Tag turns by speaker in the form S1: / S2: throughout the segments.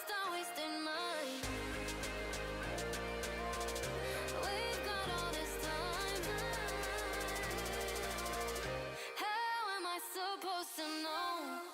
S1: start wasting mine. We've got all this time. How am I supposed to know?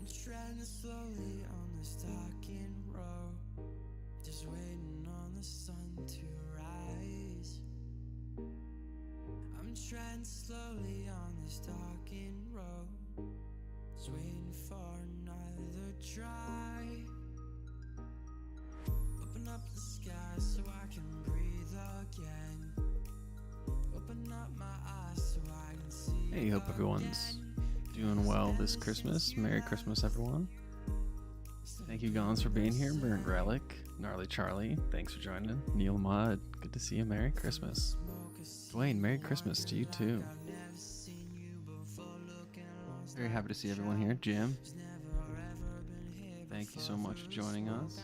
S2: treading slowly on this darkened road, just waiting on the sun to rise. I'm treading slowly on this darkened road, just waiting for another try. Open up the sky so I can breathe again. Open up my eyes so I can see.
S3: Hey, hope everyone's doing well this Christmas. Merry Christmas, everyone. Thank you, Gons, for being here. Burnt Relic, Gnarly Charlie, thanks for joining. Neil Mudd, good to see you. Merry Christmas. Dwayne, Merry Christmas to you too. Very happy to see everyone here. Jim, thank you so much for joining us.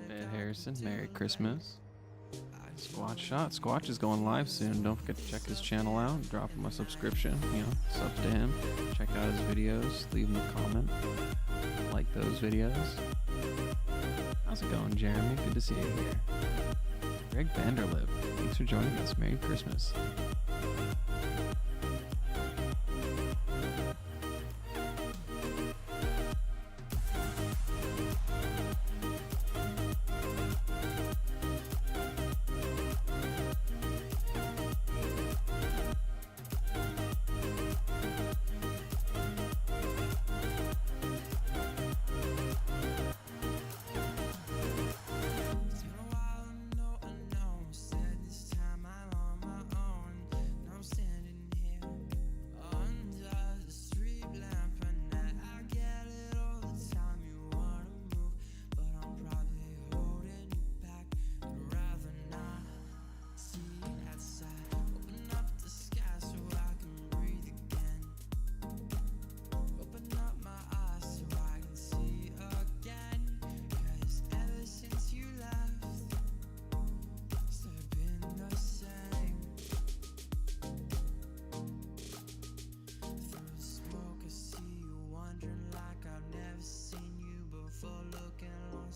S3: Ed Harrison, Merry Christmas. Squatch Shot. Squatch is going live soon. Don't forget to check his channel out. Drop him a subscription. Subs to him. Check out his videos. Leave him a comment. Like those videos. How's it going, Jeremy? Good to see you here. Greg Vanderlip, thanks for joining us. Merry Christmas.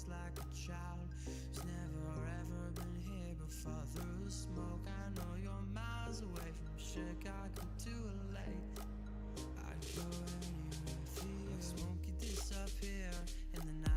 S2: Like a child who's never ever been here before. Through the smoke, I know you're miles away from Chicago to LA. I'd go anywhere for you. Smoke could disappear in the night.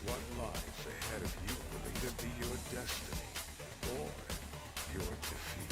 S4: what lies ahead of you will either be your destiny or your defeat.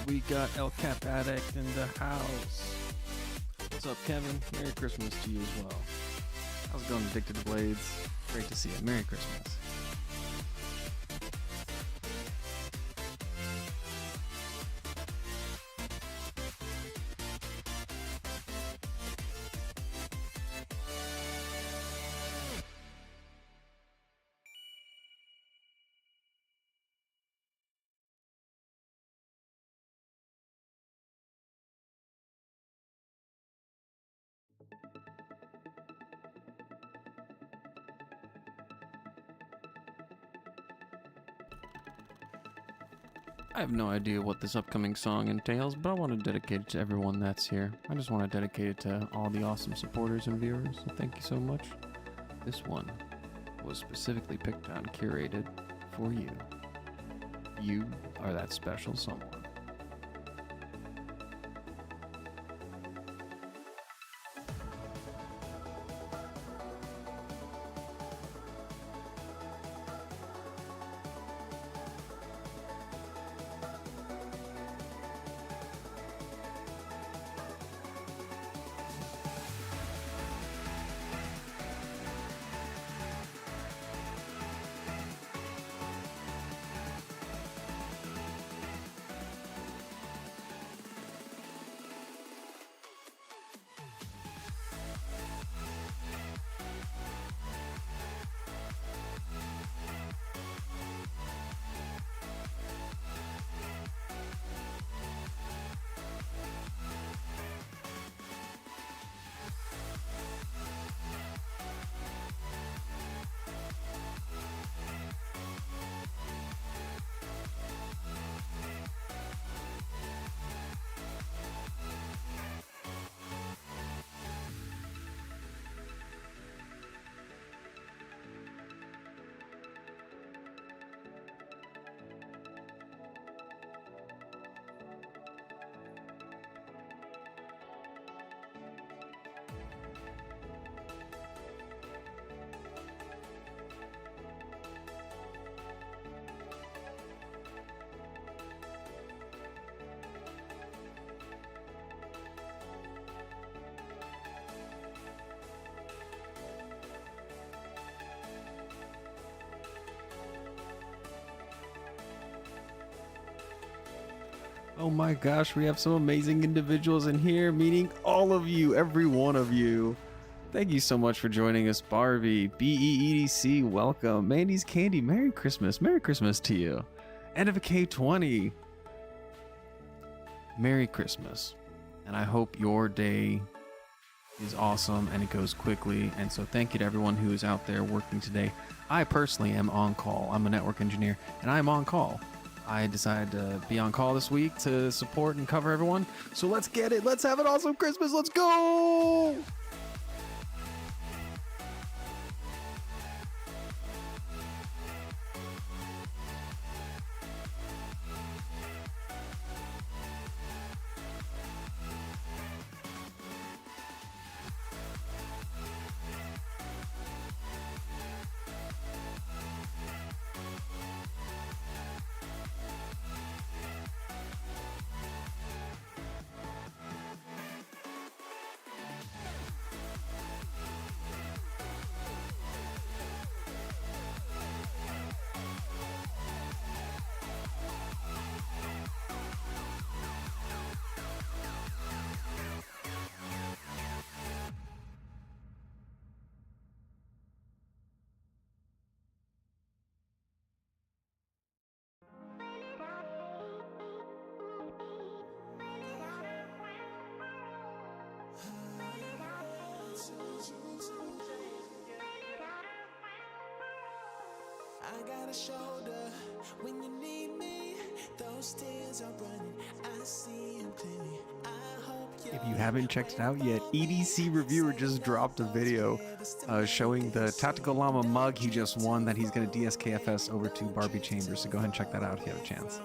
S3: We got El Cap Addict in the house. What's up, Kevin? Merry Christmas to you as well. How's it going, Addicted to Blades? Great to see you. Merry Christmas. I have no idea what this upcoming song entails, but I want to dedicate it to everyone that's here. I just want to dedicate it to all the awesome supporters and viewers, so thank you so much. This one was specifically picked out and curated for you. You are that special someone. Oh my gosh, we have some amazing individuals in here, meeting all of you, every one of you. Thank you so much for joining us, Barbie, BEEDC, welcome. Mandy's Candy, Merry Christmas to you. End of a K20, Merry Christmas. And I hope your day is awesome and it goes quickly. And so thank you to everyone who is out there working today. I personally am on call. I'm a network engineer and I'm on call. I decided to be on call this week to support and cover everyone. So let's get it. Let's have an awesome Christmas. Let's go.
S2: I got a shoulder when you need me. Those tears are running, I see them clearly. I hope
S3: If you haven't checked it out yet, EDC Reviewer just dropped a video showing the Tactical Llama mug he just won that he's going to DSKFS over to Barbie Chambers. So go ahead and check that out if you have a chance.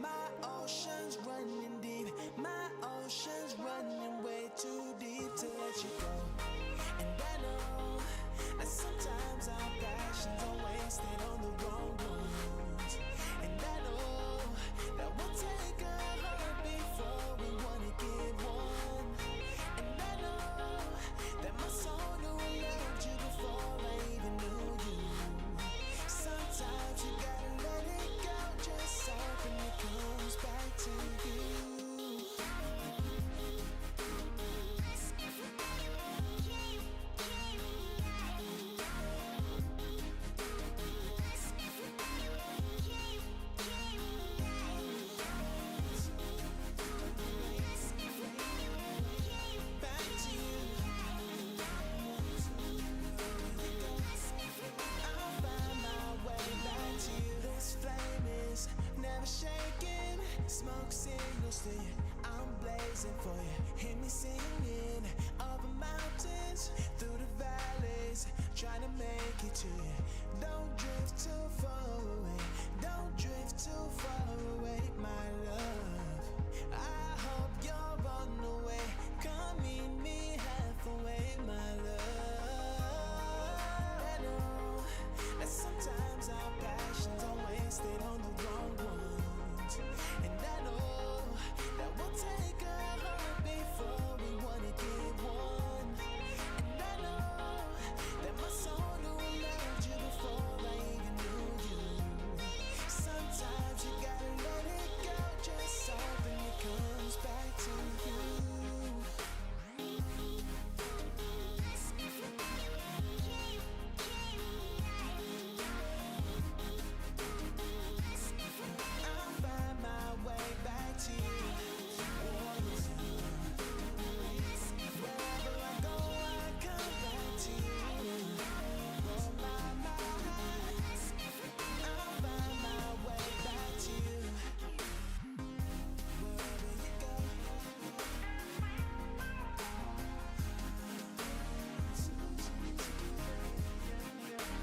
S2: my ocean's running deep. My ocean's running way too deep to let you go. And I know that sometimes our passions are wasted on the wrong ones. And I know that we'll take a hurt before we wanna give one. And I know that my soul knew I loved you before I even knew you. Sometimes you gotta let it go, just hoping it comes back to you. Back to you. I'll find my way back to you. This flame is never shaking. Smoke signals to you. I'm blazing for you. Hear me singing over mountains, through the valleys, trying to make it to you. Don't drift too far away. Don't drift too far away, my love. I hope you're on the way. Come meet me halfway, my love. I know that sometimes our passions are wasted on the wrong ones. And I know that we'll take a hurt before we wanna give one. And I know that my soul knew I loved you before I even knew you. Sometimes you gotta let it go, just hoping it comes back to you. I'll find my way back to you. Wherever I go, I come back to you. Oh my, I'll find my way back to you. Wherever you go.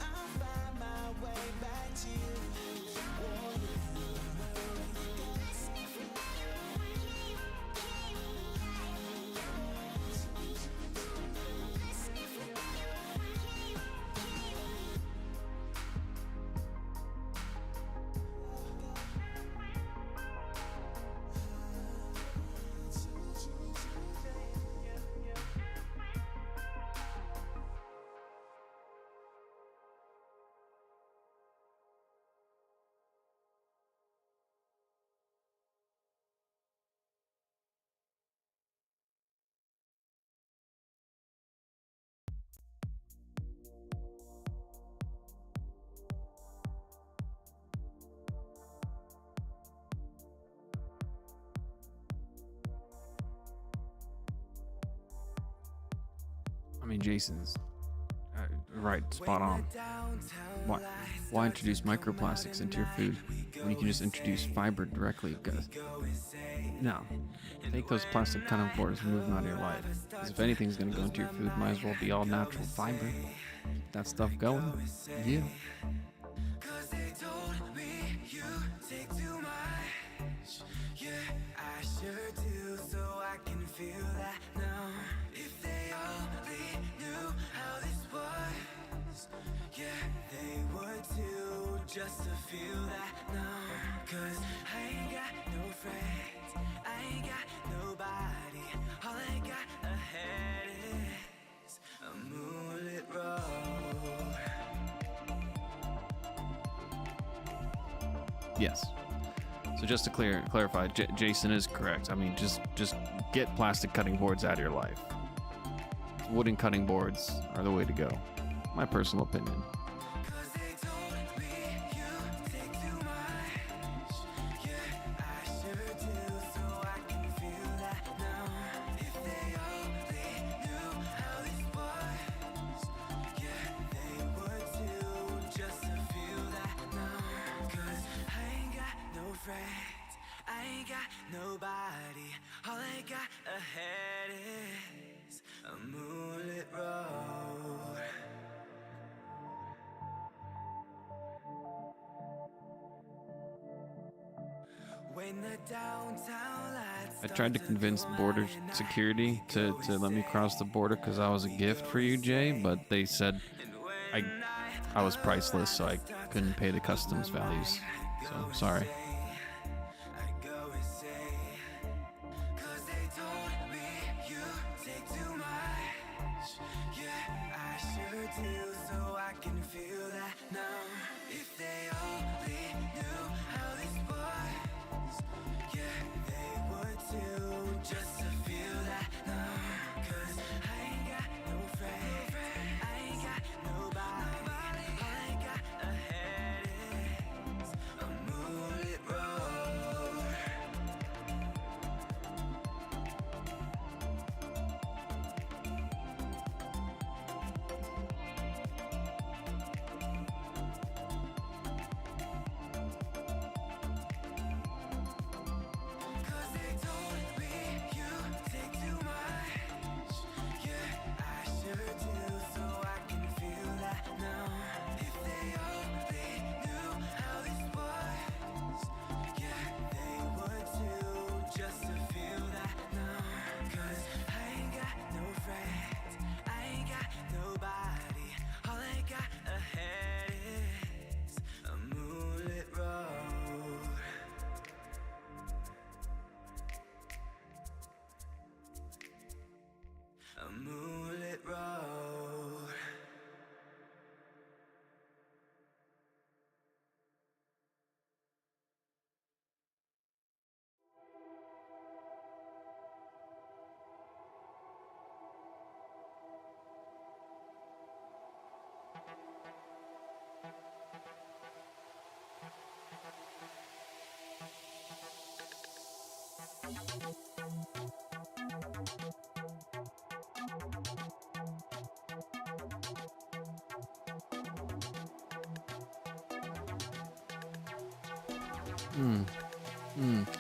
S2: I'll find my way back to you. Oh,
S3: I mean, Jason's right, spot on. Why introduce microplastics into your food when you can just introduce fiber directly? No, take those plastic cutting boards and move them out of your life. Because if anything's going to go into your food, might as well be all natural fiber. Keep that stuff going. Yeah.
S2: Cause they told me you take too much. Yeah, I sure do, so I can feel that now. If they only knew how this was, yeah, they would too, just to feel that now. Cause I ain't got no friends, I ain't got nobody. All I got ahead is a moonlit road.
S3: Yes. So just to clarify, Jason is correct. I mean, just get plastic cutting boards out of your life. Wooden cutting boards are the way to go. My personal opinion.
S2: Cause they told me you take too much. Yeah, I sure do, so I can feel that now. If they only knew how this was, yeah, they would too, just
S3: I tried to convince border security to let me cross the border because I was a gift for you, Jay, but they said I was priceless, so I couldn't pay the customs values. So sorry.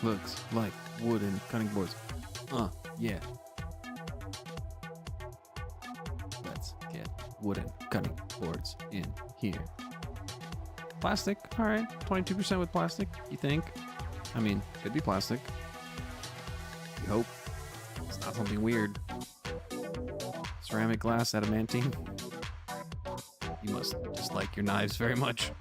S3: Looks like wooden cutting boards. Yeah. Let's get wooden cutting boards in here. Plastic, all right. 22% with plastic, you think? I mean, could be plastic. You hope. It's not something weird. Ceramic glass, adamantine. You must just like your knives very much.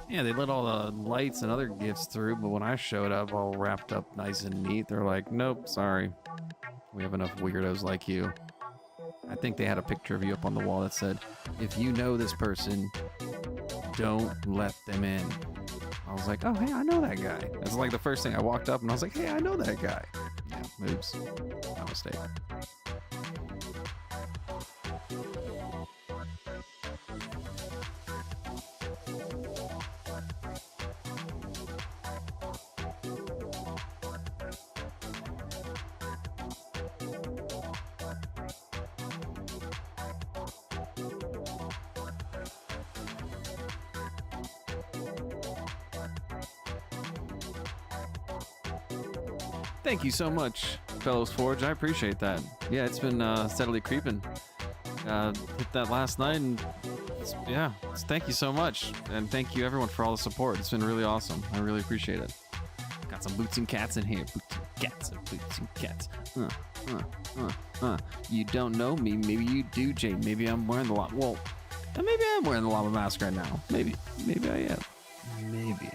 S3: Yeah, they let all the lights and other gifts through, but when I showed up all wrapped up nice and neat, they're like, nope, sorry. We have enough weirdos like you. I think they had a picture of you up on the wall that said, if you know this person, don't let them in. I was like, oh, hey, I know that guy. It's like the first thing I walked up and I was like, hey, I know that guy. Yeah, oops. My mistake. Thank you so much, Fellows Forge. I appreciate that. Yeah, it's been steadily creeping. Hit that last night, and thank you so much. And thank you, everyone, for all the support. It's been really awesome. I really appreciate it. Got some boots and cats in here. Boots and cats and boots and cats. You don't know me. Maybe you do, Jay. Maybe I'm wearing the llama. Well, maybe I am wearing the llama mask right now. Maybe I am. Maybe.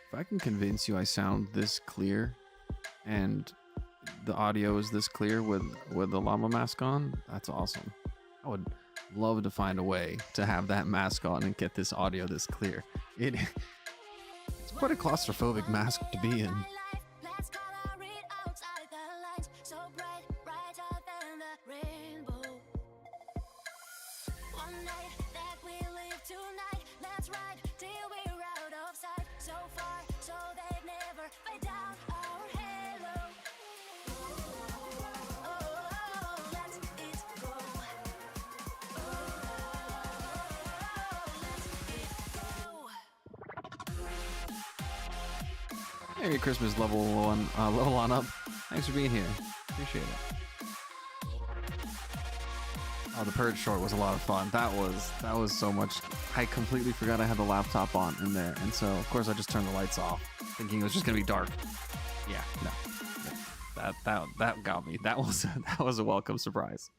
S3: If I can convince you I sound this clear and the audio is this clear with the llama mask on, that's awesome. love to find a way to have that mask on and get this audio this clear. It's quite a claustrophobic mask to be in.
S1: Let's color it outside the lines, so bright, brighter than the rainbow. One night that we live tonight, let's ride till we're out of sight. So far, so they never fade down our halo. Oh, let it go.
S3: Merry Christmas, level on up. Thanks for being here. Appreciate it. Oh, the Purge short was a lot of fun. That was so much. I completely forgot I had the laptop on in there, and so of course I just turned the lights off, thinking it was just gonna be dark. Yeah, no, that got me. That was a welcome surprise.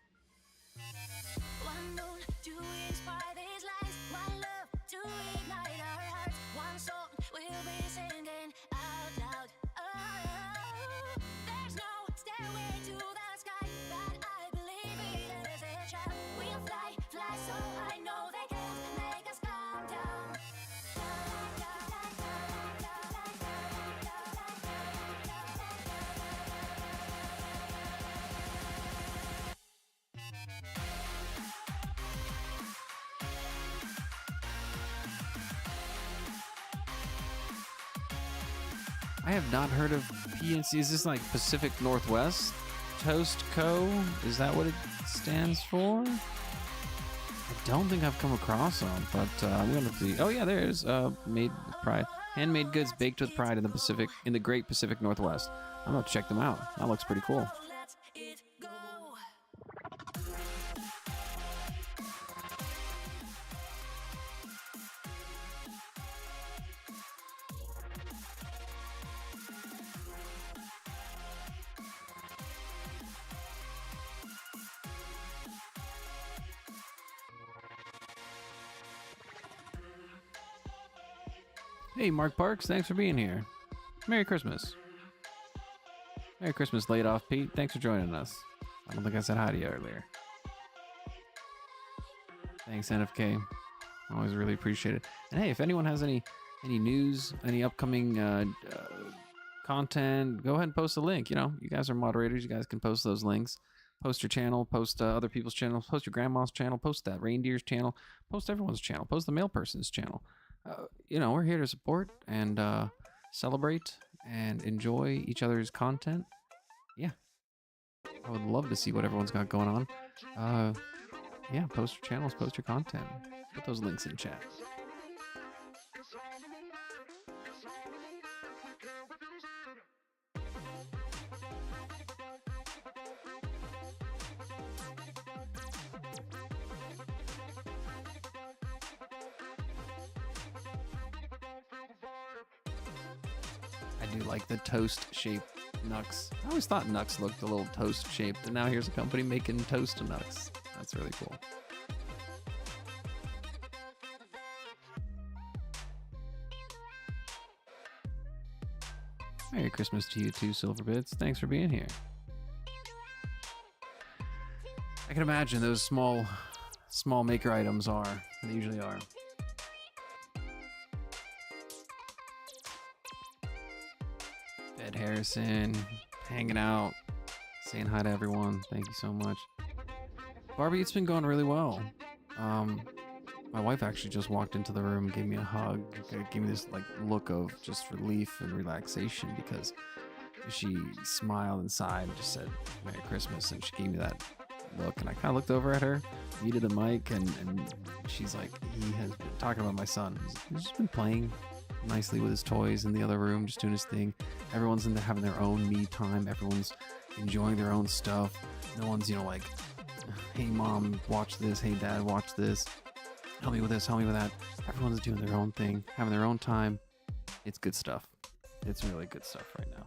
S1: One moon to inspire these lines, one love to ignite our hearts, one song we'll be singing out loud. Oh, there's no stairway to the sky, but I believe it as a child. We'll fly, fly so high, no they can't make us calm down.
S3: I have not heard of PNC. Is this like Pacific Northwest Toast Co? Is that what it stands for? I don't think I've come across them, but I'm gonna see. Oh yeah, there it is. Made with pride, handmade goods baked with pride in the Great Pacific Northwest. I'm gonna check them out. That looks pretty cool.
S1: Let it go.
S3: Hey, Mark Parks, thanks for being here. Merry Christmas. Merry Christmas, laid off Pete. Thanks for joining us. I don't think I said hi to you earlier. Thanks, NFK. Always really appreciate it. And hey, if anyone has any news, any upcoming content, go ahead and post a link. You know, you guys are moderators. You guys can post those links. Post your channel, post other people's channels, post your grandma's channel, post that reindeer's channel, post everyone's channel, post the male person's channel. You know, we're here to support and celebrate and enjoy each other's content. Yeah. I would love to see what everyone's got going on. Yeah, post your channels, post your content. Put those links in chat. I do like the toast-shaped Nux. I always thought Nux looked a little toast-shaped, and now here's a company making toast Nux. That's really cool. Merry Christmas to you too, Silverbits. Thanks for being here. I can imagine those small maker items are. They usually are. Ed Harrison, hanging out, saying hi to everyone. Thank you so much. Barbie, it's been going really well. My wife actually just walked into the room, gave me a hug, gave me this like look of just relief and relaxation because she smiled and sighed and just said Merry Christmas, and she gave me that look, and I kind of looked over at her, muted the mic, and she's like, he has been talking about my son. He's just been playing nicely with his toys in the other room, just doing his thing. Everyone's into having their own me time. Everyone's enjoying their own stuff. No one's, you know, like, hey mom, watch this. Hey dad, watch this. Help me with this, help me with that. Everyone's doing their own thing, having their own time. It's good stuff. It's really good stuff right now.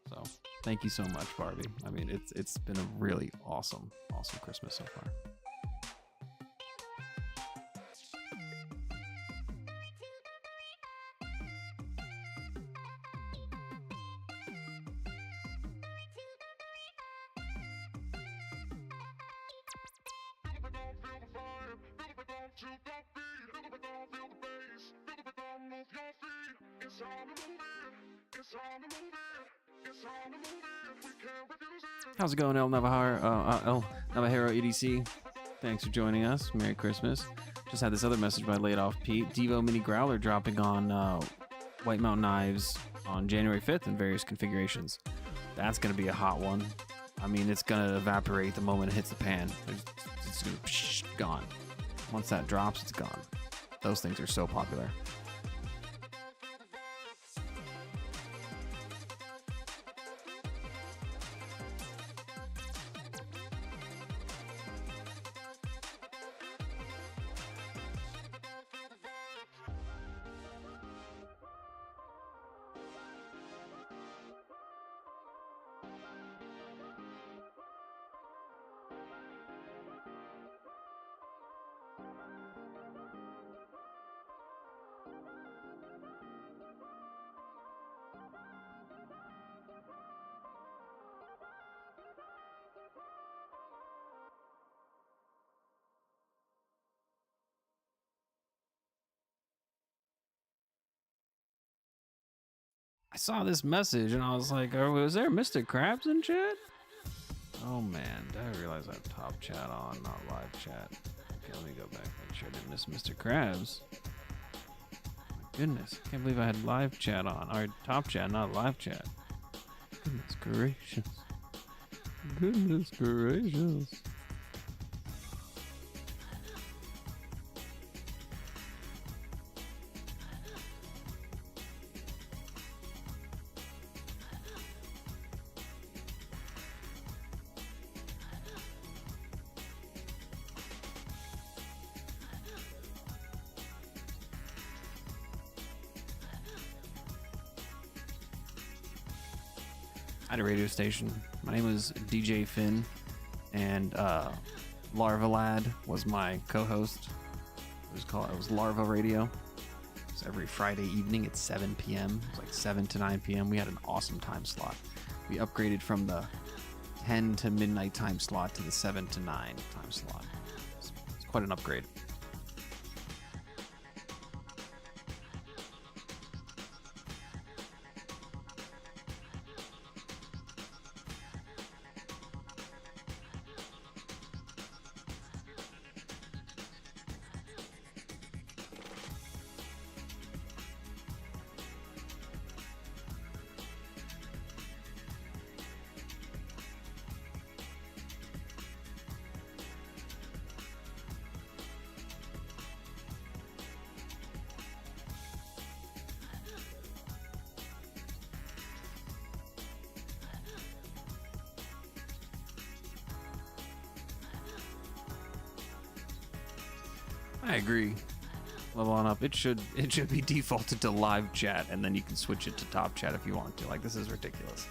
S3: So thank you so much, Barbie. I mean, it's been a really awesome Christmas so far. How's it going, El Navajero EDC? Thanks for joining us. Merry Christmas. Just had this other message by Laid Off Pete. Devo Mini Growler dropping on White Mountain Knives on January 5th in various configurations. That's going to be a hot one. I mean, it's going to evaporate the moment it hits the pan. It's going to gone. Once that drops, it's gone. Those things are so popular. I saw this message and I was like, oh, was there Mr. Krabs in chat? Oh man, did I realize I have top chat on, not live chat? Okay, let me go back, make sure I didn't miss Mr. Krabs. My goodness, can't believe I had live chat on, or top chat, not live chat. Goodness gracious. Goodness gracious. I had a radio station. My name was DJ Finn, and Larva Lad was my co-host. It was Larva Radio. It was every Friday evening at 7 p.m. It was like 7 to 9 p.m. We had an awesome time slot. We upgraded from the 10 to midnight time slot to the 7 to 9 time slot. It's quite an upgrade. I agree. LevelOnUp. It should be defaulted to live chat, and then you can switch it to top chat if you want to. Like, this is ridiculous.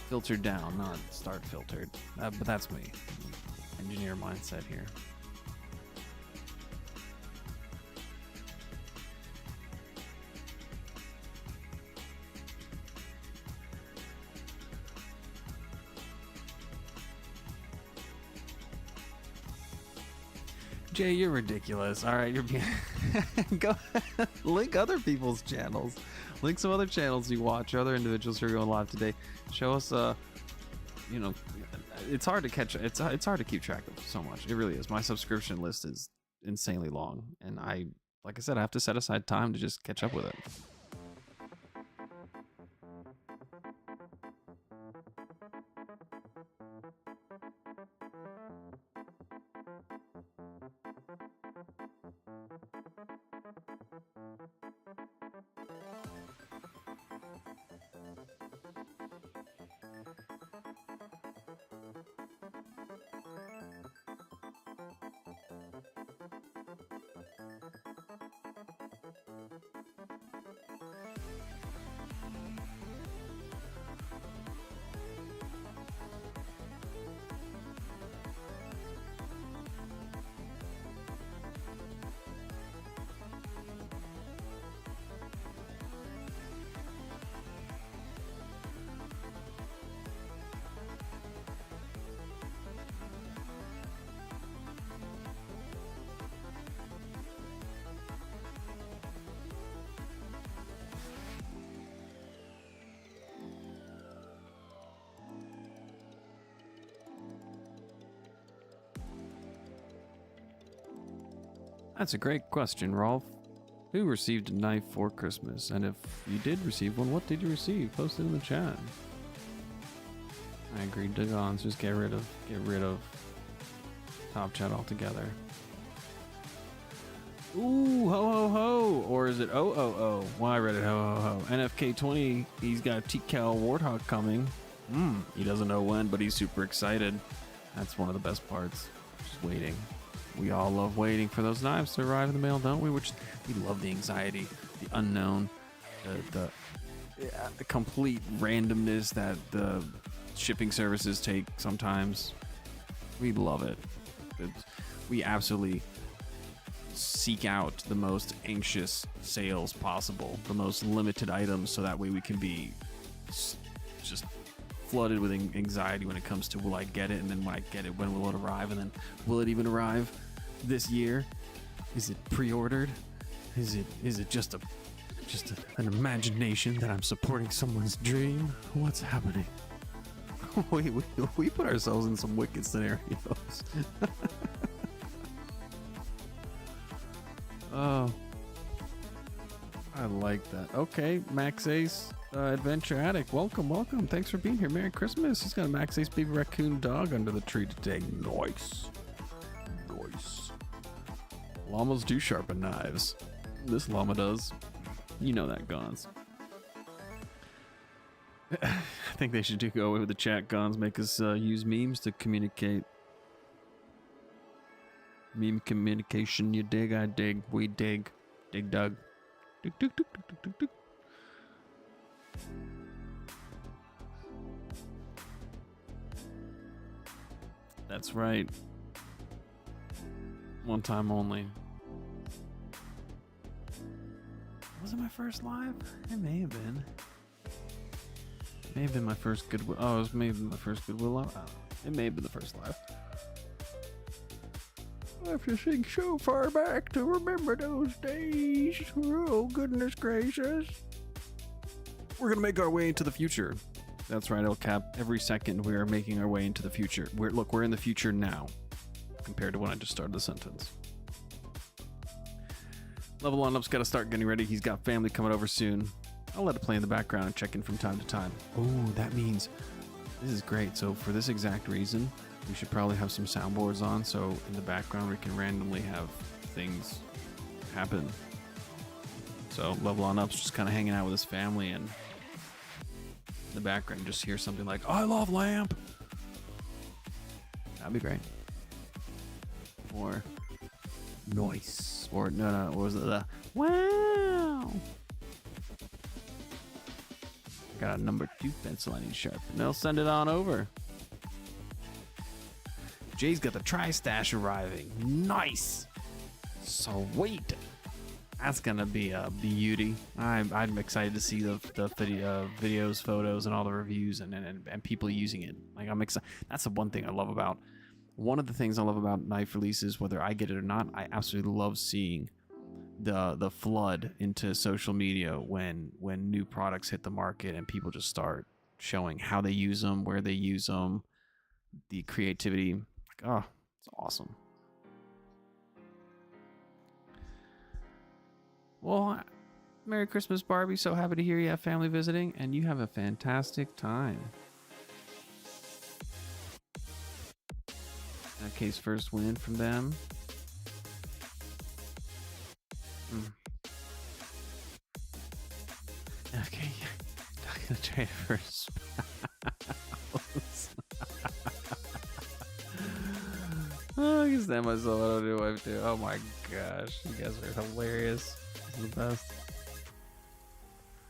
S3: Filtered down, not start filtered. But that's me. Engineer mindset here. Jay, you're ridiculous. All right, you're being go link other people's channels. Link some other channels you watch, other individuals who are going live today. Show us you know, it's hard to catch, it's hard to keep track of so much. It really is. My subscription list is insanely long, and like I said, I have to set aside time to just catch up with it. That's a great question, Rolf. Who received a knife for Christmas? And if you did receive one, what did you receive? Post it in the chat. I agree, Dagons. Just get rid of top chat altogether. Ooh, ho ho ho, or is it oh oh oh? Well, I read it ho ho ho. NFK20, he's got a TCal Warthog coming. He doesn't know when, but he's super excited. That's one of the best parts. Just waiting. We all love waiting for those knives to arrive in the mail, don't we? We love the anxiety, the unknown, the complete randomness that the shipping services take sometimes. We love it. We absolutely seek out the most anxious sales possible, the most limited items, so that way we can be just flooded with anxiety when it comes to, will I get it, and then when I get it, when will it arrive, and then will it even arrive this year? Is it pre-ordered? Is it just an imagination that I'm supporting someone's dream? What's happening? we put ourselves in some wicked scenarios. Oh, I like that. Okay, Max Ace, Adventure Addict, welcome. Thanks for being here. Merry Christmas. He's got a Max Ace baby raccoon dog under the tree today. Nice. Llamas do sharpen knives. This llama does. You know that, Gons. I think they should go away with the chat, Gons. Make us use memes to communicate. Meme communication, you dig, I dig, we dig. Dig dug. Dig. That's right. One time only. Was it my first live? It may have been. It may have been my first Goodwill. Oh, it may have been my first Goodwill live. Oh, it may have been the first live. I have to think so far back to remember those days. Oh, goodness gracious. We're going to make our way into the future. That's right, El Cap. Every second we are making our way into the future. We're in the future now, compared to when I just started the sentence. LevelOnUp's got to start getting ready. He's got family coming over soon. I'll let it play in the background and check in from time to time. Oh, that means this is great. So for this exact reason, we should probably have some soundboards on, so in the background we can randomly have things happen. So LevelOnUp's just kind of hanging out with his family, and in the background just hear something like, I love lamp. That'd be great. Or noise. Or no, what was it? Wow. I got a number 2 pencil I need to sharpen. They'll send it on over. Jay's got the tri-stash arriving. Nice. Sweet. That's gonna be a beauty. I'm excited to see the videos, photos, and all the reviews and people using it. Like, I'm excited. That's the one thing I love about. One of the things I love about knife releases, whether I get it or not, I absolutely love seeing the flood into social media when new products hit the market and people just start showing how they use them, where they use them, the creativity. Like, oh, it's awesome. Well, Merry Christmas, Barbie. So happy to hear you have family visiting, and you have a fantastic time. In that case, first win from them. Okay, not gonna trade for a spouse. Oh, I can stand myself. I don't know what I do. Oh my gosh, you guys are hilarious. This is the best.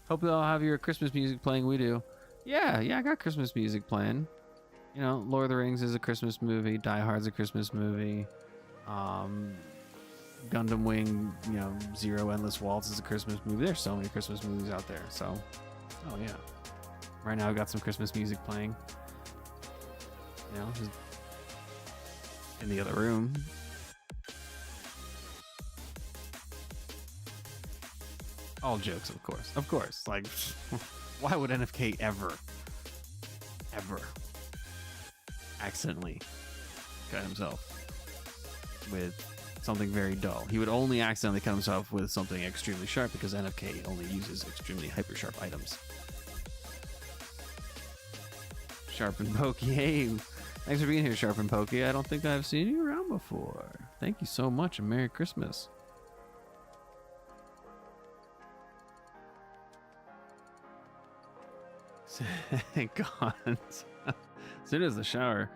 S3: Hope you all have your Christmas music playing. We do. Yeah, I got Christmas music playing. You know, Lord of the Rings is a Christmas movie. Die Hard's a Christmas movie. Gundam Wing, Zero Endless Waltz is a Christmas movie. There's so many Christmas movies out there. So, oh yeah. Right now I've got some Christmas music playing. Just in the other room. All jokes, of course. Like, why would NFK ever accidentally cut himself with something very dull. He would only accidentally cut himself with something extremely sharp because NFK only uses extremely hyper sharp items. Sharp and Pokey, hey, thanks for being here, Sharp and Pokey. I don't think I've seen you around before. Thank you so much, and Merry Christmas. God. As soon as the shower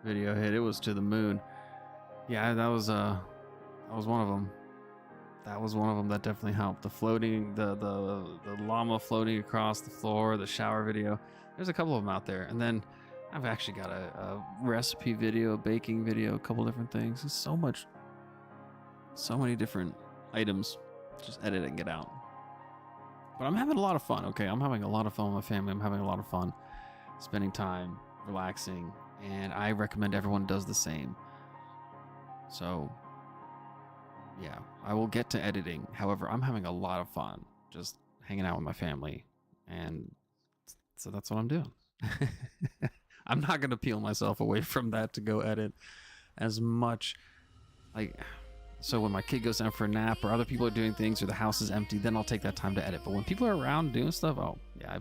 S3: video hit, it was to the moon. Yeah, that was one of them. That was one of them that definitely helped. The floating, the llama floating across the floor, the shower video. There's a couple of them out there. And then I've actually got a recipe video, a baking video, a couple different things. There's so many different items. Just edit and get out. But I'm having a lot of fun, okay? I'm having a lot of fun with my family. I'm having a lot of fun spending time, relaxing, and I recommend everyone does the same. So, yeah, I will get to editing. However, I'm having a lot of fun just hanging out with my family, and so that's what I'm doing. I'm not going to peel myself away from that to go edit as much. So when my kid goes down for a nap or other people are doing things or the house is empty, then I'll take that time to edit. But when people are around doing stuff, oh, yeah,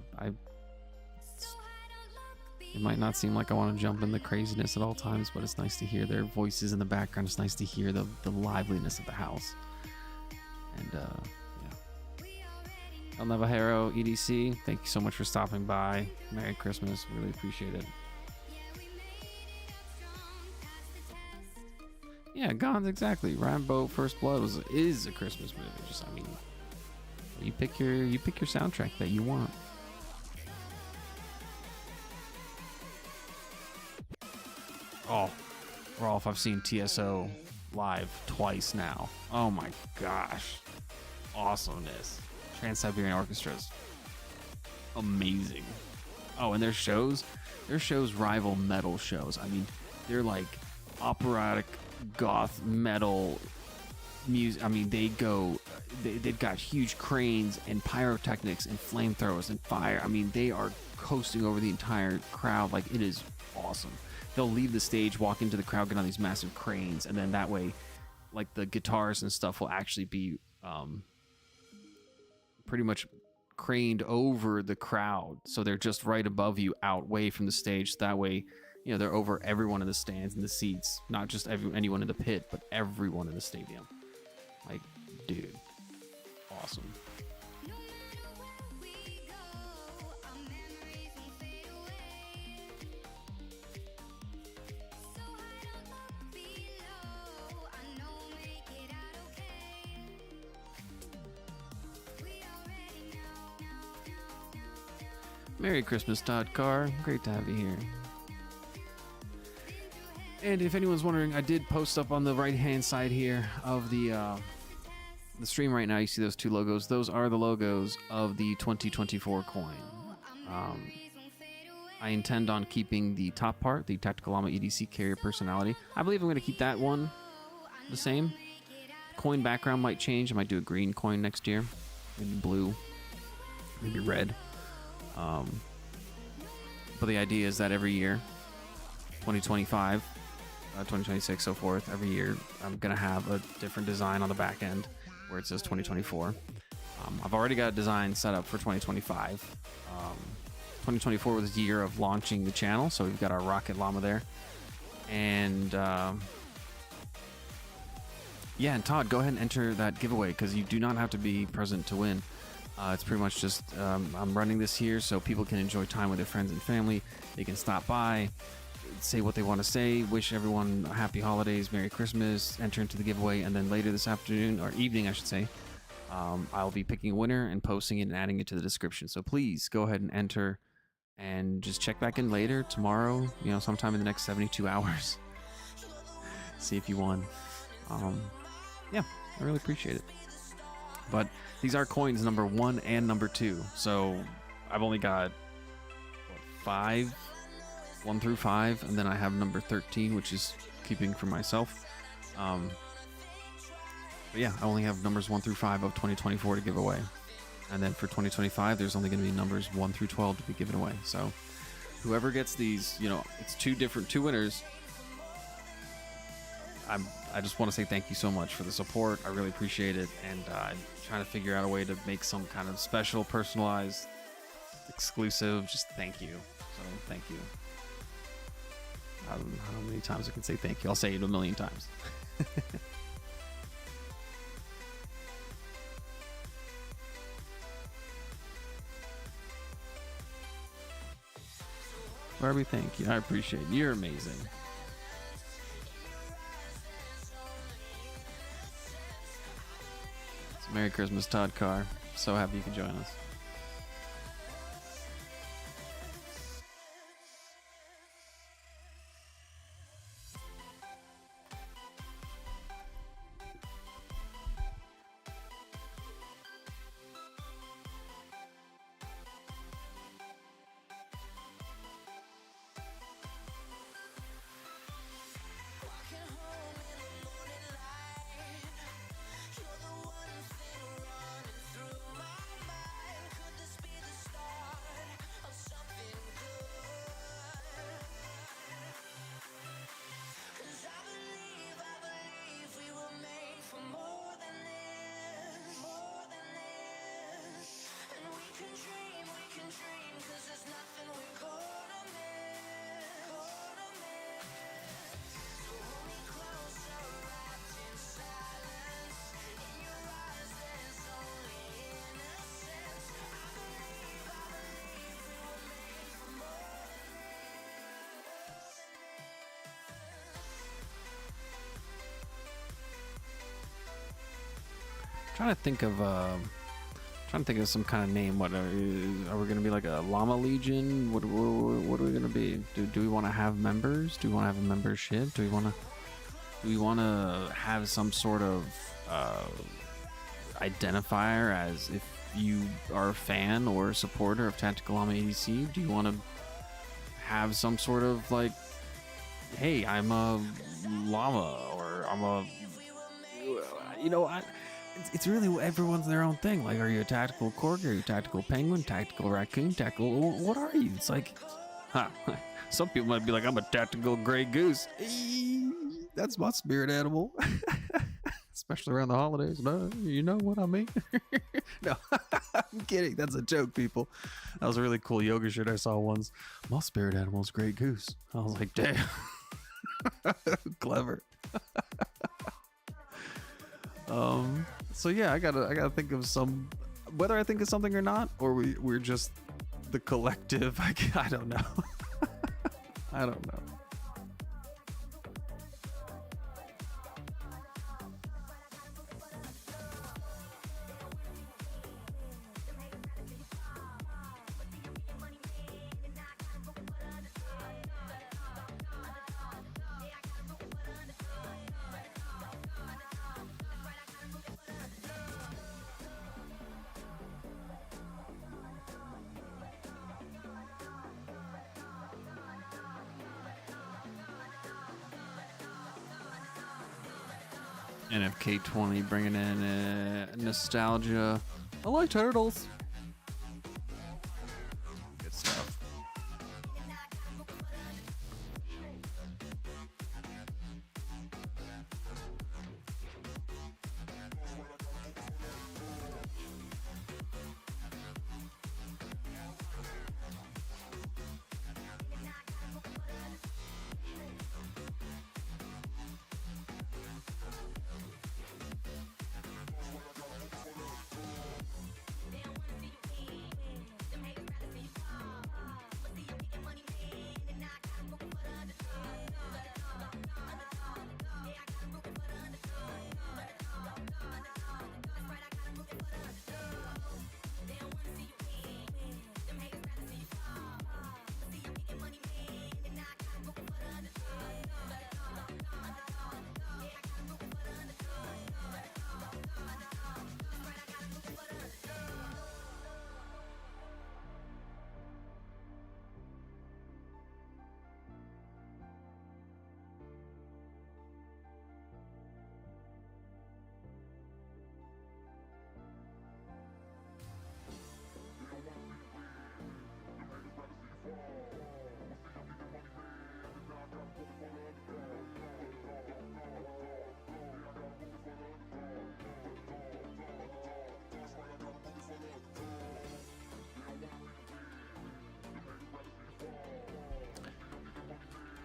S3: it might not seem like I want to jump in the craziness at all times, but it's nice to hear their voices in the background. It's nice to hear the liveliness of the house. And, yeah. LevelOnUp EDC, thank you so much for stopping by. Merry Christmas. Really appreciate it. Yeah, Gons, exactly. Rambo First Blood is a Christmas movie. Just, I mean, you pick your soundtrack that you want. Oh, Rolf, I've seen TSO live twice now. Oh my gosh, awesomeness! Trans-Siberian Orchestra's amazing. Oh, and their shows rival metal shows. I mean, they're like operatic goth metal music. I mean, they've got huge cranes and pyrotechnics and flamethrowers and fire. I mean, they are coasting over the entire crowd. Like, it is awesome. They'll leave the stage, walk into the crowd, get on these massive cranes, and then that way, like, the guitars and stuff will actually be pretty much craned over the crowd, so they're just right above you, out way from the stage. So that way, you know, they're over everyone in the stands and the seats, not just anyone in the pit, but everyone in the stadium. Like, dude, awesome. Merry Christmas, Todd Carr. Great to have you here. And if anyone's wondering, I did post up on the right-hand side here of the stream right now. You see those two logos. Those are the logos of the 2024 coin. I intend on keeping the top part, the Tactical Llama EDC carrier personality. I believe I'm going to keep that one the same. Coin background might change. I might do a green coin next year. Maybe blue. Maybe red. But the idea is that every year, 2025, 2026, so forth, every year I'm going to have a different design on the back end where it says 2024. I've already got a design set up for 2025. 2024 was the year of launching the channel, so we've got our Rocket Llama there. And yeah, and Todd, go ahead and enter that giveaway because you do not have to be present to win. It's pretty much just I'm running this here so people can enjoy time with their friends and family. They can stop by, say what they want to say, wish everyone happy holidays, Merry Christmas, enter into the giveaway, and then later this afternoon, or evening I should say, I'll be picking a winner and posting it and adding it to the description. So please go ahead and enter and just check back in later, tomorrow, you know, sometime in the next 72 hours. See if you won. Yeah, I really appreciate it. But these are coins number 1 and number 2. So I've only got 5, 1 through 5, and then I have number 13, which is keeping for myself. But yeah, I only have numbers 1 through 5 of 2024 to give away. And then for 2025, there's only going to be numbers 1 through 12 to be given away. So whoever gets these, you know, it's two winners. I just want to say thank you so much for the support. I really appreciate it, and I'm trying to figure out a way to make some kind of special, personalized, exclusive. Just thank you. So thank you. I don't know how many times I can say thank you. I'll say it a million times. Barbie, thank you. I appreciate it. You're amazing. So Merry Christmas, Todd Carr. So happy you could join us. Trying to think of some kind of name. What are we gonna be, like a llama legion? What are we gonna be? Do we want to have members? Do we want to have a membership? Do we want to have some sort of identifier as if you are a fan or a supporter of Tactical Llama EDC? Do you want to have some sort of like, hey, I'm a llama, or I'm a, it's really everyone's their own thing. Like, are you a tactical corgi? Are you a tactical penguin? Tactical raccoon? Tactical, what are you? It's like, some people might be like, I'm a tactical gray goose. That's my spirit animal. Especially around the holidays. No, you know what I mean? No, I'm kidding. That's a joke, people. That was a really cool yoga shirt I saw once. My spirit animal is gray goose. I was like, damn. Clever. So yeah, I gotta think of some, whether I think of something or not, or we're just the collective. I don't know. I don't know. NFK20 bringing in nostalgia. I like turtles. Good stuff.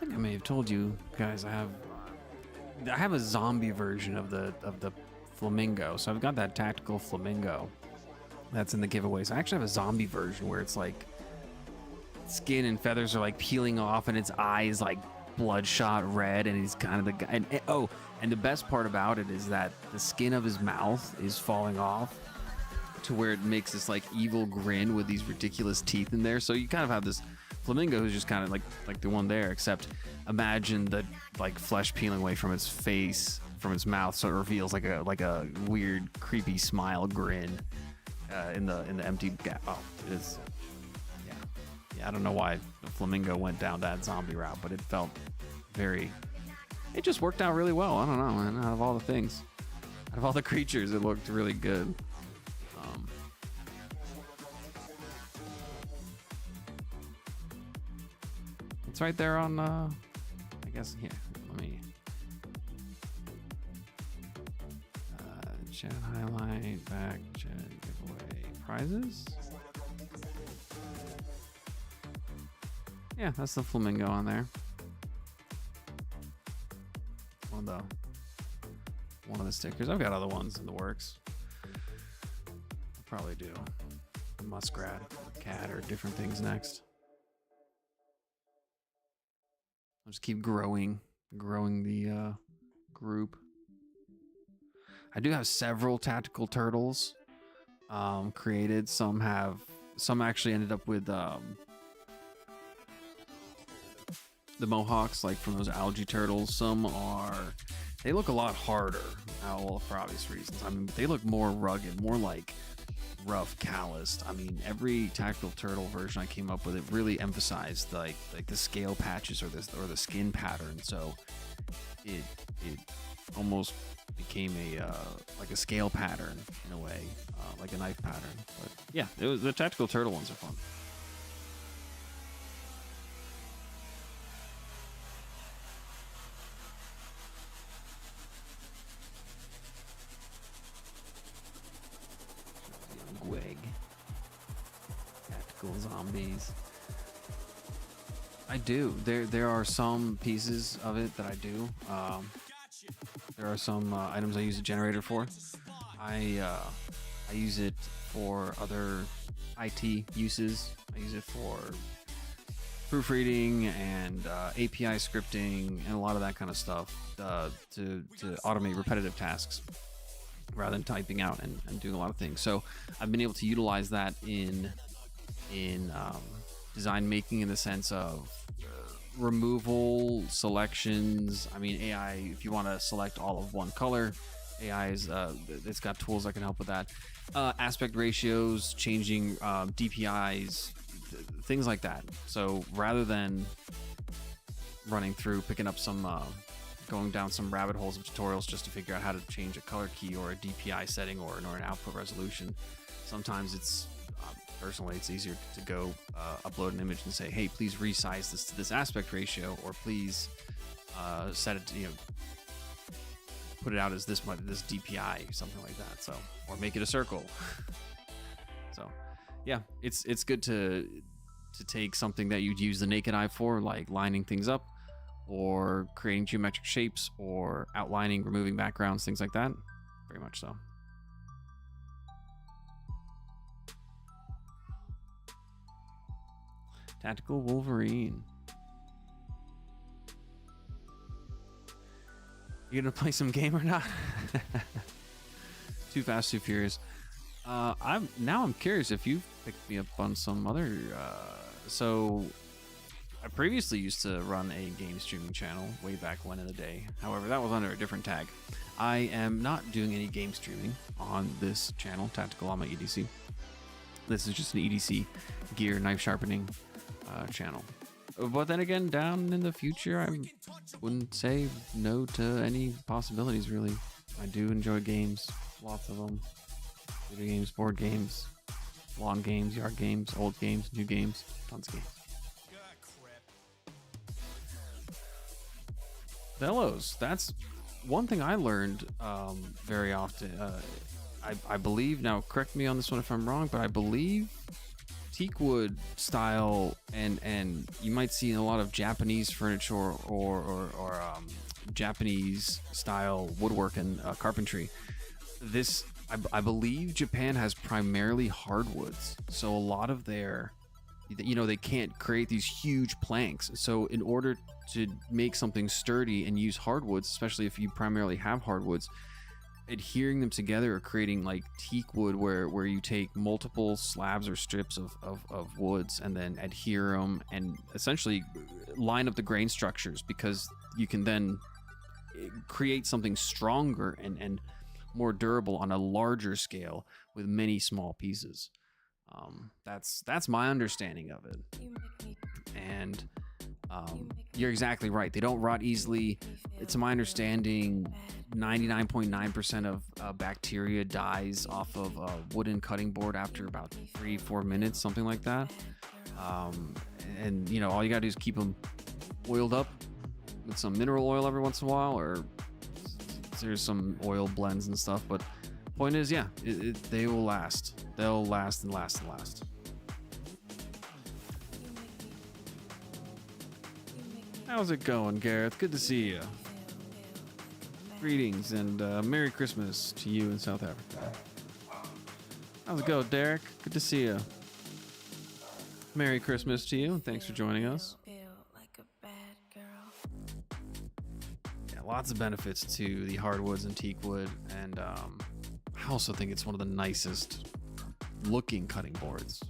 S3: think I may have told you guys I have a zombie version of the flamingo. So I've got that tactical flamingo that's in the giveaway. So I actually have a zombie version where it's like skin and feathers are like peeling off and its eyes like bloodshot red, and he's kind of the guy. And the best part about it is that the skin of his mouth is falling off to where it makes this like evil grin with these ridiculous teeth in there. So you kind of have this flamingo who's just kind of like the one there, except imagine the like flesh peeling away from its face, from its mouth, so it reveals like a weird creepy smile grin in the empty gap. Oh, it is. Yeah, I don't know why the flamingo went down that zombie route, but it felt it just worked out really well. I don't know, man. Out of all the things, out of all the creatures, it looked really good. It's right there on, I guess, here. Let me chat highlight, back, chat, giveaway, prizes. Yeah, that's the flamingo on there. One of the stickers. I've got other ones in the works. I'll probably do a muskrat, or cat, or different things next. I'll just keep growing the group. I do have several tactical turtles created. Some actually ended up with the mohawks, like from those algae turtles. They look a lot harder, well, for obvious reasons. I mean, they look more rugged, more like rough, calloused. I mean, every tactical turtle version I came up with, it really emphasized like the scale patches or the skin pattern. So it almost became like a scale pattern in a way, like a knife pattern. But yeah, the tactical turtle ones are fun. Zombies. I do. There are some pieces of it that I do. There are some items I use a generator for. I use it for other IT uses. I use it for proofreading and API scripting and a lot of that kind of stuff to automate repetitive tasks rather than typing out and doing a lot of things. So I've been able to utilize that in design making in the sense of removal, selections. I mean, AI, if you want to select all of one color, AI is it's got tools that can help with that. Aspect ratios, changing DPIs, things like that. So rather than running through, picking up some going down some rabbit holes of tutorials just to figure out how to change a color key or a DPI setting or an output resolution, sometimes it's personally, it's easier to go upload an image and say, hey, please resize this to this aspect ratio, or please set it to, put it out as this DPI, something like that. So, or make it a circle. So, yeah, it's good to take something that you'd use the naked eye for, like lining things up, or creating geometric shapes, or outlining, removing backgrounds, things like that. Very much so. Tactical Wolverine. You gonna play some game or not? Too Fast, Too Furious. I'm curious if you've picked me up on some other. So I previously used to run a game streaming channel way back when in the day. However, that was under a different tag. I am not doing any game streaming on this channel, Tactical Llama EDC. This is just an EDC gear knife sharpening channel. But then again, down in the future, I wouldn't say no to any possibilities, really. I do enjoy games, lots of them. Video games, board games, lawn games, yard games, old games, new games, tons of games. Bellows, that's one thing I learned very often. I believe, now correct me on this one if I'm wrong, but I believe teak wood style, and you might see in a lot of Japanese furniture or Japanese style woodwork and carpentry. This, I believe Japan has primarily hardwoods, so a lot of their, they can't create these huge planks. So in order to make something sturdy and use hardwoods, especially if you primarily have hardwoods, adhering them together or creating like teak wood where you take multiple slabs or strips of woods and then adhere them and essentially line up the grain structures, because you can then create something stronger and more durable on a larger scale with many small pieces. That's my understanding of it. And you're exactly right. They don't rot easily. To my understanding, 99.9% of bacteria dies off of a wooden cutting board after about 3-4 minutes, something like that. And all you gotta do is keep them oiled up with some mineral oil every once in a while, or there's some oil blends and stuff. But point is, yeah, they will last. They'll last and last and last. How's it going, Gareth? Good to see you. Greetings and Merry Christmas to you in South Africa. How's it going, Derek? Good to see you. Merry Christmas to you, and thanks for joining us. Yeah, lots of benefits to the hardwoods and teak wood, and I also think it's one of the nicest looking cutting boards.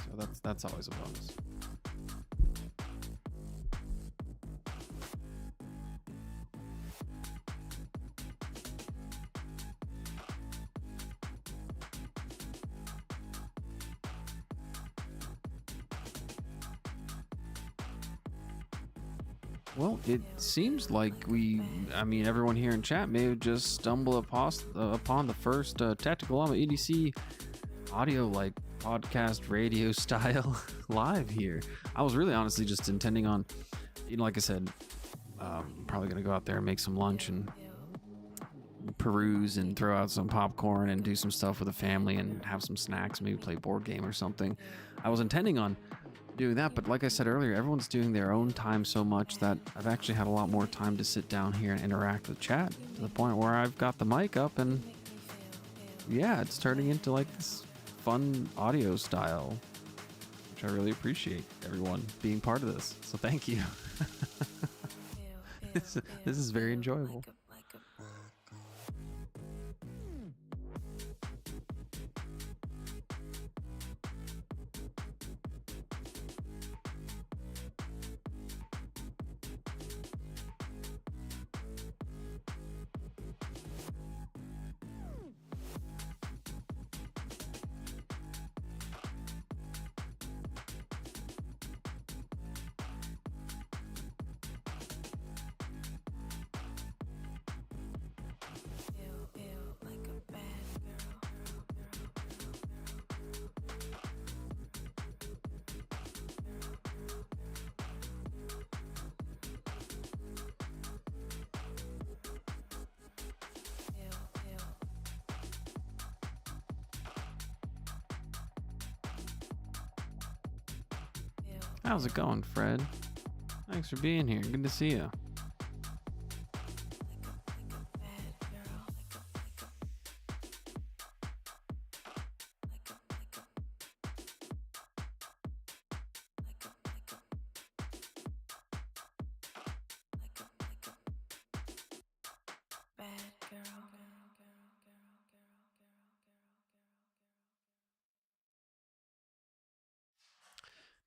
S3: So that's always a bonus. Well, it seems like everyone here in chat may have just stumbled upon the first Tactical Llama EDC audio, like podcast radio style live here. I was really honestly just intending on, like I said, probably going to go out there and make some lunch and peruse and throw out some popcorn and do some stuff with the family and have some snacks, maybe play a board game or something. I was intending on doing that, but like I said earlier, everyone's doing their own time so much that I've actually had a lot more time to sit down here and interact with chat, to the point where I've got the mic up and yeah, it's turning into like this fun audio style, which I really appreciate everyone being part of this, so thank you. This is very enjoyable. How's it going, Fred? Thanks for being here. Good to see you.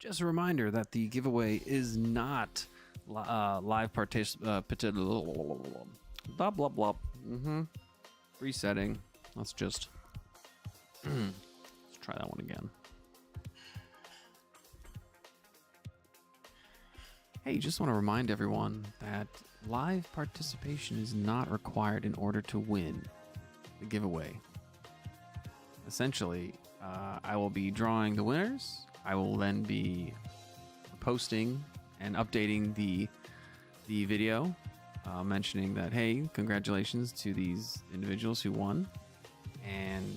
S3: Just a reminder that the giveaway is not live participation. Blah, blah, blah. Resetting. Let's just... let's try that one again. Hey, just want to remind everyone that live participation is not required in order to win the giveaway. Essentially, I will be drawing the winners. I will then be posting and updating the video, mentioning that, hey, congratulations to these individuals who won. And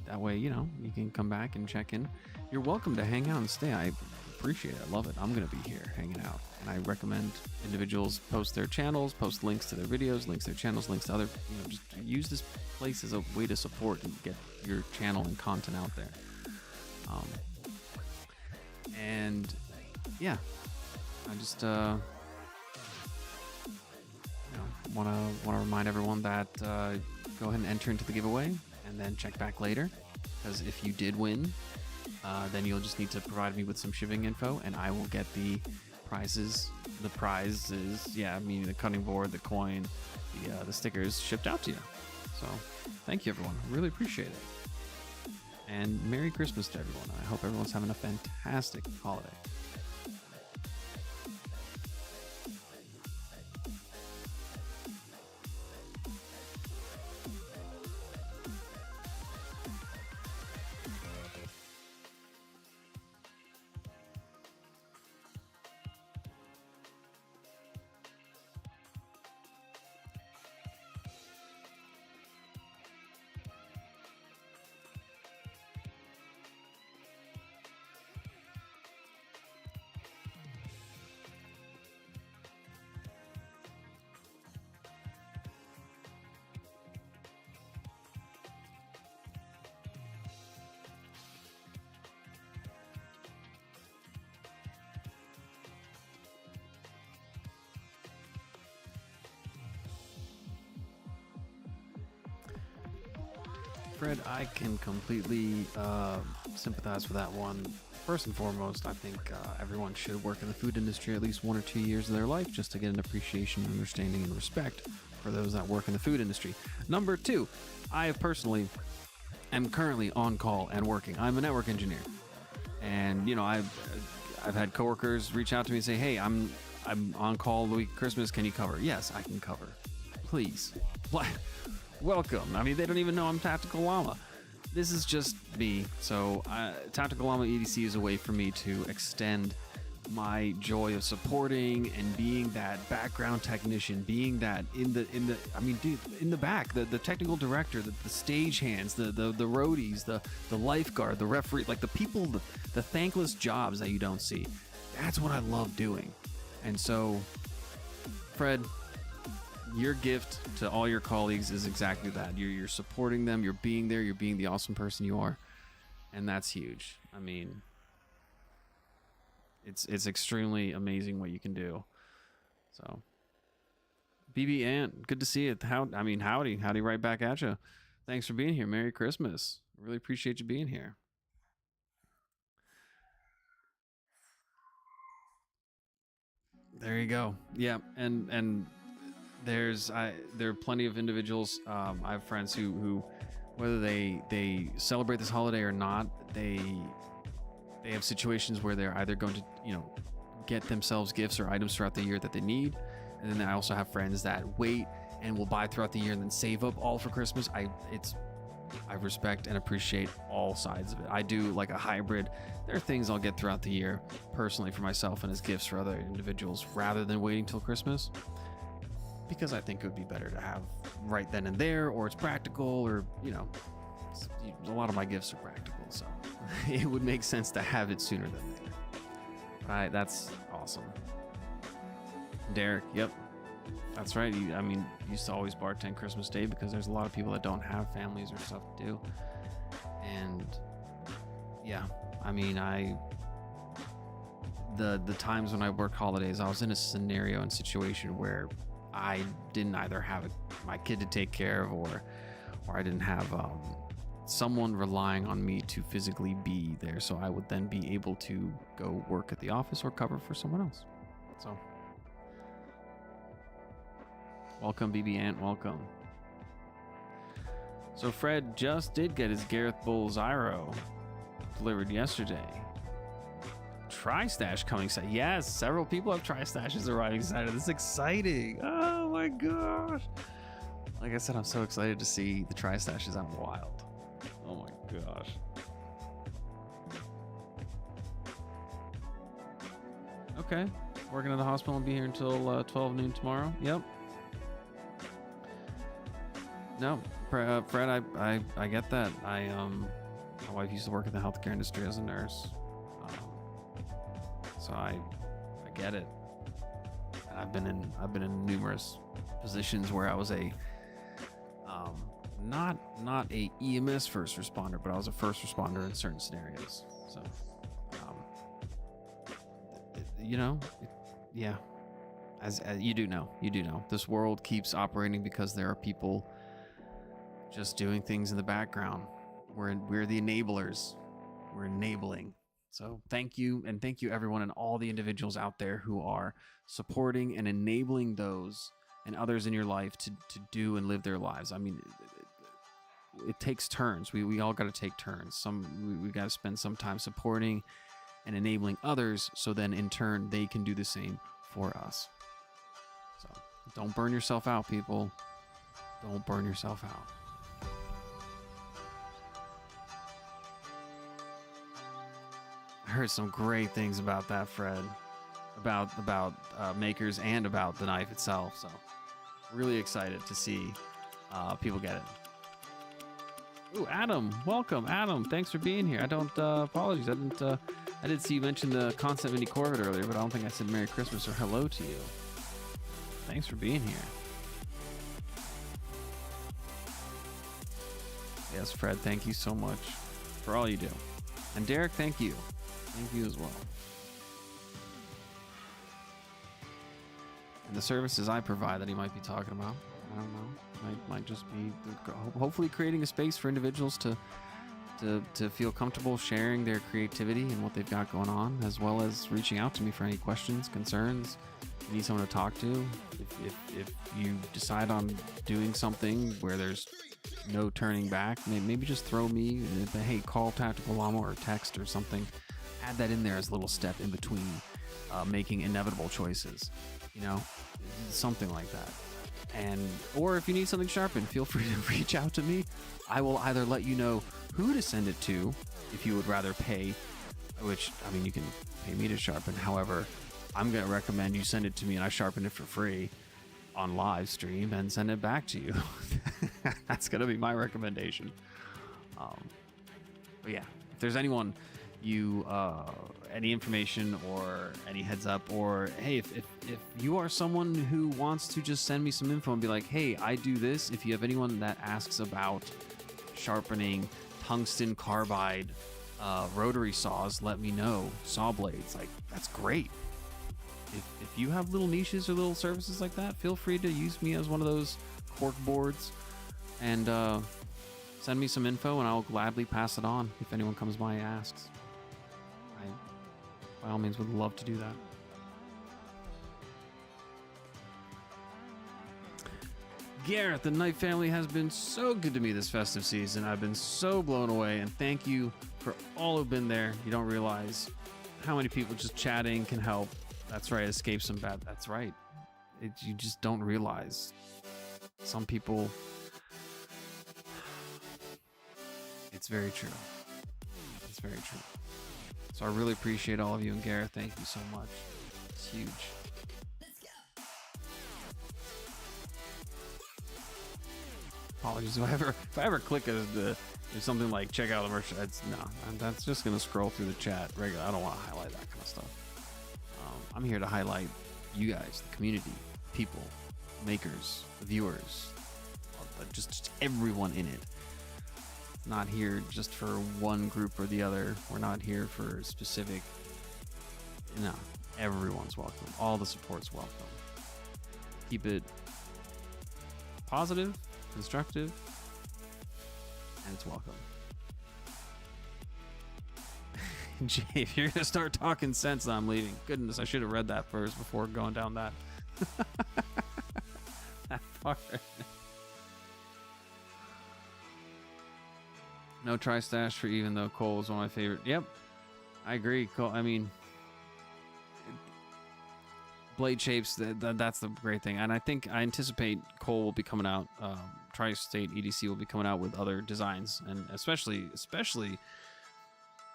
S3: that way, you can come back and check in. you're welcome to hang out and stay. I appreciate it. I love it. I'm going to be here hanging out. And I recommend individuals post their channels, post links to their videos, links to their channels, links to other, just use this place as a way to support and get your channel and content out there. And yeah, I just, want to remind everyone that go ahead and enter into the giveaway and then check back later, because if you did win, then you'll just need to provide me with some shipping info and I will get the prizes, meaning the cutting board, the coin, the stickers shipped out to you. So thank you, everyone. I really appreciate it. And Merry Christmas to everyone. I hope everyone's having a fantastic holiday. Fred, I can completely sympathize with that one. First and foremost, I think everyone should work in the food industry at least 1 or 2 years of their life just to get an appreciation, understanding, and respect for those that work in the food industry. Number 2, I personally am currently on call and working. I'm a network engineer, and I've had coworkers reach out to me and say, "Hey, I'm on call the week of Christmas. Can you cover?" Yes, I can cover. Please. What? Welcome. I mean, they don't even know I'm Tactical Llama. This is just me. So Tactical Llama EDC is a way for me to extend my joy of supporting and being that background technician, being that in the back, the technical director, the stage hands, the roadies, the lifeguard, the referee, like the people, the thankless jobs that you don't see. That's what I love doing. And so, Fred, your gift to all your colleagues is exactly that. You're supporting them, you're being there, you're being the awesome person you are, and that's huge. I mean, it's extremely amazing what you can do. So, BB Ant, good to see you. Howdy right back at you. Thanks for being here. Merry Christmas. Really appreciate you being here. There you go. Yeah, and there are plenty of individuals. I have friends who whether they celebrate this holiday or not, they have situations where they're either going to get themselves gifts or items throughout the year that they need, and then I also have friends that wait and will buy throughout the year and then save up all for Christmas. I respect and appreciate all sides of it. I do like a hybrid. There are things I'll get throughout the year personally for myself and as gifts for other individuals rather than waiting till Christmas, because I think it would be better to have right then and there, or it's practical, or a lot of my gifts are practical, so it would make sense to have it sooner than later. Right, that's awesome. Derek, yep, that's right. Used to always bartend Christmas Day because there's a lot of people that don't have families or stuff to do. And yeah, the times when I worked holidays, I was in a scenario and situation where I didn't either have my kid to take care of, or I didn't have someone relying on me to physically be there, so I would then be able to go work at the office or cover for someone else. So welcome, BB Ant, welcome. So Fred just did get his Gareth Bull Zyro delivered yesterday. Tri-Stash coming soon. Yes, several people have Tri-Stashes arriving Saturday. This is exciting. Oh my gosh. Like I said, I'm so excited to see the Tri-Stashes out in the wild. Oh my gosh. Okay. Working at the hospital and be here until 12 noon tomorrow. Yep. No, Fred, I get that. My wife used to work in the healthcare industry as a nurse, so I get it. And I've been in numerous positions where I was a not a EMS first responder, but I was a first responder in certain scenarios. So, yeah. As you do know, this world keeps operating because there are people just doing things in the background. We're the enablers. We're enabling. So thank you, and thank you everyone and all the individuals out there who are supporting and enabling those and others in your life to do and live their lives. I mean, it takes turns. We all got to take turns. We got to spend some time supporting and enabling others, so then in turn they can do the same for us. So don't burn yourself out, people. Don't burn yourself out. I heard some great things about that, Fred, about makers and about the knife itself. So really excited to see people get it. Ooh, Adam, welcome, Adam. Thanks for being here. I don't apologies. I did see you mention the Concept Mini Corvette earlier, but I don't think I said Merry Christmas or hello to you. Thanks for being here. Yes, Fred, thank you so much for all you do. And Derek, thank you. Thank you as well. And the services I provide that he might be talking about, I don't know. Might just be hopefully creating a space for individuals to feel comfortable sharing their creativity and what they've got going on, as well as reaching out to me for any questions, concerns. If you need someone to talk to, if you decide on doing something where there's no turning back, maybe just throw me, hey, call Tactical Llama or text or something. Add that in there as a little step in between making inevitable choices, something like that. Or if you need something sharpened, feel free to reach out to me. I will either let you know who to send it to if you would rather pay, which, I mean, you can pay me to sharpen. However, I'm going to recommend you send it to me and I sharpen it for free on live stream and send it back to you. That's going to be my recommendation. But yeah, if there's anyone any information or any heads up, or hey, if you are someone who wants to just send me some info and be like, hey, I do this. If you have anyone that asks about sharpening tungsten carbide rotary saws, let me know. Saw blades, like, that's great. If you have little niches or little services like that, feel free to use me as one of those cork boards and send me some info and I'll gladly pass it on if anyone comes by and asks. I, by all means, would love to do that. Garrett, the Knight family has been so good to me this festive season. I've been so blown away, and thank you for all who've been there. You don't realize how many people just chatting can help. That's right, escape some bad. That's right. You just don't realize. Some people. It's very true. It's very true. So I really appreciate all of you, and Gareth, thank you so much. It's huge. Apologies if I ever click there's something like check out the merch. That's just gonna scroll through the chat regular. I don't want to highlight that kind of stuff. I'm here to highlight you guys, the community, people, makers, the viewers, just everyone in it. Not here just for one group or the other. We're not here for specific. No, everyone's welcome. All the support's welcome. Keep it positive, constructive, and it's welcome. Jay, if you're gonna start talking sense, I'm leaving. Goodness, I should have read that first before going down that that part. No tri-stash for even though Cole is one of my favorite. Yep, I agree. Cole, I mean, blade shapes, that's the great thing. And I anticipate Cole will be coming out, Tri-State EDC will be coming out with other designs. And especially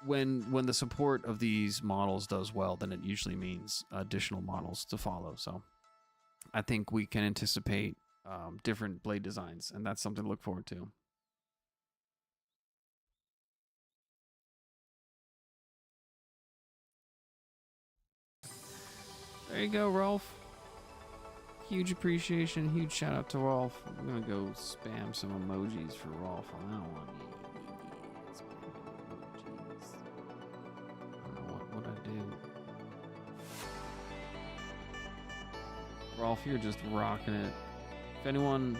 S3: when the support of these models does well, then it usually means additional models to follow. So I think we can anticipate different blade designs, and that's something to look forward to. There you go, Rolf. Huge appreciation, huge shout out to Rolf. I'm gonna go spam some emojis for Rolf on that one. I don't know what I do. Rolf, you're just rocking it. If anyone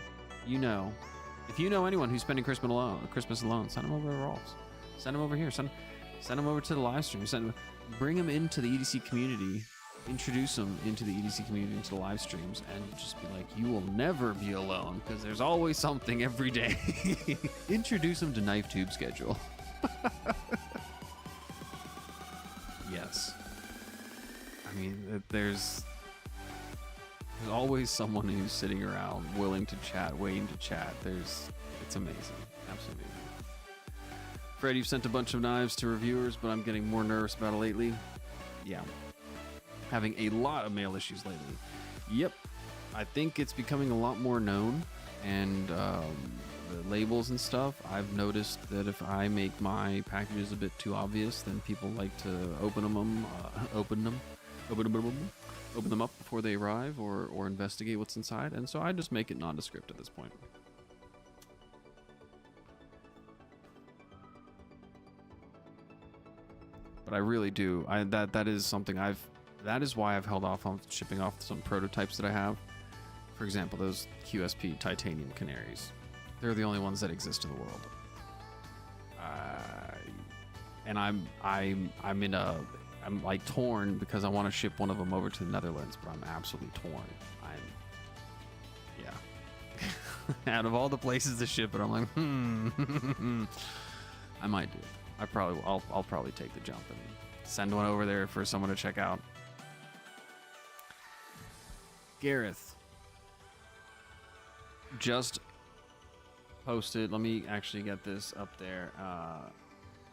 S3: if you know anyone who's spending Christmas alone, send them over to Rolf's. Send them over here. Send them over to the live stream. Bring them into the EDC community. Introduce them into the EDC community, into the live streams, and just be like, you will never be alone because there's always something every day. Introduce them to Knife Tube Schedule. Yes. I mean, there's always someone who's sitting around willing to chat, waiting to chat. It's amazing. Absolutely amazing. Fred, you've sent a bunch of knives to reviewers, but I'm getting more nervous about it lately. Yeah. Having a lot of mail issues lately. Yep. I think it's becoming a lot more known, and the labels and stuff, I've noticed that if I make my packages a bit too obvious, then people like to open them up before they arrive, or investigate what's inside, and so I just make it nondescript at this point. But I really do. That is something that is why I've held off on shipping off some prototypes that I have. For example, those QSP titanium canaries. They're the only ones that exist in the world. And I'm like torn because I want to ship one of them over to the Netherlands, but I'm absolutely torn. Yeah. Out of all the places to ship it, I'm like, I might do it. I'll probably take the jump and send one over there for someone to check out. Gareth just posted. Let me actually get this up there. I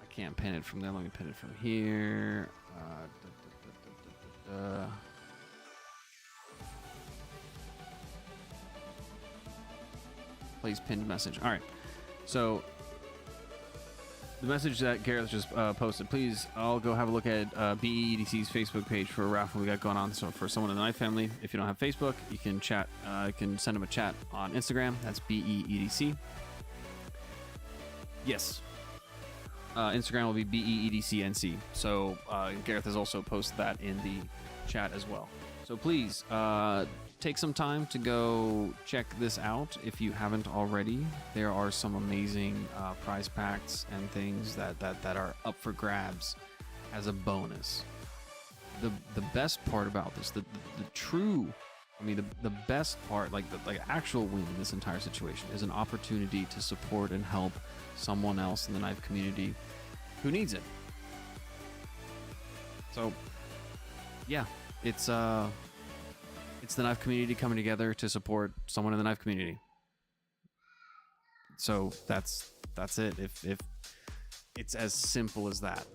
S3: can't pin it from there. Let me pin it from here. Please pinned message. All right. So the message that Gareth just posted, please, I'll go have a look at BEEDC's Facebook page for a raffle we got going on. So for someone in the Knife family, if you don't have Facebook, you can chat. You can send them a chat on Instagram. That's BEEDC. Yes. Instagram will be BEEDCNC. So Gareth has also posted that in the chat as well. So please take some time to go check this out if you haven't already. There are some amazing prize packs and things that are up for grabs as a bonus. The best part about this, the best part, like the actual win in this entire situation, is an opportunity to support and help someone else in the knife community who needs it. So yeah, it's the knife community coming together to support someone in the knife community. So that's it. If it's as simple as that.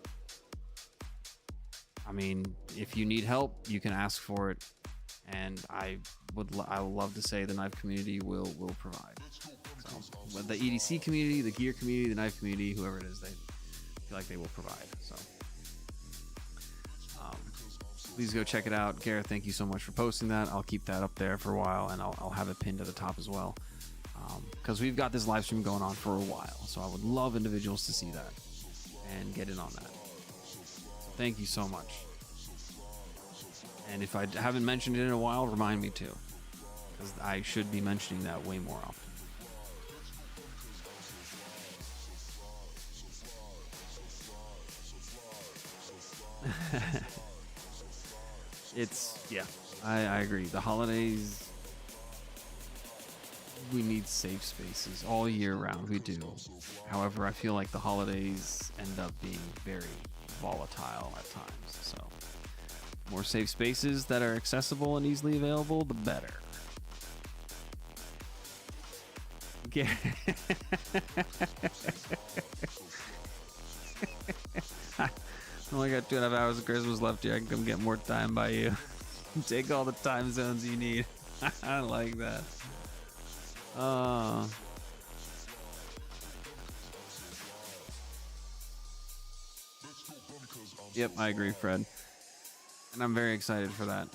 S3: I mean, if you need help, you can ask for it, and I would love to say the knife community will provide. So the EDC community, the gear community, the knife community, whoever it is, they feel like they will provide. So please go check it out. Gareth, thank you so much for posting that. I'll keep that up there for a while, and I'll have it pinned to the top as well, because we've got this live stream going on for a while, so I would love individuals to see that and get in on that. So thank you so much. And if I haven't mentioned it in a while, remind me to, because I should be mentioning that way more often. I agree. The holidays, we need safe spaces all year round. We do. However, I feel like the holidays end up being very volatile at times. So more safe spaces that are accessible and easily available, the better. I only got 2.5 hours of Christmas left here. I can come get more time by you. Take all the time zones you need. I like that. Yep, I agree, Fred. And I'm very excited for that.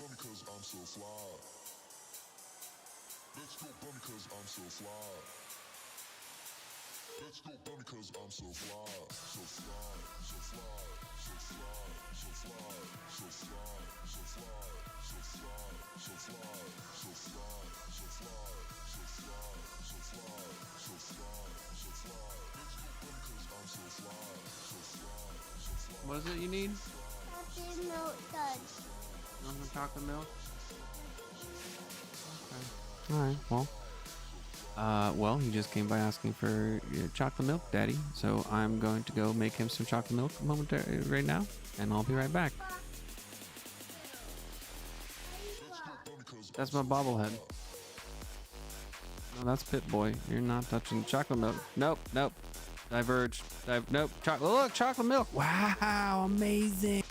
S5: Let's go bunny cause I'm so fly, so fly, so fly, so fly, so fly, so fly, so fly, so fly, so fly, so fly, so fly, so fly, so fly, so fly, so fly. Let's go bunny cause I'm so fly, so fly, so fly.
S3: What is it you need?
S6: Chocolate milk duds.
S3: Chocolate milk? Okay. Alright, well, he just came by asking for chocolate milk, Daddy. So I'm going to go make him some chocolate milk right now, and I'll be right back. That's my bobblehead. No, that's Pit Boy. You're not touching chocolate milk. Nope, nope. Diverge. Nope. Look, chocolate milk. Wow, amazing.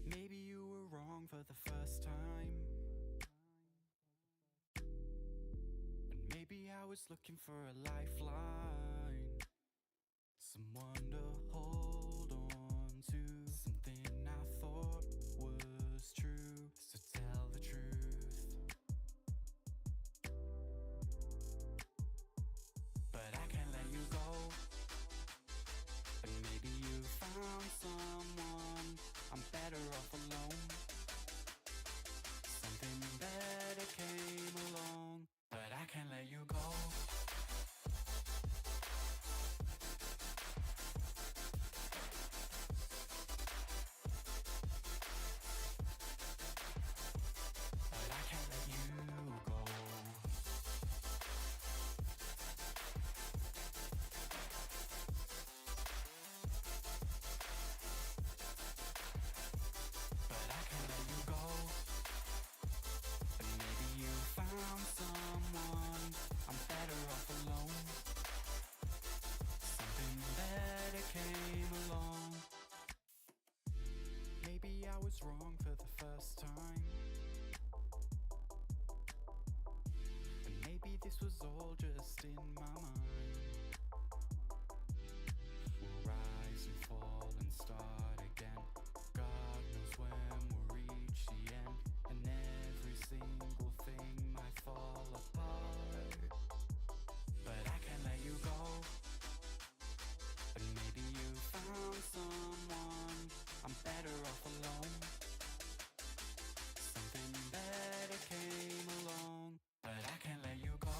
S2: Maybe you were wrong for the first time, and maybe I was looking for a lifeline, someone to hold on to, something I thought was true. So tell the truth, but I can't let you go. And maybe you found someone, I'm better off alone. Something better came along, but I can't let you go. But I can't let you go. But I can't let you go. And maybe you found someone, I'm better off alone. Something better came along. Maybe I was wrong for the first time, and maybe this was all just in my mind. We'll rise and fall and start again. God knows when we'll reach the end, and every single thing might fall apart. But I can't let you go. And maybe you found someone, I'm better off alone. Something better came along, but I can't let you go.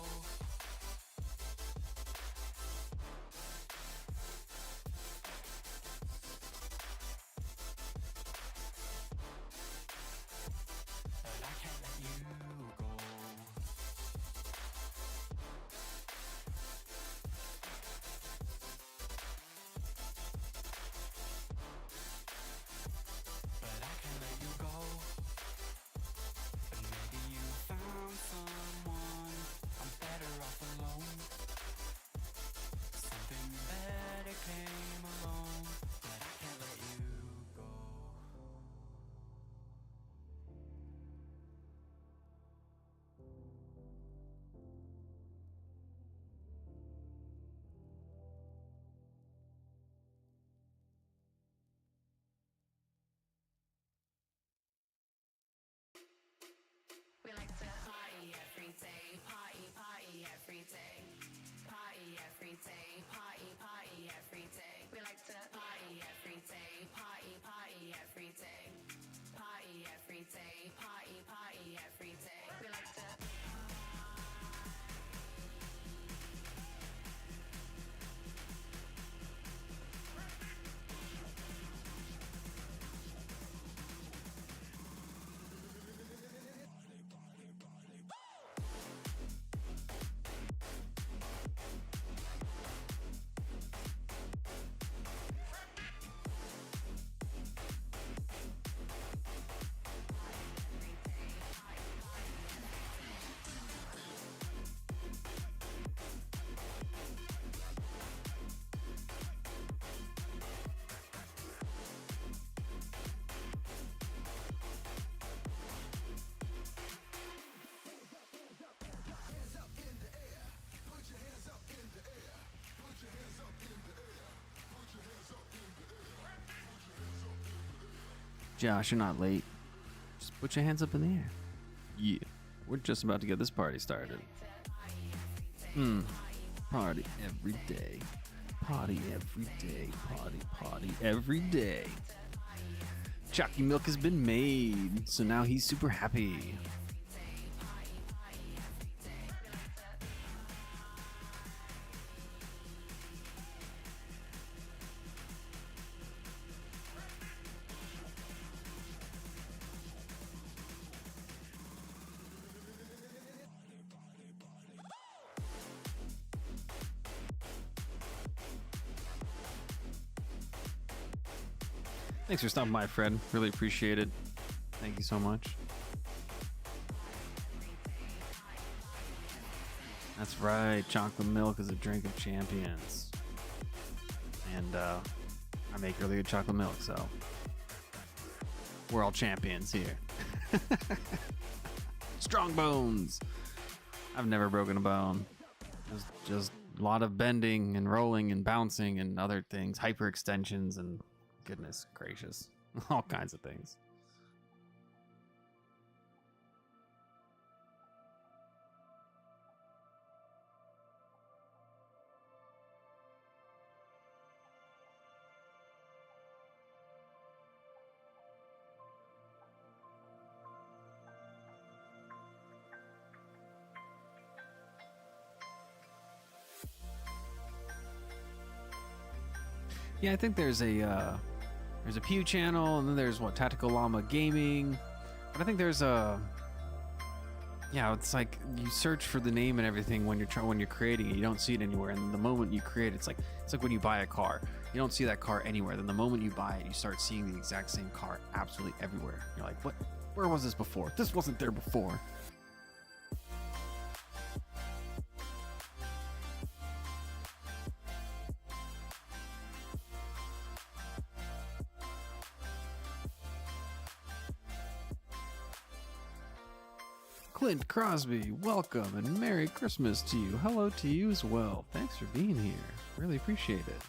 S1: every day, party, party every day. We like to party every day, party, party every day. Party every day, party, party every day. We like to.
S3: Josh, you're not late. Just put your hands up in the air. Yeah, we're just about to get this party started. Party every day. Party every day. Party every day. Chalky milk has been made, so now he's super happy. Thanks for stopping by, Fred. Really appreciate it. Thank you so much. That's right. Chocolate milk is a drink of champions. And I make really good chocolate milk, so we're all champions here. Strong bones. I've never broken a bone. Just a lot of bending and rolling and bouncing and other things, hyperextensions and goodness gracious, all kinds of things. Yeah, I think there's a Pew channel, and then there's Tactical Llama Gaming. But I think there's it's like you search for the name and everything when you're creating it. You don't see it anywhere, and the moment you create it, it's like when you buy a car. You don't see that car anywhere. Then the moment you buy it, you start seeing the exact same car absolutely everywhere. You're like, what? Where was this before? This wasn't there before. Clint Crosby, welcome and Merry Christmas to you. Hello to you as well. Thanks for being here. Really appreciate it.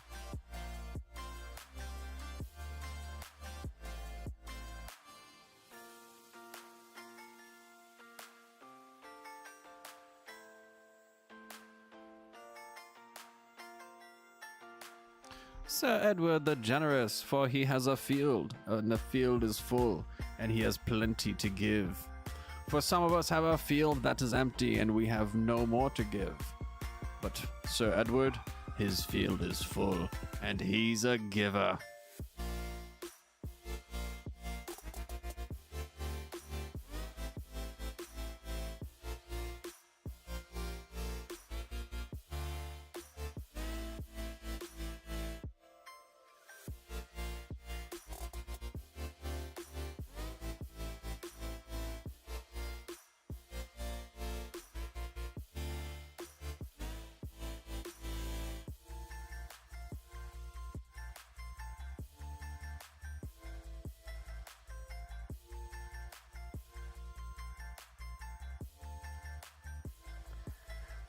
S3: Sir Edward the Generous, for he has a field, and the field is full, and he has plenty to give. For some of us have a field that is empty, and we have no more to give. But Sir Edward, his field is full, and he's a giver.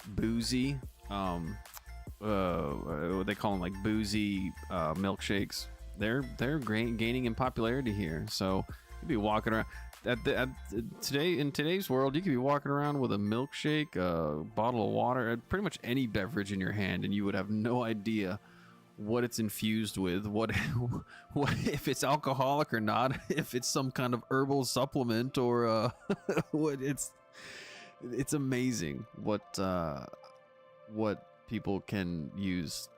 S3: Boozy, they call them like boozy milkshakes. They're gaining in popularity here. So you'd be walking around. today in today's world, you could be walking around with a milkshake, a bottle of water, pretty much any beverage in your hand, and you would have no idea what it's infused with, what if it's alcoholic or not, if it's some kind of herbal supplement or what it's amazing what people can use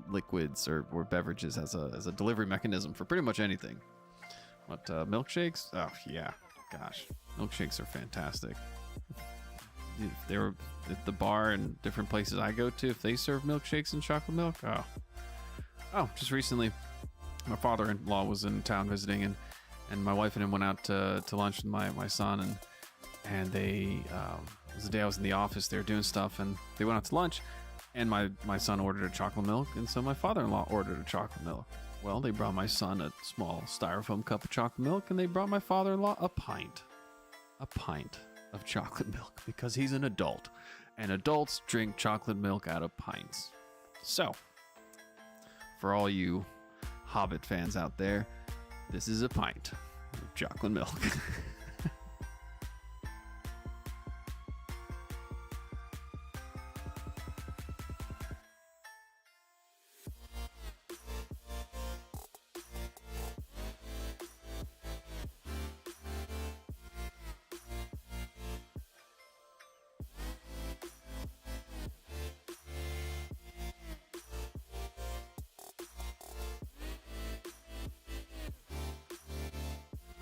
S3: liquids or beverages as a delivery mechanism for pretty much anything. But milkshakes, oh yeah, gosh, milkshakes are fantastic. If the bar and different places I go to, if they serve milkshakes and chocolate milk, oh, just recently my father-in-law was in town visiting, and my wife and him went out to lunch with my son, and they it was the day I was in the office. They were doing stuff, and they went out to lunch, and my son ordered a chocolate milk, and so my father-in-law ordered a chocolate milk. Well, they brought my son a small styrofoam cup of chocolate milk, and they brought my father-in-law a pint of chocolate milk, because he's an adult, and adults drink chocolate milk out of pints. So, for all you Hobbit fans out there, this is a pint of chocolate milk.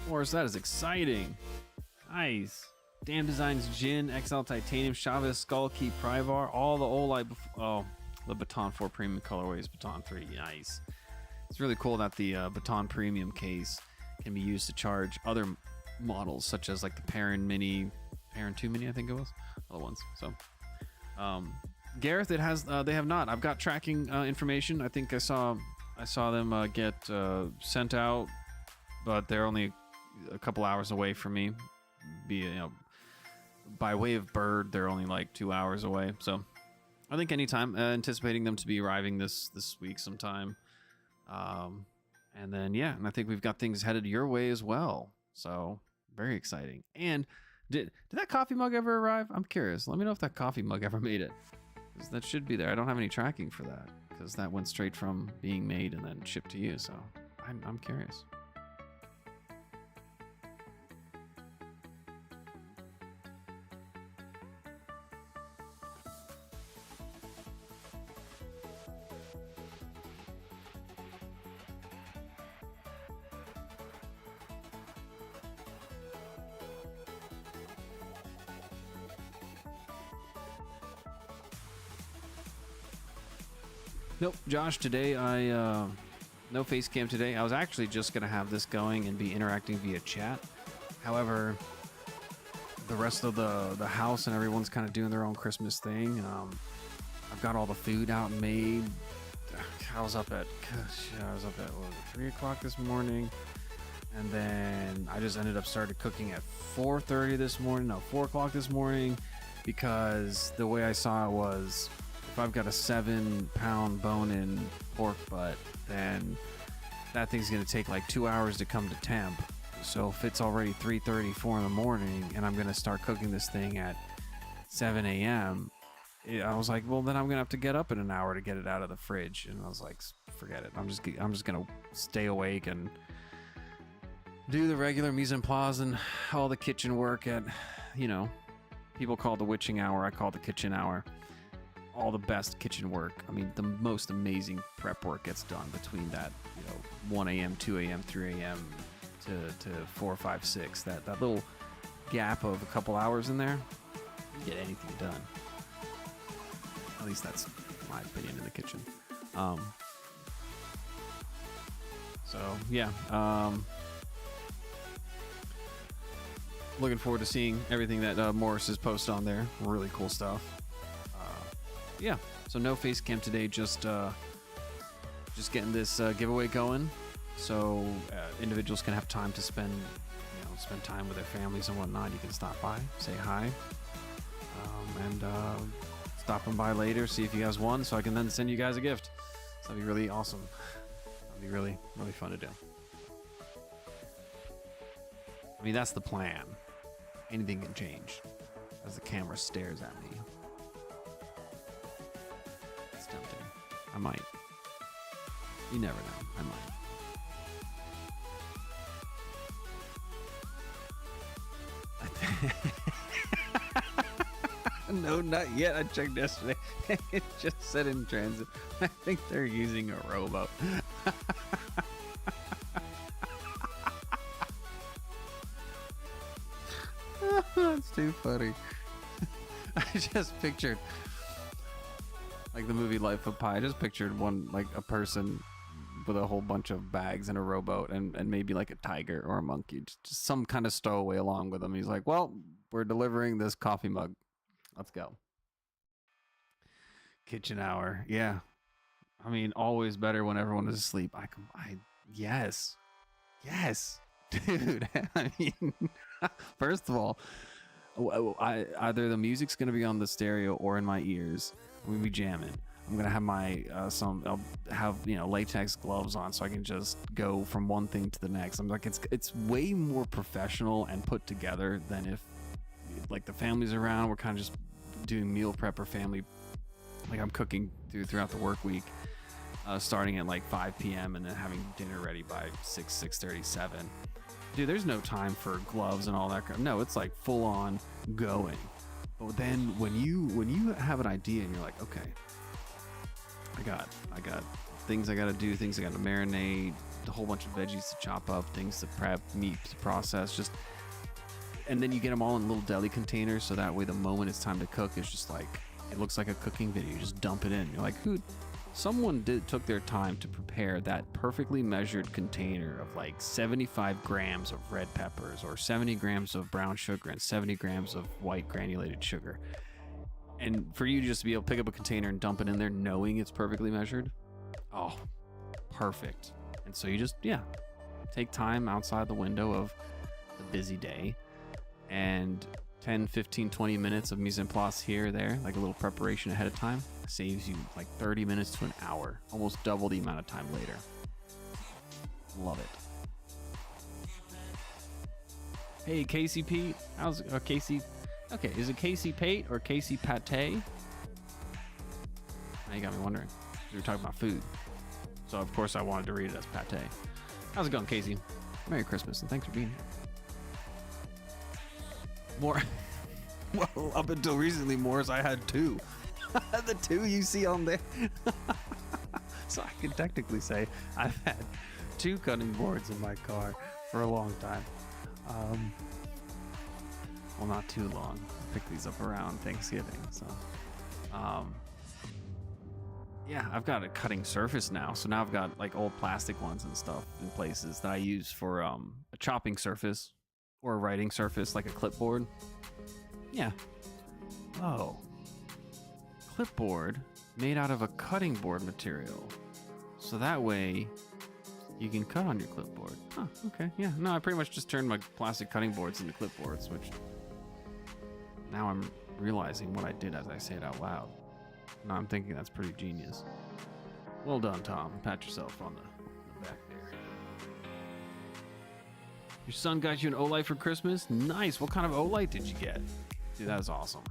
S3: Of course, that is exciting. Nice. Damn Designs Gin, XL Titanium, Chavez, Skull Key, Privar, all the Olite. The Baton 4 Premium colorways, Baton 3. Nice. It's really cool that the Baton Premium case can be used to charge other models, such as like the Perrin Mini, Perrin 2 Mini, I think it was. Other ones. So, Gareth, it has. They have not. I've got tracking information. I think I saw them get sent out, but they're only a couple hours away from me. By way of bird, they're only like 2 hours away. So I think anytime, anticipating them to be arriving this week sometime. And then, yeah, and I think we've got things headed your way as well. So very exciting. And did that coffee mug ever arrive? I'm curious. Let me know if that coffee mug ever made it, because that should be there. I don't have any tracking for that, because that went straight from being made and then shipped to you. So I'm curious. Nope, Josh, today no face cam today. I was actually just going to have this going and be interacting via chat. However, the rest of the house and everyone's kind of doing their own Christmas thing. I've got all the food out and made. I was up at 3 o'clock this morning. And then I just ended up started cooking at 4:30 this morning. No, 4 o'clock this morning. Because the way I saw it was, if I've got a 7-pound bone-in pork butt, then that thing's going to take like 2 hours to come to temp. So if it's already 3:30, 4 in the morning, and I'm going to start cooking this thing at 7 a.m., I was like, well, then I'm going to have to get up in an hour to get it out of the fridge. And I was like, forget it. I'm just going to stay awake and do the regular mise en place and all the kitchen work at, people call it the witching hour. I call it the kitchen hour. All the best kitchen work. I mean, the most amazing prep work gets done between that, 1 a.m., 2 a.m., 3 a.m. to 4, 5, 6. That little gap of a couple hours in there, you get anything done. At least that's my opinion in the kitchen. So yeah, looking forward to seeing everything that Morris has posted on there. Really cool stuff. Yeah, so no face cam today, just getting this giveaway going, so individuals can have time to spend time with their families and whatnot. You can stop by, say hi, and stop them by later, see if you guys won, so I can then send you guys a gift. So that'd be really awesome. That'd be really, really fun to do. I mean, that's the plan. Anything can change as the camera stares at me. It's tempting. I might. You never know. I might. No, not yet. I checked yesterday. It just said in transit. I think they're using a rowboat. That's too funny. I just pictured, like the movie Life of Pi, I just pictured a person with a whole bunch of bags in a rowboat and maybe like a tiger or a monkey, just some kind of stowaway along with him. He's like, well, we're delivering this coffee mug. Let's go. Kitchen hour. Yeah. I mean, always better when everyone is asleep. Yes. Dude, I mean, first of all, either the music's going to be on the stereo or in my ears. I'm going to be jamming. I'm going to have my, I'll have, latex gloves on so I can just go from one thing to the next. I'm like, it's way more professional and put together than if, like, the family's around. We're kind of just doing meal prep or family. Like, I'm cooking throughout the work week, starting at like 5 p.m. and then having dinner ready by 6:30, 7. Dude, there's no time for gloves and all that crap. No, it's like full on going. But then when you have an idea and you're like, okay, I got things I got to do, things I got to marinate, a whole bunch of veggies to chop up, things to prep, meat to process, and then you get them all in little deli containers, so that way the moment it's time to cook, it's just like, it looks like a cooking video. You just dump it in. You're like, someone took their time to prepare that perfectly measured container of like 75 grams of red peppers or 70 grams of brown sugar and 70 grams of white granulated sugar. And for you just to be able to pick up a container and dump it in there knowing it's perfectly measured, oh, perfect. And so you just, take time outside the window of the busy day and 10, 15, 20 minutes of mise en place here or there, like a little preparation ahead of time, saves you like 30 minutes to an hour, almost double the amount of time later. Love it. Hey, Casey Pete. How's Casey? Okay, is it Casey Pate or Casey Pate? Now you got me wondering. We were talking about food. So, of course, I wanted to read it as Pate. How's it going, Casey? Merry Christmas, and thanks for being here. More. Well, up until recently, Morris, I had 2. The 2 you see on there. So I can technically say I've had 2 cutting boards in my car for a long time. Well, not too long. I picked these up around Thanksgiving, so I've got a cutting surface now. So now I've got like old plastic ones and stuff in places that I use for a chopping surface or a writing surface, like a clipboard. Yeah. Oh. Clipboard made out of a cutting board material. So that way you can cut on your clipboard. Huh, okay. Yeah. No, I pretty much just turned my plastic cutting boards into clipboards, which now I'm realizing what I did as I say it out loud. Now I'm thinking that's pretty genius. Well done, Tom. Pat yourself on the back there. Your son got you an Olight for Christmas? Nice. What kind of Olight did you get? Dude, that is awesome.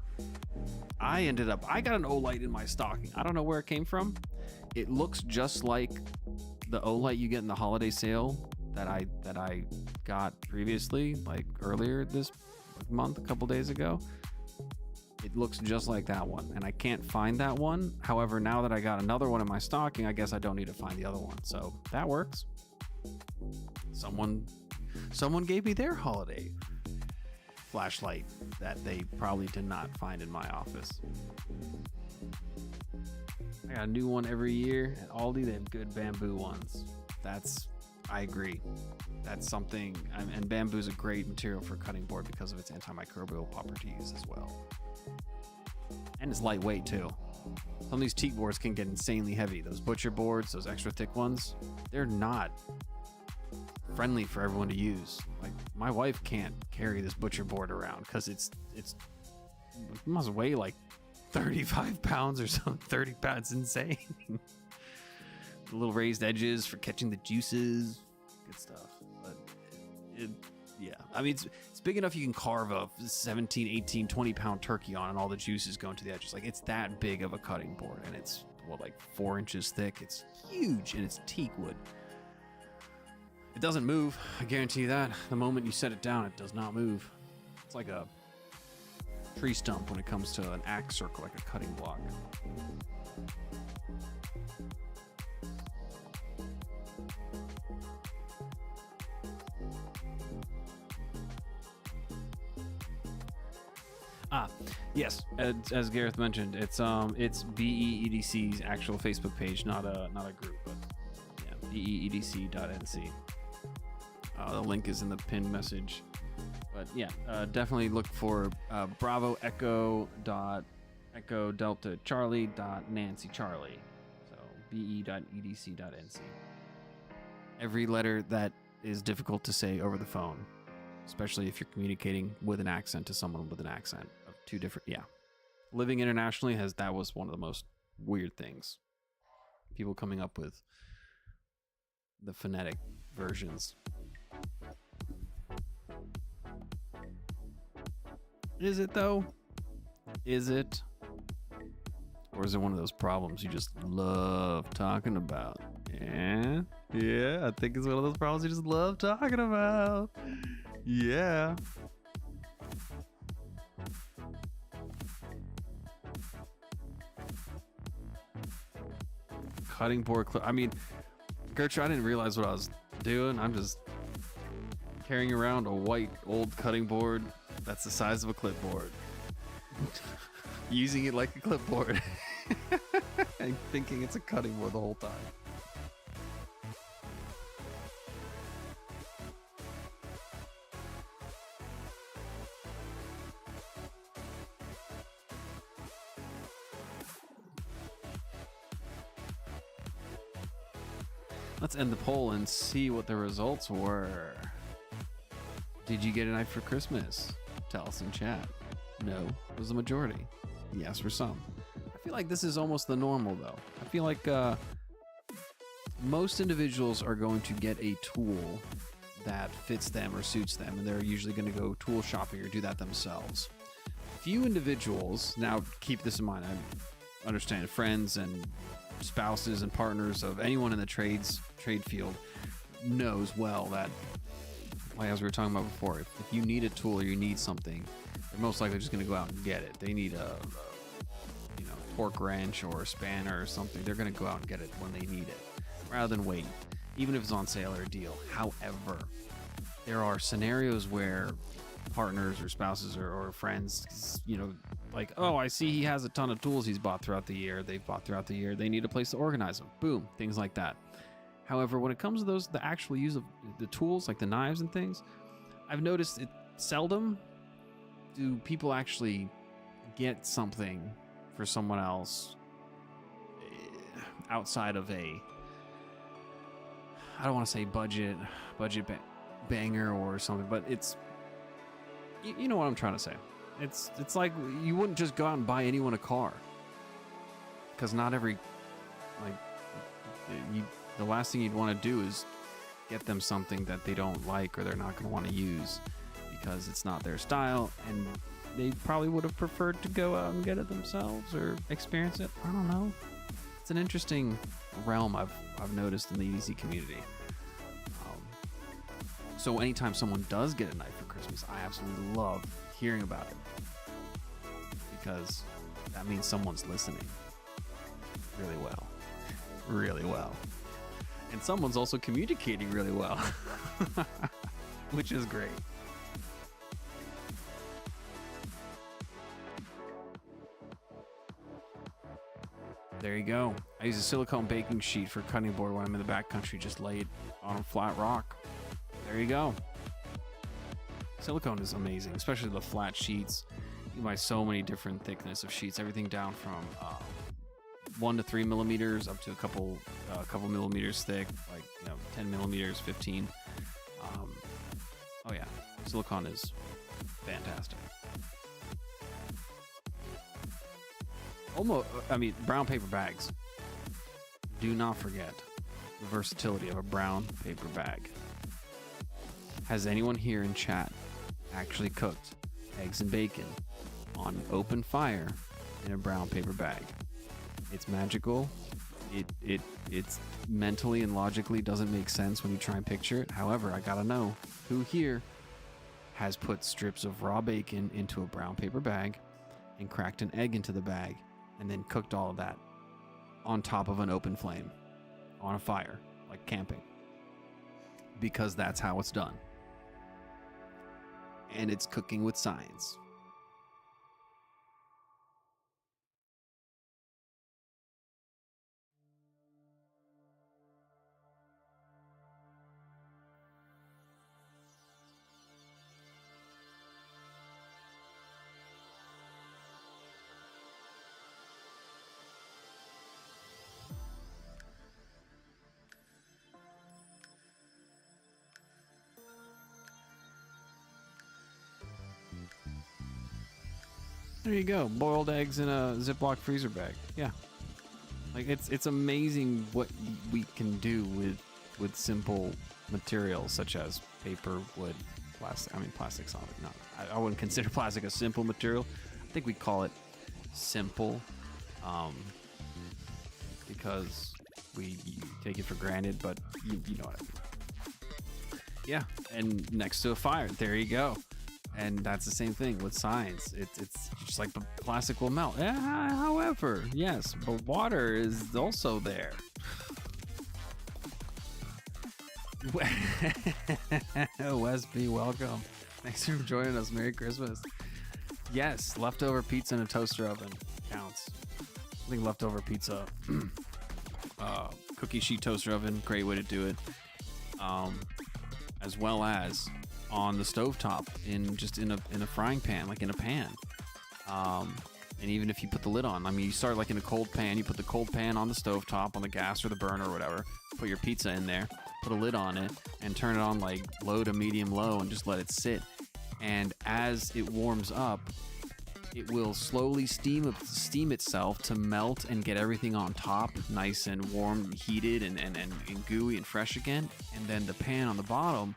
S3: I got an Olight in my stocking. I don't know where it came from. It looks just like the Olight you get in the holiday sale that I got previously, like earlier this month, a couple days ago. It looks just like that one, and I can't find that one. However, now that I got another one in my stocking, I guess I don't need to find the other one. So that works. Someone gave me their holiday flashlight that they probably did not find in my office. I got a new one every year at Aldi. They have good bamboo ones. I agree. That's something, and bamboo is a great material for cutting board because of its antimicrobial properties as well. And it's lightweight too. Some of these teak boards can get insanely heavy. Those butcher boards, those extra thick ones, they're not friendly for everyone to use. Like, my wife can't carry this butcher board around because it must weigh like 35 pounds or something. 30 pounds, insane. The little raised edges for catching the juices, good stuff. But Yeah, I mean, it's big enough you can carve a 17, 18, 20-pound turkey on, and all the juices go into the edges. Like, it's that big of a cutting board, and it's, what, like 4 inches thick? It's huge, and it's teak wood. It doesn't move, I guarantee you that. The moment you set it down, it does not move. It's like a tree stump when it comes to an axe circle, like a cutting block. Yes, as Gareth mentioned, it's BEEDC's actual Facebook page, not a group, but yeah, BEEDC.NC. The link is in the pinned message. But yeah, definitely look for Bravo Echo Delta Charlie Nancy Charlie. So BE.EDC.NC. Every letter that is difficult to say over the phone, especially if you're communicating with an accent to someone with an accent of two different. Yeah, living internationally that was one of the most weird things. People coming up with the phonetic versions. Is it though? Is it? Or is it one of those problems you just love talking about? Yeah, I think it's one of those problems you just love talking about. Yeah. Cutting board clip. I mean, Gertrude, I didn't realize what I was doing. I'm just carrying around a white old cutting board that's the size of a clipboard. Using it like a clipboard. And thinking it's a cutting board the whole time. Let's end the poll and see what the results were. Did you get a knife for Christmas? Tell us in chat. No was the majority. Yes for some. I feel like this is almost the normal though. I feel like most individuals are going to get a tool that fits them or suits them, and they're usually going to go tool shopping or do that themselves. Few individuals, now keep this in mind, I understand friends and spouses and partners of anyone in the trade field knows well that, like as we were talking about before, if you need a tool or you need something, they're most likely just going to go out and get it. They need a torque wrench or a spanner or something. They're going to go out and get it when they need it, rather than wait, even if it's on sale or a deal. However, there are scenarios where partners or spouses or friends, like, oh, I see he has a ton of tools he's bought throughout the year. They've bought throughout the year. They need a place to organize them. Boom, things like that. However, when it comes to the actual use of the tools, like the knives and things, I've noticed it seldom do people actually get something for someone else outside of I don't want to say budget banger or something, but it's, you know what I'm trying to say. It's like you wouldn't just go out and buy anyone a car, because not every, the last thing you'd want to do is get them something that they don't like or they're not going to want to use because it's not their style, and they probably would have preferred to go out and get it themselves or experience it. I don't know. It's an interesting realm I've noticed in the EDC community. So anytime someone does get a knife for Christmas, I absolutely love hearing about it, because that means someone's listening really well. Really well. And someone's also communicating really well, which is great. There you go. I use a silicone baking sheet for cutting board when I'm in the backcountry. Just lay it on a flat rock. There you go. Silicone is amazing, especially the flat sheets. You can buy so many different thickness of sheets, everything down from 1 to 3 millimeters up to a couple millimeters thick, like 10 millimeters, 15. Oh yeah, silicone is fantastic. Brown paper bags. Do not forget the versatility of a brown paper bag. Has anyone here in chat actually cooked eggs and bacon on open fire in a brown paper bag? It's magical. It's mentally and logically doesn't make sense when you try and picture it. However, I gotta know who here has put strips of raw bacon into a brown paper bag and cracked an egg into the bag and then cooked all of that on top of an open flame on a fire, like camping. Because that's how it's done. And it's cooking with science. There you go. Boiled eggs in a Ziploc freezer bag. Yeah. Like it's amazing what we can do with simple materials such as paper, wood, plastic. I mean, plastic's not. No, I wouldn't consider plastic a simple material. I think we call it simple because we take it for granted, but you know what I mean. Yeah, and next to a fire, there you go. And that's the same thing with science. It's just like the plastic will melt. However, yes, but water is also there. Westby, welcome. Thanks for joining us. Merry Christmas. Yes, leftover pizza in a toaster oven counts. I think leftover pizza, cookie sheet toaster oven, great way to do it. As well as on the stovetop in a frying pan, like in a pan. And even if you put the lid on, I mean, you start like in a cold pan, you put the cold pan on the stovetop, on the gas or the burner or whatever, put your pizza in there, put a lid on it, and turn it on like low to medium low and just let it sit. And as it warms up, it will slowly steam itself to melt and get everything on top nice and warm, heated and gooey and fresh again. And then the pan on the bottom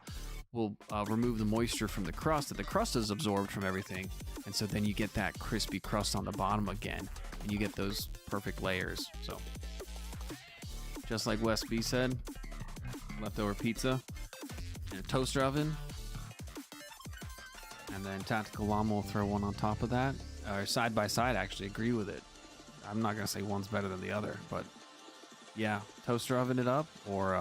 S3: will remove the moisture from the crust that the crust is absorbed from everything. And so then you get that crispy crust on the bottom again, and you get those perfect layers. So just like Wes B said, leftover pizza in a toaster oven, and then Tactical Llama will throw one on top of that, or side by side. Actually agree with it. I'm not gonna say one's better than the other, but yeah, toaster oven it up, or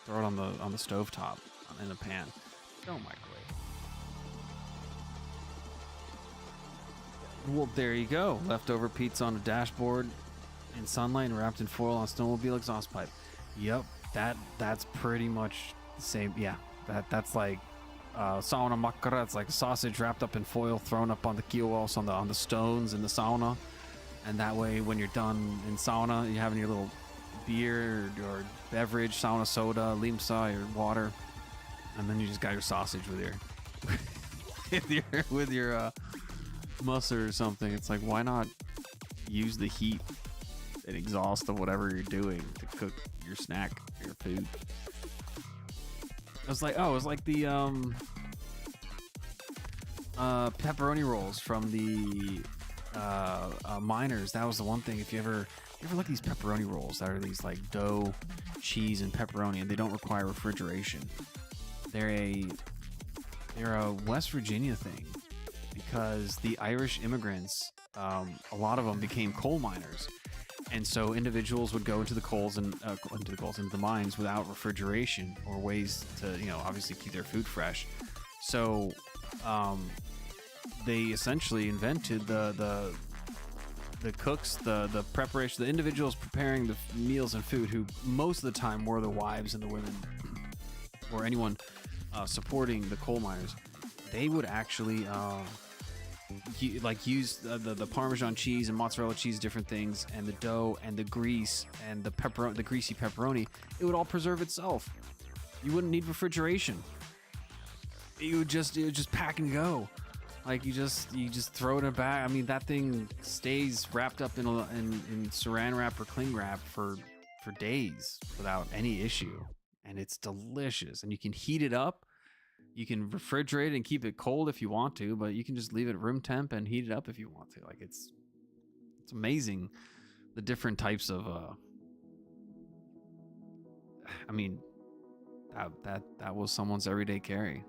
S3: throw it on the stovetop in a pan. Don't microwave. Well, there you go. Leftover pizza on a dashboard in sunlight and wrapped in foil on a snowmobile exhaust pipe. Yep, that's pretty much the same. Yeah, that's like sauna makara. It's like a sausage wrapped up in foil, thrown up on the kiosks, on the stones in the sauna. And that way, when you're done in sauna, you're having your little beer or beverage, sauna soda, limsa, or water. And then you just got your sausage with your mussel or something. It's like, why not use the heat and exhaust of whatever you're doing to cook your snack, your food? It was like the pepperoni rolls from the miners. That was the one thing. If you ever look at these pepperoni rolls that are these like dough, cheese, and pepperoni, and they don't require refrigeration. They're a West Virginia thing because the Irish immigrants, a lot of them became coal miners, and so individuals would go into the mines without refrigeration or ways to, obviously keep their food fresh. So they essentially invented the cooks, the preparation, the individuals preparing the meals and food, who most of the time were the wives and the women or anyone supporting the coal miners. They would actually use the Parmesan cheese and mozzarella cheese, different things, and the dough and the grease and the greasy pepperoni. It would all preserve itself. You wouldn't need refrigeration. It would just pack and go. Like you just throw it in a bag. I mean, that thing stays wrapped up in saran wrap or cling wrap for days without any issue, and it's delicious. And you can heat it up You can refrigerate and keep it cold if you want to, but you can just leave it room temp and heat it up if you want to. Like it's amazing the different types of I mean, that was someone's everyday carry.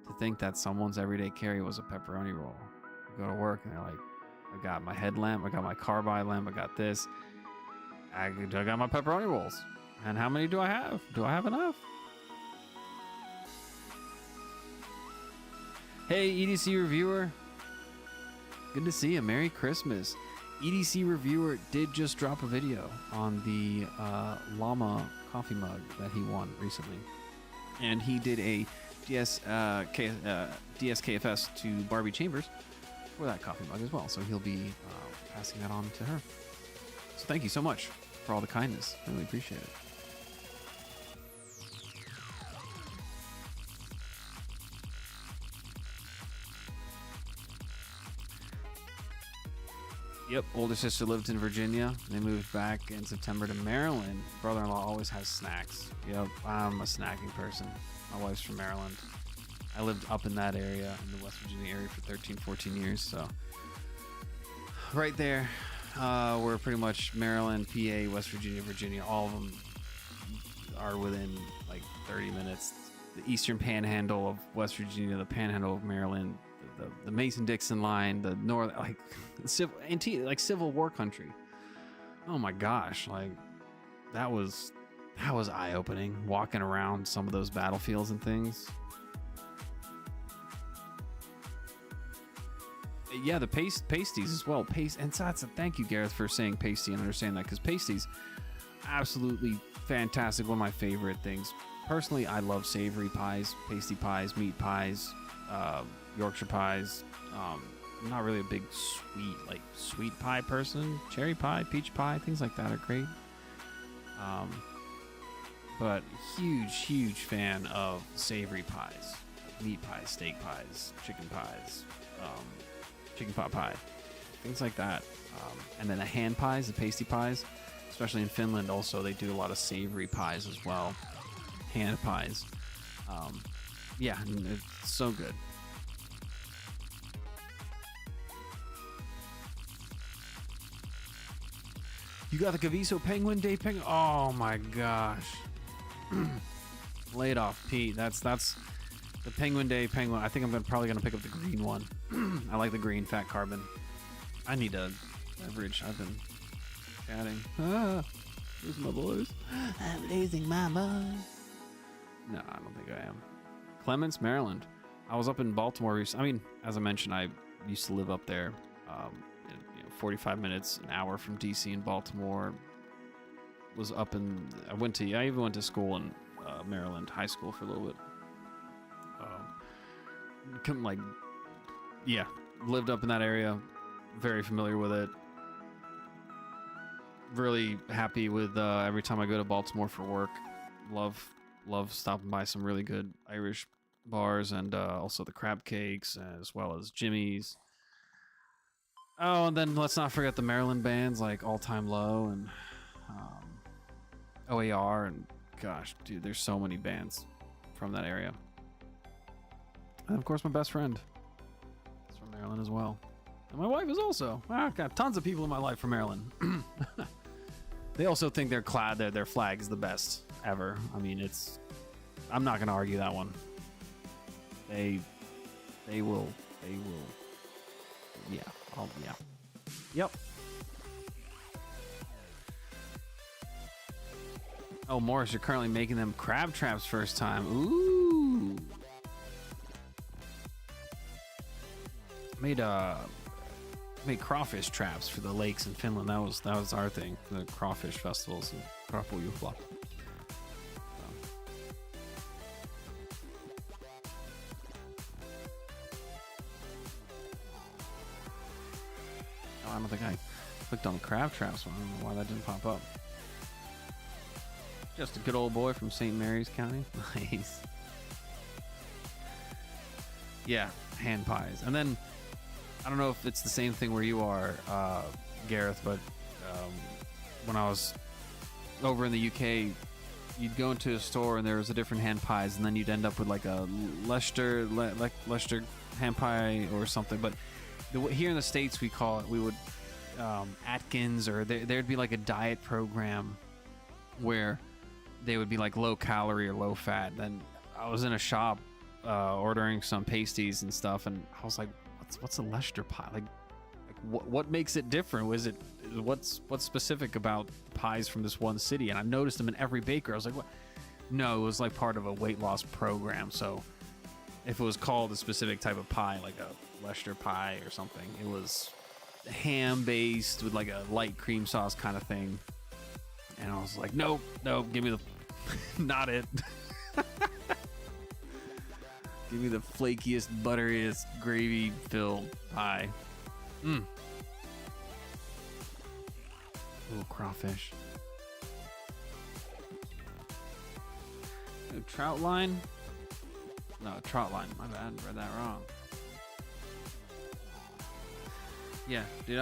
S3: To think that someone's everyday carry was a pepperoni roll. You go to work and they're like, I got my headlamp, I got my carbide lamp, I got this. I got my pepperoni rolls. And how many do I have? Do I have enough? Hey, EDC reviewer. Good to see you. Merry Christmas. EDC reviewer did just drop a video on the llama coffee mug that he won recently. And he did a DSKFS to Barbie Chambers for that coffee mug as well. So he'll be passing that on to her. So thank you so much for all the kindness. Really appreciate it. Yep, older sister lived in Virginia. They moved back in September to Maryland. Brother-in-law always has snacks. Yep, I'm a snacking person. My wife's from Maryland. I lived up in that area, in the West Virginia area for 13, 14 years. So right there, we're pretty much Maryland, PA, West Virginia, Virginia. All of them are within like 30 minutes. The eastern panhandle of West Virginia, the panhandle of Maryland, the Mason-Dixon line, the north, like Civil War country. Oh my gosh, like that was eye-opening, walking around some of those battlefields and things. Yeah, the pasties as well. And so thank you, Gareth, for saying pasty and understand that, because pasties, absolutely fantastic. One of my favorite things. Personally, I love savory pies, pasty pies, meat pies, Yorkshire pies. I'm not really a big sweet pie person. Cherry pie, peach pie, things like that are great. But huge fan of savory pies, meat pies, steak pies, chicken pies, chicken pot pie, things like that. And then the hand pies, the pasty pies, especially in Finland. Also, they do a lot of savory pies as well. Hand pies. Yeah, it's so good. You got the Gaviso Penguin Day Penguin? Oh my gosh. Lay it off, Pete. That's the Penguin Day Penguin. I think I'm probably gonna pick up the green one. I like the green fat carbon. I need a beverage. I've been chatting. Losing my voice. I'm losing my mind. No, I don't think I am. Clements, Maryland. I was up in Baltimore recently. I mean, as I mentioned, I used to live up there. 45 minutes, an hour from DC and Baltimore. Was up in. I even went to school in Maryland, high school for a little bit. Lived up in that area. Very familiar with it. Really happy with every time I go to Baltimore for work. Love stopping by some really good Irish bars, and also the crab cakes, as well as Jimmy's. Oh, and then let's not forget the Maryland bands like All Time Low and OAR, and gosh, dude, there's so many bands from that area. And of course, my best friend is from Maryland as well. And my wife is also. I've got tons of people in my life from Maryland. They also think their flag is the best ever. I mean, I'm not going to argue that one. They will. Yeah. Yeah. Yep. Oh, Morris, you're currently making them crab traps first time. Ooh. Made crawfish traps for the lakes in Finland. That was our thing, the crawfish festivals and Krapujuhla. I don't think I clicked on the crab traps one. I don't know why that didn't pop up. Just a good old boy from St. Mary's County. Nice. Yeah, hand pies. And then, I don't know if it's the same thing where you are, Gareth, but when I was over in the UK, you'd go into a store and there was a different hand pies, and then you'd end up with like a Leicester hand pie or something. But here in the States, we call it, we would Atkins, or there'd be like a diet program where they would be like low calorie or low fat. Then I was in a shop ordering some pasties and stuff, and I was like, what's a Leicester pie? Like what makes it different? What's specific about pies from this one city? And I've noticed them in every baker. I was like, what? No, it was like part of a weight loss program. So if it was called a specific type of pie, like a Leicester pie or something, it was ham based with like a light cream sauce kind of thing. And I was like, nope, give me the not it. Give me the flakiest, butteriest, gravy filled pie. Ooh, crawfish. Ooh, trout line? No, trout line. My bad, read that wrong. Yeah, dude,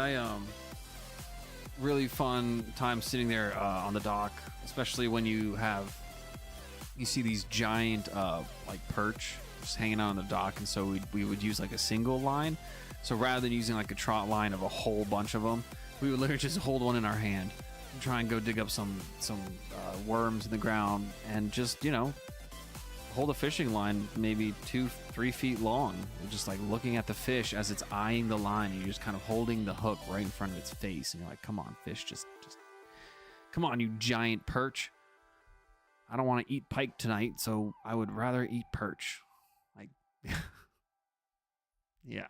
S3: really fun time sitting there on the dock, especially when you see these giant like perch just hanging out on the dock, and so we would use like a single line. So rather than using like a trot line of a whole bunch of them, we would literally just hold one in our hand and try and go dig up some worms in the ground, and just, you know, hold a fishing line maybe 2-3 feet long, just like looking at the fish as it's eyeing the line, and you're just kind of holding the hook right in front of its face, and you're like, come on, fish, just come on, you giant perch. I don't want to eat pike tonight, so I would rather eat perch. Like, yeah.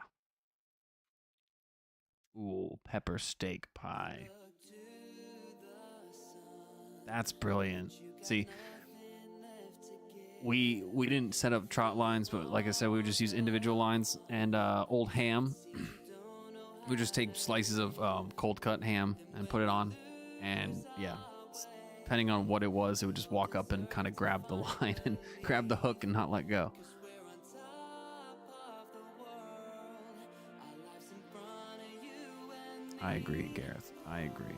S3: Ooh, pepper steak pie. That's brilliant. See, we didn't set up trot lines, but like I said, we would just use individual lines. And old ham, we would just take slices of cold cut ham and put it on. And yeah, depending on what it was, it would just walk up and kind of grab the line and grab the hook and not let go. I agree, Gareth. I agree.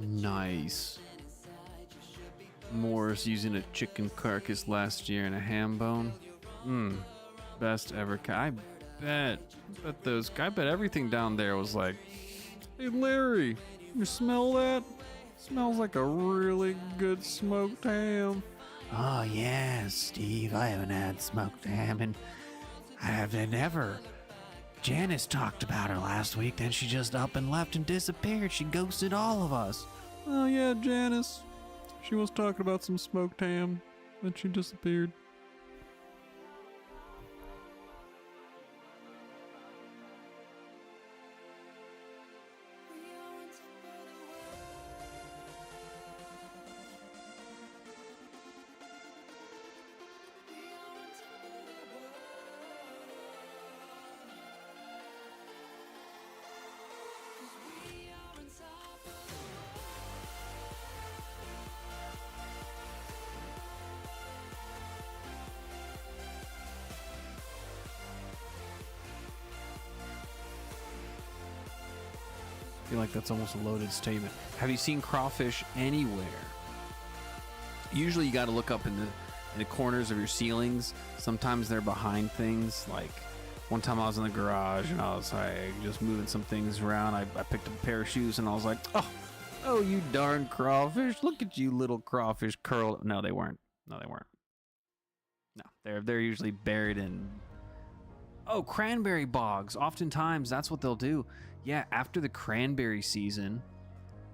S3: Nice. Moore's using a chicken carcass last year and a ham bone. Best ever. I bet everything down there was like, hey Larry, you smell that? Smells like a really good smoked ham. Oh yeah, Steve, I haven't had smoked ham and I haven't ever. Janice talked about her last week, then she just up and left and disappeared. She ghosted all of us. Oh yeah, Janice. She was talking about some smoked ham, then she disappeared. I feel like that's almost a loaded statement. Have you seen crawfish anywhere? Usually you got to look up in the corners of your ceilings. Sometimes they're behind things. Like one time I was in the garage and I was like just moving some things around. I picked up a pair of shoes and I was like, oh, you darn crawfish. Look at you little crawfish curled. No, they weren't. No, they're usually buried in cranberry bogs. Oftentimes that's what they'll do. Yeah, after the cranberry season,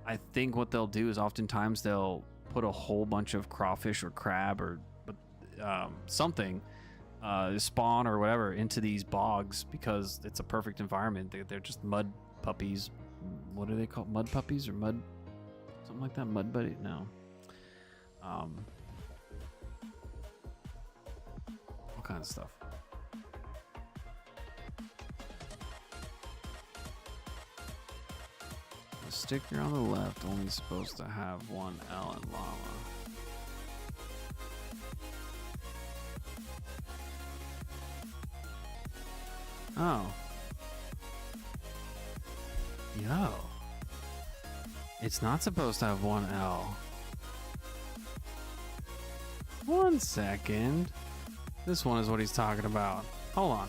S3: I think what they'll do is oftentimes they'll put a whole bunch of crawfish or crab or something, spawn or whatever into these bogs because it's a perfect environment. They're just mud puppies. What are they called? Mud puppies or mud, something like that? Mud buddy? No. All kinds of stuff. The sticker on the left only supposed to have one L in llama. Oh. Yo. It's not supposed to have one L. 1 second. This one is what he's talking about. Hold on.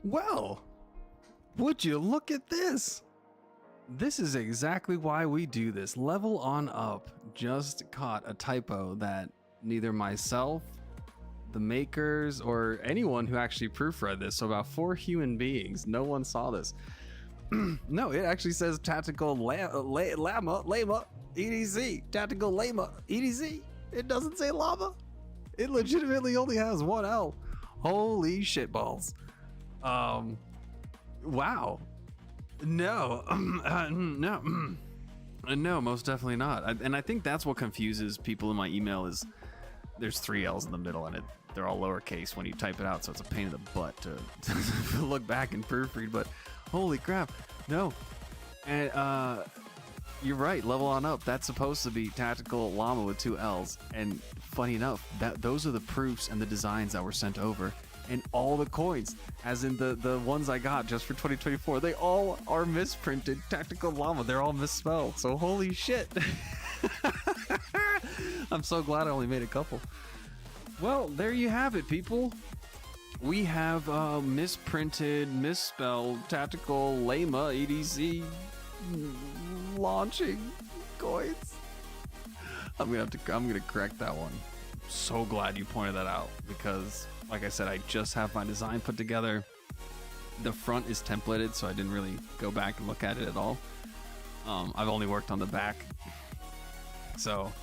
S3: Well, would you look at this? This is exactly why we do this. LevelOnUp just caught a typo that neither myself, the makers, or anyone who actually proofread this, so about 4 human beings, no one saw this. No, it actually says Tactical Llama EDC. Tactical Llama EDC. It doesn't say llama. It legitimately only has one L. Holy shitballs. Wow. No. No, most definitely not. And I think that's what confuses people in my email is there's 3 L's in the middle and they're all lowercase when you type it out, so it's a pain in the butt to look back and proofread, but holy crap, no. And you're right, LevelOnUp, that's supposed to be Tactical Llama with 2 L's, and funny enough, those are the proofs and the designs that were sent over. And all the coins, as in the ones I got just for 2024, they all are misprinted Tactical Llama. They're all misspelled. So holy shit. I'm so glad I only made a couple. Well, there you have it, people. We have misprinted, misspelled Tactical Llama EDC launching coins. I'm gonna correct that one. I'm so glad you pointed that out because, like I said, I just have my design put together. The front is templated, so I didn't really go back and look at it at all. I've only worked on the back. So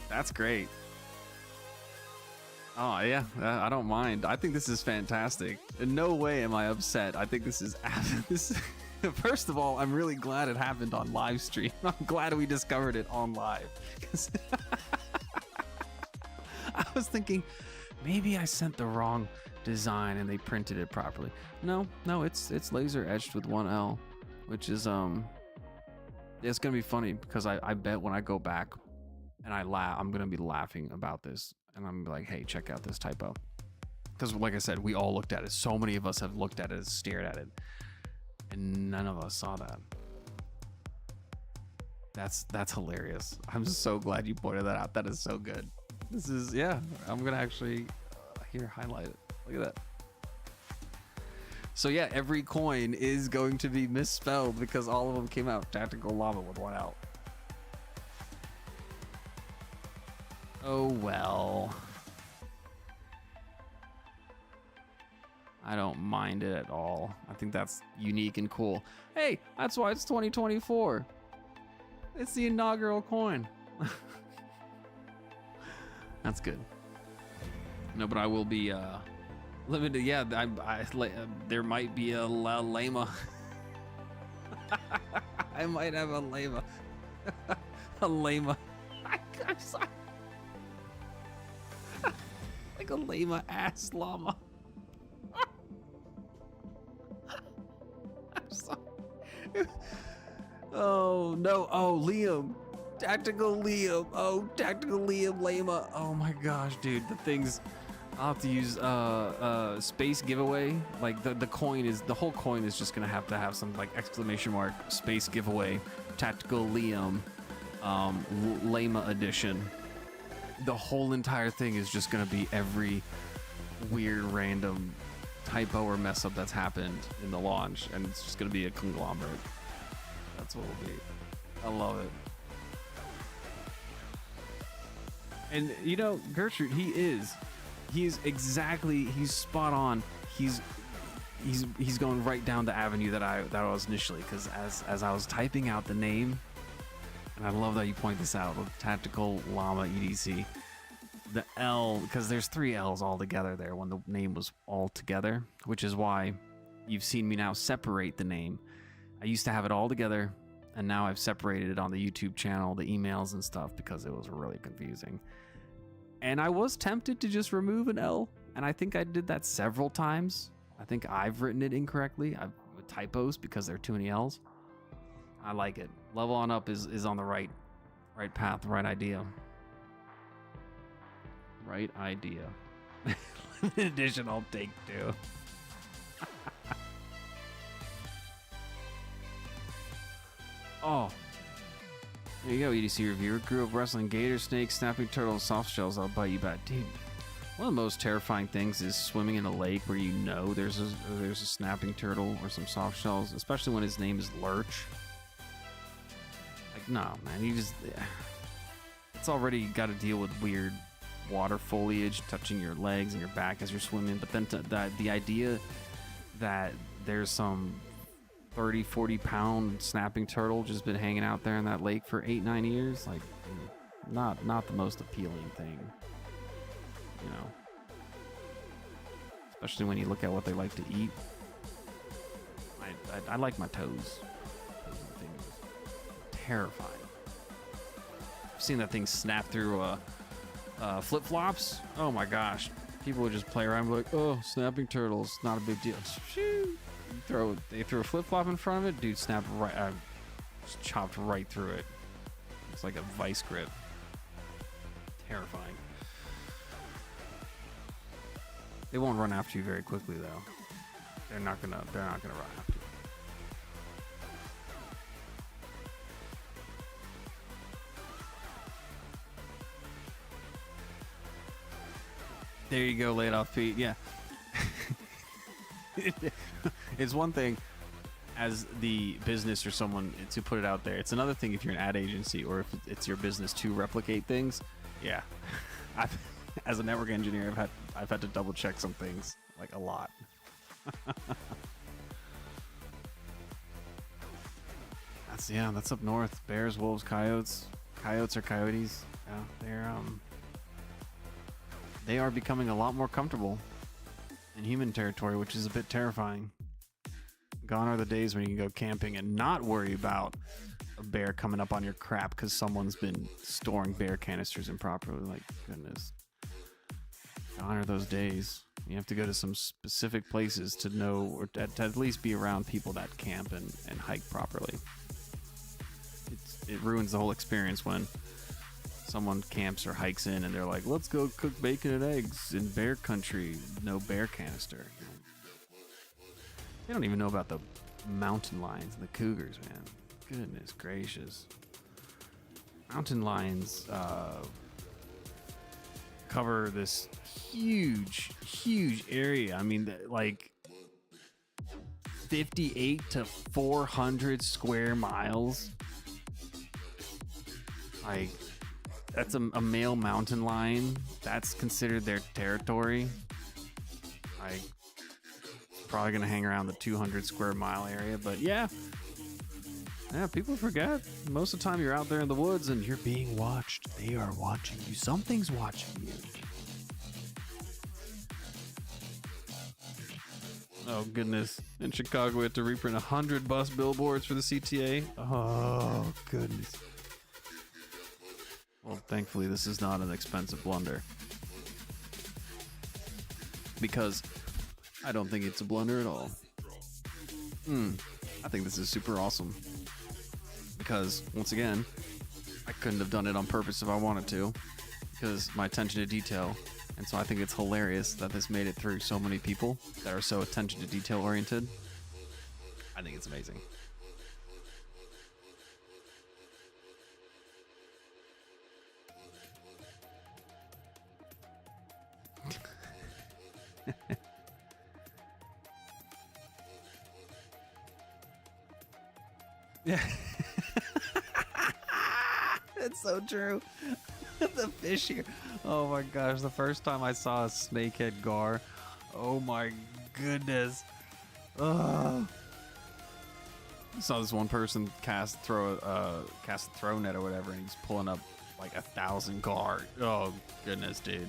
S3: that's great. Oh yeah, I don't mind. I think this is fantastic. In no way am I upset. I think this is first of all, I'm really glad it happened on live stream. I'm glad we discovered it on live. I was thinking maybe I sent the wrong design and they printed it properly. No, it's laser etched with 1 L, which is it's gonna be funny because I bet when I go back and I'm gonna be laughing about this and I'm gonna be like, hey, check out this typo. Because like I said, we all looked at it. So many of us have looked at it, stared at it, and none of us saw that. That's hilarious. I'm so glad you pointed that out. That is so good. This is, yeah, I'm gonna actually highlight it. Look at that. So yeah, every coin is going to be misspelled because all of them came out Tactical Llama with 1 L. Oh well. I don't mind it at all. I think that's unique and cool. Hey, that's why it's 2024. It's the inaugural coin. That's good. No, but I will be limited. Yeah, there might be a llama. I might have a llama. A llama. I'm sorry. Like a llama ass llama. Oh no! Oh, Liam, Tactical Liam. Oh, Tactical Liam Llama. Oh my gosh, dude, the things. I'll have to use space giveaway. Like the coin is, the whole coin is just gonna have to have some like exclamation mark space giveaway Tactical Liam Llama edition. The whole entire thing is just gonna be every weird random typo or mess up that's happened in the launch, and it's just gonna be a conglomerate. That's what it'll be. I love it. And you know, Gertrude, he's spot on. He's going right down the avenue that I was initially, because as I was typing out the name, and I love that you point this out, Tactical Llama EDC, the L, because there's 3 L's all together there when the name was all together, which is why you've seen me now separate the name. I used to have it all together, and now I've separated it on the YouTube channel, the emails and stuff, because it was really confusing. And I was tempted to just remove an L, and I think I did that several times. I think I've written it incorrectly. I've with typos because there are too many L's. I like it. LevelOnUp is on the right path, right idea. Right idea. Limited edition, I'll take 2. Oh. There you go, EDC reviewer. Grew up wrestling gator, snakes, snapping turtles, soft shells. I'll bite you back. Dude, one of the most terrifying things is swimming in a lake where you know there's a snapping turtle or some soft shells, especially when his name is Lurch. Like, no, man, it's already got to deal with weird water foliage touching your legs and your back as you're swimming, but then the idea that there's some 30-40 pound snapping turtle just been hanging out there in that lake for 8-9 years, like, not the most appealing thing, you know, especially when you look at what they like to eat. I like my toes. Terrifying. I've seen that thing snap through flip-flops. Oh my gosh, people would just play around and be like, oh, snapping turtles, not a big deal. They threw a flip-flop in front of it, dude snapped right, just chopped right through it. It's like a vice grip. Terrifying. They won't run after you very quickly though. They're not gonna run after you. There you go, laid off Pete. Yeah. It's one thing as the business or someone to put it out there. It's another thing if you're an ad agency or if it's your business to replicate things. Yeah. As a network engineer, I've had to double check some things, like a lot. That's up north. Bears, wolves, coyotes. Coyotes or coyotes. Yeah, they are becoming a lot more comfortable in human territory, which is a bit terrifying. Gone are the days when you can go camping and not worry about a bear coming up on your crap because someone's been storing bear canisters improperly. Like, goodness. Gone are those days. You have to go to some specific places to know, or to at least be around people that camp and hike properly. It ruins the whole experience when someone camps or hikes in and they're like, let's go cook bacon and eggs in bear country. No bear canister. They don't even know about the mountain lions and the cougars, man. Goodness gracious. Mountain lions cover this huge area. I mean, like 58 to 400 square miles. Like, that's a male mountain lion. That's considered their territory. Like, probably gonna hang around the 200 square mile area, but yeah, people forget. Most of the time you're out there in the woods and you're being watched. They are watching you. Something's watching you. Oh goodness. In Chicago we had to reprint 100 bus billboards for the CTA. Oh goodness. Well, thankfully this is not an expensive blunder, because I don't think it's a blunder at all. I think this is super awesome because, once again, I couldn't have done it on purpose if I wanted to because my attention to detail. And so I think it's hilarious that this made it through so many people that are so attention to detail oriented. I think it's amazing. Yeah. It's so true. The fish here. Oh my gosh, the first time I saw a snakehead gar. Oh my goodness. Ugh. I saw this one person cast a throw net or whatever, and he's pulling up like 1,000 gar. Oh goodness, dude.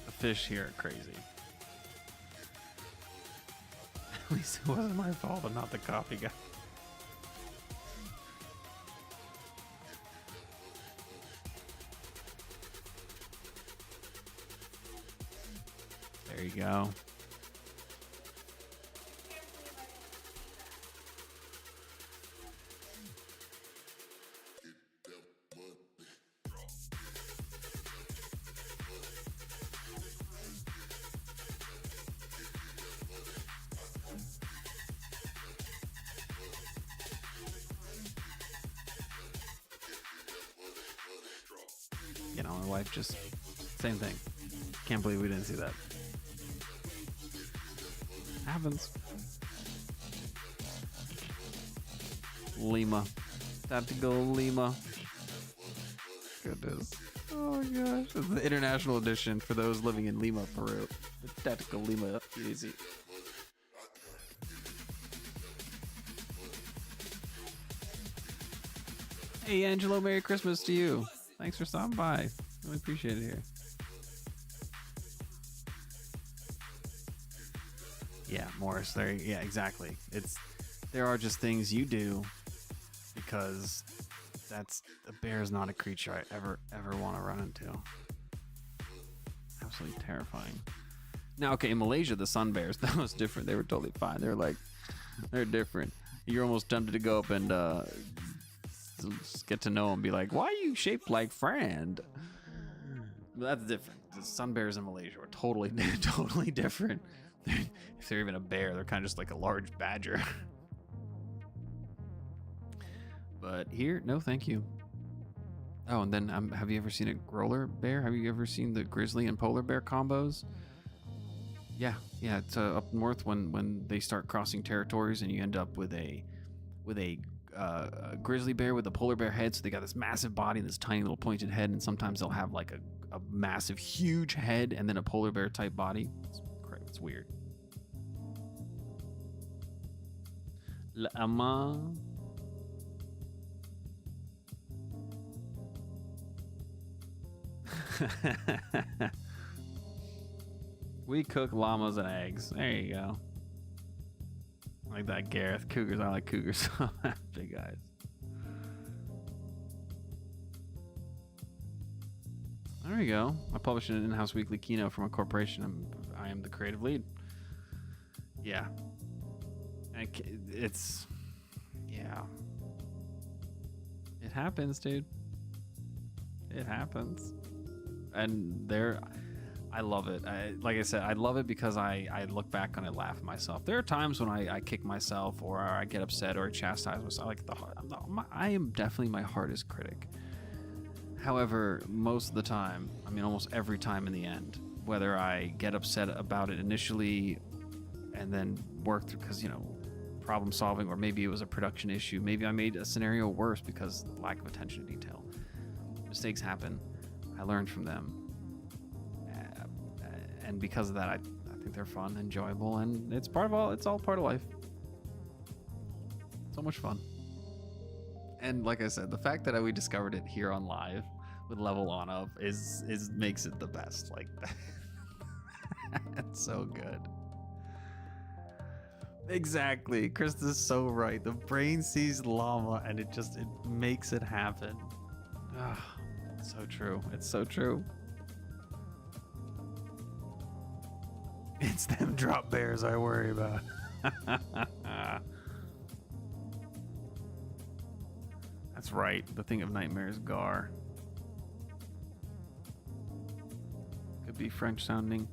S3: The fish here are crazy. At least it wasn't my fault and not the coffee guy. There you go. You know, my wife just, same thing. Can't believe we didn't see that. Happens. Lima. Tactical Llama. Goodness. Oh my gosh. It's the international edition for those living in Lima, Peru. The Tactical Llama EDC. Hey Angelo, Merry Christmas to you. Thanks for stopping by. Really appreciate it here. Yeah, Morris. Yeah, exactly. There are just things you do because a bear is not a creature I ever want to run into. Absolutely terrifying. Now, okay, in Malaysia, the sun bears, that was different. They were totally fine. They're different. You're almost tempted to go up and just get to know them, be like, why are you shaped like Fran? That's different. The sun bears in Malaysia are totally different. If they're even a bear, they're kind of just like a large badger. But here, no thank you. Oh, and then have you ever seen a growler bear? Have you ever seen the grizzly and polar bear combos? Yeah, it's up north when they start crossing territories and you end up with a grizzly bear with a polar bear head. So they got this massive body and this tiny little pointed head, and sometimes they'll have like a massive huge head and then a polar bear type body. It's weird. Llama. We cook llamas and eggs. There you go. Like that, Gareth. Cougars. I like cougars. Big guys. There you go. I publish an in-house weekly keynote from a corporation. I am the creative lead. Yeah. Yeah. It happens, dude. It happens. And I love it. Like I said, I love it because I look back on it, laugh at myself. There are times when I kick myself or I get upset or I chastise myself. I am definitely my hardest critic. However, most of the time, I mean almost every time in the end, whether I get upset about it initially and then work through, because, problem solving, or maybe it was a production issue, maybe I made a scenario worse because of lack of attention to detail. Mistakes happen. I learned from them. And because of that, I think they're fun, enjoyable, and it's all part of life. So much fun. And like I said, the fact that we discovered it here on live with LevelOnUp is makes it the best. Like, it's so good. Exactly. Chris is so right. The brain sees llama and it makes it happen. It's so true. It's so true. It's them drop bears I worry about. That's right. The Thing of Nightmares, Gar. Could be French sounding.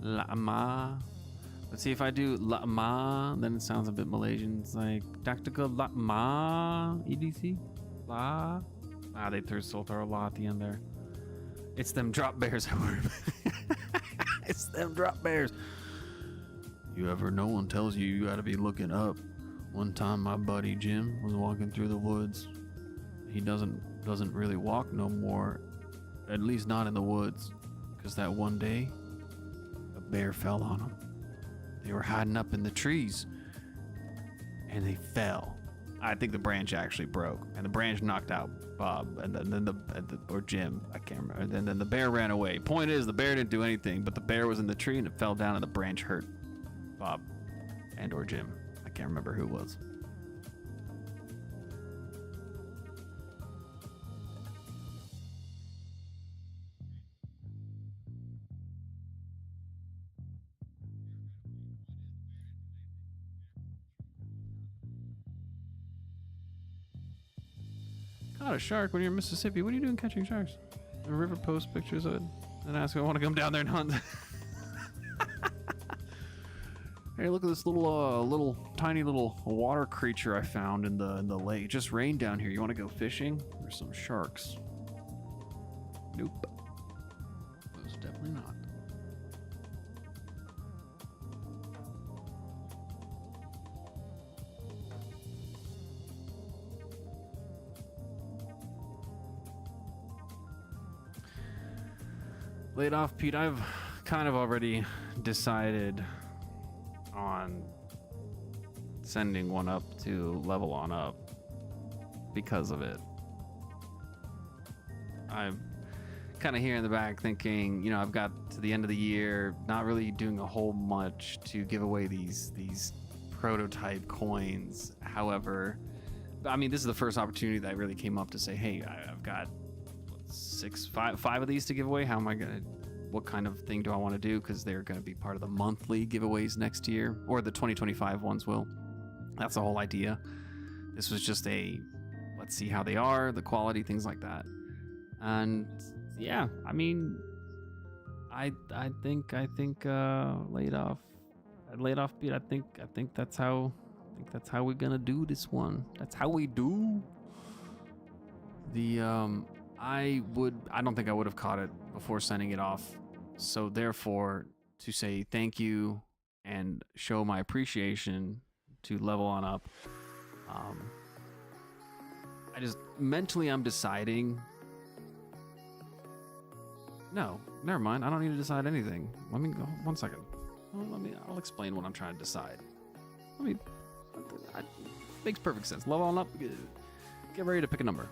S3: Llama. Let's see if I do Llama, then it sounds a bit Malaysian. It's like Tactical Llama EDC. La. Ah, they still throw a la at the end there. It's them drop bears. It's them drop bears. You ever, no one tells you you gotta be looking up. One time my buddy Jim was walking through the woods. He doesn't really walk no more, at least not in the woods, because that one day a bear fell on him. They were hiding up in the trees and they fell. I think the branch actually broke, and the branch knocked out Bob, and then or Jim, I can't remember. And then the bear ran away. Point is, the bear didn't do anything, but the bear was in the tree and it fell down, and the branch hurt Bob and or Jim. I can't remember who it was. Caught a shark when you're in Mississippi. What are you doing catching sharks? The river post pictures of it and ask if I want to come down there and hunt. Hey, look at this little tiny little water creature I found in the lake. It just rained down here. You want to go fishing? There's some sharks. Nope. Most definitely not. Laid off, Pete. I've kind of already decided on sending one up to LevelOnUp because of it. I'm kind of here in the back thinking, you know, I've got to the end of the year, not really doing a whole much to give away these prototype coins. However, I mean, this is the first opportunity that really came up to say, hey, I've got five of these to give away. How am I gonna, what kind of thing do I want to do? Because they're going to be part of the monthly giveaways next year, or the 2025 ones will. That's the whole idea. This was just a, let's see how they are, the quality, things like that. And yeah, I mean, I think laid off, Pete. I think that's how we're gonna do this one. That's how we do. I don't think I would have caught it before sending it off. So therefore, to say thank you and show my appreciation to LevelOnUp, I just mentally I'm deciding. No, never mind. I don't need to decide anything. Let me go 1 second. I'll explain what I'm trying to decide. It makes perfect sense. LevelOnUp, get ready to pick a number.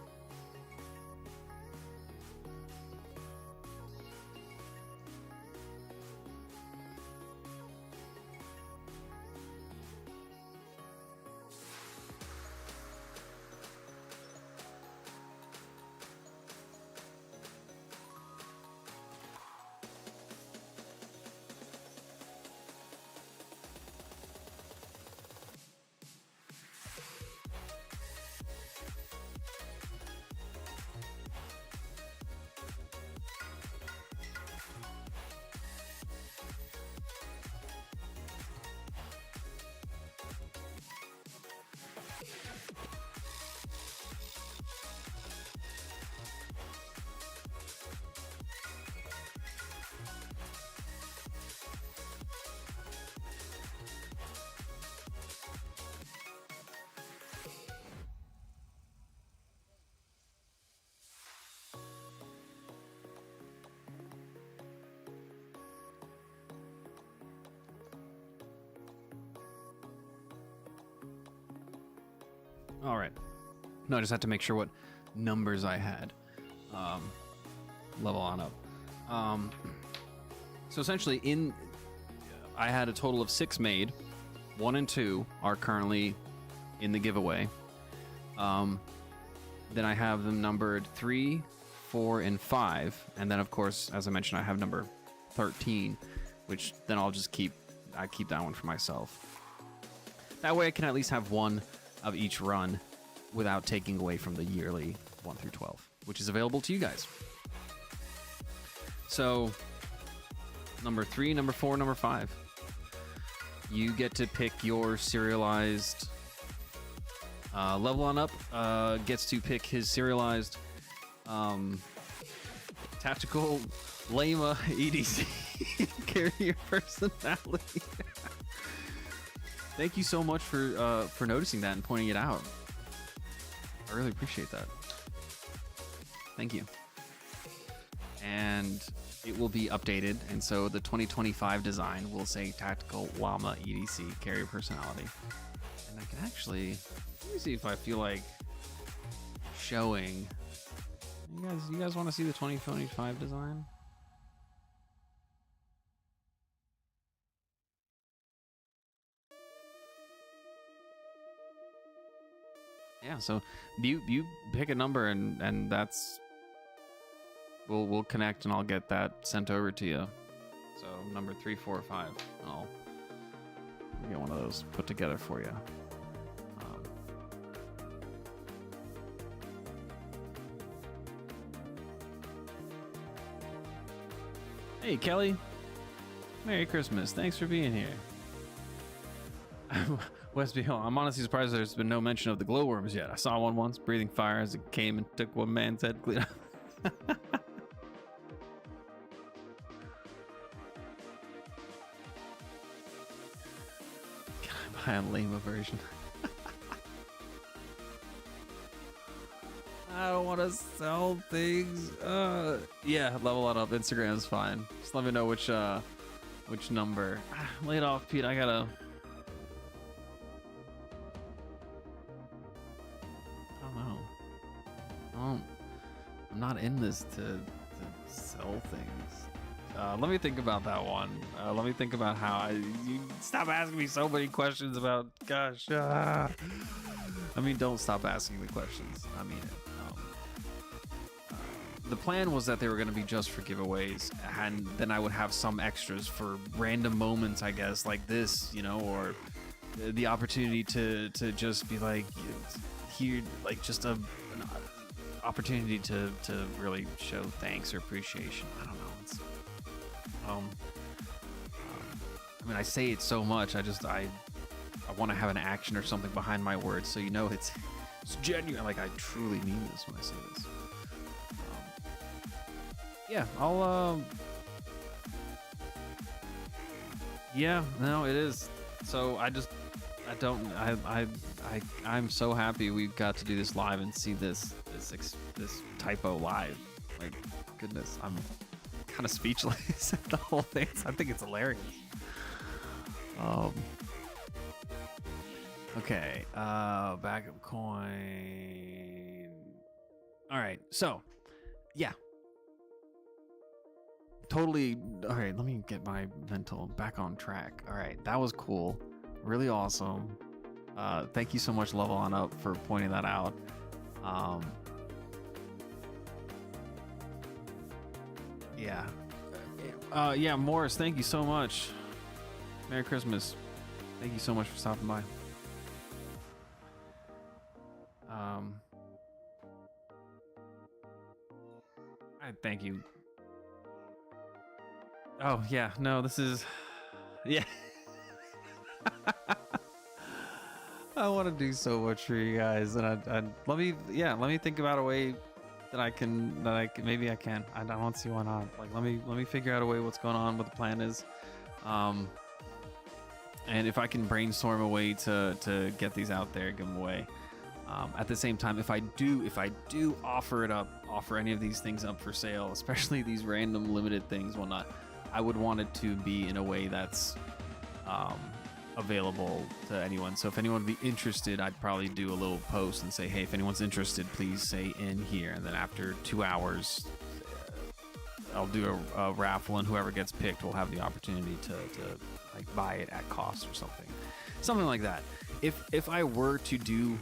S3: All right. No, I just had to make sure what numbers I had. LevelOnUp. So essentially, I had a total of 6 made. 1 and 2 are currently in the giveaway. Then I have them numbered 3, 4, and 5, and then of course, as I mentioned, I have number 13, which then I'll just keep that one for myself. That way, I can at least have one of each run without taking away from the yearly 1 through 12, which is available to you guys. So number 3, number 4, number 5, you get to pick your serialized. LevelOnUp gets to pick his serialized Tactical Llama EDC carrier personality. Thank you so much for noticing that and pointing it out. I really appreciate that. Thank you. And it will be updated, and so the 2025 design will say Tactical Llama EDC carrier personality. And I can actually, let me see if I feel like showing. You guys want to see the 2025 design? Yeah, so you pick a number and that's we'll connect and I'll get that sent over to you. So number 3, 4, 5. I'll get one of those put together for you. Hey Kelly, Merry Christmas. Thanks for being here. Westby Hill, I'm honestly surprised there's been no mention of the glowworms yet. I saw one once breathing fire as it came and took one man's head clean up. Can I buy a Lama version? I don't want to sell things. Yeah, LevelOnUp. Instagram's fine. Just let me know which number. Lay it off, Pete. I gotta. I don't know. I'm not in this to sell things. Let me think about that one. Let me think about how you stop asking me so many questions about. Gosh. I mean, don't stop asking me questions. I mean it. The plan was that they were going to be just for giveaways, and then I would have some extras for random moments, I guess, like this, you know, or the opportunity to just be like here, like just an opportunity to really show thanks or appreciation. I don't know. It's, I mean, I say it so much. I want to have an action or something behind my words, so you know it's genuine. Like I truly mean this when I say this. Yeah, I'll yeah, no, it is. So I'm so happy we got to do this live and see this typo live. Like, goodness, I'm kind of speechless at the whole thing. I think it's hilarious. Okay, backup coin. All right, so yeah. Totally. All right, let me get my mental back on track. All right, that was cool, really awesome. Thank you so much, LevelOnUp, for pointing that out. Yeah, yeah, Morris, thank you so much. Merry Christmas. Thank you so much for stopping by. I thank you. Oh yeah, no, this is, yeah. I want to do so much for you guys, and I let me think about a way that I can maybe I can. I don't see why not. Like let me figure out a way what's going on, what the plan is, and if I can brainstorm a way to get these out there, give them away. At the same time, if I do offer any of these things up for sale, especially these random limited things, whatnot, I would want it to be in a way that's available to anyone. So if anyone would be interested, I'd probably do a little post and say, hey, if anyone's interested, please say in here. And then after 2 hours, I'll do a raffle, and whoever gets picked will have the opportunity to like buy it at cost or something like that. If I were to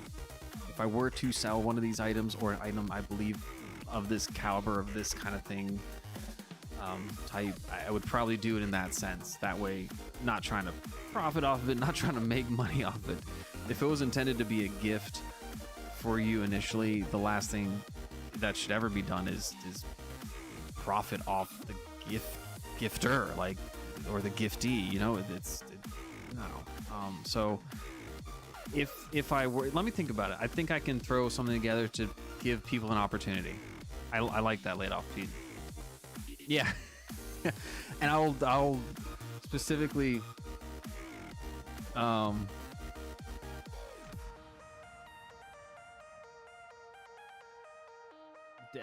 S3: sell one of these items, or an item I believe of this caliber, of this kind of thing, type, I would probably do it in that sense. That way, not trying to profit off of it, not trying to make money off of it. If it was intended to be a gift for you initially, the last thing that should ever be done is profit off the gifter, like, or the giftee. You know, no. So if I were, let me think about it. I think I can throw something together to give people an opportunity. I like that laid off feed. Yeah. And I'll specifically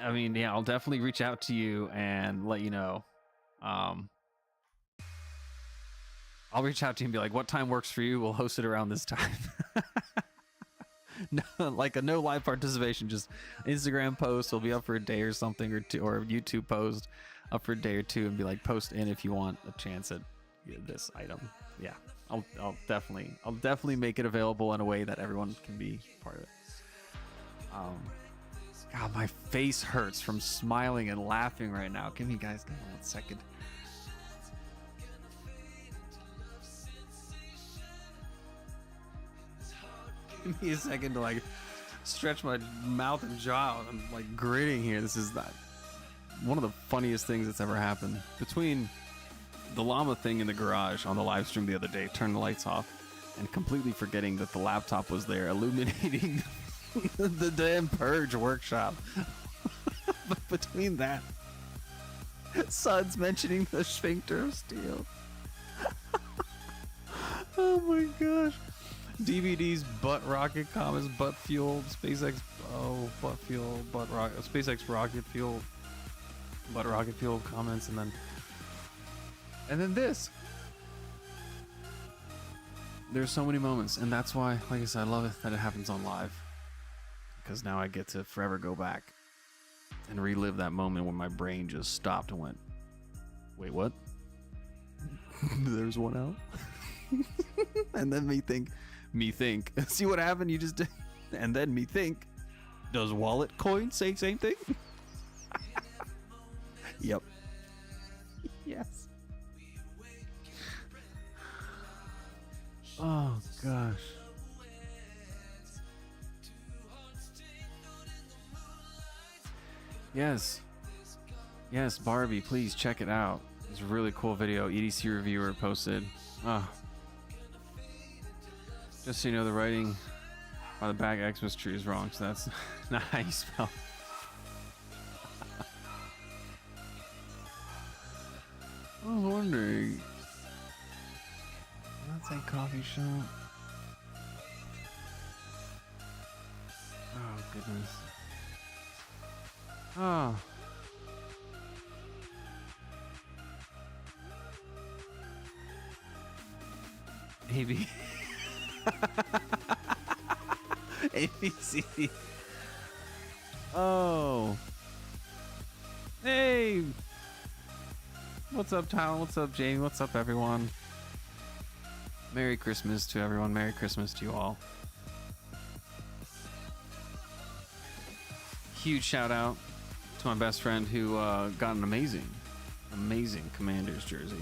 S3: I mean, yeah, I'll definitely reach out to you and let you know. I'll reach out to you and be like, what time works for you? We'll host it around this time. No, like a no live participation, just Instagram post will be up for a day or something, or two, or a YouTube post up for a day or two, and be like, post in if you want a chance at this item. Yeah, I'll definitely make it available in a way that everyone can be part of it. God, my face hurts from smiling and laughing right now. Give me 1 second. Give me a second to like stretch my mouth and jaw out. I'm like gritting here. This is not one of the funniest things that's ever happened. Between the llama thing in the garage on the live stream the other day, turn the lights off, and completely forgetting that the laptop was there illuminating the damn purge workshop. But between that, Suds mentioning the sphincter of steel. Oh my gosh. DVD's butt rocket comments, butt fueled, SpaceX, butt fuel, butt rocket, SpaceX rocket fuel, butt rocket fuel comments, and then this. There's so many moments, and that's why, like I said, I love it that it happens on live, because now I get to forever go back and relive that moment when my brain just stopped and went, wait, what? There's one out? And then me think, see what happened? You just did. And then me think, does wallet coin say same thing? Yep. Yes. Oh gosh. Yes, Barbie, please check it out. It's a really cool video EDC reviewer posted. Just so you know, the writing by the back Xmas tree is wrong, so that's not how you spell. I was wondering. That's a coffee shop. Oh goodness. Oh. AB. ABC. Oh. Hey. What's up, Tyler? What's up, Jamie? What's up, everyone? Merry Christmas to everyone. Merry Christmas to you all. Huge shout out to my best friend who got an amazing Commanders jersey.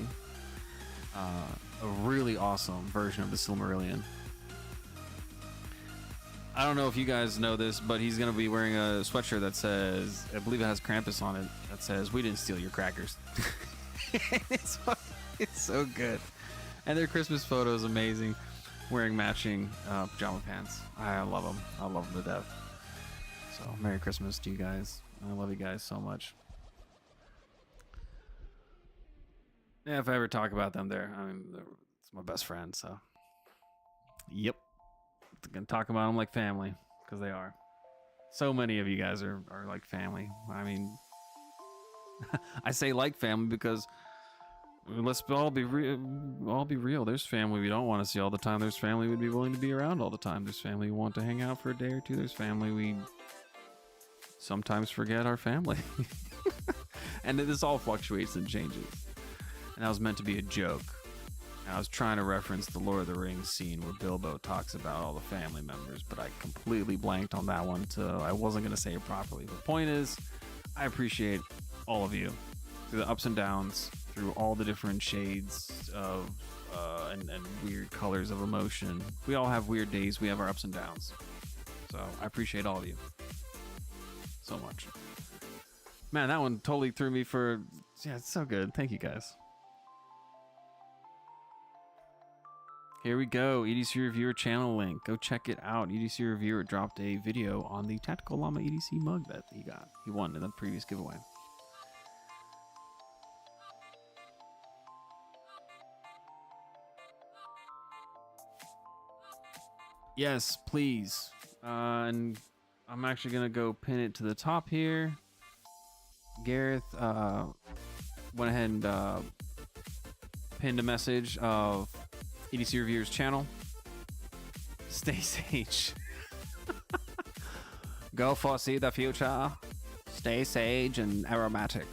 S3: A really awesome version of the Silmarillion. I don't know if you guys know this, but he's going to be wearing a sweatshirt that says, I believe it has Krampus on it, that says, "We didn't steal your crackers." It's so good. And their Christmas photo is amazing. Wearing matching pajama pants. I love them. I love them to death. So, Merry Christmas to you guys. I love you guys so much. Yeah, if I ever talk about them, it's my best friend, so. Yep. I'm gonna talk about them like family, because they are. So many of you guys are like family. I mean, I say like family because let's all be real. There's family we don't want to see all the time. There's family we'd be willing to be around all the time. There's family we want to hang out for a day or two. There's family we sometimes forget our family. And this all fluctuates and changes. And that was meant to be a joke. And I was trying to reference the Lord of the Rings scene where Bilbo talks about all the family members, but I completely blanked on that one, so I wasn't going to say it properly. The point is, I appreciate all of you through the ups and downs, through all the different shades of and weird colors of emotion. We all have weird days. We have our ups and downs. So I appreciate all of you so much. Man, that one totally threw me for... Yeah, it's so good. Thank you, guys. Here we go. EDC Reviewer channel link. Go check it out. EDC Reviewer dropped a video on the Tactical Llama EDC mug that he got. He won in the previous giveaway. Yes, please. And I'm actually going to go pin it to the top here. Gareth went ahead and pinned a message of EDC Reviewer's channel. Stay sage. Go foresee the future. Stay sage and aromatic.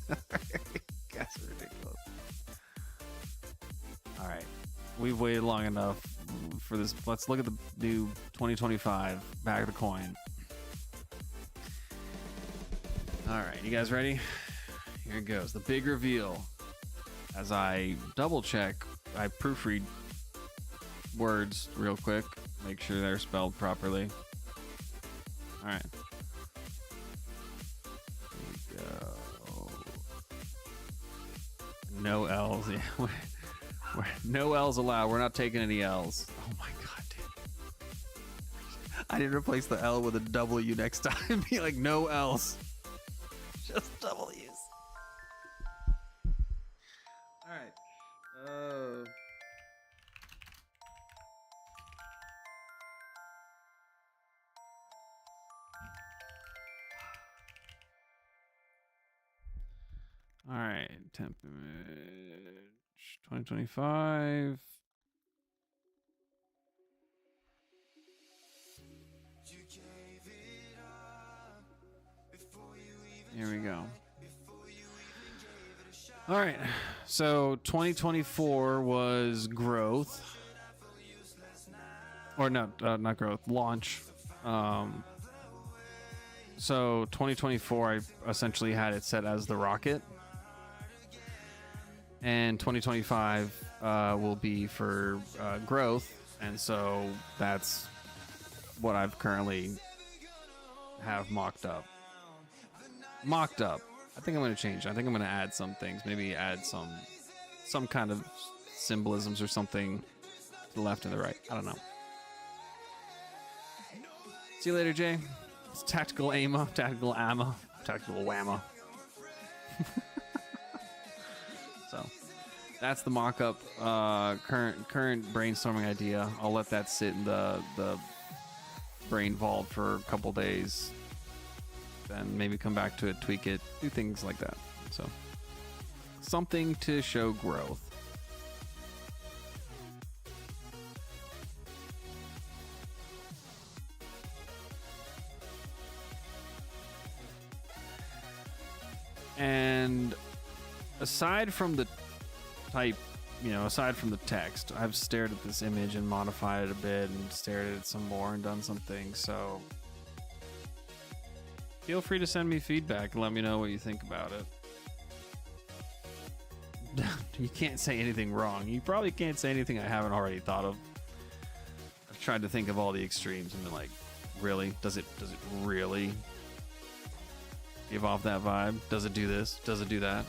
S3: That's ridiculous. All right, we've waited long enough for this. Let's look at the new 2025 bag of the coin. All right, you guys ready? Here it goes. The big reveal. As I double check, I proofread words real quick, make sure they're spelled properly. All right. Here we go. No L's. Yeah, no L's allowed. We're not taking any L's. Oh my god, dude. I need to replace the L with a W next time. Be like, no L's. Just W's. Alright. Alright. Temp image 2025. Here we go. All right, so 2024 was growth, or not growth, launch. So 2024, I essentially had it set as the rocket, and 2025 will be for growth, and so that's what I've currently have mocked up. I think I'm going to change. I think I'm going to add some things. Maybe add some kind of symbolisms or something to the left and the right. I don't know. See you later, Jay. It's Tactical Llama, Tactical Llama, Tactical Whamma. So that's the mock-up. Current brainstorming idea. I'll let that sit in the brain vault for a couple days. Then maybe come back to it, tweak it, do things like that. So something to show growth. And aside from the type, aside from the text, I've stared at this image and modified it a bit and stared at it some more and done some things. So feel free to send me feedback and let me know what you think about it. You can't say anything wrong. You probably can't say anything I haven't already thought of. I've tried to think of all the extremes and been like, really? Does it really give off that vibe? Does it do this? Does it do that?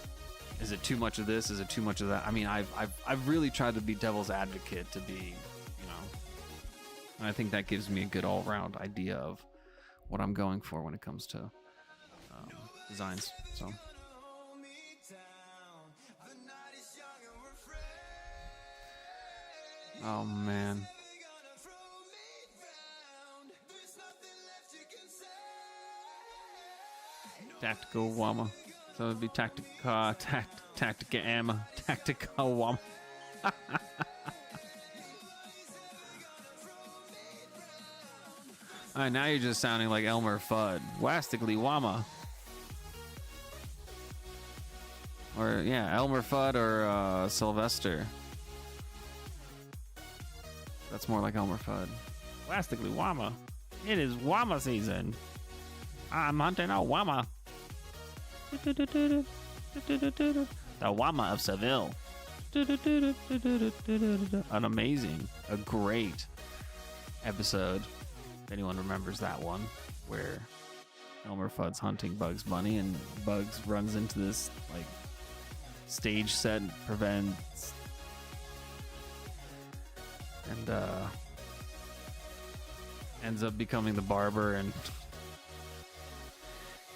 S3: Is it too much of this? Is it too much of that? I mean, I've really tried to be devil's advocate to be, and I think that gives me a good all-around idea of what I'm going for when it comes to designs. So oh man, Tactical Llama. So it'd be Tactica Llama, Tactical Llama. Alright, now you're just sounding like Elmer Fudd. Wastically Llama. Or, yeah, Elmer Fudd or Sylvester. That's more like Elmer Fudd. Wastically Llama. It is Llama season. I'm hunting a Llama. The Llama of Seville. An amazing, a great episode If anyone remembers that one, where Elmer Fudd's hunting Bugs Bunny and Bugs runs into this like stage set and prevents and ends up becoming the barber, and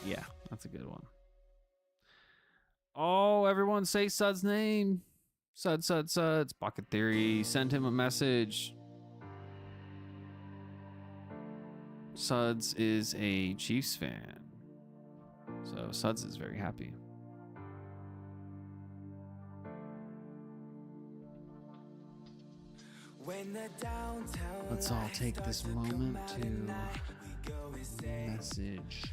S3: yeah, that's a good one. Oh, everyone say Sud's name. Suds. Pocket Theory, send him a message. Suds is a Chiefs fan, so Suds is very happy. Let's all take this moment to message.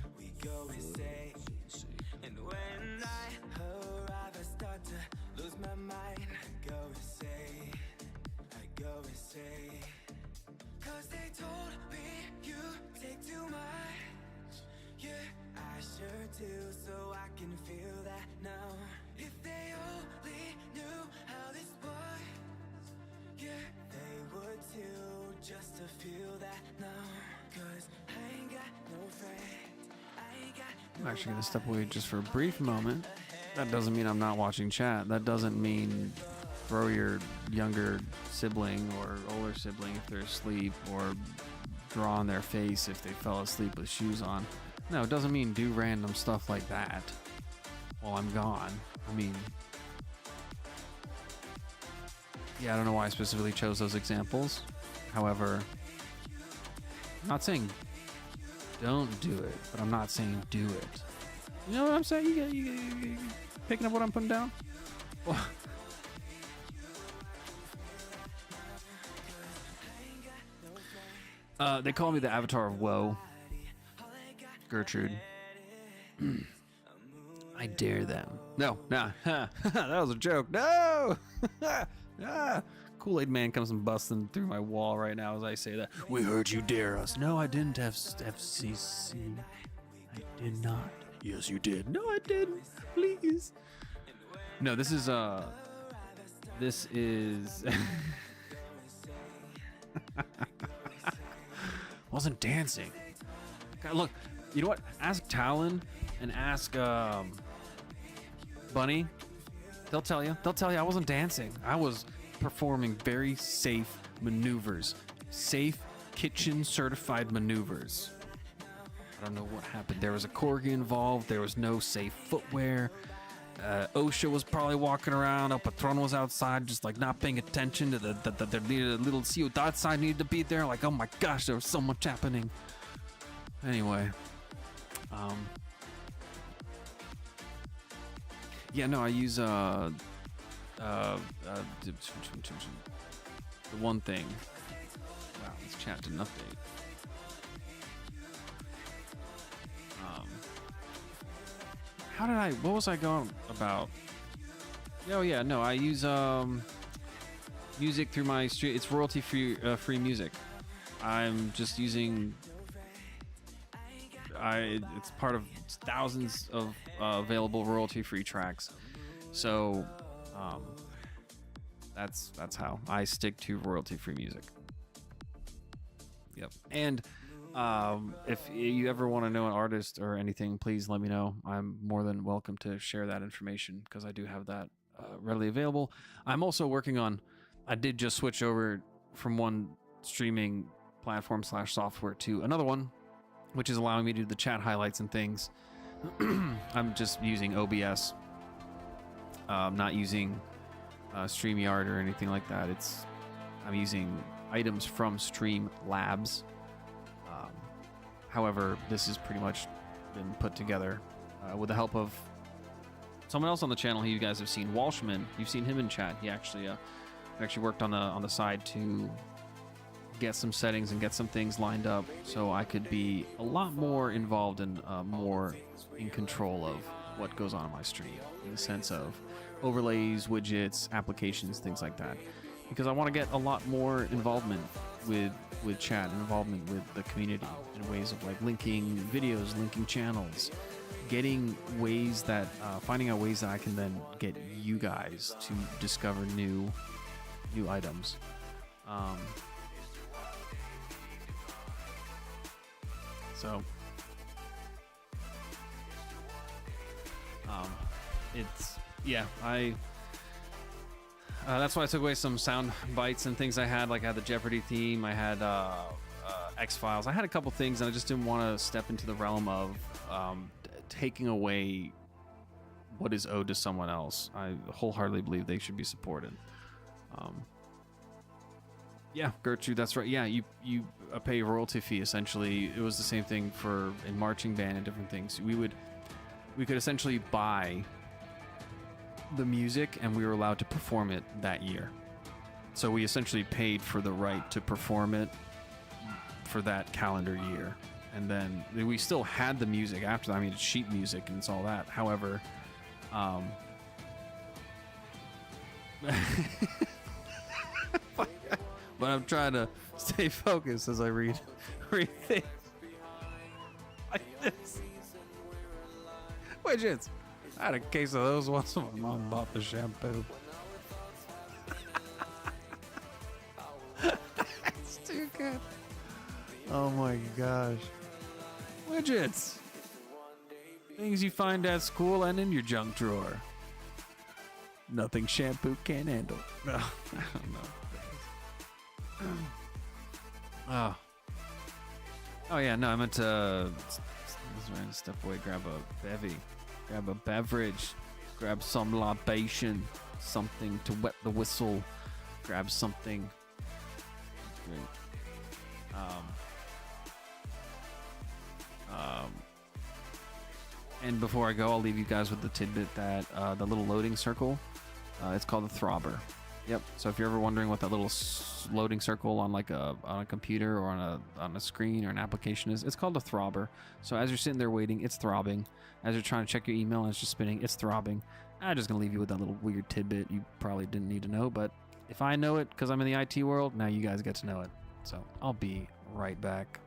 S2: And when I arrive, I start to lose my mind. I go insane. 'Cause they told me you take too much. Yeah, I sure do, so I can feel that now. If they only knew how this was, yeah, they would too, just to feel that now. 'Cause I ain't got no friends. I ain't got
S3: I'm actually going to step away just for a brief moment. That doesn't mean I'm not watching chat. That doesn't mean throw your younger sibling or older sibling if they're asleep, or draw on their face if they fell asleep with shoes on. No, it doesn't mean do random stuff like that while I'm gone. I mean, yeah, I don't know why I specifically chose those examples. However, I'm not saying don't do it, but I'm not saying do it. You know what I'm saying? You picking up what I'm putting down? They call me the avatar of woe. Gertrude. I dare them. No, nah. That was a joke. No! Kool-Aid Man comes and busting through my wall right now as I say that. We heard you dare us. No, I didn't, FCC. I did not. Yes, you did. No, I didn't. Please. No, this is wasn't dancing. God, look, you know what? Ask Talon and ask Bunny. They'll tell you. I wasn't dancing. I was performing very safe maneuvers. Safe kitchen certified maneuvers. I don't know what happened. There was a corgi involved. There was no safe footwear. OSHA was probably walking around. El Patron was outside, just like not paying attention to the little Ciudad side needed to be there. Like, oh my gosh, there was so much happening. Anyway, yeah, no, I use the one thing. Wow, this chat did an update. What was I going about? Oh yeah, no, I use music through my stream. It's royalty free music. I'm just using. It's part of thousands of available royalty free tracks. So that's how I stick to royalty free music. Yep. And if you ever want to know an artist or anything, please let me know. I'm more than welcome to share that information because I do have that readily available. I'm also working on. I did just switch over from one streaming platform / software to another one, which is allowing me to do the chat highlights and things. I'm just using OBS, not using StreamYard or anything like that. I'm using items from Streamlabs. However, this has pretty much been put together with the help of someone else on the channel who you guys have seen, Walshman. You've seen him in chat. He actually worked on the side to get some settings and get some things lined up so I could be a lot more involved and more in control of what goes on in my stream, in the sense of overlays, widgets, applications, things like that. Because I want to get a lot more involvement with chat and involvement with the community in ways of like linking videos, linking channels, getting ways that finding out ways that I can then get you guys to discover new items. So it's that's why I took away some sound bites and things I had. Like I had the Jeopardy theme, I had X-Files, I had a couple things, and I just didn't want to step into the realm of taking away what is owed to someone else. I wholeheartedly believe they should be supported. Yeah, Gertrude, that's right. Yeah, you pay a royalty fee. Essentially, it was the same thing for in marching band and different things. We could essentially buy the music, and we were allowed to perform it that year. So we essentially paid for the right to perform it for that calendar year, and then we still had the music after that. I mean, it's sheet music and it's all that. However, but I'm trying to stay focused as I read things like this. Widgets. I had a case of those once when my mom bought the shampoo. It's too good. Oh my gosh. Widgets. Things you find at school and in your junk drawer. Nothing shampoo can't handle. No, I don't know. Oh yeah, no, I meant to. I was ready to step away, grab a bevy, grab a beverage, grab some libation, something to wet the whistle, grab something. Great. And before I go, I'll leave you guys with the tidbit that the little loading circle, it's called the throbber. Yep. So if you're ever wondering what that little loading circle on like on a computer or on a screen or an application is, it's called a throbber. So as you're sitting there waiting, it's throbbing. As you're trying to check your email and it's just spinning, it's throbbing. I'm just gonna leave you with that little weird tidbit you probably didn't need to know, but if I know it because I'm in the IT world, now you guys get to know it. So I'll be right back.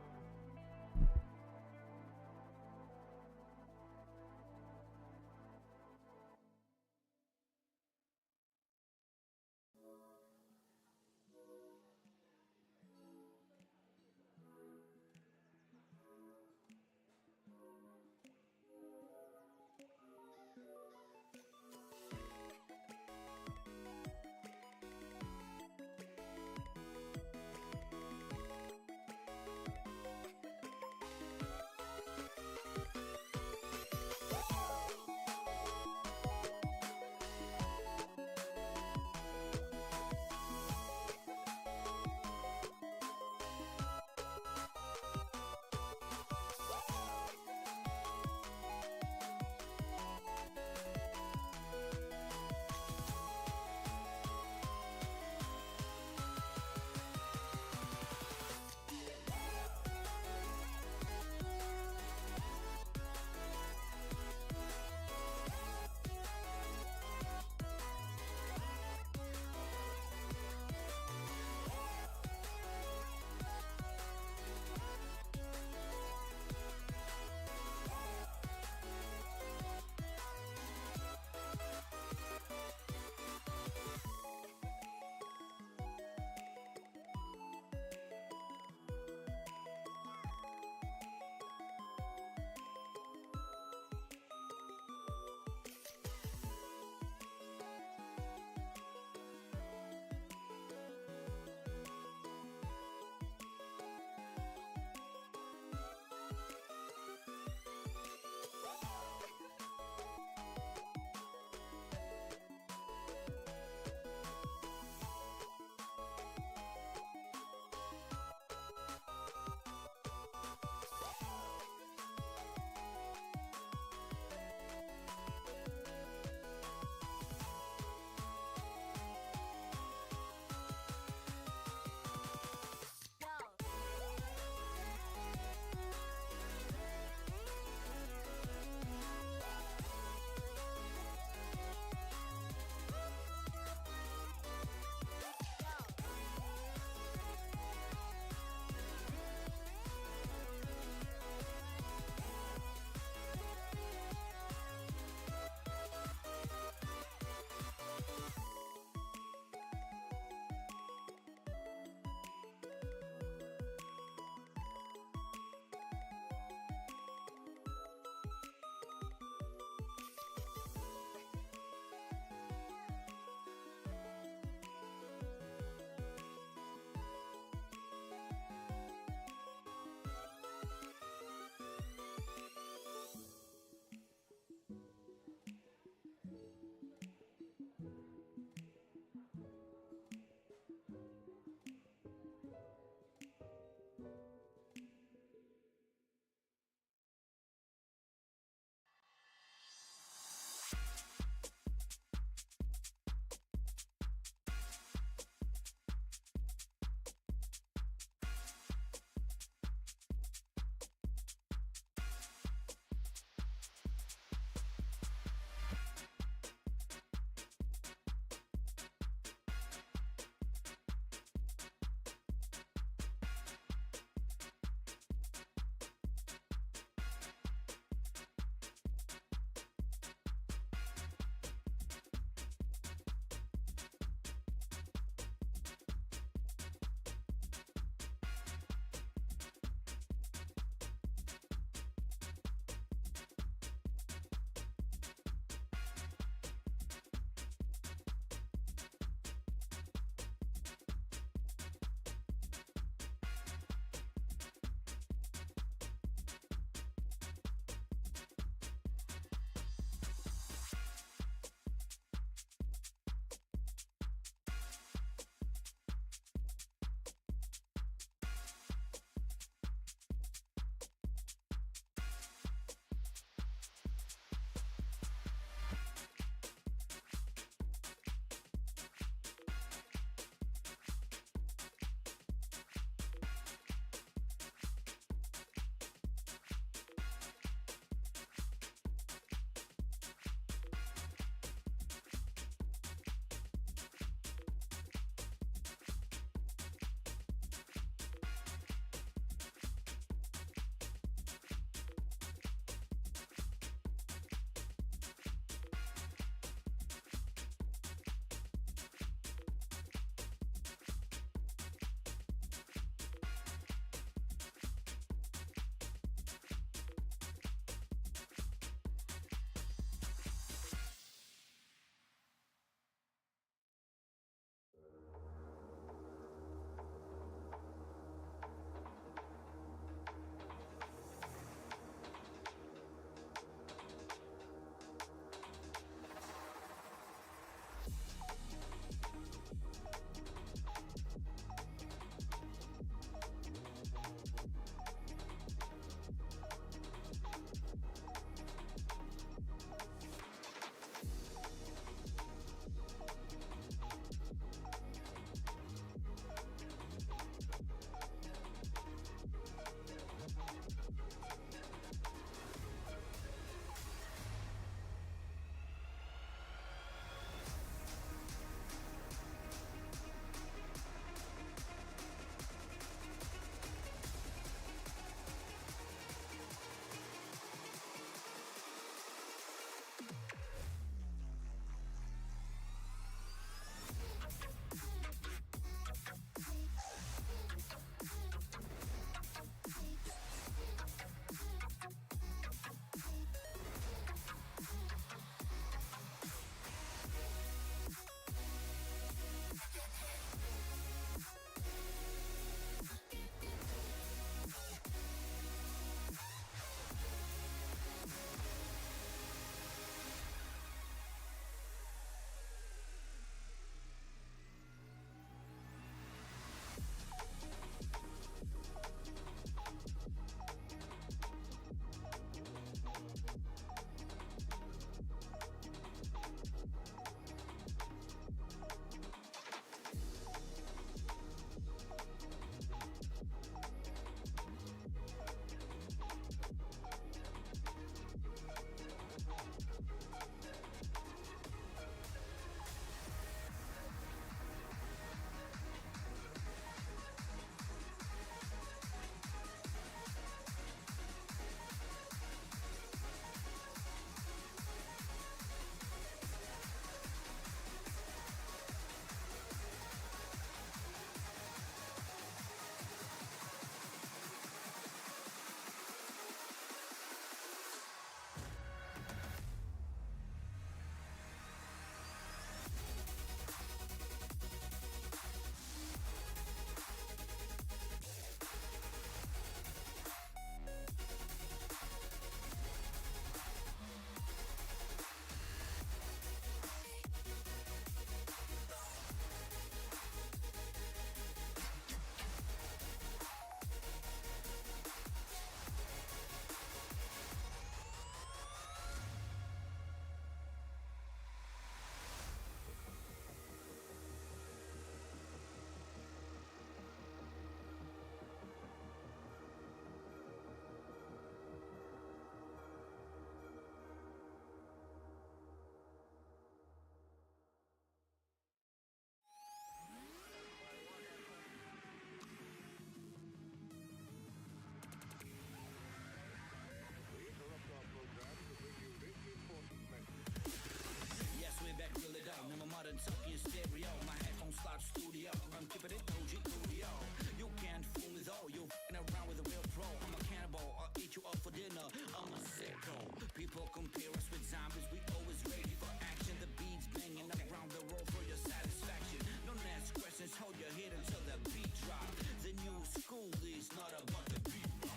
S7: People compare us with zombies, we always ready for action. The beats banging around the road for your satisfaction. Don't ask questions, hold your head until the beat drop. The new school is not about the beat rock.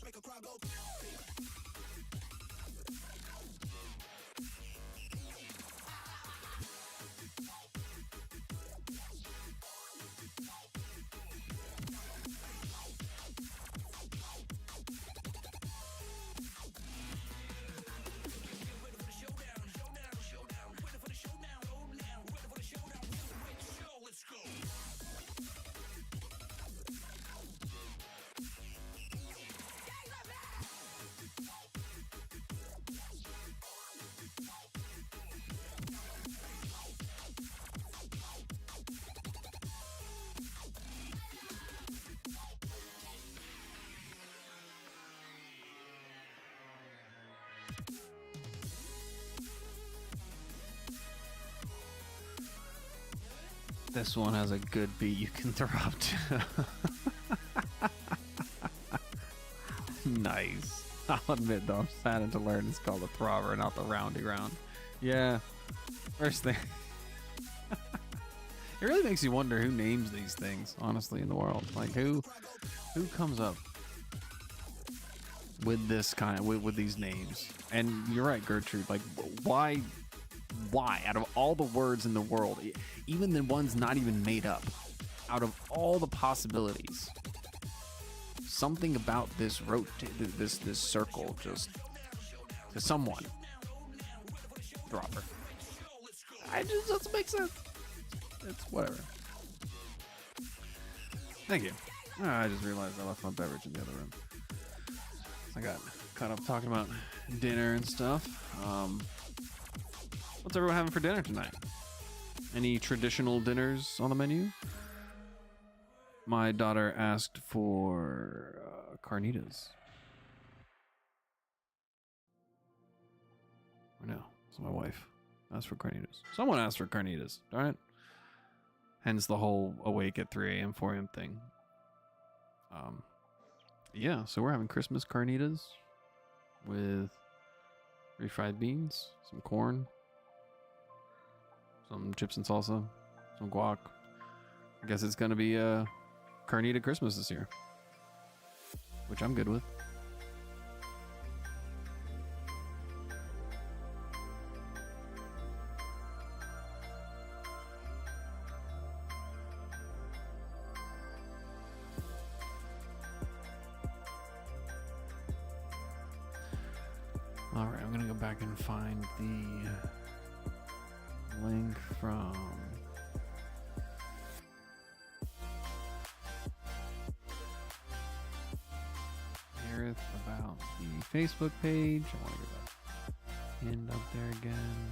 S7: Make a crowd go.
S3: This one has a good beat you can throw up to. Nice. I'll admit though, I'm sad to learn it's called a throbber, not the roundy round. Yeah. First thing. It really makes you wonder who names these things, honestly, in the world. Like who comes up with this kind of with these names? And you're right, Gertrude. Like why out of all the words in the world, even the ones not even made up, out of all the possibilities, something about this this circle just to someone dropper. I just doesn't make sense. It's whatever. Thank you. Oh, I just realized I left my beverage in the other room. I got caught up talking about dinner and stuff. What's everyone having for dinner tonight? Any traditional dinners on the menu? My daughter asked for carnitas. Or no, it's my wife asked for carnitas. Someone asked for carnitas, darn it. Hence the whole awake at 3 a.m., 4 a.m. thing. Yeah, so we're having Christmas carnitas with refried beans, some corn, some chips and salsa, some guac. I guess it's gonna be a carnita Christmas this year, which I'm good with. All right, I'm gonna go back and find the link from Gareth about the Facebook page. I want to get that pinned up there again.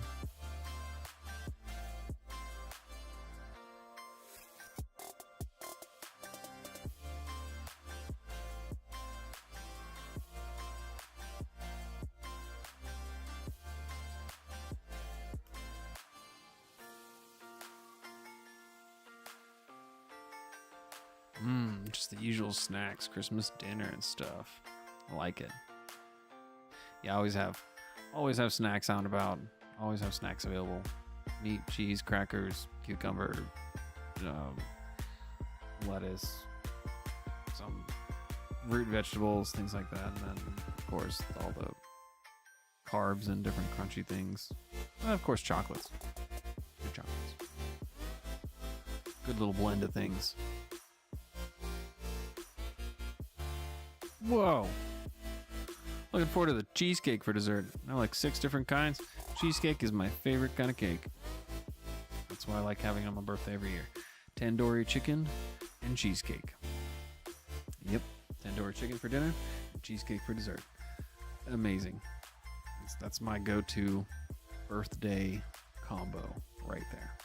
S3: Just the usual snacks, Christmas dinner and stuff. I like it. Yeah, always have snacks out and about. Always have snacks available. Meat, cheese, crackers, cucumber, lettuce, some root vegetables, things like that. And then, of course, all the carbs and different crunchy things. And, of course, chocolates. Good chocolates. Good little blend of things. Whoa. Looking forward to the cheesecake for dessert. I like 6 different kinds. Cheesecake is my favorite kind of cake. That's why I like having it on my birthday every year. Tandoori chicken and cheesecake. Yep. Tandoori chicken for dinner, cheesecake for dessert. Amazing. That's my go-to birthday combo right there.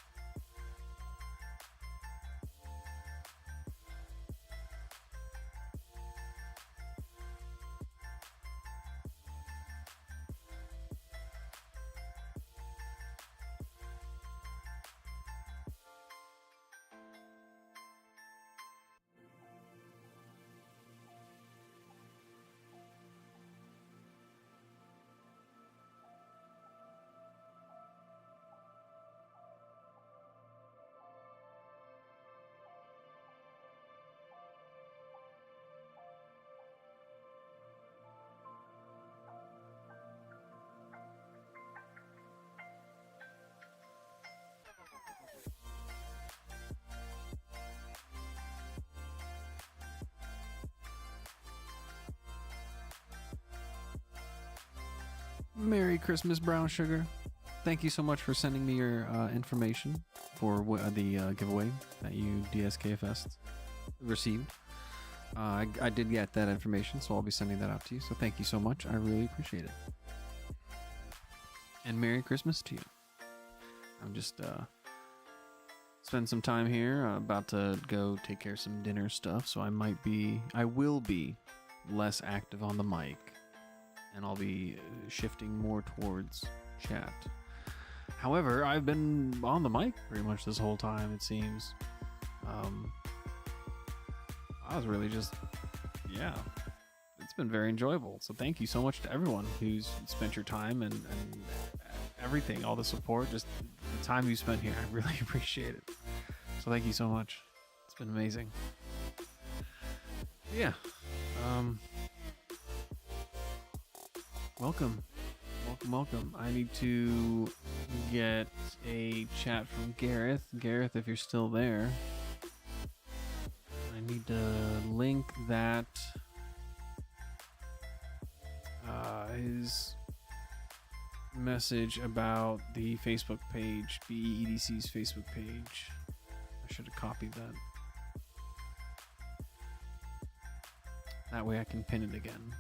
S3: Merry Christmas, Brown Sugar. Thank you so much for sending me your information for the giveaway that you DSKFest received. I did get that information, so I'll be sending that out to you. So thank you so much. I really appreciate it. And Merry Christmas to you. I'm just spend some time here. I'm about to go take care of some dinner stuff, so I will be less active on the mic, and I'll be shifting more towards chat. However, I've been on the mic pretty much this whole time, it seems. I was really just, yeah, it's been very enjoyable. So thank you so much to everyone who's spent your time and everything, all the support, just the time you spent here. I really appreciate it. So thank you so much. It's been amazing. Yeah. Welcome. I need to get a chat from Gareth. Gareth, if you're still there, I need to link that his message about the Facebook page, BEEDC's Facebook page. I should have copied that. That way I can pin it again.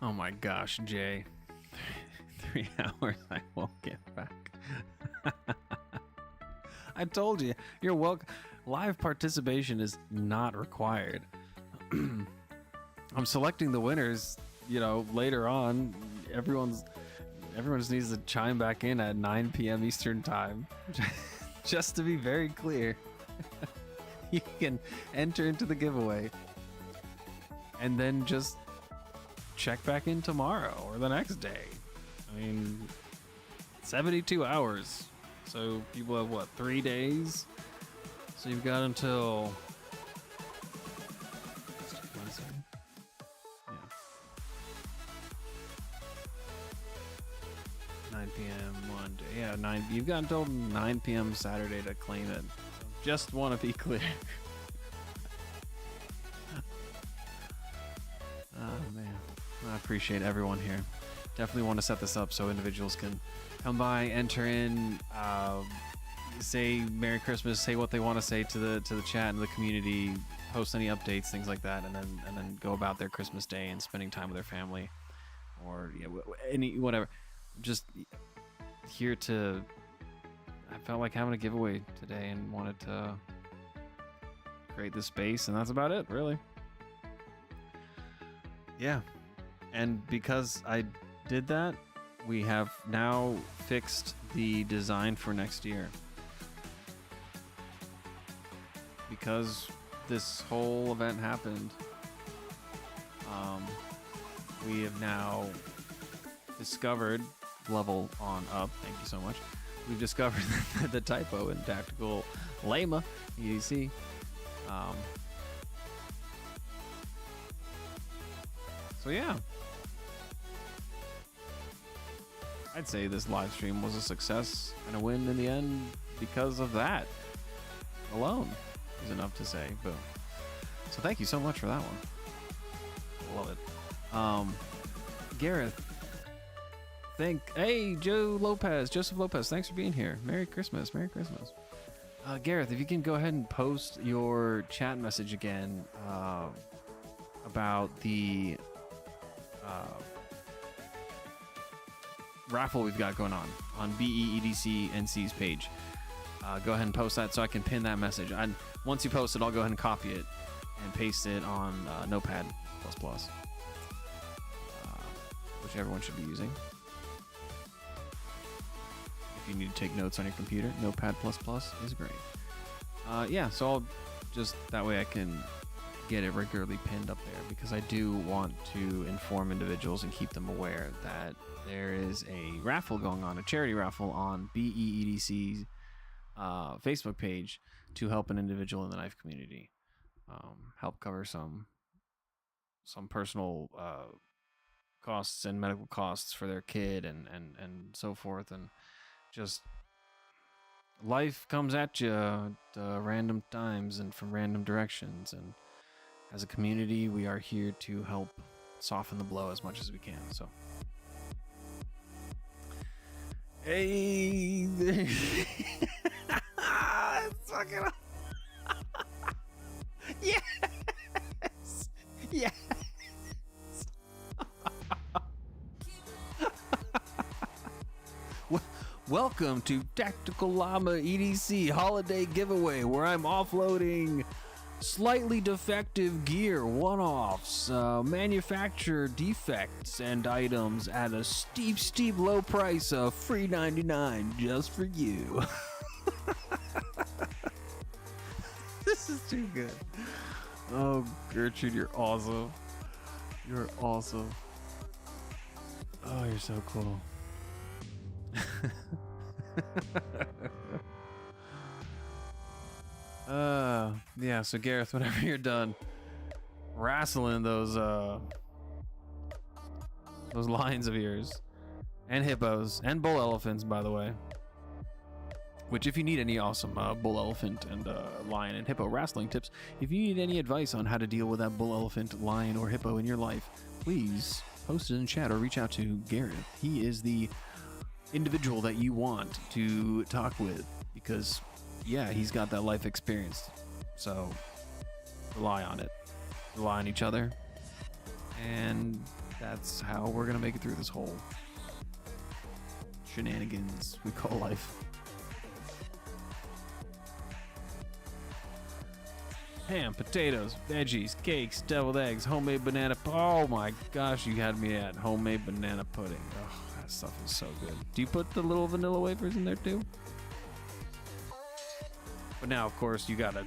S3: Oh my gosh, Jay. 3 hours, I won't get back. I told you, you're welcome. Live participation is not required. I'm selecting the winners, later on. Everyone just needs to chime back in at 9 p.m. Eastern time. Just to be very clear. You can enter into the giveaway and then just check back in tomorrow or the next day. I mean, 72 hours. So people have what, 3 days? So you've got until yeah, 9 p.m. one day. Yeah, 9. You've got until 9 p.m. Saturday to claim it. So just want to be clear. Oh man. I appreciate everyone here. Definitely want to set this up so individuals can come by, enter in, say Merry Christmas, say what they want to say to the chat and the community, post any updates, things like that, and then go about their Christmas day and spending time with their family, or whatever. Just here to. I felt like having a giveaway today and wanted to create this space, and that's about it, really. Yeah. And because I did that, we have now fixed the design for next year. Because this whole event happened, we have now discovered LevelOnUp. Thank you so much. We've discovered the typo in Tactical Llama EDC. So yeah. I'd say this live stream was a success and a win in the end because of that alone is enough to say. Boom. So thank you so much for that one. Love it. Gareth, hey, Joseph Lopez, thanks for being here. Merry Christmas. Gareth, if you can go ahead and post your chat message again about the raffle we've got going on BEEDC NC's page. Go ahead and post that so I can pin that message. And once you post it, I'll go ahead and copy it and paste it on Notepad++, which everyone should be using. If you need to take notes on your computer, Notepad++ is great. Yeah, so I'll just, that way I can get it regularly pinned up there because I do want to inform individuals and keep them aware that there is a raffle going on, a charity raffle on BEEDC's Facebook page to help an individual in the knife community, help cover some personal costs and medical costs for their kid and so forth, and just life comes at you at random times and from random directions, and as a community we are here to help soften the blow as much as we can. So hey it's fucking yes yes. Welcome to Tactical Llama EDC Holiday Giveaway, where I'm offloading slightly defective gear, one-offs, manufacturer defects, and items at a steep low price of $3.99 just for you. This is too good. Oh, Gertrude, you're awesome. You're awesome. Oh, you're so cool. Yeah, so Gareth, whenever you're done wrestling those lions of yours and hippos and bull elephants, by the way, which if you need any awesome bull elephant and lion and hippo wrestling tips, if you need any advice on how to deal with that bull elephant, lion, or hippo in your life, please post it in chat or reach out to Gareth. He is the individual that you want to talk with because, yeah, he's got that life experience. So rely on it, rely on each other, and that's how we're gonna make it through this whole shenanigans we call life. Ham, potatoes, veggies, cakes, deviled eggs, homemade banana. Oh my gosh, you had me at homemade banana pudding. Oh, that stuff is so good. Do you put the little vanilla wafers in there too? But now, of course, you gotta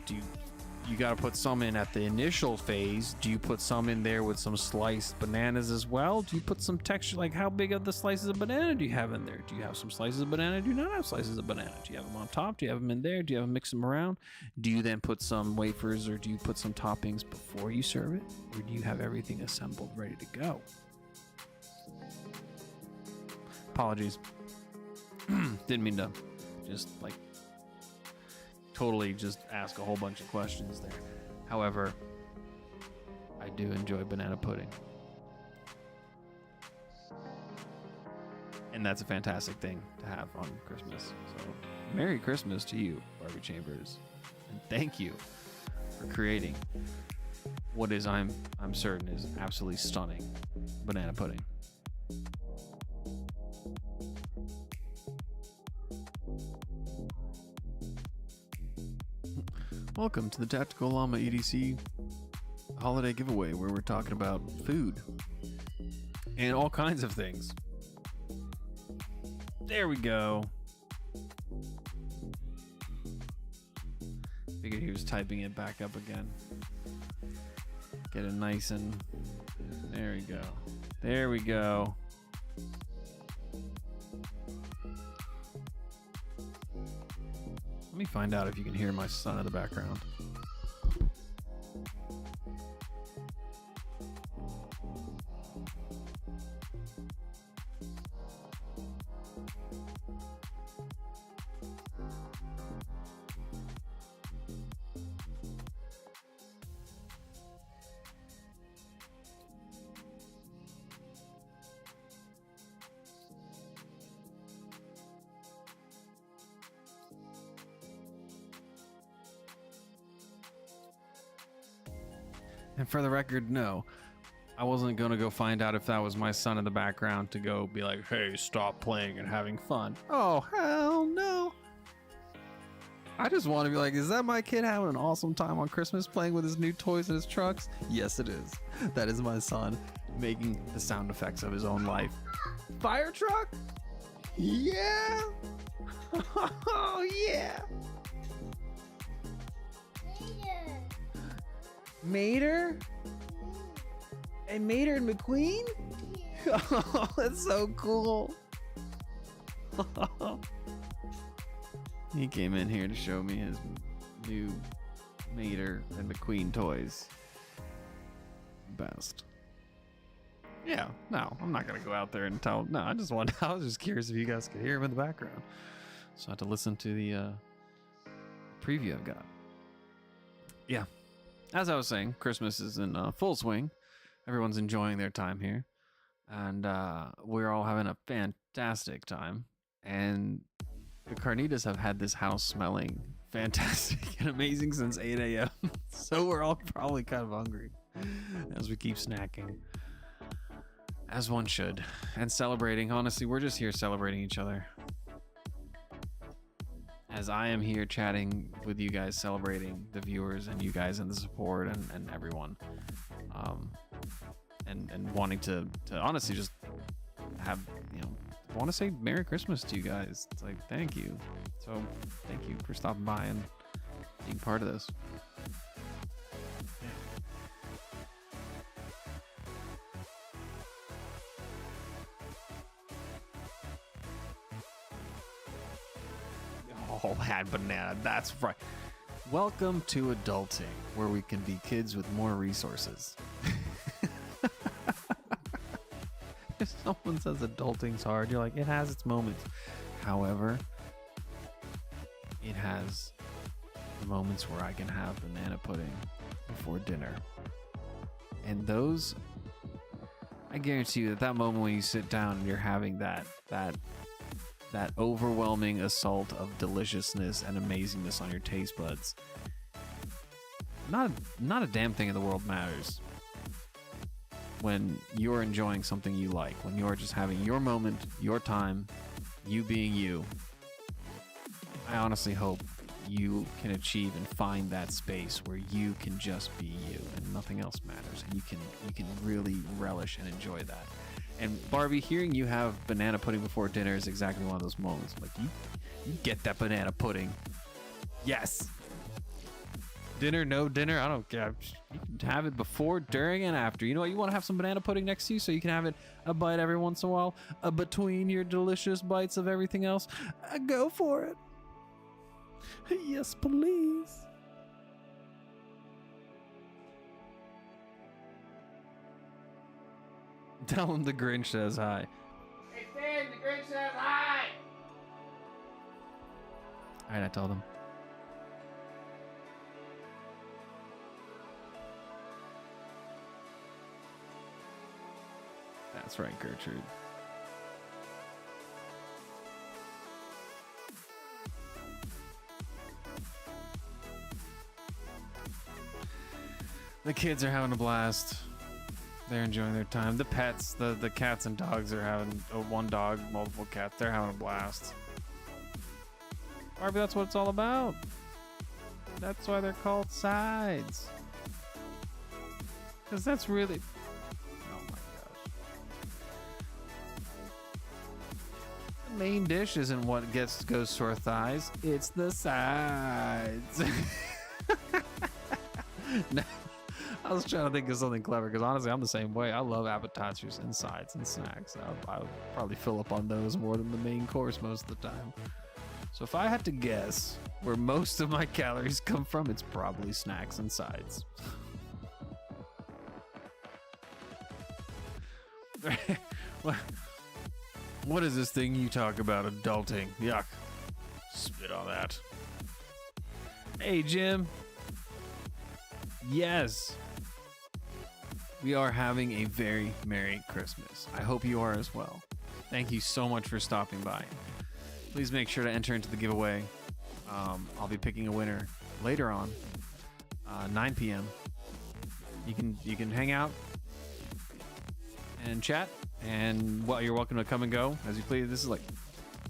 S3: put some in at the initial phase. Do you put some in there with some sliced bananas as well? Do you put some texture? Like, how big of the slices of banana do you have in there? Do you have some slices of banana? Do you not have slices of banana? Do you have them on top? Do you have them in there? Do you have them mix them around? Do you then put some wafers, or do you put some toppings before you serve it? Or do you have everything assembled, ready to go? Apologies. Didn't mean to just like totally just ask a whole bunch of questions there. However, I do enjoy banana pudding. And that's a fantastic thing to have on Christmas. So, Merry Christmas to you, Barbie Chambers. And thank you for creating what is, I'm certain, is absolutely stunning banana pudding. Welcome to the Tactical Llama EDC holiday giveaway, where we're talking about food and all kinds of things. There we go. Figured he was typing it back up again. Get it nice and... There we go. There we go. Let me find out if you can hear my son in the background. And for the record, no, I wasn't going to go find out if that was my son in the background to go be like, hey, stop playing and having fun. Oh, hell no. I just want to be like, is that my kid having an awesome time on Christmas playing with his new toys and his trucks? Yes, it is. That is my son making the sound effects of his own life. Fire truck? Yeah. Oh, yeah. Mater? And Mater and McQueen? Oh, that's so cool. He came in here to show me his new Mater and McQueen toys. Best. Yeah, no, I'm not gonna go out there and tell. No, I was just curious if you guys could hear him in the background. So I had to listen to the preview I've got. Yeah, as I was saying, Christmas is in full swing. Everyone's enjoying their time here, and we're all having a fantastic time. And the carnitas have had this house smelling fantastic and amazing since 8 a.m. So we're all probably kind of hungry as we keep snacking, as one should, and celebrating. Honestly, we're just here celebrating each other, as I am here chatting with you guys, celebrating the viewers and you guys and the support and everyone, and wanting to honestly just have, I want to say Merry Christmas to you guys. It's like, thank you. So thank you for stopping by and being part of this. Oh, had banana. That's right. Welcome to adulting, where we can be kids with more resources. If someone says adulting's hard, you're like, it has its moments. However, it has the moments where I can have banana pudding before dinner. And those, I guarantee you that moment when you sit down and you're having that overwhelming assault of deliciousness and amazingness on your taste buds, not a damn thing in the world matters when you're enjoying something you like, when you're just having your moment, your time, you being you. I honestly hope you can achieve and find that space where you can just be you and nothing else matters, and you can really relish and enjoy that. And Barbie, hearing you have banana pudding before dinner is exactly one of those moments. Like, you get that banana pudding. Yes. Dinner, no dinner, I don't care. You can have it before, during, and after. You know what? You want to have some banana pudding next to you so you can have it a bite every once in a while, between your delicious bites of everything else. Go for it. Yes, please. Tell him the Grinch says hi. Hey, Finn, the Grinch says hi! Alright, I told him. That's right, Gertrude. The kids are having a blast. They're enjoying their time. The pets, the cats and dogs are having one dog, multiple cats. They're having a blast. Barbie, that's what it's all about. That's why they're called sides. Because that's really... Oh my gosh. The main dish isn't what goes to our thighs. It's the sides. No. I was trying to think of something clever because honestly, I'm the same way. I love appetizers and sides and snacks. I would probably fill up on those more than the main course most of the time. So if I had to guess where most of my calories come from, it's probably snacks and sides. What is this thing you talk about, adulting? Yuck. Spit on that. Hey, Jim. Yes. We are having a very Merry Christmas. I hope you are as well. Thank you so much for stopping by. Please make sure to enter into the giveaway. I'll be picking a winner later on, 9 p.m. You can hang out and chat, and you're welcome to come and go as you please. This is like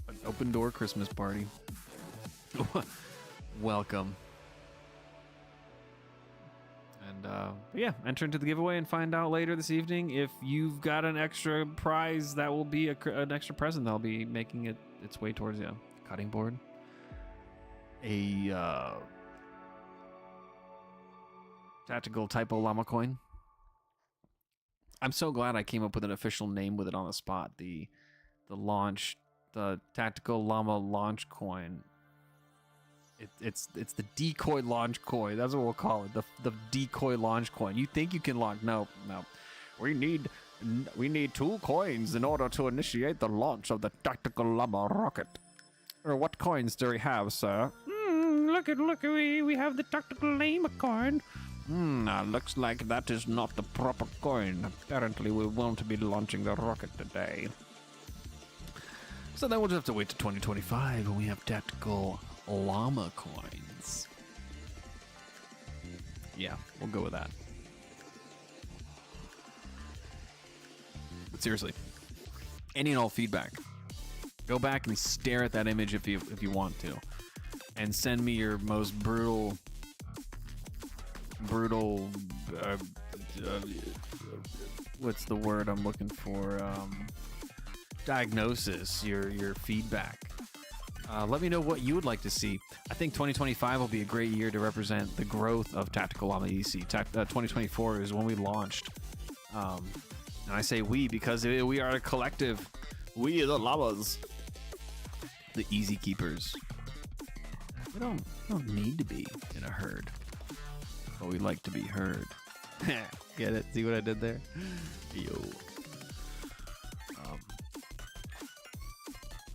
S3: an open door Christmas party. Welcome. But yeah, enter into the giveaway and find out later this evening if you've got an extra prize that will be an extra present that'll be making its way towards you. Cutting board, Tactical Typo Llama coin. I'm so glad I came up with an official name with it on the spot. The Tactical Llama launch coin. It's the decoy launch coin. That's what we'll call it. The decoy launch coin. You think you can launch? No. We need 2 coins in order to initiate the launch of the Tactical Llama rocket. Or what coins do we have, sir? Look, we have the Tactical Llama coin. Looks like that is not the proper coin. Apparently we won't be launching the rocket today. So then we'll just have to wait to 2025 when we have Tactical Llama coins. Yeah, we'll go with that. But seriously, any and all feedback. Go back and stare at that image if you want to, and send me your most brutal. What's the word I'm looking for? Diagnosis. Your feedback. Let me know what you would like to see. I think 2025 will be a great year to represent the growth of Tactical Llama EDC. 2024 is when we launched. And I say we because we are a collective. We are the llamas. The easy keepers. We don't need to be in a herd. But we like to be heard. Get it? See what I did there? Yo.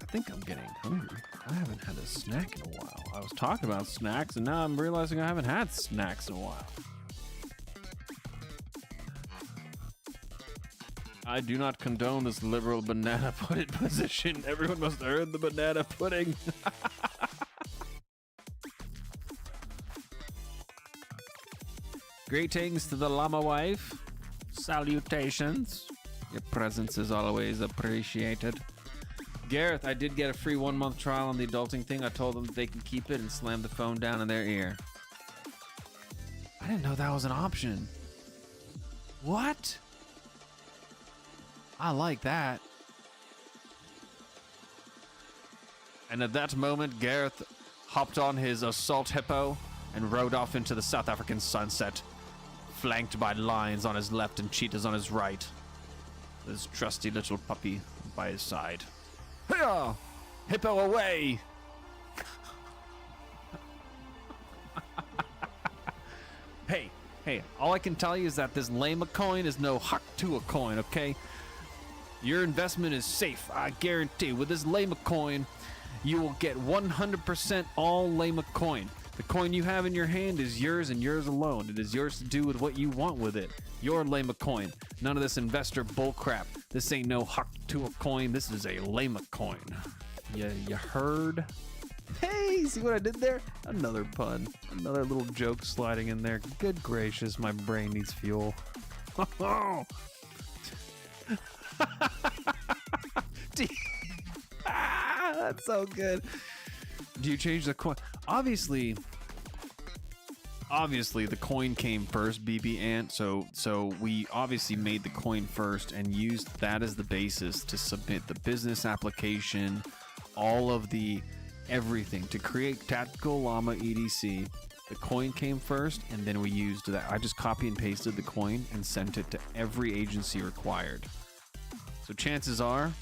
S3: I think I'm getting hungry. I haven't had a snack in a while. I was talking about snacks, and now I'm realizing I haven't had snacks in a while. I do not condone this liberal banana pudding position. Everyone must earn the banana pudding. Greetings to the llama wife. Salutations. Your presence is always appreciated. Gareth, I did get a free 1-month trial on the adulting thing. I told them that they can keep it and slam the phone down in their ear. I didn't know that was an option. What? I like that. And at that moment, Gareth hopped on his assault hippo and rode off into the South African sunset, flanked by lions on his left and cheetahs on his right. His trusty little puppy by his side. Hiya! Hippo away! Hey, all I can tell you is that this Llama coin is no Haktua coin, okay? Your investment is safe, I guarantee. With this Llama coin, you will get 100% all Llama coin. The coin you have in your hand is yours and yours alone. It is yours to do with what you want with it. Your Llama coin. None of this investor bullcrap. This ain't no Haktua coin. This is a Llama coin. You heard? Hey, see what I did there? Another pun. Another little joke sliding in there. Good gracious, my brain needs fuel. That's so good. Do you change the coin? Obviously the coin came first, BB Ant. So we obviously made the coin first and used that as the basis to submit the business application, all of the everything to create Tactical Llama EDC. The coin came first, and then we used that. I just copy and pasted the coin and sent it to every agency required. So chances are,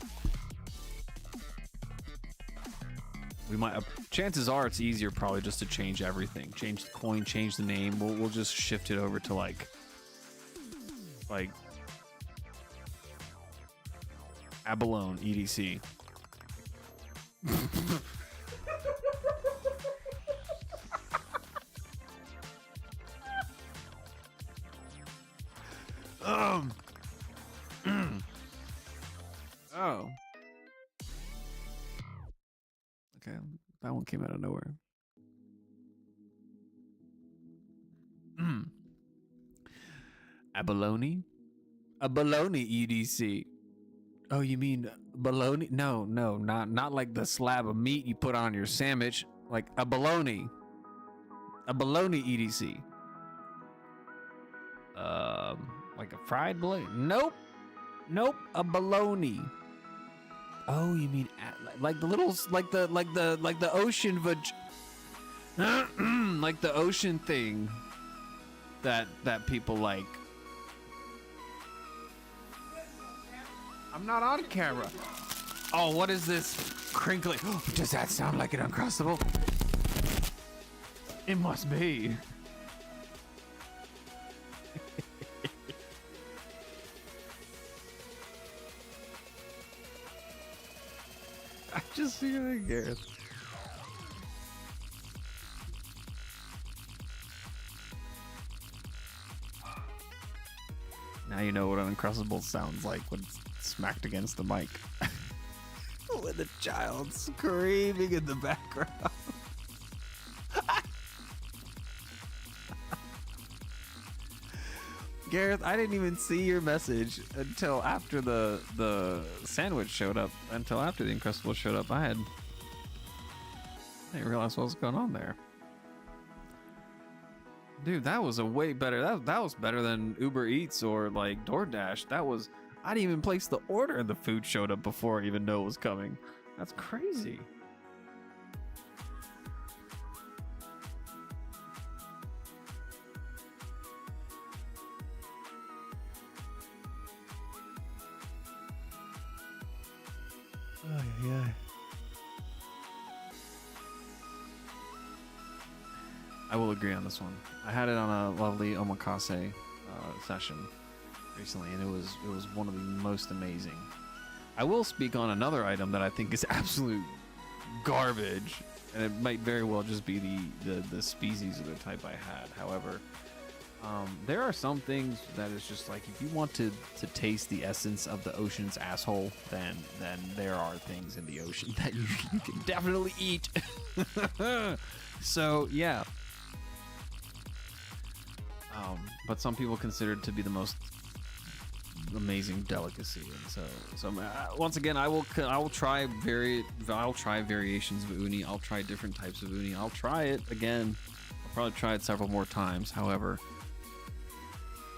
S3: chances are it's easier probably just to change everything. Change the coin, change the name. We'll just shift it over to like Abalone EDC. Oh. Okay, that one came out of nowhere. Abalone? A bologna EDC. Oh, you mean bologna? No, not like the slab of meat you put on your sandwich. Like a bologna. A bologna EDC. Like a fried bologna? Nope. A bologna. Oh, you mean like the little, like the ocean like the ocean thing. that people like. I'm not on camera. Oh, what is this crinkling? Does that sound like an Uncrustable? It must be. I just see it, Gareth. Now you know what an Uncrustable sounds like when it's smacked against the mic. With a child screaming in the background. Gareth, I didn't even see your message until after the sandwich showed up. Until after the Uncrustable showed up, I didn't realize what was going on there. Dude, that was a way better. That was better than Uber Eats or like DoorDash. I didn't even place the order and the food showed up before I even know it was coming. That's crazy. Oh, yeah. I will agree on this one. I had it on a lovely omakase session recently, and it was one of the most amazing. I will speak on another item that I think is absolute garbage, and it might very well just be the species or the type I had. However, there are some things that is just like, if you want to taste the essence of the ocean's asshole, then there are things in the ocean that you can definitely eat. So yeah. But some people consider it to be the most amazing delicacy, and so once again, I will try variations of uni. I'll try different types of uni. I'll try it again. I'll probably try it several more times. However,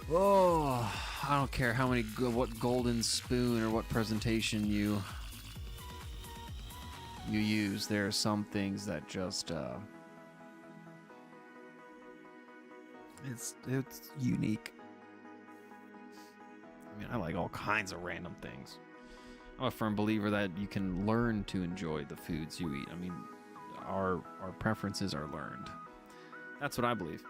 S3: I don't care what golden spoon or what presentation you use. There are some things that just it's unique. I mean, I like all kinds of random things. I'm a firm believer that you can learn to enjoy the foods you eat. I mean, our preferences are learned. That's what I believe.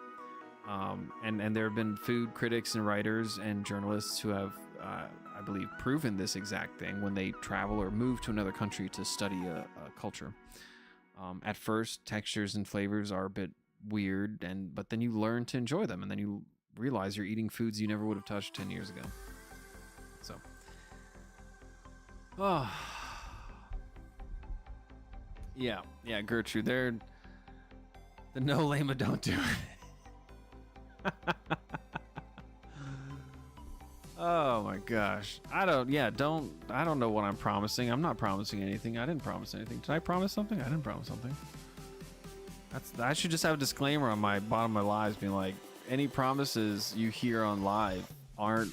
S3: And there have been food critics and writers and journalists who have, I believe, proven this exact thing when they travel or move to another country to study a culture. At first, textures and flavors are a bit weird, but then you learn to enjoy them, and then you realize you're eating foods you never would have touched 10 years ago. So, yeah, Gertrude, the no lama don't do it. Oh my gosh, I don't know what I'm promising. I'm not promising anything. I didn't promise anything. Did I promise something? I didn't promise something. I should just have a disclaimer on my bottom of my lives being like, any promises you hear on live aren't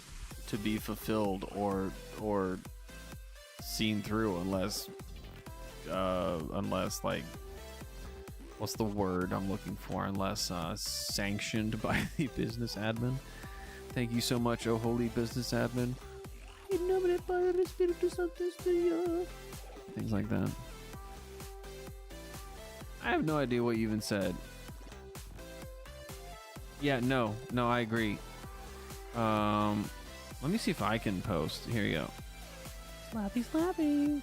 S3: to be fulfilled or seen through unless like, what's the word I'm looking for? Unless sanctioned by the business admin. Thank you so much, oh holy business admin. Things like that. I have no idea what you even said. Yeah, no, I agree. Let me see if I can post. Here you go. Slappy.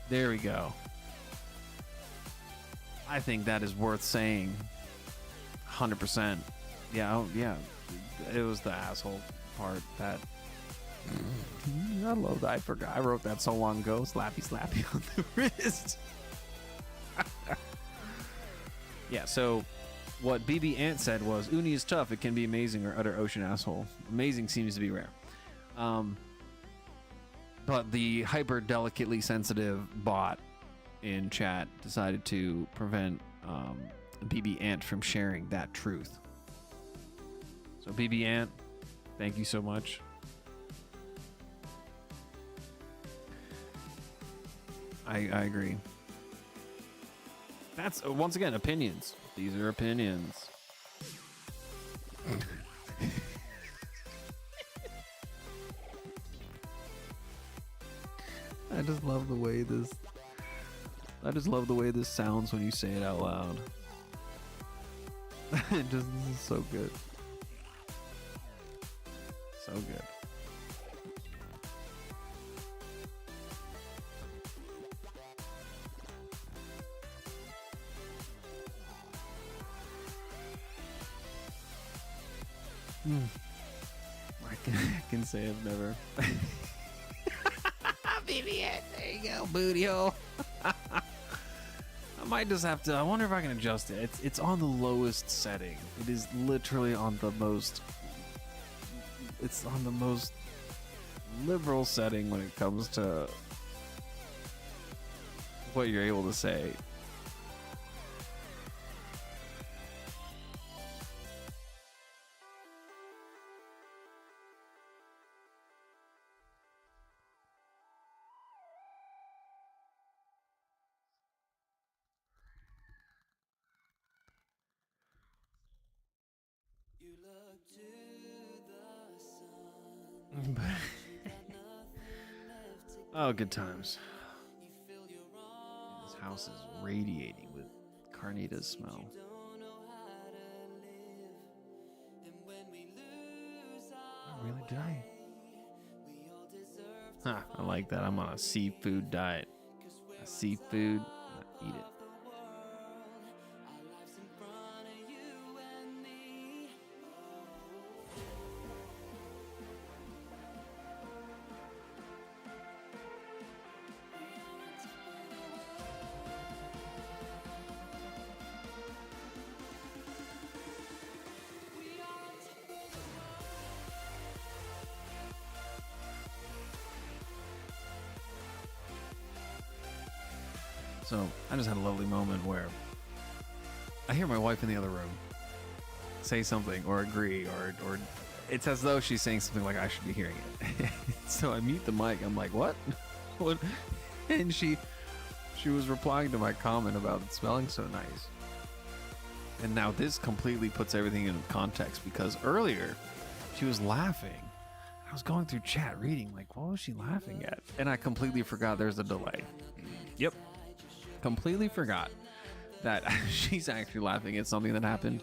S3: There we go. I think that is worth saying. 100%. Yeah, it was the asshole part that I love that. I forgot. I wrote that so long ago. Slappy on the wrist. Yeah, so what BB Ant said was, uni is tough. It can be amazing or utter ocean asshole. Amazing seems to be rare. But the hyper delicately sensitive bot in chat decided to prevent BB Ant from sharing that truth. So BB Ant, thank you so much. I agree. That's once again opinions. These are opinions. I just love the way this. I just love the way this sounds when you say it out loud. This is so good. So good. I can say I've never. Baby, there you go, booty hole. I might just have to. I wonder if I can adjust it. It's on the lowest setting. It is literally on the most. It's on the most liberal setting when it comes to what you're able to say. Oh, good times. This house is radiating with carnitas smell. Oh, really? Did I? Huh, I like that. I'm on a seafood diet. A seafood, I eat it. So I just had a lovely moment where I hear my wife in the other room say something or agree or it's as though she's saying something like I should be hearing it. So I mute the mic. I'm like, what? What? And she was replying to my comment about it smelling so nice. And now this completely puts everything in context because earlier she was laughing. I was going through chat reading like, what was she laughing at? And I completely forgot there's a delay. Yep. Completely forgot that she's actually laughing at something that happened.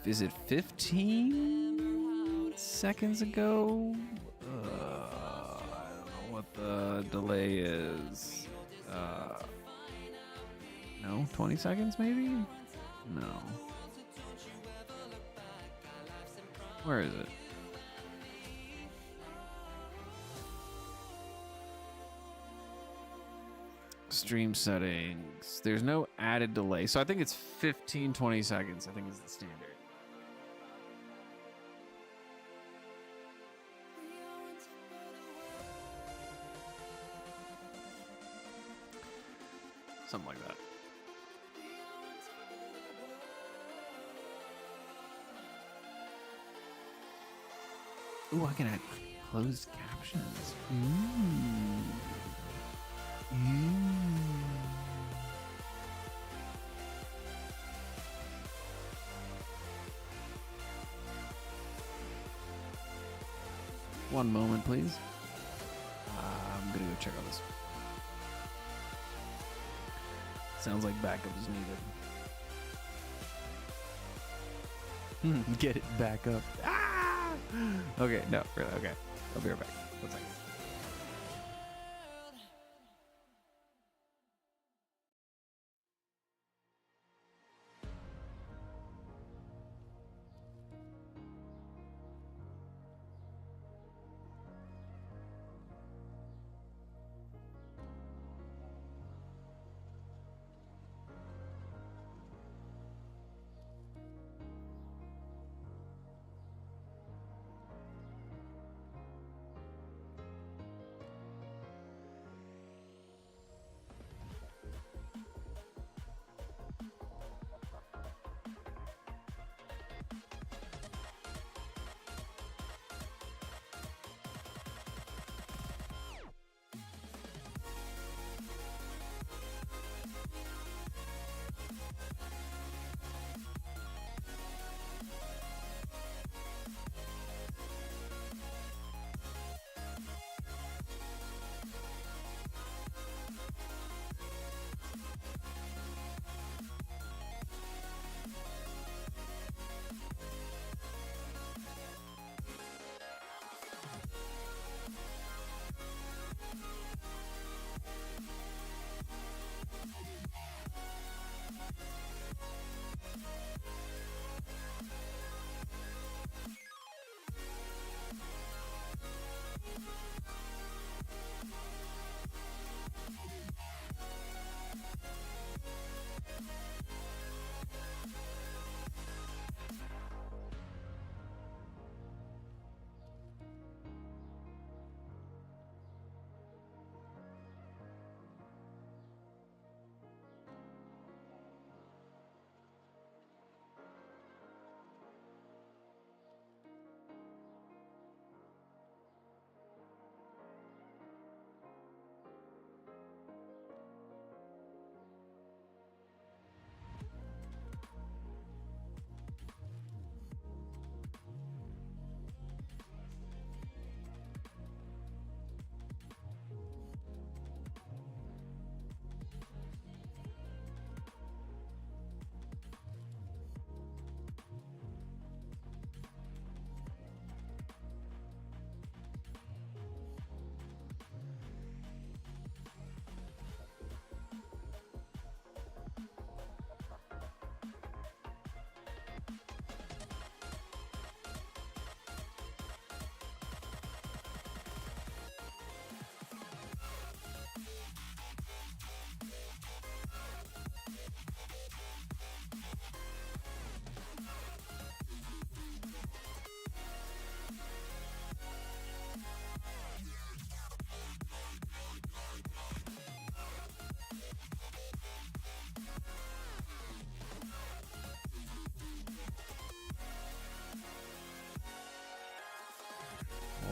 S3: Is it 15 seconds ago? I don't know what the delay is. No, 20 seconds maybe? No. Where is it? Stream settings. There's no added delay. So I think it's 15-20 seconds. I think is the standard. Something like that. Ooh, I can add closed captions. One moment, please. I'm gonna go check on this. Sounds like backup is needed. Get it back up. Ah! Okay, no, really, okay. I'll be right back. 1 second.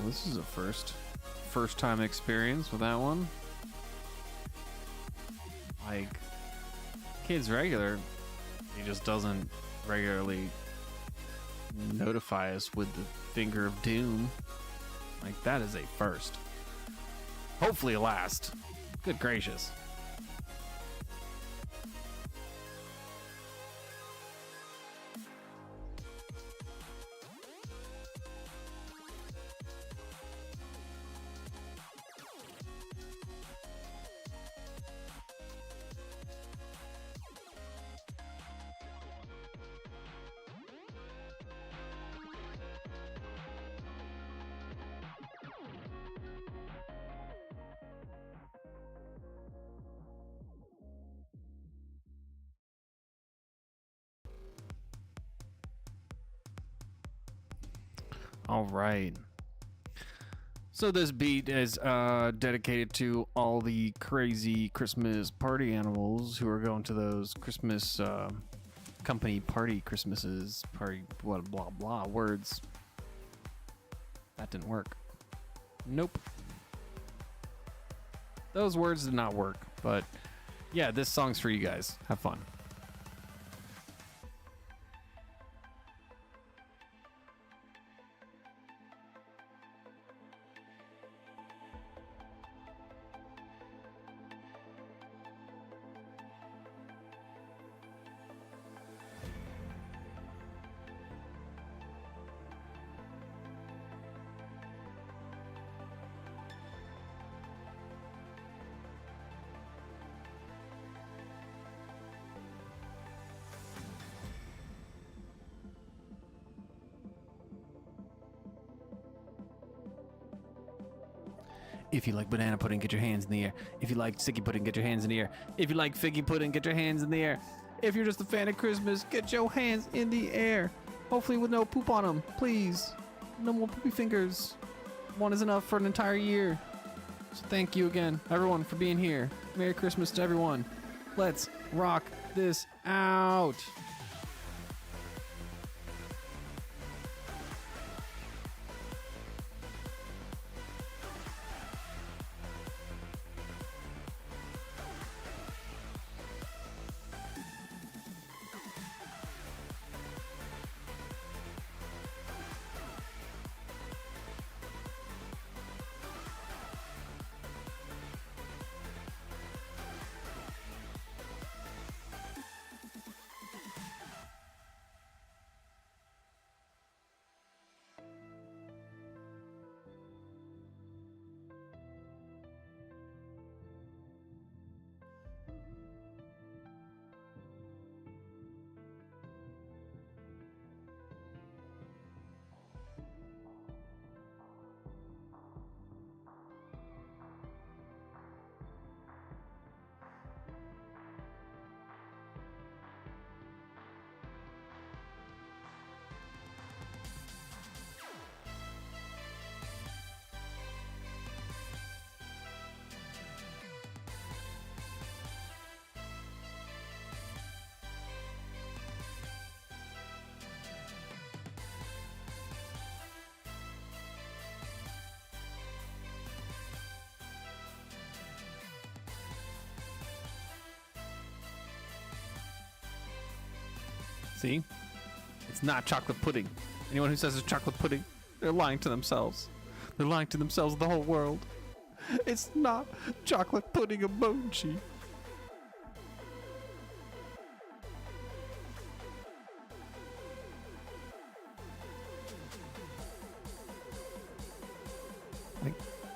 S3: Well, this is a first time experience with that one. Like, Kid's regular, he just doesn't regularly notify us with the finger of doom. Like, that is a first. Hopefully a last. Good gracious. All right. So this beat is dedicated to all the crazy Christmas party animals who are going to those Christmas company party Christmases, party what blah blah words. That didn't work. Nope. Those words did not work, but yeah, this song's for you guys. Have fun. If you like banana pudding, get your hands in the air. If you like sticky pudding, get your hands in the air. If you like figgy pudding, get your hands in the air. If you're just a fan of Christmas, get your hands in the air. Hopefully with no poop on them, please. No more poopy fingers. One is enough for an entire year. So thank you again, everyone, for being here. Merry Christmas to everyone. Let's rock this out. See? It's not chocolate pudding. Anyone who says it's chocolate pudding, they're lying to themselves. They're lying to themselves, the whole world. It's not chocolate pudding emoji.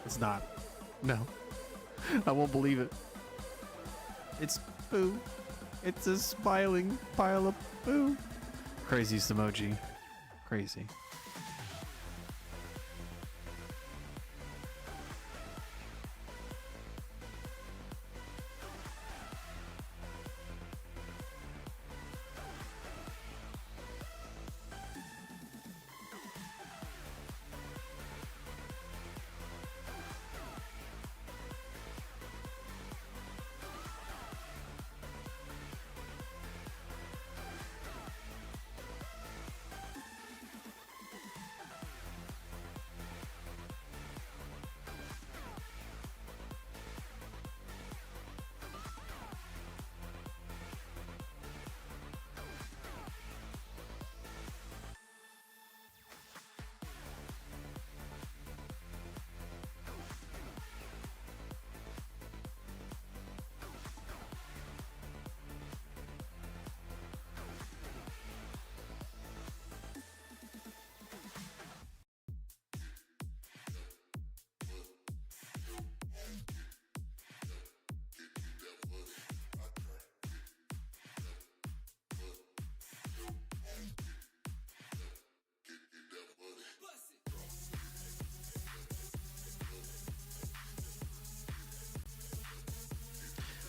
S3: It's not. No. I won't believe it. It's poo. It's a smiling pile of poo. Craziest emoji. Crazy.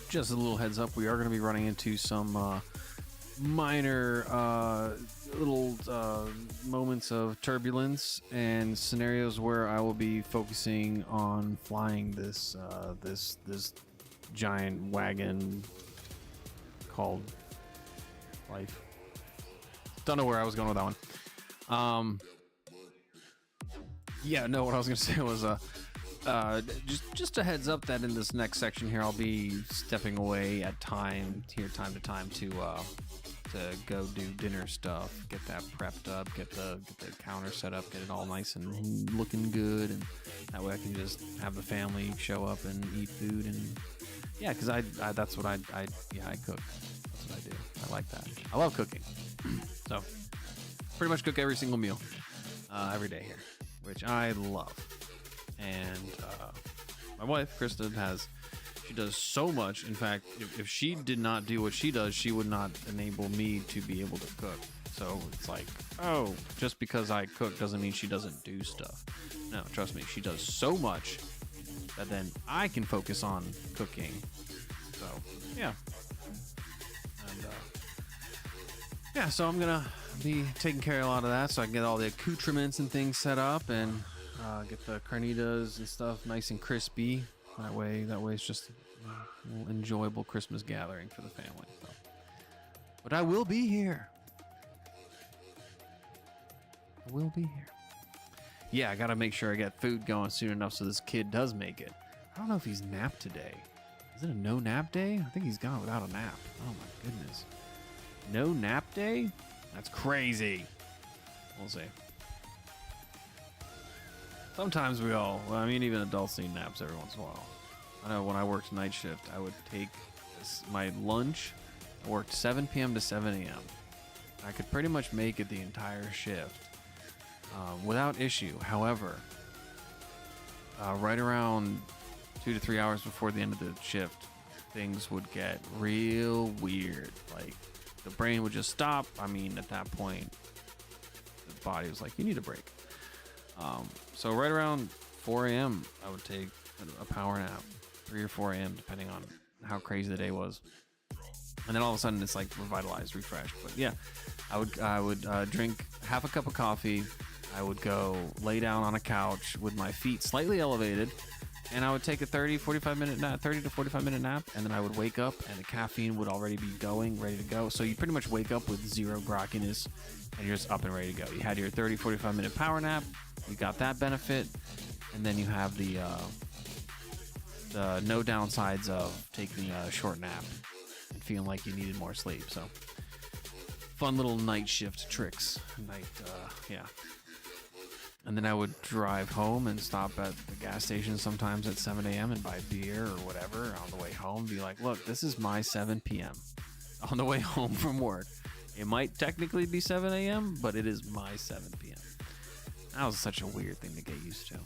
S3: just a little heads up, we are going to be running into some minor little moments of turbulence and scenarios where I will be focusing on flying this this giant wagon called life. Don't know where I was going with that one. Yeah, no, what I was gonna say was just a heads up that in this next section here, I'll be stepping away at time to time to go do dinner stuff, get that prepped up, get the counter set up, get it all nice and looking good, and that way I can just have the family show up and eat food. And yeah, because I that's what I cook. That's what I do. I like that. I love cooking. So pretty much cook every single meal every day here, which I love. And my wife Krista she does so much. In fact, if she did not do what she does, she would not enable me to be able to cook. So it's like, oh, just because I cook doesn't mean she doesn't do stuff. No, trust me, she does so much that then I can focus on cooking. So yeah. And yeah, so I'm gonna be taking care of a lot of that, so I can get all the accoutrements and things set up, and get the carnitas and stuff nice and crispy. That way it's just a little enjoyable Christmas gathering for the family. So. But I will be here. I will be here. Yeah, I gotta make sure I get food going soon enough so this kid does make it. I don't know if he's napped today. Is it a no nap day? I think he's gone without a nap. Oh my goodness. No nap day? That's crazy. We'll see. Sometimes even adults need naps every once in a while. I know when I worked night shift, I would take my lunch. I worked 7 p.m. to 7 a.m. I could pretty much make it the entire shift without issue. However, right around 2 to 3 hours before the end of the shift, things would get real weird. Like, the brain would just stop. I mean, at that point, the body was like, you need a break. So right around 4 a.m., I would take a power nap, 3 or 4 a.m., depending on how crazy the day was. And then all of a sudden, it's like revitalized, refreshed. But yeah, I would drink half a cup of coffee. I would go lay down on a couch with my feet slightly elevated, and I would take a 30 to 45 minute nap, and then I would wake up, and the caffeine would already be going, ready to go. So you pretty much wake up with zero grogginess, and you're just up and ready to go. You had your 30, 45 minute power nap. You got that benefit, and then you have the no downsides of taking a short nap and feeling like you needed more sleep. So fun little night shift tricks. Yeah. And then I would drive home and stop at the gas station sometimes at 7 a.m. and buy beer or whatever on the way home. Be like, look, this is my 7 p.m. on the way home from work. It might technically be 7 a.m., but it is my 7 p.m. That was such a weird thing to get used to.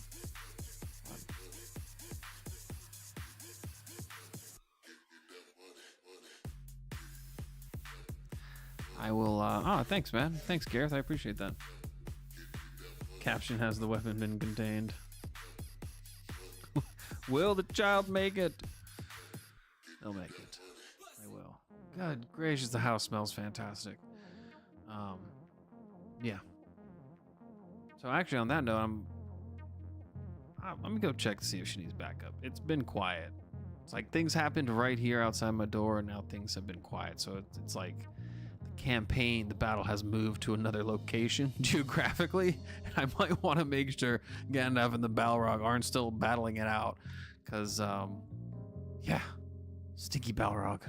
S3: I will, thanks, man. Thanks, Gareth. I appreciate that. Caption: has the weapon been contained? Will the child make it? They'll make it. They will. God gracious, the house smells fantastic. Yeah. So actually, on that note, I'm gonna go check to see if she needs backup. It's been quiet. It's like things happened right here outside my door, and now things have been quiet. So it's like the campaign, the battle has moved to another location geographically. And I might want to make sure Gandalf and the Balrog aren't still battling it out, because yeah, stinky Balrog.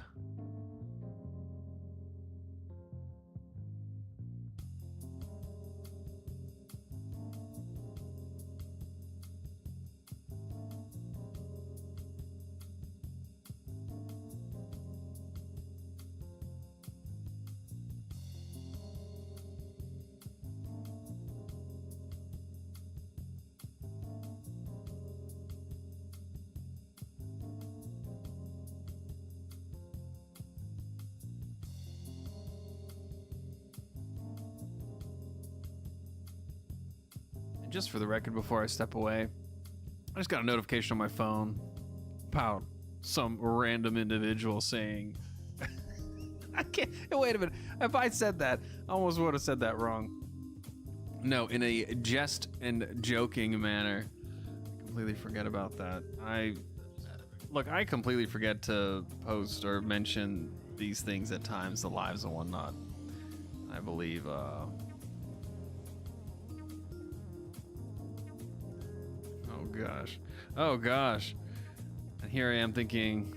S3: Just for the record, before I step away, I just got a notification on my phone about some random individual saying, I can't, wait a minute. If I said that, I almost would have said that wrong. No, in a jest and joking manner. Completely forget about that. Look, I completely forget to post or mention these things at times, the lives and whatnot. I believe, oh gosh. Oh gosh. And here I am thinking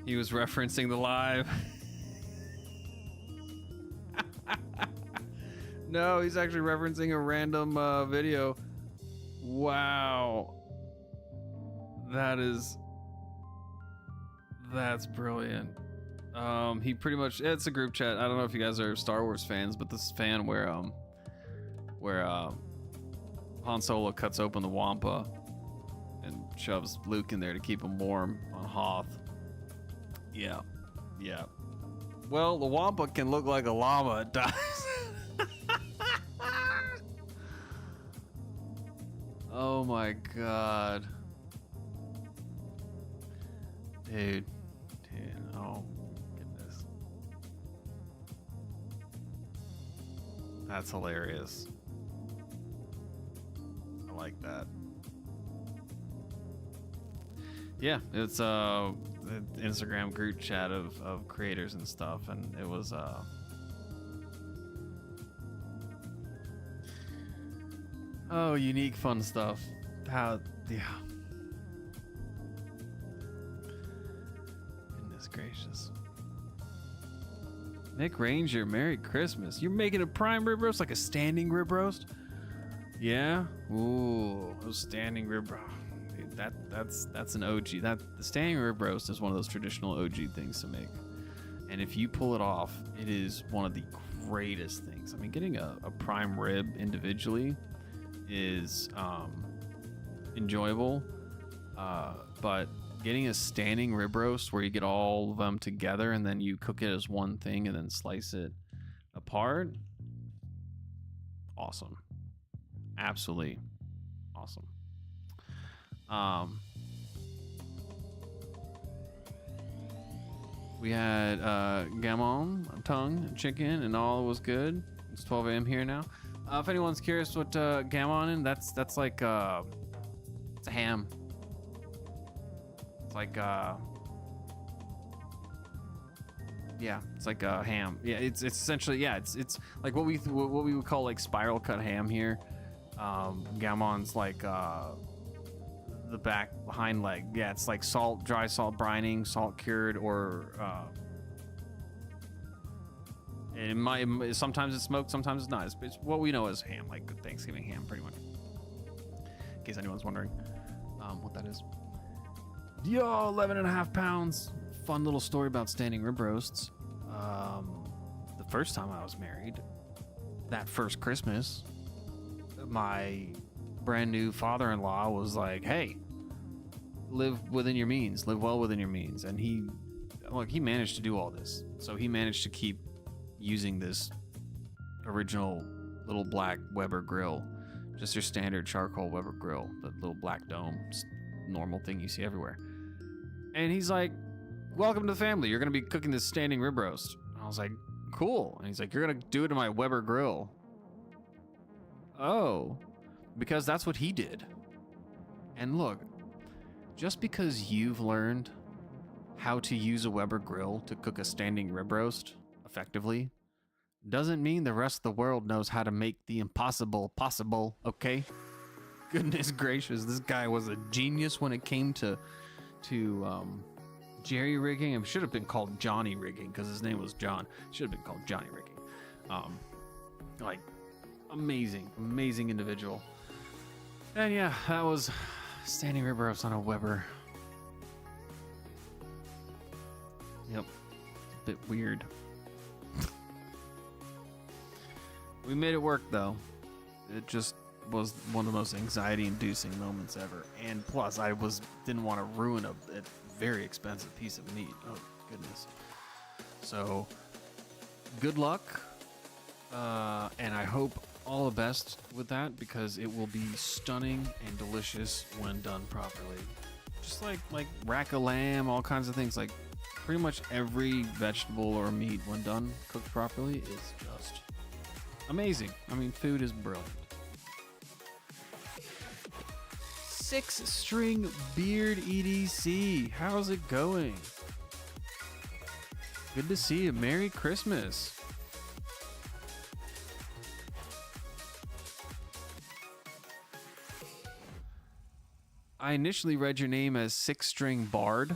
S3: he was referencing the live. No, he's actually referencing a random video. Wow. That's brilliant. He pretty much, it's a group chat. I don't know if you guys are Star Wars fans, but this fan where Han Solo cuts open the Wampa and shoves Luke in there to keep him warm on Hoth. Yeah. Well, the Wampa can look like a llama at times. Oh my god. Dude, oh goodness. That's hilarious. I like that. Yeah, it's an Instagram group chat of creators and stuff, and it was oh, unique fun stuff. Yeah. Goodness gracious. Nick Ranger, Merry Christmas. You're making a prime rib roast, like a standing rib roast? Yeah? Ooh, those standing rib roast. That's an OG. The standing rib roast is one of those traditional OG things to make. And if you pull it off, it is one of the greatest things. I mean, getting a prime rib individually is enjoyable, but getting a standing rib roast where you get all of them together and then you cook it as one thing and then slice it apart, awesome. Absolutely awesome. We had gammon, tongue, chicken, and all was good. It's 12 a.m. here now. If anyone's curious what gammon is, that's like it's a ham. It's like yeah, it's like a ham. Yeah, it's essentially, yeah, it's like what we would call like spiral cut ham here. Gammon's like the back hind leg. Yeah, it's like dry salt brining, salt cured, or and it might, sometimes it's smoked, sometimes it's not. It's what we know as ham, like Thanksgiving ham, pretty much. In case anyone's wondering what that is. Yo, 11.5 pounds. Fun little story about standing rib roasts. The first time I was married, that first Christmas, my brand new father-in-law was like, hey, live within your means, live well within your means. And he managed to do all this. So he managed to keep using this original little black Weber grill, just your standard charcoal Weber grill, the little black dome, normal thing you see everywhere. And he's like, welcome to the family, you're gonna be cooking this standing rib roast. And I was like, cool. And he's like, you're gonna do it in my Weber grill. Oh, because that's what he did. And look, just because you've learned how to use a Weber grill to cook a standing rib roast effectively doesn't mean the rest of the world knows how to make the impossible possible, okay? Goodness gracious, this guy was a genius when it came to jerry rigging. It should have been called Johnny rigging because his name was John. Should have been called Johnny rigging. Like, amazing individual. And yeah, that was standing rib roast on a Weber. Yep, a bit weird. We made it work though. It just was one of the most anxiety-inducing moments ever. And plus, I didn't want to ruin a very expensive piece of meat. Oh goodness. So, good luck. And I hope all the best with that because it will be stunning and delicious when done properly. Just like rack of lamb, all kinds of things. Like pretty much every vegetable or meat when done cooked properly is just amazing. I mean, food is brilliant. 6-string beard EDC. How's it going? Good to see you. Merry Christmas. I initially read your name as 6-string bard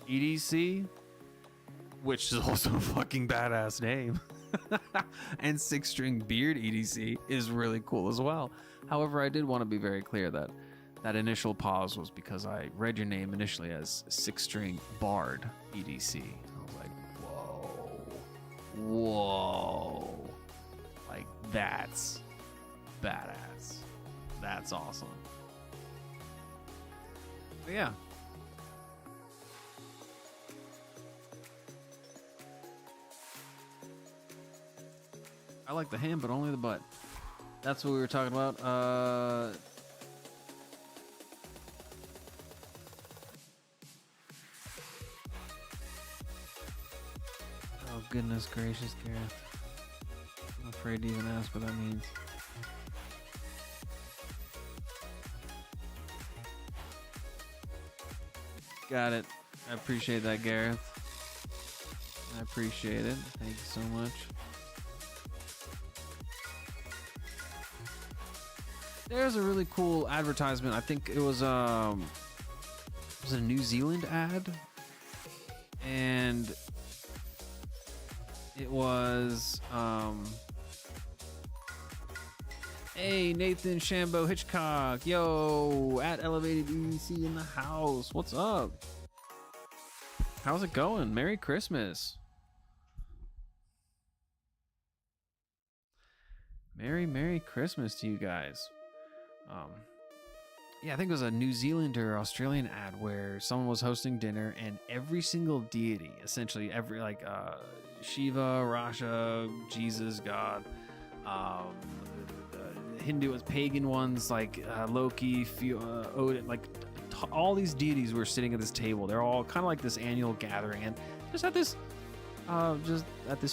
S3: EDC, which is also a fucking badass name. And 6-string beard EDC is really cool as well. However, I did want to be very clear that that initial pause was because I read your name initially as 6-string bard EDC. I was like, whoa. Like, that's badass. That's awesome. But yeah. I like the hand, but only the butt. That's what we were talking about. Oh, goodness gracious, Gareth. I'm afraid to even ask what that means. Got it. I appreciate that, Gareth. I appreciate it. Thank you so much. There's a really cool advertisement. I think it was a New Zealand ad, and it was hey, Nathan Shambo Hitchcock, yo, at Elevated EDC in the house. What's up? How's it going? Merry Christmas. Merry Christmas to you guys. Yeah, I think it was a New Zealand or Australian ad where someone was hosting dinner and every single deity, essentially every Shiva, Rasha, Jesus, God, the Hindu pagan ones like Loki, Odin, like all these deities were sitting at this table. They're all kind of like this annual gathering, and just at this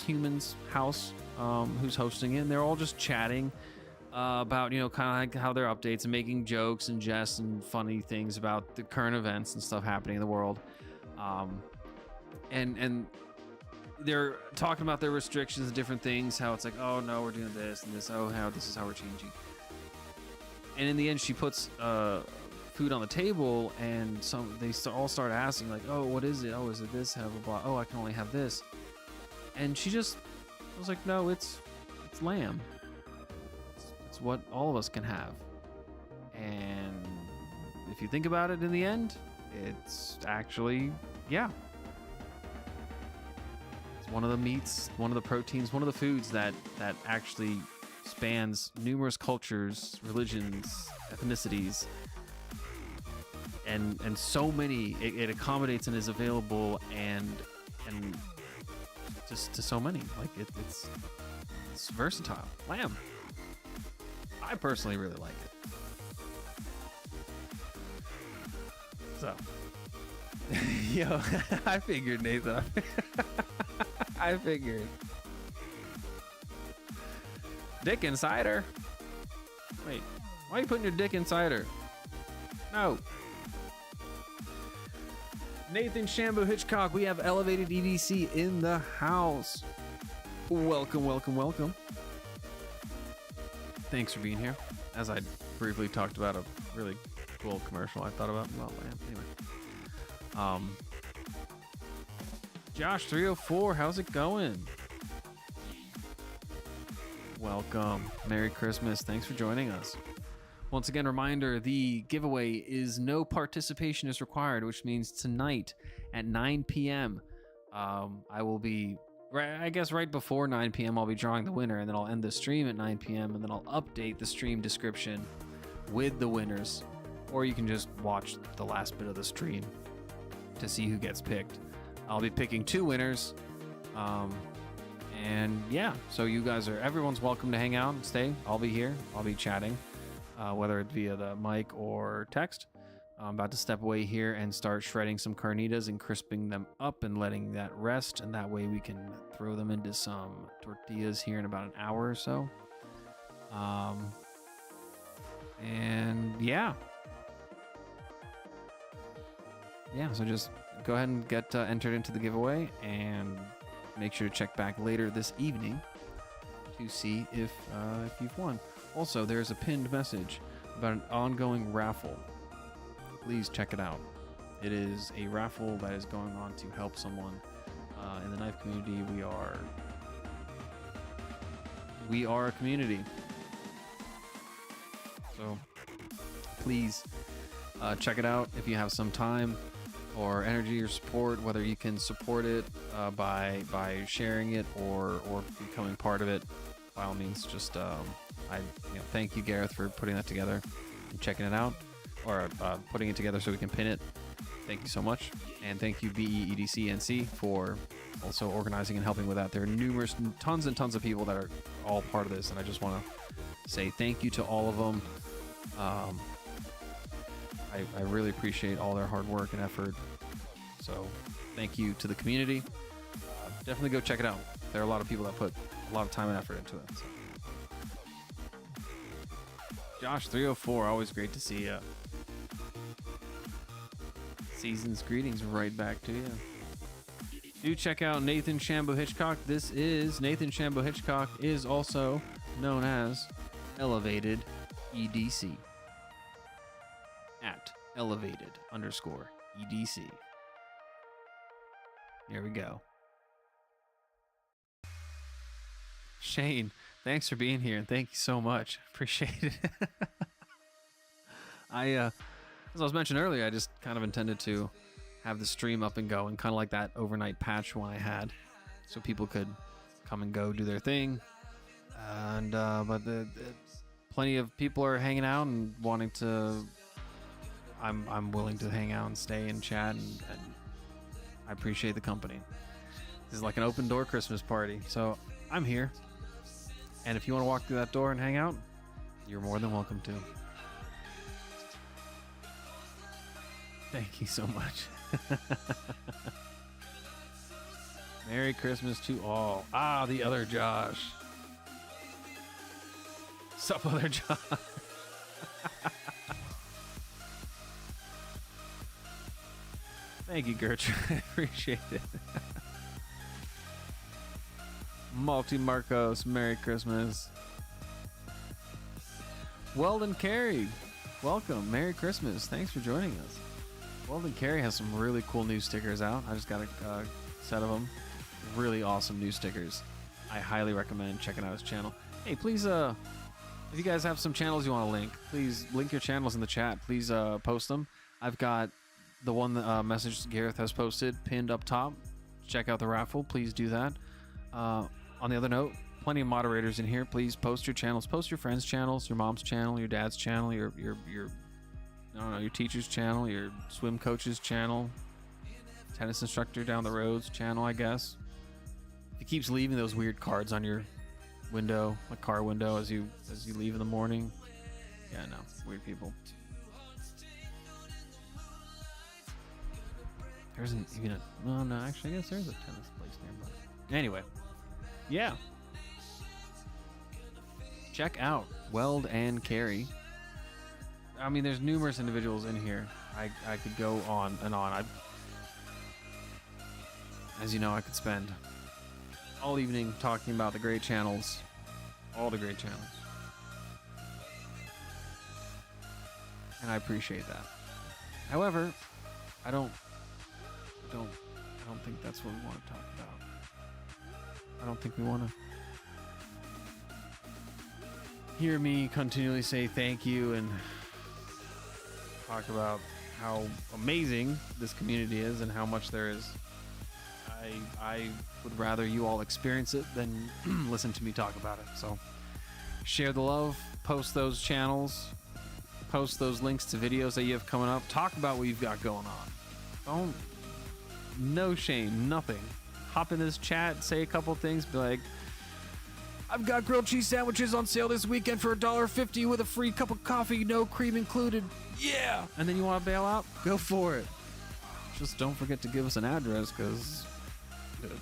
S3: human's house who's hosting it, and they're all just chatting about, kind of like how their updates and making jokes and jests and funny things about the current events and stuff happening in the world. And they're talking about their restrictions and different things, how it's like, oh no, we're doing this and this, oh, how this is how we're changing. And in the end, she puts food on the table, and they all start asking like, oh, what is it? Oh, is it this? Blah, blah, blah. Oh, I can only have this. And she just was like, no, it's lamb. It's what all of us can have. And if you think about it, in the end, it's actually, yeah, it's one of the meats, one of the proteins, one of the foods that actually spans numerous cultures, religions, ethnicities, and so many. It accommodates and is available and just to so many. Like it's versatile. Lamb. I personally really like it. So, yo, I figured, Nathan. I figured. Dick inside her? Wait, why are you putting your dick inside her? No. Nathan Shambo Hitchcock, we have Elevated EDC in the house. Welcome, welcome, welcome. Thanks for being here. As I briefly talked about a really cool commercial I thought about anyway. Josh 304, how's it going? Welcome. Merry Christmas. Thanks for joining us. Once again, reminder, the giveaway is no participation is required, which means tonight at 9 p.m. I will be, I guess right before 9 p.m. I'll be drawing the winner, and then I'll end the stream at 9 p.m. and then I'll update the stream description with the winners. Or you can just watch the last bit of the stream to see who gets picked. I'll be picking 2 winners, And yeah, so everyone's welcome to hang out and stay. I'll be here. I'll be chatting, whether it's via the mic or text. I'm about to step away here and start shredding some carnitas and crisping them up and letting that rest. And that way we can throw them into some tortillas here in about an hour or so. And yeah. Yeah, so just go ahead and get entered into the giveaway, and make sure to check back later this evening to see if you've won. Also, there's a pinned message about an ongoing raffle. Please check it out. It is a raffle that is going on to help someone in the knife community. We are a community. So please check it out if you have some time or energy or support, whether you can support it by sharing it or becoming part of it. By all means, just thank you, Gareth, for putting that together and checking it out, or putting it together so we can pin it. Thank you so much. And thank you, BE EDC NC, for also organizing and helping with that. There are tons and tons of people that are all part of this, and I just want to say thank you to all of them. I really appreciate all their hard work and effort. So thank you to the community. Definitely go check it out. There are a lot of people that put a lot of time and effort into it. So. Josh 304, always great to see you. Season's greetings right back to you. Do check out Nathan Shambo Hitchcock. Nathan Shambo Hitchcock is also known as Elevated EDC. At elevated_EDC. Here we go. Shane, thanks for being here, and thank you so much. Appreciate it. As I was mentioning earlier, I just kind of intended to have the stream up and going, kind of like that overnight patch one I had, so people could come and go do their thing. And but plenty of people are hanging out and wanting to. I'm willing to hang out and stay and chat, and I appreciate the company. This is like an open door Christmas party, so I'm here. And if you want to walk through that door and hang out, you're more than welcome to. Thank you so much. Merry Christmas to all. Ah, the other Josh. Sup, other Josh. Thank you, Gertrude. I appreciate it. Multi Marcos, Merry Christmas. Weldon Carey, welcome. Merry Christmas. Thanks for joining us. Weldon Carey has some really cool new stickers out. I just got a set of them. Really awesome new stickers. I highly recommend checking out his channel. Hey, please, if you guys have some channels you want to link, please link your channels in the chat. Please post them. I've got the one message Gareth has posted pinned up top. Check out the raffle. Please do that. On the other note, plenty of moderators in here. Please post your channels. Post your friends' channels, your mom's channel, your dad's channel, your I don't know, your teacher's channel, your swim coach's channel, tennis instructor down the road's channel, I guess. He keeps leaving those weird cards on your window, like car window, as you leave in the morning. Yeah, no, weird people. There isn't even no, actually, I guess there's a tennis place nearby. Anyway, yeah. Check out Weld and Carry. I mean, there's numerous individuals in here. I could go on and on. As you know, I could spend all evening talking about the great channels, all the great channels. And I appreciate that. However, I don't think that's what we want to talk about. I don't think we want to hear me continually say thank you and talk about how amazing this community is and how much there is. I would rather you all experience it than listen to me talk about it. So share the love, post those channels, post those links to videos that you have coming up. Talk about what you've got going on. No shame, nothing. hop in this chat, say a couple things, be like, I've got grilled cheese sandwiches on sale this weekend for $1.50 with a free cup of coffee, no cream included. Yeah! And then you want to bail out? Go for it. Just don't forget to give us an address, because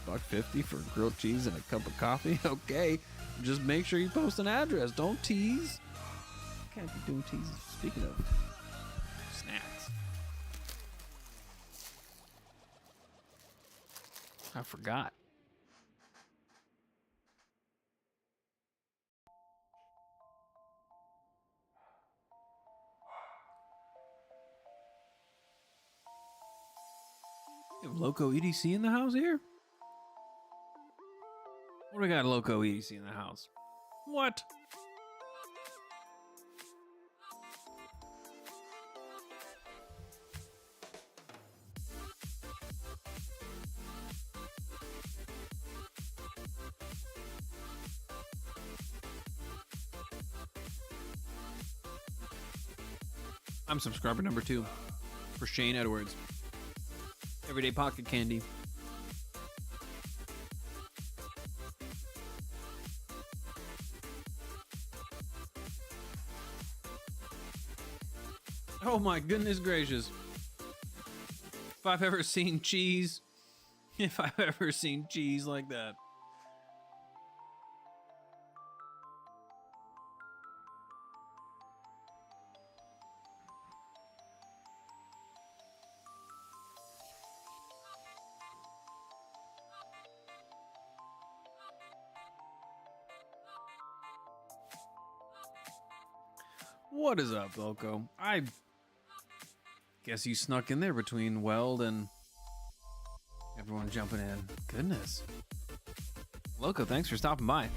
S3: $1.50 for grilled cheese and a cup of coffee? Okay. Just make sure you post an address. Don't tease. You can't be doing teases. Speaking of snacks. I forgot. We have Loco EDC in the house here? What do we got Loco EDC in the house? What? I'm subscriber number 2 for Shane Edwards. Everyday pocket candy. Oh my goodness gracious. If I've ever seen cheese. If I've ever seen cheese like that. What is up, Loco? I guess you snuck in there between Weld and everyone jumping in. Goodness. Loco, thanks for stopping by.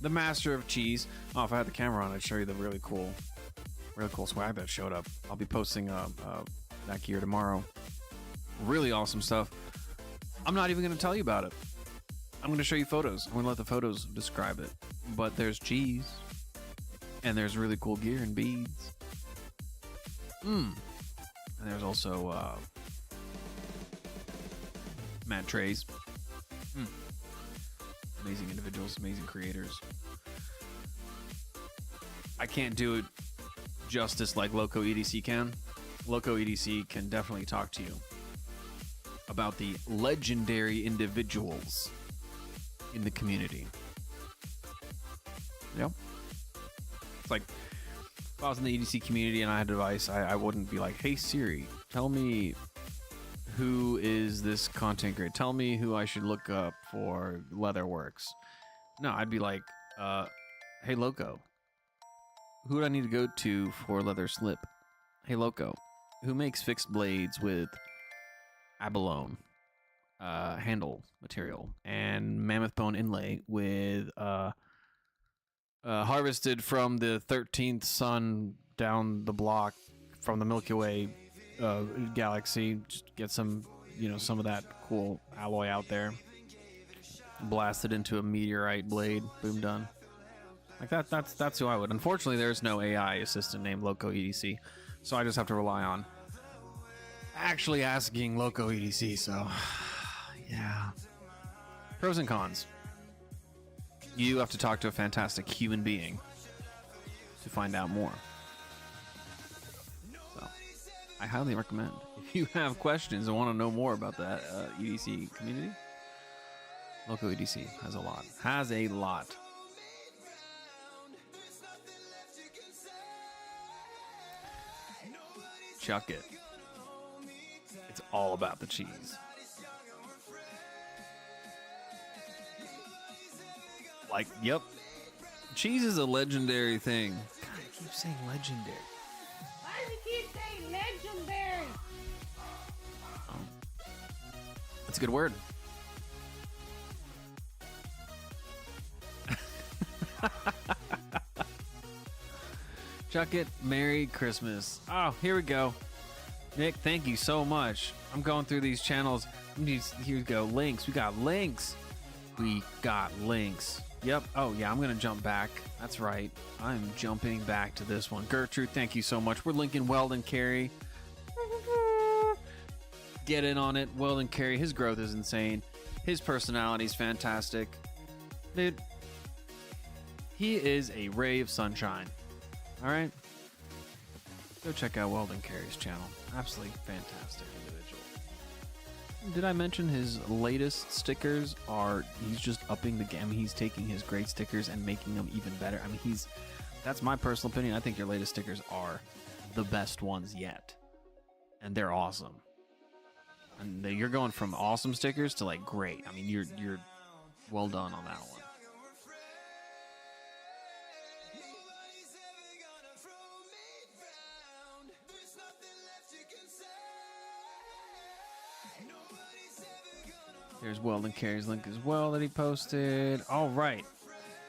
S3: The master of cheese. Oh, if I had the camera on, I'd show you the really cool swag that showed up. I'll be posting that gear tomorrow. Really awesome stuff. I'm not even going to tell you about it. I'm going to show you photos. I'm going to let the photos describe it. But there's cheese. And there's really cool gear and beads. And there's also mat trays. Amazing individuals, amazing creators. I can't do it justice like Loco EDC can. Loco EDC can definitely talk to you about the legendary individuals in the community. Yep. It's like, if I was in the EDC community and I had a device, I wouldn't be like, hey Siri, tell me who is this content creator. Tell me who I should look up for Leatherworks. No, I'd be like, hey Loco, who do I need to go to for leather slip? Hey Loco, who makes fixed blades with abalone handle material and mammoth bone inlay with harvested from the 13th sun down the block from the Milky Way galaxy. Just get some, some of that cool alloy out there. Blasted into a meteorite blade. Boom, done. Like that. That's who I would. Unfortunately, there's no AI assistant named Loco EDC, so I just have to rely on actually asking Loco EDC. So, yeah. Pros and cons. You have to talk to a fantastic human being to find out more. So, I highly recommend. If you have questions and want to know more about that EDC community, Loco EDC has a lot. Chuck it. It's all about the cheese. Like, yep. Cheese is a legendary thing. God, I keep saying legendary.
S8: Why do you keep saying legendary?
S3: That's a good word. Chuck it. Merry Christmas. Oh, here we go. Nick, thank you so much. I'm going through these channels. Here we go. Links. We got links. Yep. Oh, yeah, I'm going to jump back. That's right. I'm jumping back to this one. Gertrude, thank you so much. We're linking Weld and Carrie. get in on it. Weldon Carey, his growth is insane. His personality is fantastic. Dude, he is a ray of sunshine. All right? Go check out Weldon Carey's channel. Absolutely fantastic individual. Did I mention his latest stickers are, he's just upping the game. He's taking his great stickers and making them even better. I mean, that's my personal opinion. I think your latest stickers are the best ones yet. And they're awesome. And you're going from awesome stickers to like great. I mean, you're well done on that one. There's Weldon Carey's link as well that he posted. All right.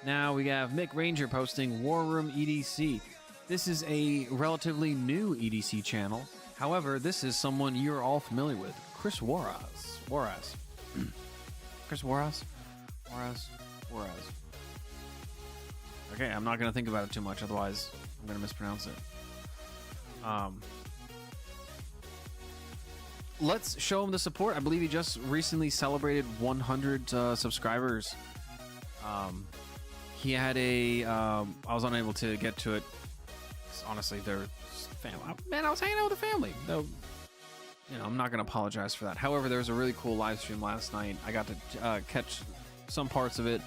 S3: Now we have Mick Ranger posting War Room EDC. This is a relatively new EDC channel. However, this is someone you're all familiar with. Chris Warras. Chris Warras? Warras. Okay, I'm not going to think about it too much, otherwise I'm going to mispronounce it. Let's show him the support. I believe he just recently celebrated 100 subscribers. He had a... I was unable to get to it. Honestly, they're family. Man, I was hanging out with the family. No, you know, I'm not going to apologize for that. However, there was a really cool live stream last night. I got to catch some parts of it.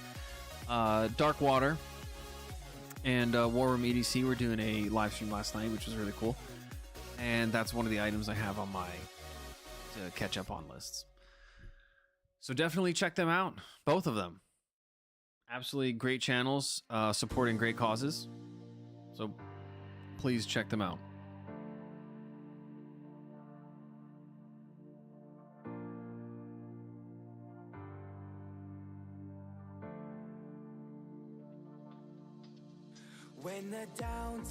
S3: Dark Water and War Room EDC were doing a live stream last night, which was really cool. And that's one of the items I have on my to catch up on lists. So definitely check them out. Both of them. Absolutely great channels, supporting great causes. So please check them out.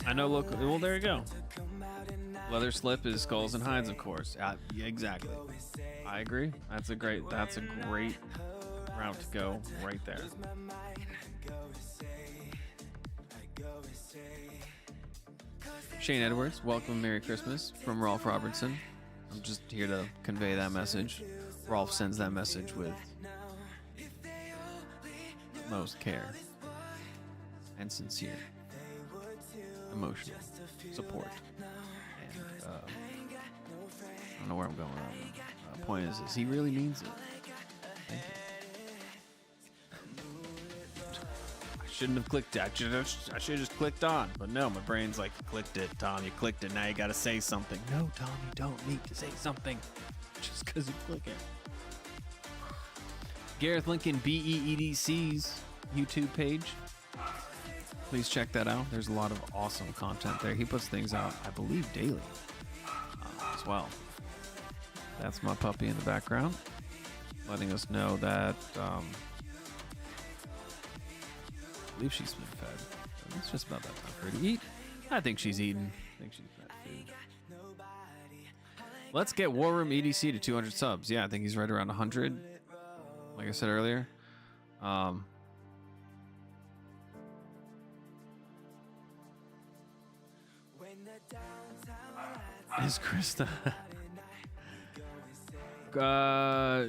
S3: I know, look, well, there you go. Leather Slip is Skulls and Hides, of course. Yeah, exactly. I agree. That's a great route to go right there. Shane Edwards, welcome, Merry Christmas from Rolf Robertson. I'm just here to convey that message. Rolf sends that message with most care and sincere emotional support. And I don't know where I'm going with that. Point is he really means it. Thank you. I shouldn't have clicked it. I should have just clicked on, but no, my brain's like, you clicked it, Tom. You clicked it. Now you got to say something. No, Tom, you don't need to say something just because you click it. Gareth Lincoln BEEDC's YouTube page. Please check that out. There's a lot of awesome content there. He puts things out, I believe, daily as well. That's my puppy in the background, letting us know that I believe she's been fed. It's just about that time for her to eat. I think she's eating. I think she's fed food. Let's get War Room EDC to 200 subs. Yeah, I think he's right around 100. Like I said earlier. Is Krista?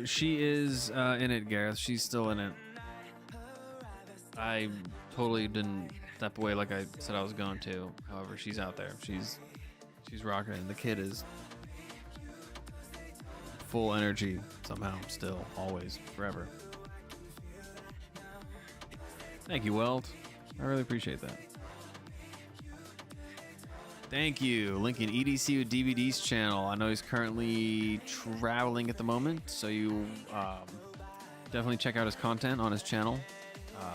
S3: She is in it, Gareth. She's still in it. I totally didn't step away like I said I was going to. However, she's out there. She's rocking it. And the kid is full energy somehow, still, always, forever. Thank you, Weld. I really appreciate that. Thank you. Linking EDC with DVD's channel. I know he's currently traveling at the moment, so you definitely check out his content on his channel.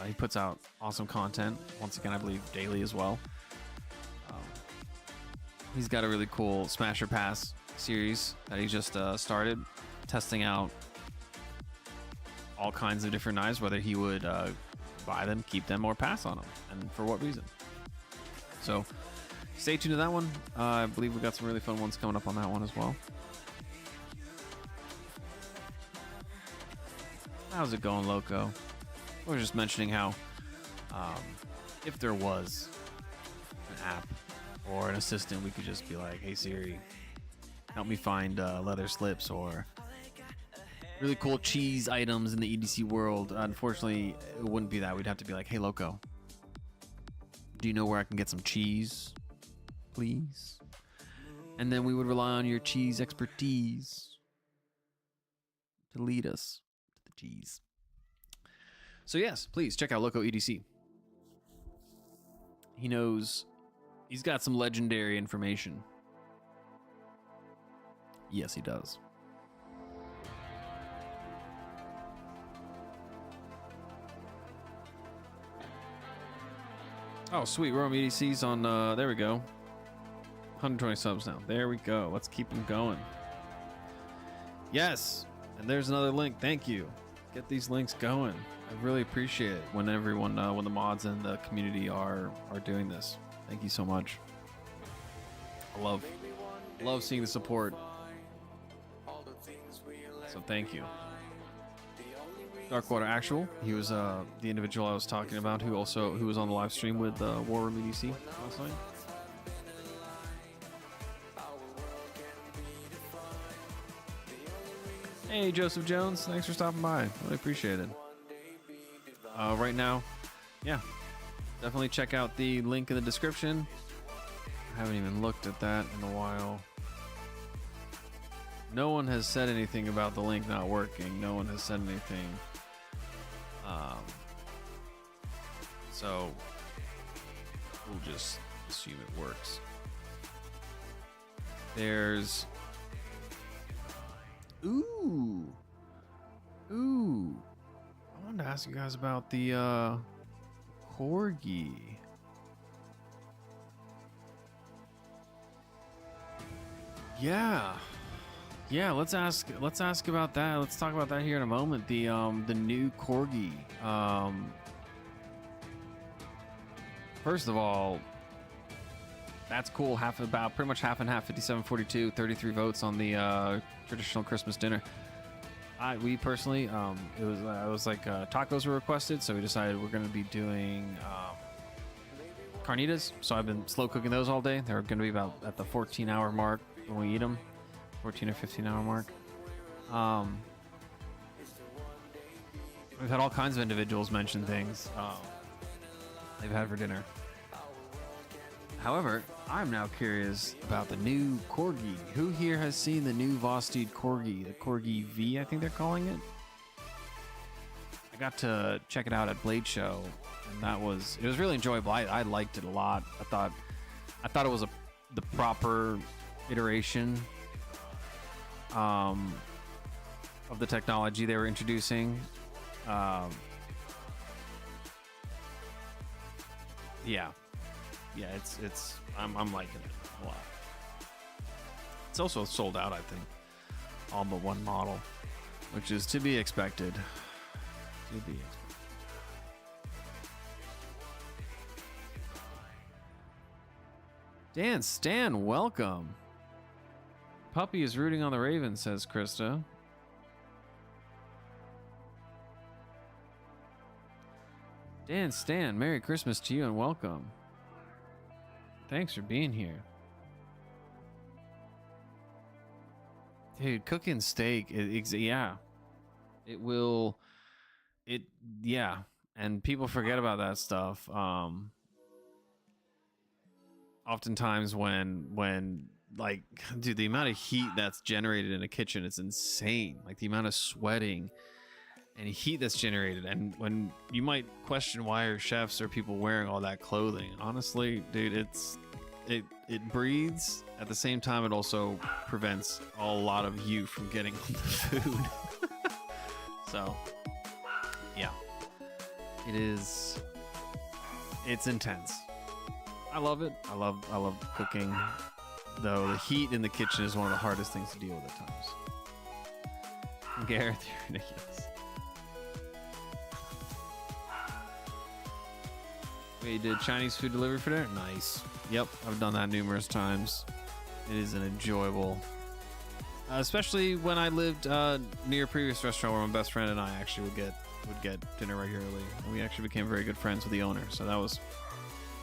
S3: He puts out awesome content, once again, I believe daily as well. He's got a really cool Smasher Pass series that he just started, testing out all kinds of different knives, whether he would buy them, keep them, or pass on them, and for what reason. So stay tuned to that one. I believe we've got some really fun ones coming up on that one as well. How's it going, Loco? We were just mentioning how if there was an app or an assistant, we could just be like, hey Siri, help me find leather slips or really cool cheese items in the EDC world. Unfortunately, it wouldn't be that. We'd have to be like, hey, Loco, do you know where I can get some cheese, please? And then we would rely on your cheese expertise to lead us to the cheese. So yes, please check out Loco EDC. He knows, he's got some legendary information. Yes, he does. Oh, sweet. Rome EDC's on, there we go. 120 subs now. There we go. Let's keep them going. Yes. And there's another link. Thank you. Get these links going. I really appreciate it when everyone, when the mods and the community are doing this. Thank you so much. I love seeing the support. So thank you. Darkwater Actual, he was the individual I was talking about who was on the live stream with War Room EDC last night. Hey Joseph Jones, thanks for stopping by. Really appreciate it. Right now, yeah, definitely check out the link in the description. I haven't even looked at that in a while. No one has said anything about the link not working. No one has said anything. So we'll just assume it works. There's Ooh. I wanted to ask you guys about the corgi. Yeah, let's ask about that. Let's talk about that here in a moment. The new corgi. First of all, that's cool. Pretty much half and half. 57-42, 33 votes on the traditional Christmas dinner. We personally, it was like tacos were requested, so we decided we're going to be doing carnitas. So I've been slow cooking those all day. They're going to be about at the 14-hour mark when we eat them. 14 or 15-hour mark. We've had all kinds of individuals mention things they've had for dinner. However, I'm now curious about the new corgi. Who here has seen the new Vosteed corgi? The Corgi V, I think they're calling it. I got to check it out at Blade Show, and it was really enjoyable. I liked it a lot. I thought it was the proper iteration of the technology they were introducing. Yeah, I'm liking it a lot. It's also sold out, I think, all but one model, which is to be expected. Dan Stan, welcome. Puppy is rooting on the Ravens, says Krista. Dan Stan, Merry Christmas to you and welcome. Thanks for being here. Dude, cooking steak, yeah. Yeah. And people forget about that stuff. Oftentimes when like, dude, the amount of heat that's generated in a kitchen is insane. Like the amount of sweating and heat that's generated, and when you might question why are chefs or people wearing all that clothing, honestly, dude, it breathes. At the same time, it also prevents a lot of heat from getting on the food. So yeah, it's intense. I love it. I love cooking, though the heat in the kitchen is one of the hardest things to deal with at times. Gareth, you're ridiculous. We did Chinese food delivery for dinner. Nice. Yep, I've done that numerous times. It is an enjoyable, especially when I lived near a previous restaurant where my best friend and I actually would get dinner regularly, and we actually became very good friends with the owner. So that was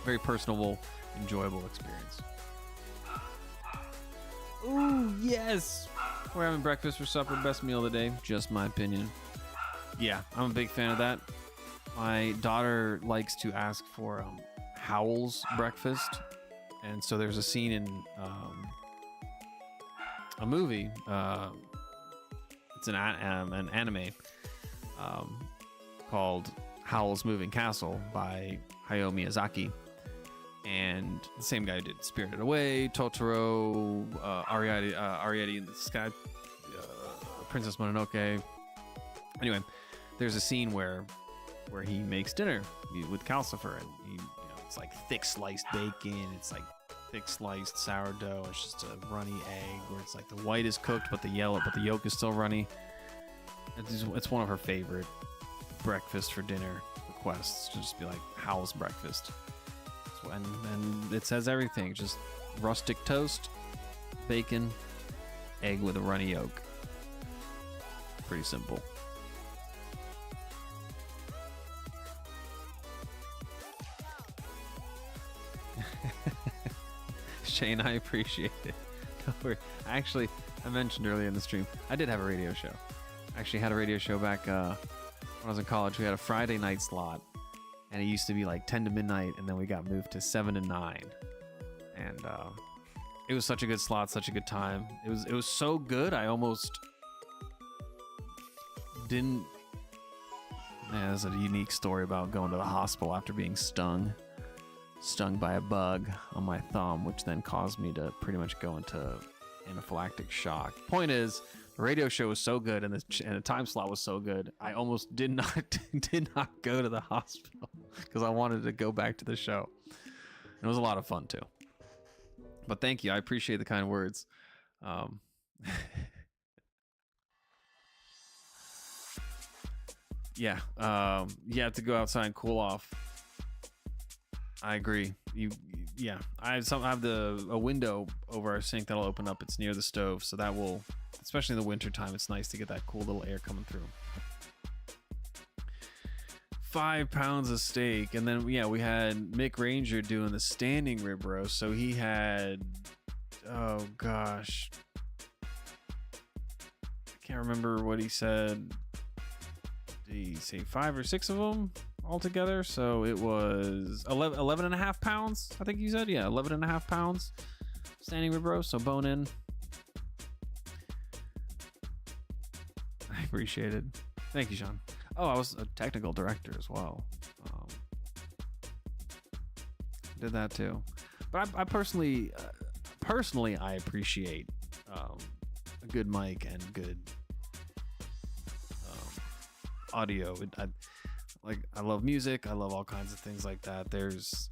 S3: a very personable, enjoyable experience. Ooh, yes. We're having breakfast for supper. Best meal of the day. Just my opinion. Yeah, I'm a big fan of that. My daughter likes to ask for Howl's breakfast. And so there's a scene in a movie. It's an anime called Howl's Moving Castle by Hayao Miyazaki. And the same guy who did Spirited Away, Totoro, Arrietty in the Sky, Princess Mononoke. Anyway, there's a scene where he makes dinner with Calcifer, and it's like thick sliced bacon, it's like thick sliced sourdough, it's just a runny egg where it's like the white is cooked but the yolk is still runny. It's one of her favorite breakfast for dinner requests, to just be like Howl's breakfast. And it says everything, just rustic toast, bacon, egg with a runny yolk. Pretty simple. Shane, I appreciate it. Don't worry. Actually, I mentioned earlier in the stream, I did have a radio show. I actually had a radio show back when I was in college. We had a Friday night slot, and it used to be like 10 to midnight, and then we got moved to 7 to 9. And it was such a good slot, such a good time. It was so good, I almost didn't... Man, there's a unique story about going to the hospital after being stung by a bug on my thumb, which then caused me to pretty much go into anaphylactic shock. Point is, the radio show was so good, and the time slot was so good, I almost did not go to the hospital because I wanted to go back to the show. It was a lot of fun too. But thank you, I appreciate the kind words. Yeah, you have to go outside and cool off. I agree. Yeah. I have a window over our sink that'll open up. It's near the stove, so that will, especially in the winter time, it's nice to get that cool little air coming through. 5 pounds of steak, and then we had Mick Ranger doing the standing rib roast. So he had, oh gosh, I can't remember what he said. Did he say 5 or 6 of them altogether? So it was 11 and a half pounds, I think you said. Yeah, 11 and a half pounds standing rib roast, so bone in. I appreciate it. Thank you, Sean. Oh, I was a technical director as well. Did that too. But I personally I appreciate a good mic and good audio. I love music. I love all kinds of things like that. There's,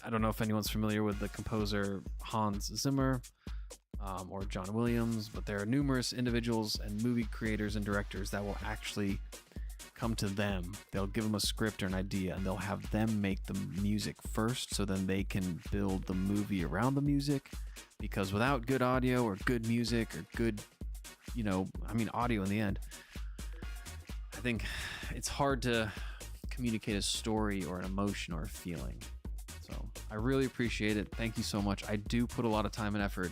S3: I don't know if anyone's familiar with the composer Hans Zimmer or John Williams, but there are numerous individuals and movie creators and directors that will actually come to them. They'll give them a script or an idea, and they'll have them make the music first, so then they can build the movie around the music. Because without good audio or good music or good, audio in the end, I think it's hard to communicate a story or an emotion or a feeling. So I really appreciate it. Thank you so much. I do put a lot of time and effort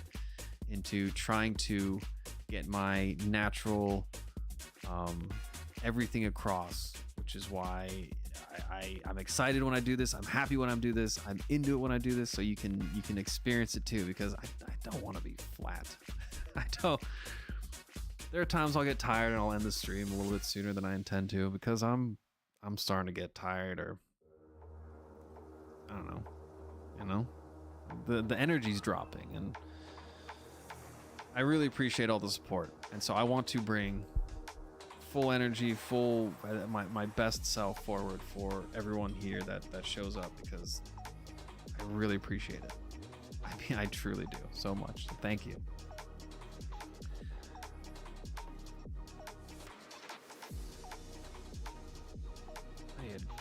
S3: into trying to get my natural everything across, which is why I'm excited when I do this. I'm happy when I do this. I'm into it when I do this, so you can experience it too, because I don't want to be flat. I don't. There are times I'll get tired and I'll end the stream a little bit sooner than I intend to, because I'm starting to get tired, or I don't know, the energy's dropping, and I really appreciate all the support. And so I want to bring full energy, my best self forward for everyone here that shows up, because I really appreciate it. I mean, I truly do so much. So thank you.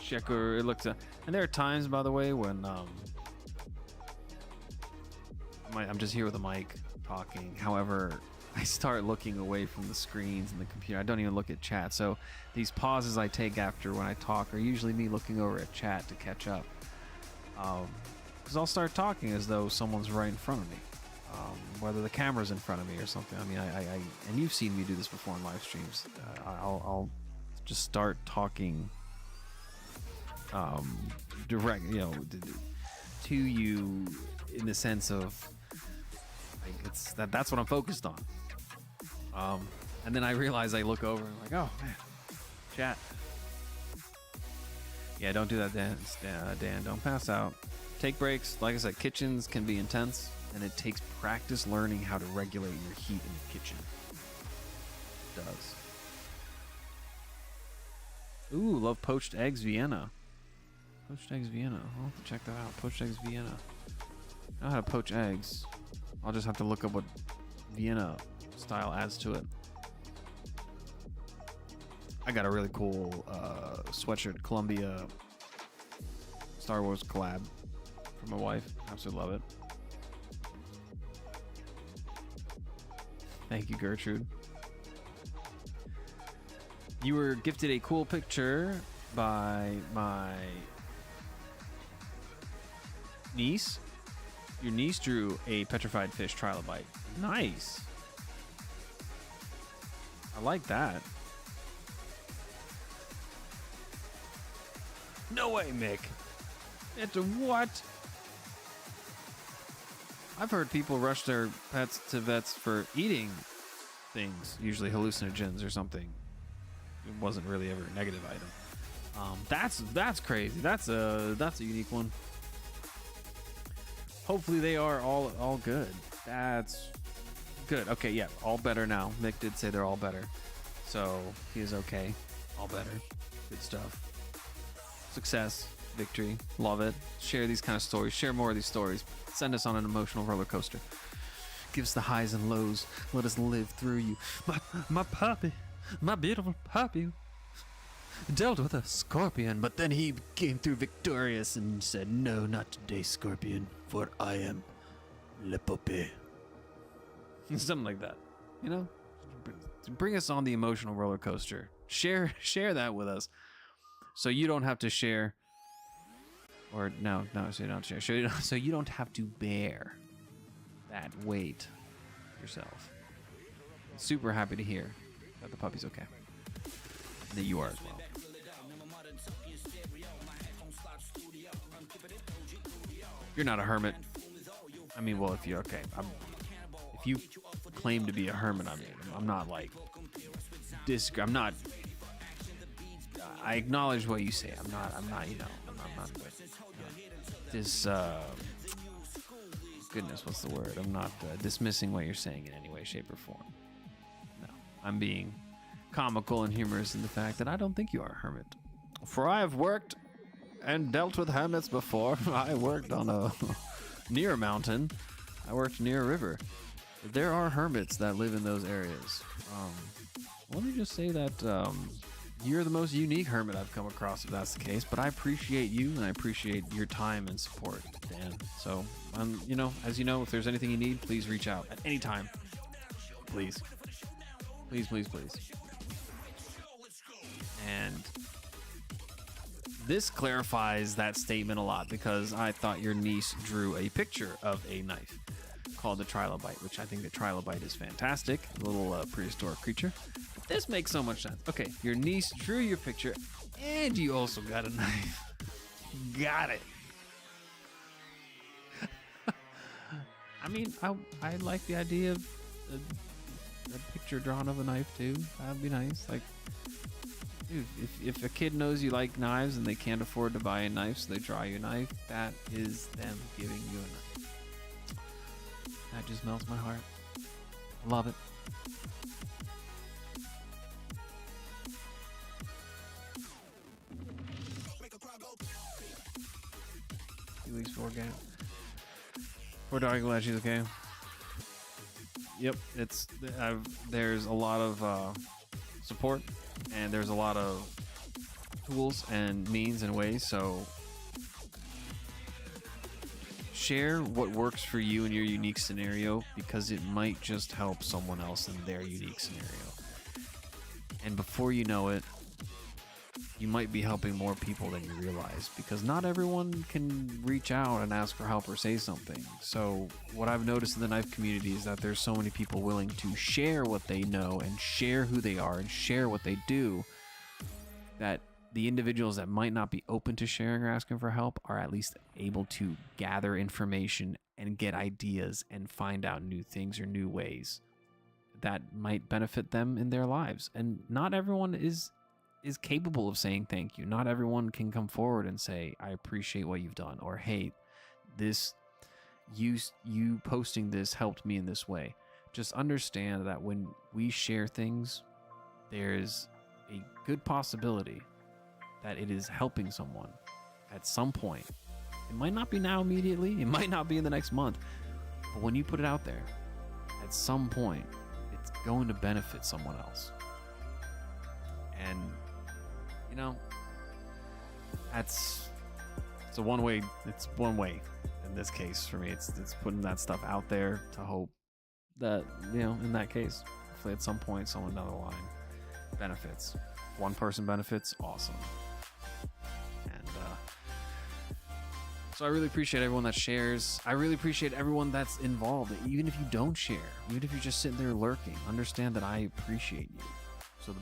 S3: Checker, it looks, and there are times, by the way, when I'm just here with a mic talking. However, I start looking away from the screens and the computer. I don't even look at chat. So these pauses I take after when I talk are usually me looking over at chat to catch up, because I'll start talking as though someone's right in front of me. whether the camera's in front of me or something. I mean, I and you've seen me do this before in live streams. I'll just start talking direct, you know, to you in the sense of like that's what I'm focused on. And then I realize I look over and I'm like, oh man, chat. Yeah, don't do that, Dan. Dan, don't pass out. Take breaks. Like I said, kitchens can be intense, and it takes practice learning how to regulate your heat in the kitchen. It does. Ooh, love poached eggs Vienna. Poached eggs Vienna. I'll have to check that out. Poached eggs Vienna. I know how to poach eggs. I'll just have to look up what Vienna style adds to it. I got a really cool sweatshirt, Columbia Star Wars collab for my wife. Absolutely love it. Thank you, Gertrude. You were gifted a cool picture by my niece. Your niece drew a petrified fish trilobite. Nice. I like that. No way, Mick. It's a what? I've heard people rush their pets to vets for eating things, usually hallucinogens or something. It wasn't really ever a negative item. That's crazy. That's a unique one. Hopefully they are all good. That's good. Okay, yeah, all better now. Mick did say they're all better, so he is okay. All better. Good stuff. Success, victory, love it. Share these kind of stories. Share more of these stories. Send us on an emotional roller coaster. Give us the highs and lows. Let us live through you. My puppy, my beautiful puppy, dealt with a scorpion, but then he came through victorious and said, "No, not today, scorpion, for I am le puppy." Something like that, you know. Bring us on the emotional roller coaster. Share that with us. So you don't have to share, or no, so you don't share. So you don't have to bear that weight yourself. Super happy to hear that the puppy's okay, and that you are as well. You're not a hermit. I mean, well, if you're okay, if you claim to be a hermit, I mean, I'm not like I'm not. I acknowledge what you say. I'm not, you know, I'm not goodness, what's the word? I'm not dismissing what you're saying in any way, shape, or form. No, I'm being comical and humorous in the fact that I don't think you are a hermit. For I have worked and dealt with hermits before. I worked on near a mountain. I worked near a river. There are hermits that live in those areas. Let me just say that you're the most unique hermit I've come across, if that's the case. But I appreciate you, and I appreciate your time and support, Dan. So, you know, as you know, if there's anything you need, please reach out at any time. Please. Please, please, please. And this clarifies that statement a lot, because I thought your niece drew a picture of a knife called the trilobite, which I think the trilobite is fantastic. A little prehistoric creature. This makes so much sense. Okay, your niece drew your picture, and you also got a knife. Got it. I mean, I like the idea of a picture drawn of a knife too. That'd be nice. Like, dude, if a kid knows you like knives and they can't afford to buy a knife, so they draw you a knife, that is them giving you a knife. That just melts my heart. I love it. Weeks for game. For Dark Glass, she's okay. Yep, there's a lot of support, and there's a lot of tools and means and ways. So share what works for you in your unique scenario, because it might just help someone else in their unique scenario. And before you know it, you might be helping more people than you realize, because not everyone can reach out and ask for help or say something. So what I've noticed in the knife community is that there's so many people willing to share what they know and share who they are and share what they do, that the individuals that might not be open to sharing or asking for help are at least able to gather information and get ideas and find out new things or new ways that might benefit them in their lives. And not everyone is capable of saying thank you. Not everyone can come forward and say, I appreciate what you've done, or hey, this you posting this helped me in this way. Just understand that when we share things, there's a good possibility that it is helping someone at some point. It might not be now immediately, it might not be in the next month, but when you put it out there, at some point, it's going to benefit someone else. And, you know, it's one way in this case for me. It's putting that stuff out there to hope that, you know, in that case, hopefully at some point someone down the line benefits. One person benefits, awesome. And so I really appreciate everyone that shares. I really appreciate everyone that's involved. Even if you don't share, even if you're just sitting there lurking, understand that I appreciate you. So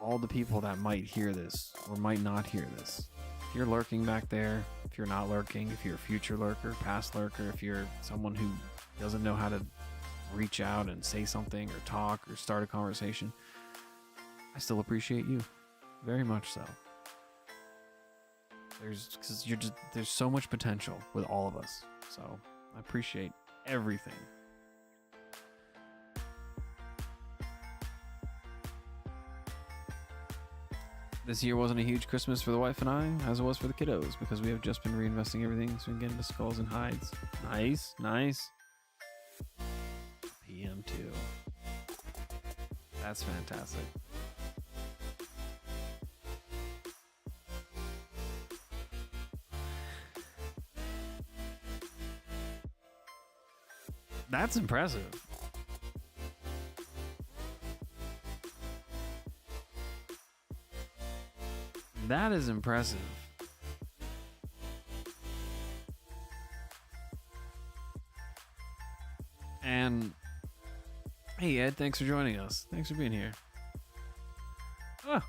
S3: all the people that might hear this or might not hear this, if you're lurking back there, if you're not lurking, if you're a future lurker, past lurker, if you're someone who doesn't know how to reach out and say something or talk or start a conversation, I still appreciate you very much so. There's so much potential with all of us. So I appreciate everything. This year wasn't a huge Christmas for the wife and I, as it was for the kiddos, because we have just been reinvesting everything so we can get into skulls and hides. Nice, nice. PM2. That's fantastic. That's impressive. That is impressive. And hey Ed, thanks for joining us. Thanks for being here. Oh.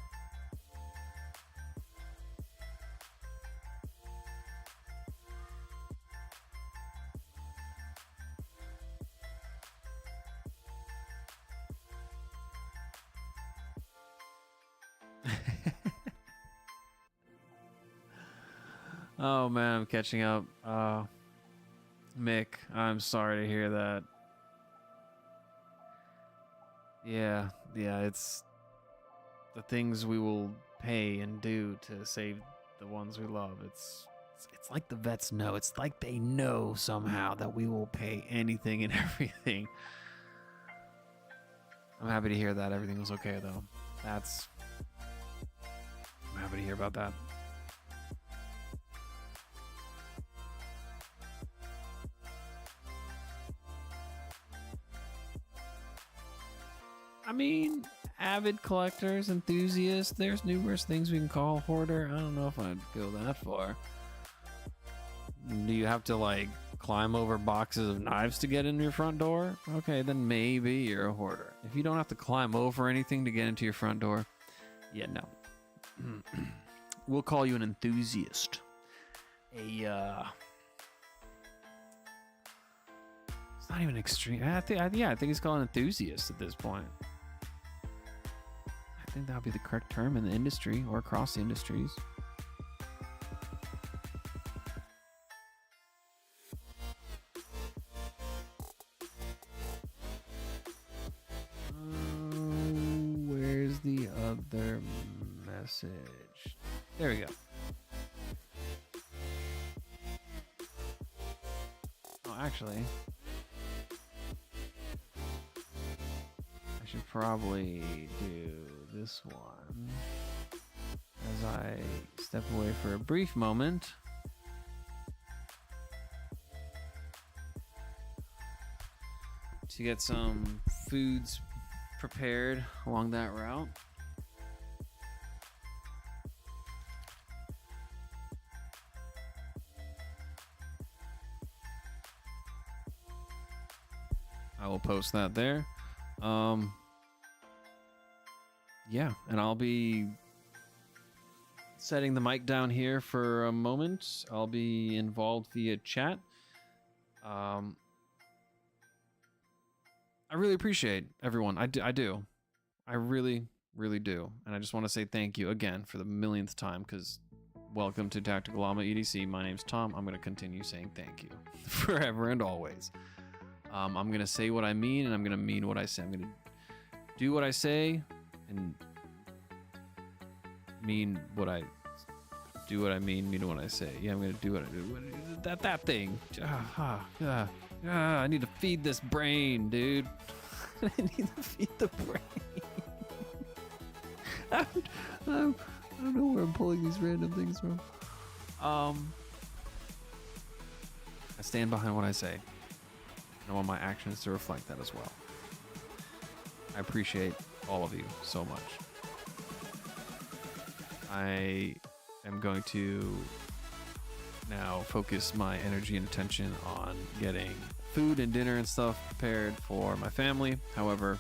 S3: Oh man, I'm catching up. Mick, I'm sorry to hear that. Yeah, it's the things we will pay and do to save the ones we love. It's like the vets know. It's like they know somehow that we will pay anything and everything. I'm happy to hear that everything was okay though. I'm happy to hear about that. I mean, avid collectors, enthusiasts, there's numerous things we can call hoarder. I don't know if I'd go that far. Do you have to, like, climb over boxes of knives to get in your front door? Okay, then maybe you're a hoarder. If you don't have to climb over anything to get into your front door, yeah, no. We'll call you an enthusiast. It's not even extreme. I think he's called an enthusiast at this point. I think that would be the correct term in the industry or across the industries. Where's the other message? There we go. Oh, actually, I should probably do this one as I step away for a brief moment. To get some foods prepared along that route. I will post that there. Yeah, and I'll be setting the mic down here for a moment. I'll be involved via chat. I really appreciate everyone. I do. I really, really do. And I just want to say thank you again for the millionth time, because welcome to Tactical Llama EDC. My name's Tom. I'm going to continue saying thank you forever and always. I'm going to say what I mean, and I'm going to mean what I say. I'm going to do what I say and mean what I do. What I mean what I say. Yeah, I'm going to do what I do. That thing. I need to feed this brain, dude. I need to feed the brain. I don't know where I'm pulling these random things from. I stand behind what I say. I want my actions to reflect that as well. I appreciate all of you so much. I am going to now focus my energy and attention on getting food and dinner and stuff prepared for my family. However,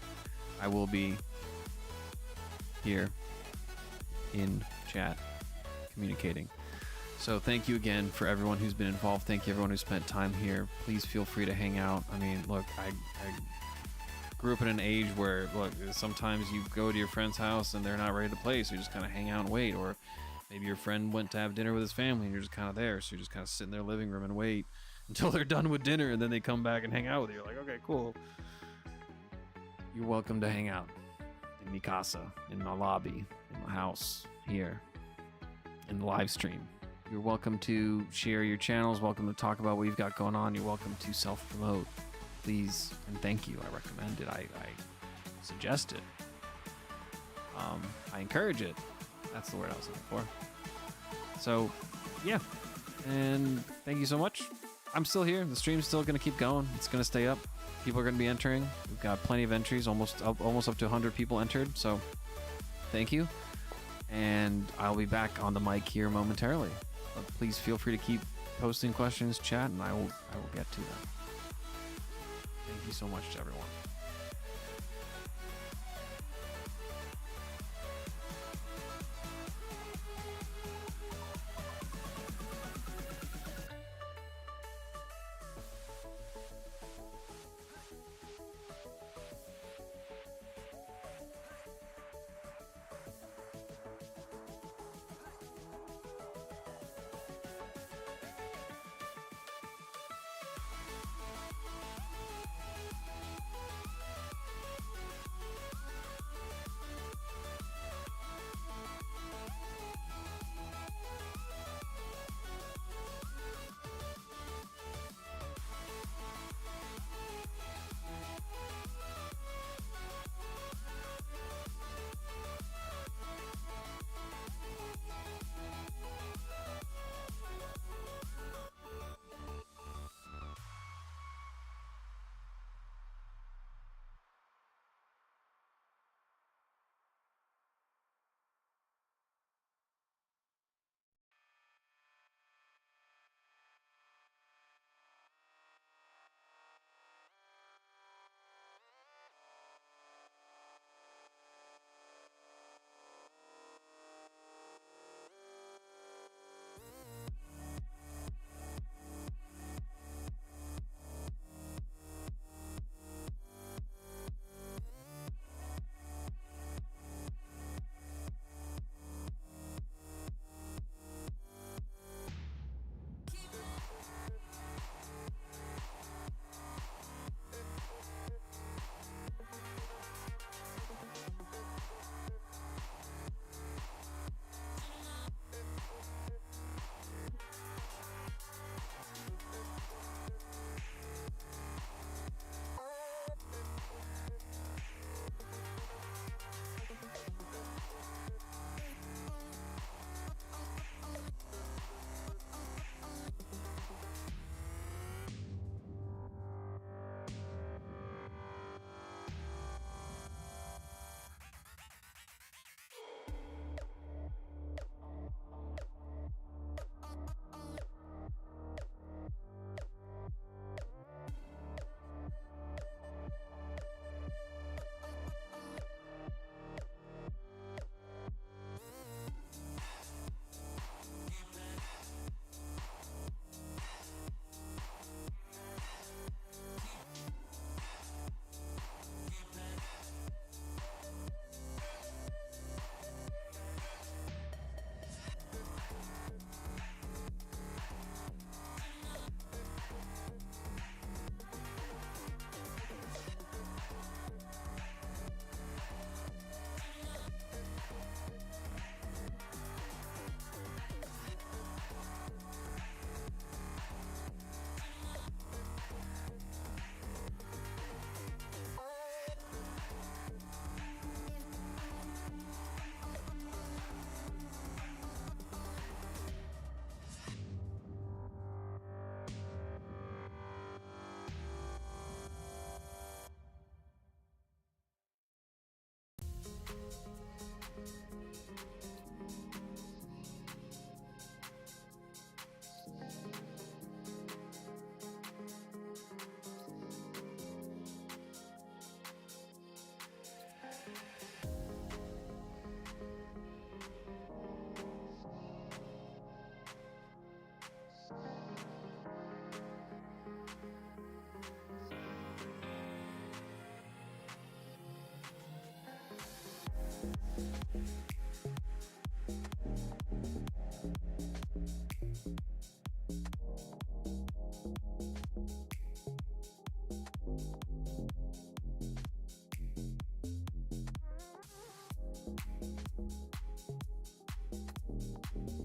S3: I will be here in chat communicating. So thank you again for everyone who's been involved. Thank you everyone who spent time here. Please feel free to hang out. I mean, look, I grew up in an age where, look, sometimes you go to your friend's house and they're not ready to play, so you just kind of hang out and wait. Or maybe your friend went to have dinner with his family and you're just kind of there, so you're just kind of sit in their living room and wait until they're done with dinner, and then they come back and hang out with you. You're like, okay, cool. You're welcome to hang out in mi casa, in my lobby, in my house, here, in the live stream. You're welcome to share your channels, welcome to talk about what you've got going on. You're welcome to self-promote, please, and thank you. I recommend it. I suggest it. I encourage it. That's the word I was looking for. So, yeah, and thank you so much. I'm still here. The stream's still going to keep going. It's going to stay up. People are going to be entering. We've got plenty of entries, almost up to 100 people entered. So thank you. And I'll be back on the mic here momentarily. But please feel free to keep posting questions, chat, and I will get to them. Thank you so much to everyone.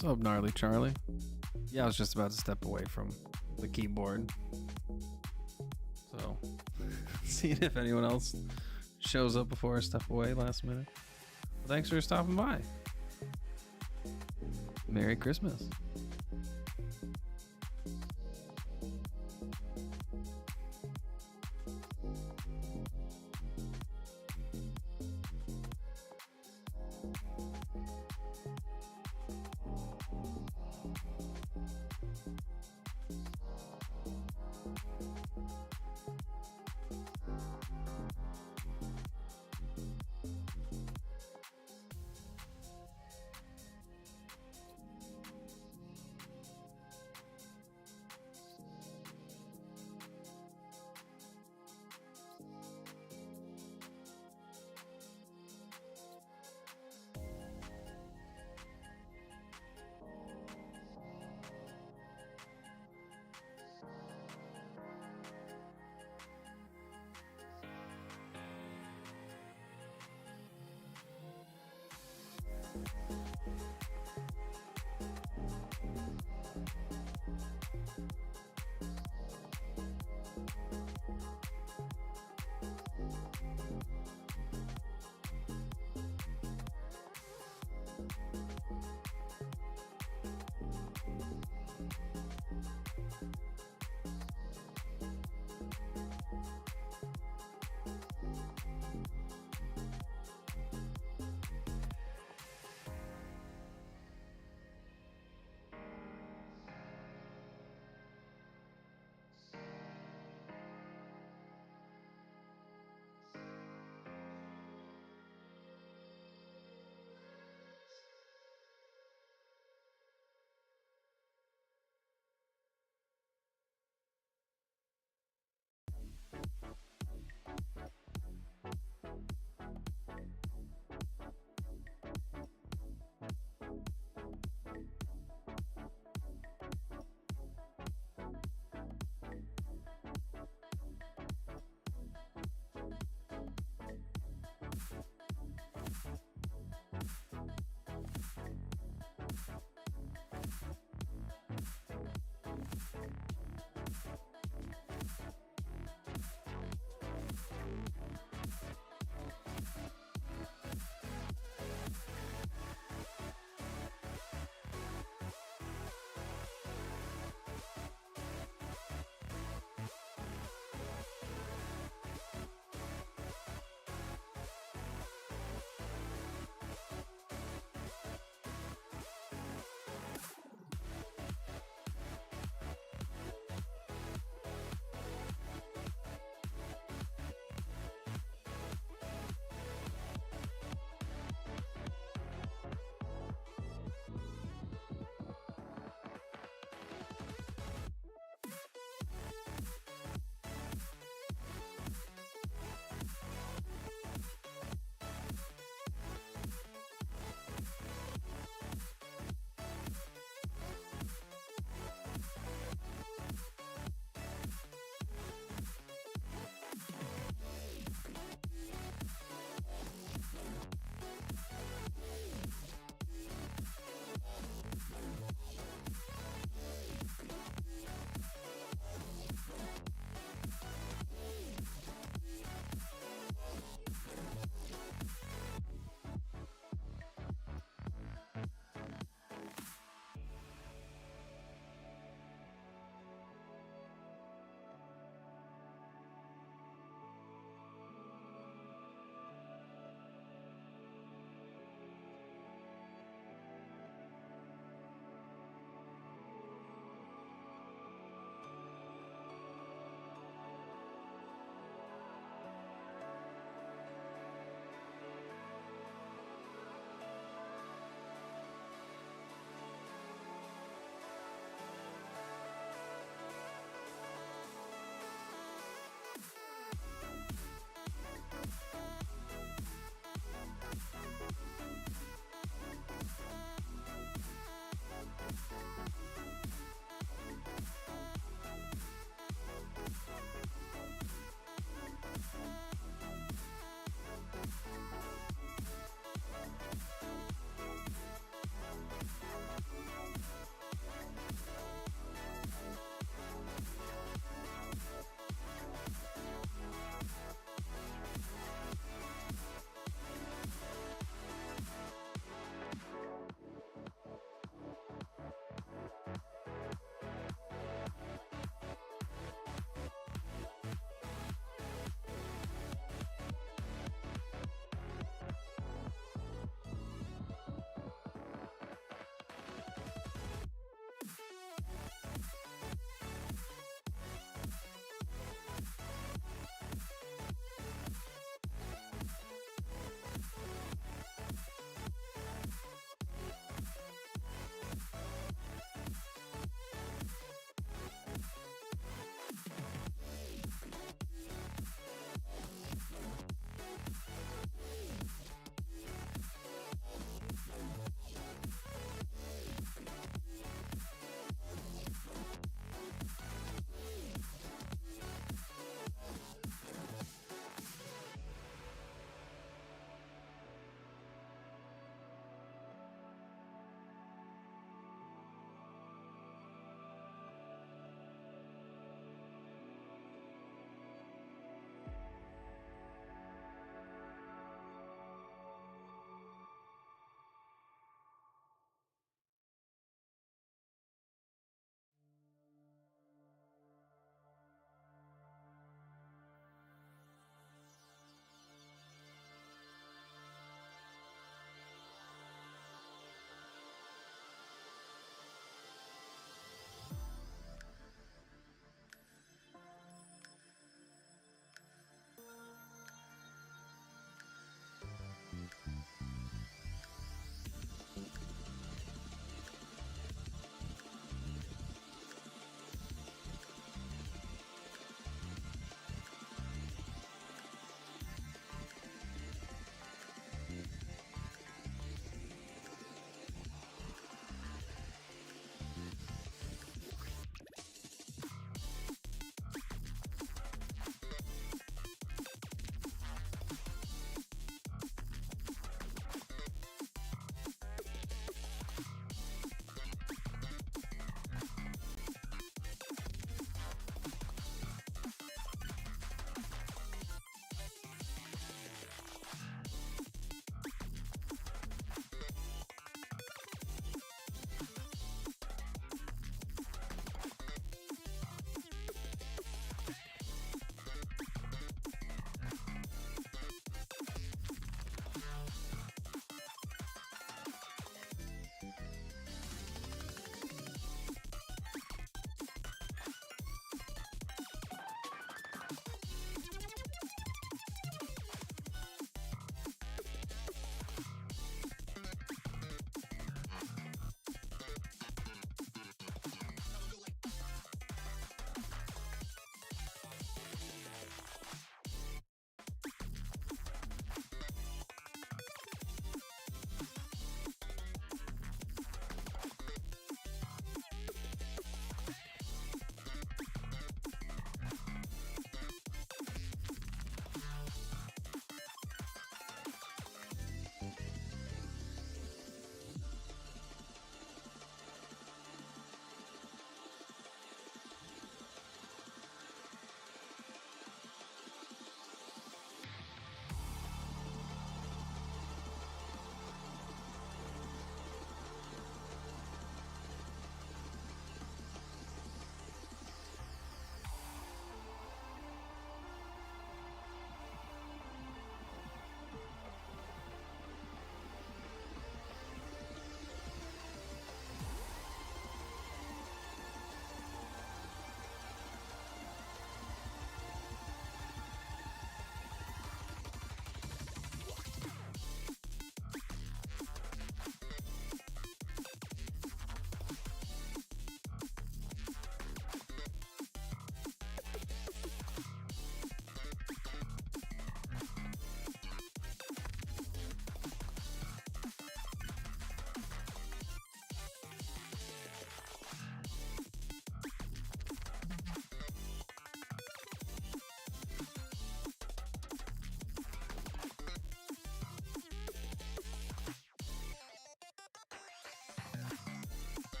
S3: What's up, Gnarly Charlie? Yeah, I was just about to step away from the keyboard. So, seeing if anyone else shows up before I step away last minute. Well, thanks for stopping by. Merry Christmas.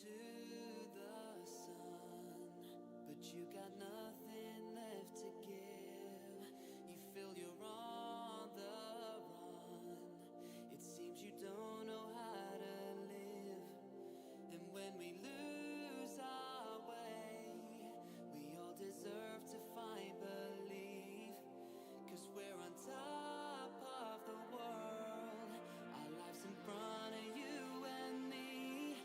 S2: to the sun, but you got nothing left to give. You feel you're on the run. It seems you don't know how to live. And when we lose our way, we all deserve to find belief. 'Cause we're on top of the world. Our lives in front of you and me.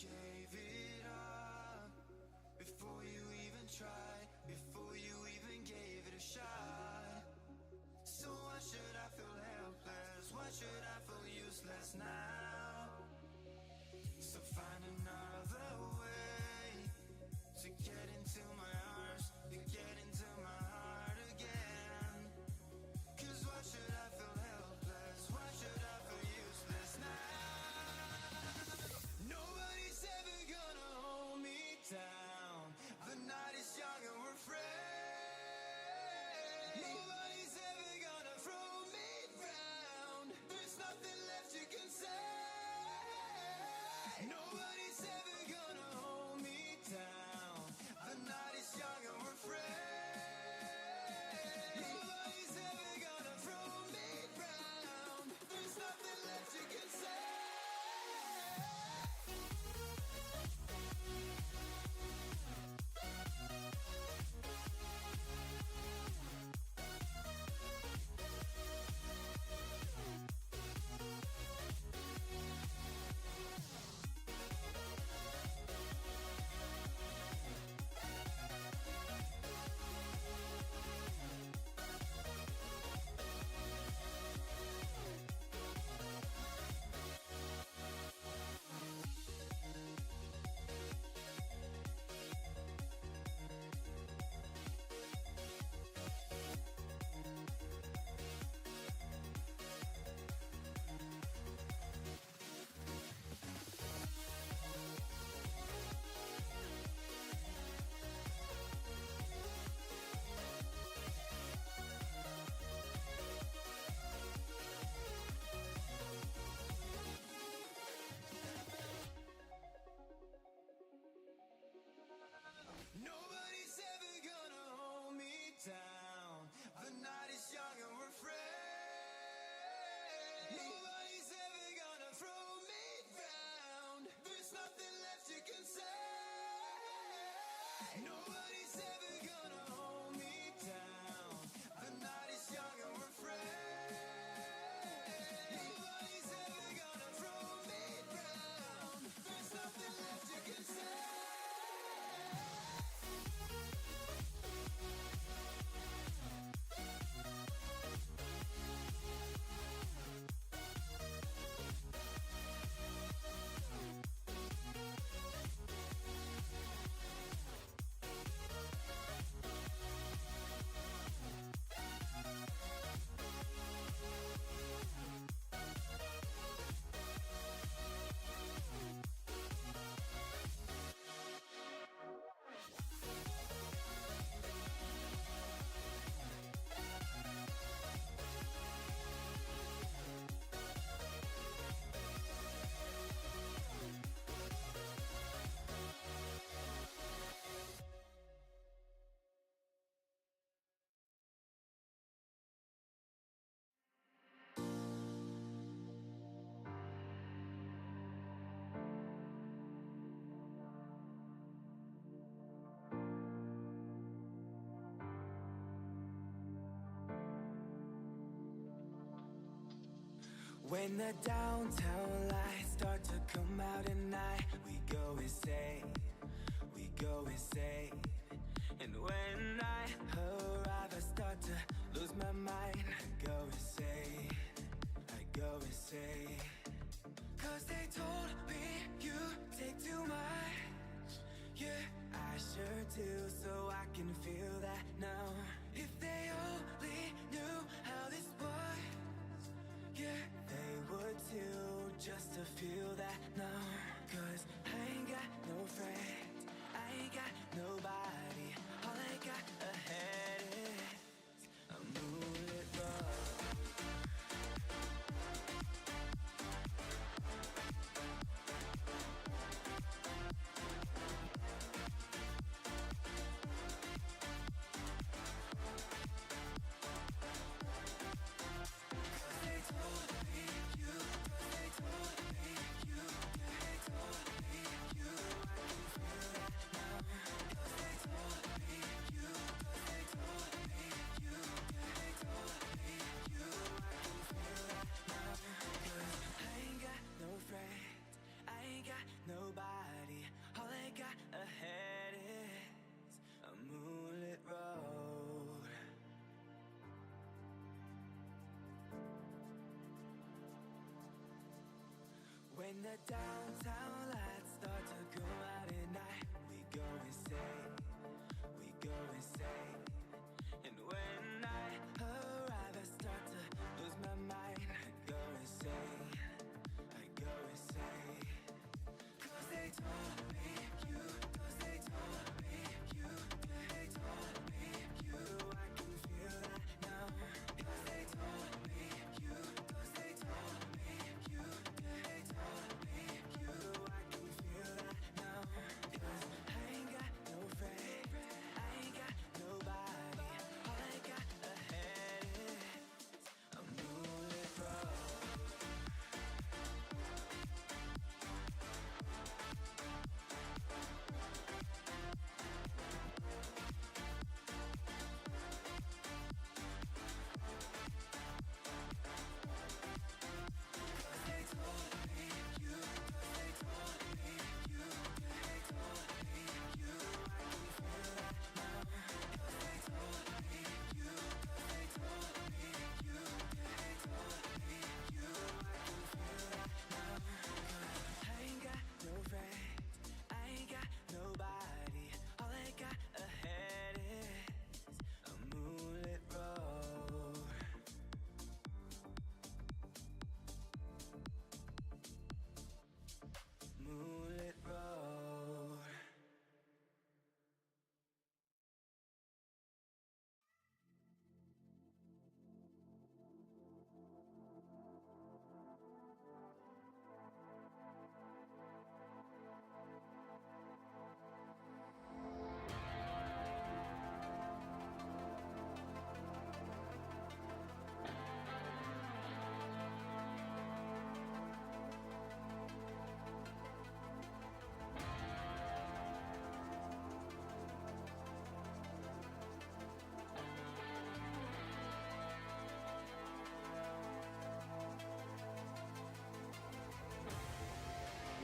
S2: gave it up before you even tried, before you even gave it a shot. So why should I feel helpless? Why should I feel useless now? So find another way to get into my arms, to get into my heart again. 'Cause why should I feel helpless? Why should I feel useless now? Nobody's ever gonna hold me down. The night is young and we're friends. Nobody's ever gonna throw me down. There's nothing left you can say. Nobody's ever gonna hold me down. The night is young and we're friends. Nobody's ever gonna throw me down. There's nothing left you can say. Nobody's ever gonna hold me down. The night is young and we're friends. Nobody's ever gonna throw me down. There's nothing left you can say. Nobody's ever gonna hold me down. The night is young and we're friends. Nobody's ever gonna throw me down. There's nothing left you can say. When the downtown lights start to come out at night, we go insane, we go insane. And when I arrive, I start to lose my mind. I go insane, I go insane. 'Cause they told me you take too much. Yeah, I sure do, so I can feel that now. If they only knew how this was, yeah, they would too, just to feel that now. 'Cause I ain't got no friends, I ain't got nobody. All I got ahead is a moonlit road. They told me you When the downtown lights start to come out at night, we go insane, we go insane. And when I arrive, I start to lose my mind. I go insane, I go insane. 'Cause they told me you, 'cause they told me you, they told me you. I can feel that now. 'Cause they told me you, 'cause they told me you, they told me you. I can feel that now. 'Cause I ain't got no friends, I ain't got nobody. All I got ahead is a moonlit road. I ain't got no friends, I ain't got nobody. All I got ahead is a moonlit road. Moonlit road.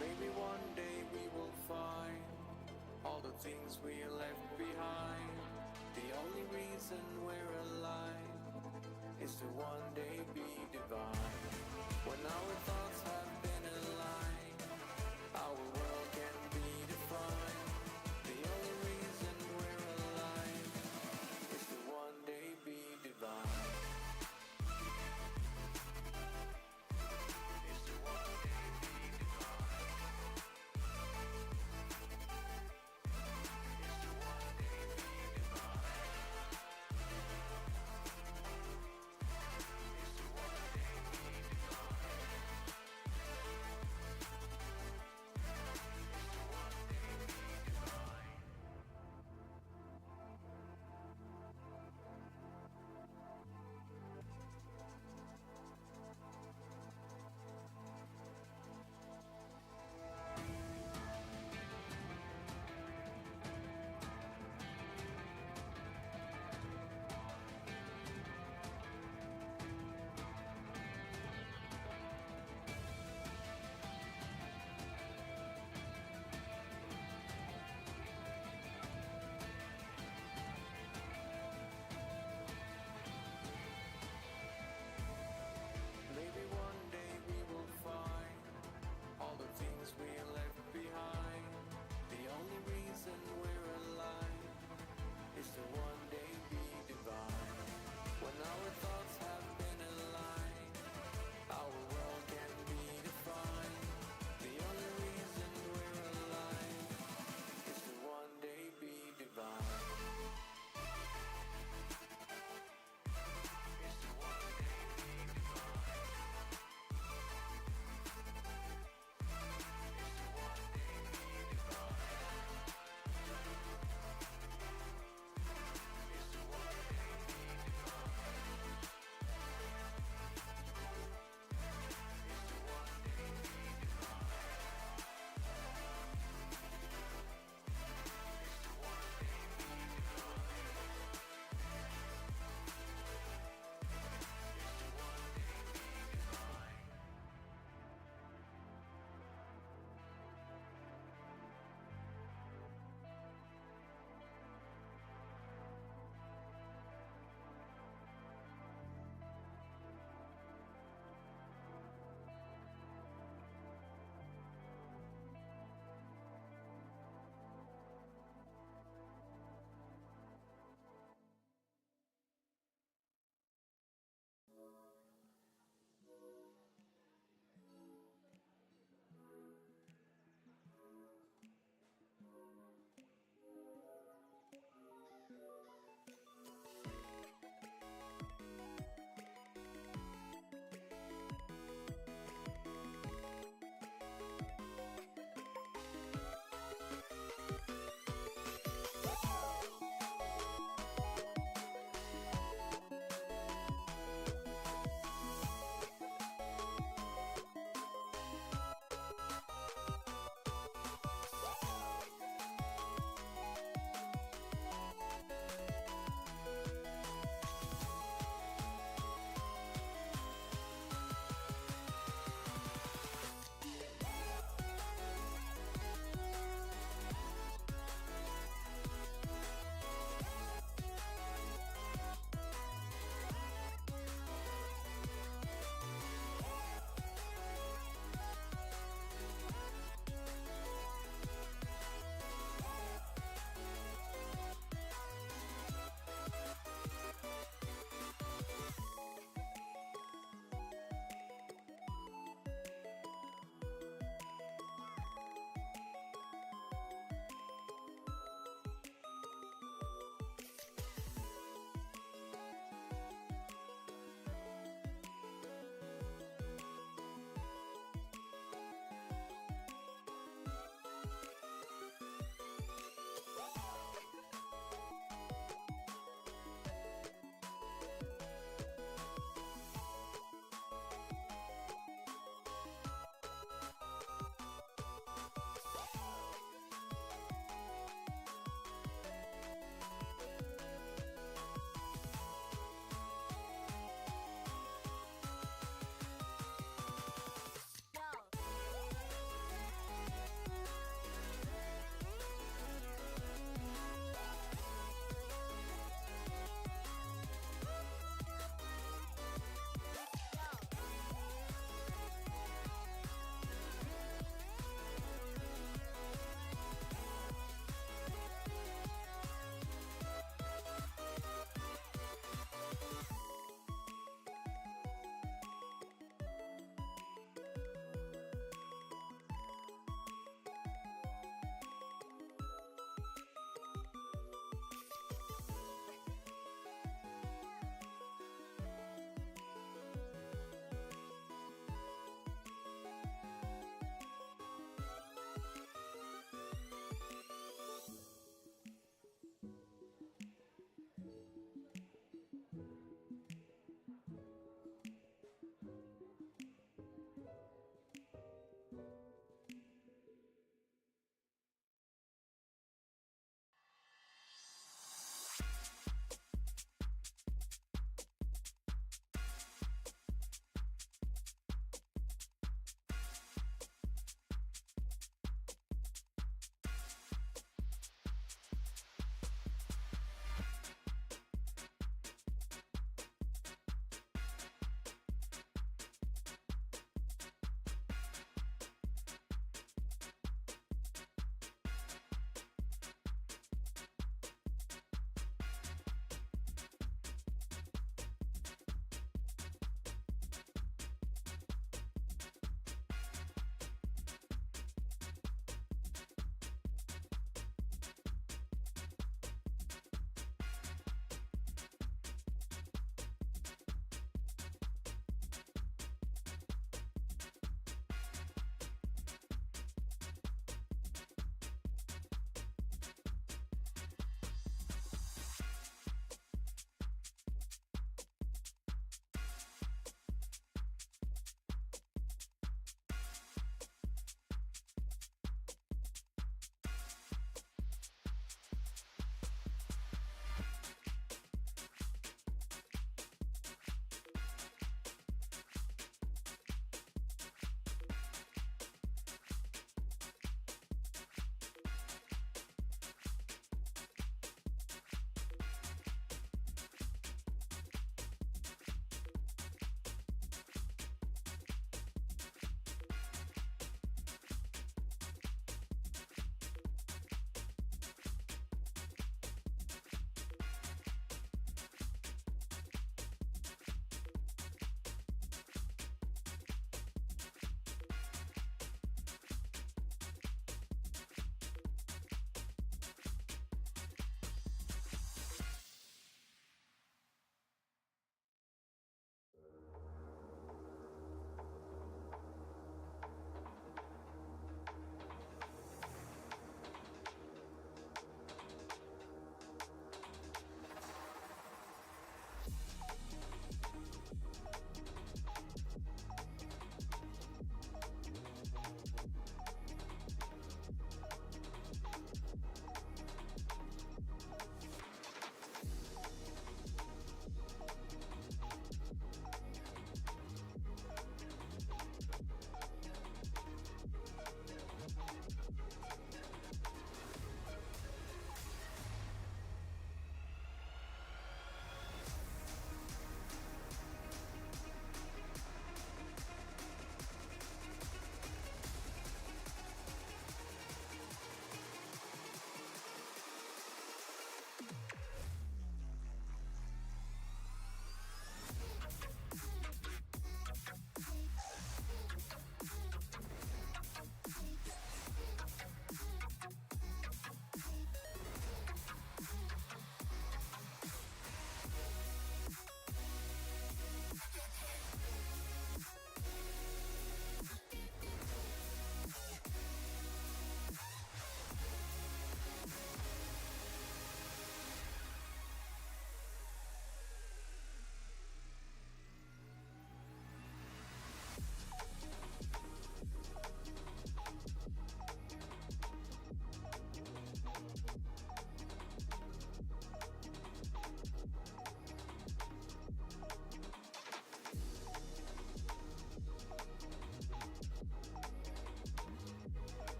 S9: Maybe one day we will find all the things we left behind. The only reason we're alive is to one day be divine. When our thoughts have been aligned, our world can be defined. The only reason we're alive is to one day be divine. Is to one day be divine. Is to one day be divine. Is to one day be divine.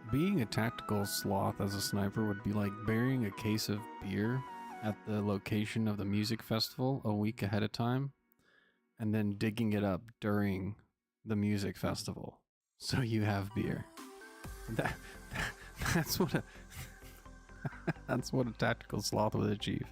S3: Being a tactical sloth as a sniper would be like burying a case of beer at the location of the music festival a week ahead of time and then digging it up during the music festival so you have beer. That's what that's what a tactical sloth would achieve.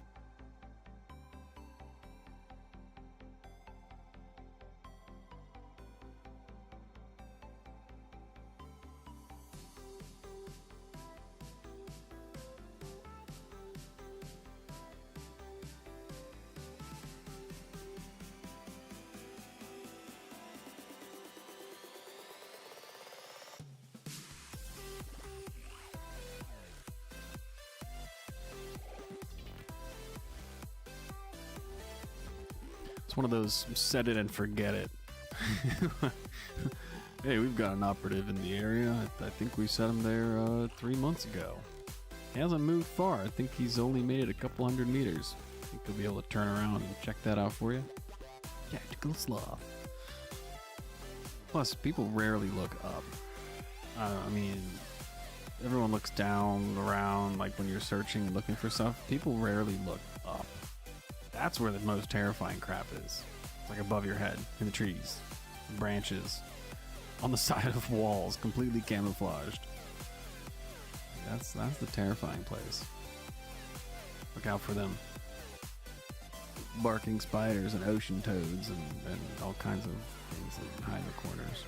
S3: One of those set it and forget it. Hey, we've got an operative in the area. I think we set him there 3 months ago. He hasn't moved far. I think he's only made it a couple 100 meters. I think he'll be able to turn around and check that out for you. Tactical sloth. Plus, people rarely look up. I mean, everyone looks down, around, like when you're searching and looking for stuff. People rarely look up. That's where the most terrifying crap is. It's like above your head, in the trees, branches, on the side of walls, completely camouflaged. That's the terrifying place. Look out for them. Barking spiders and ocean toads and all kinds of things that hide in the corners.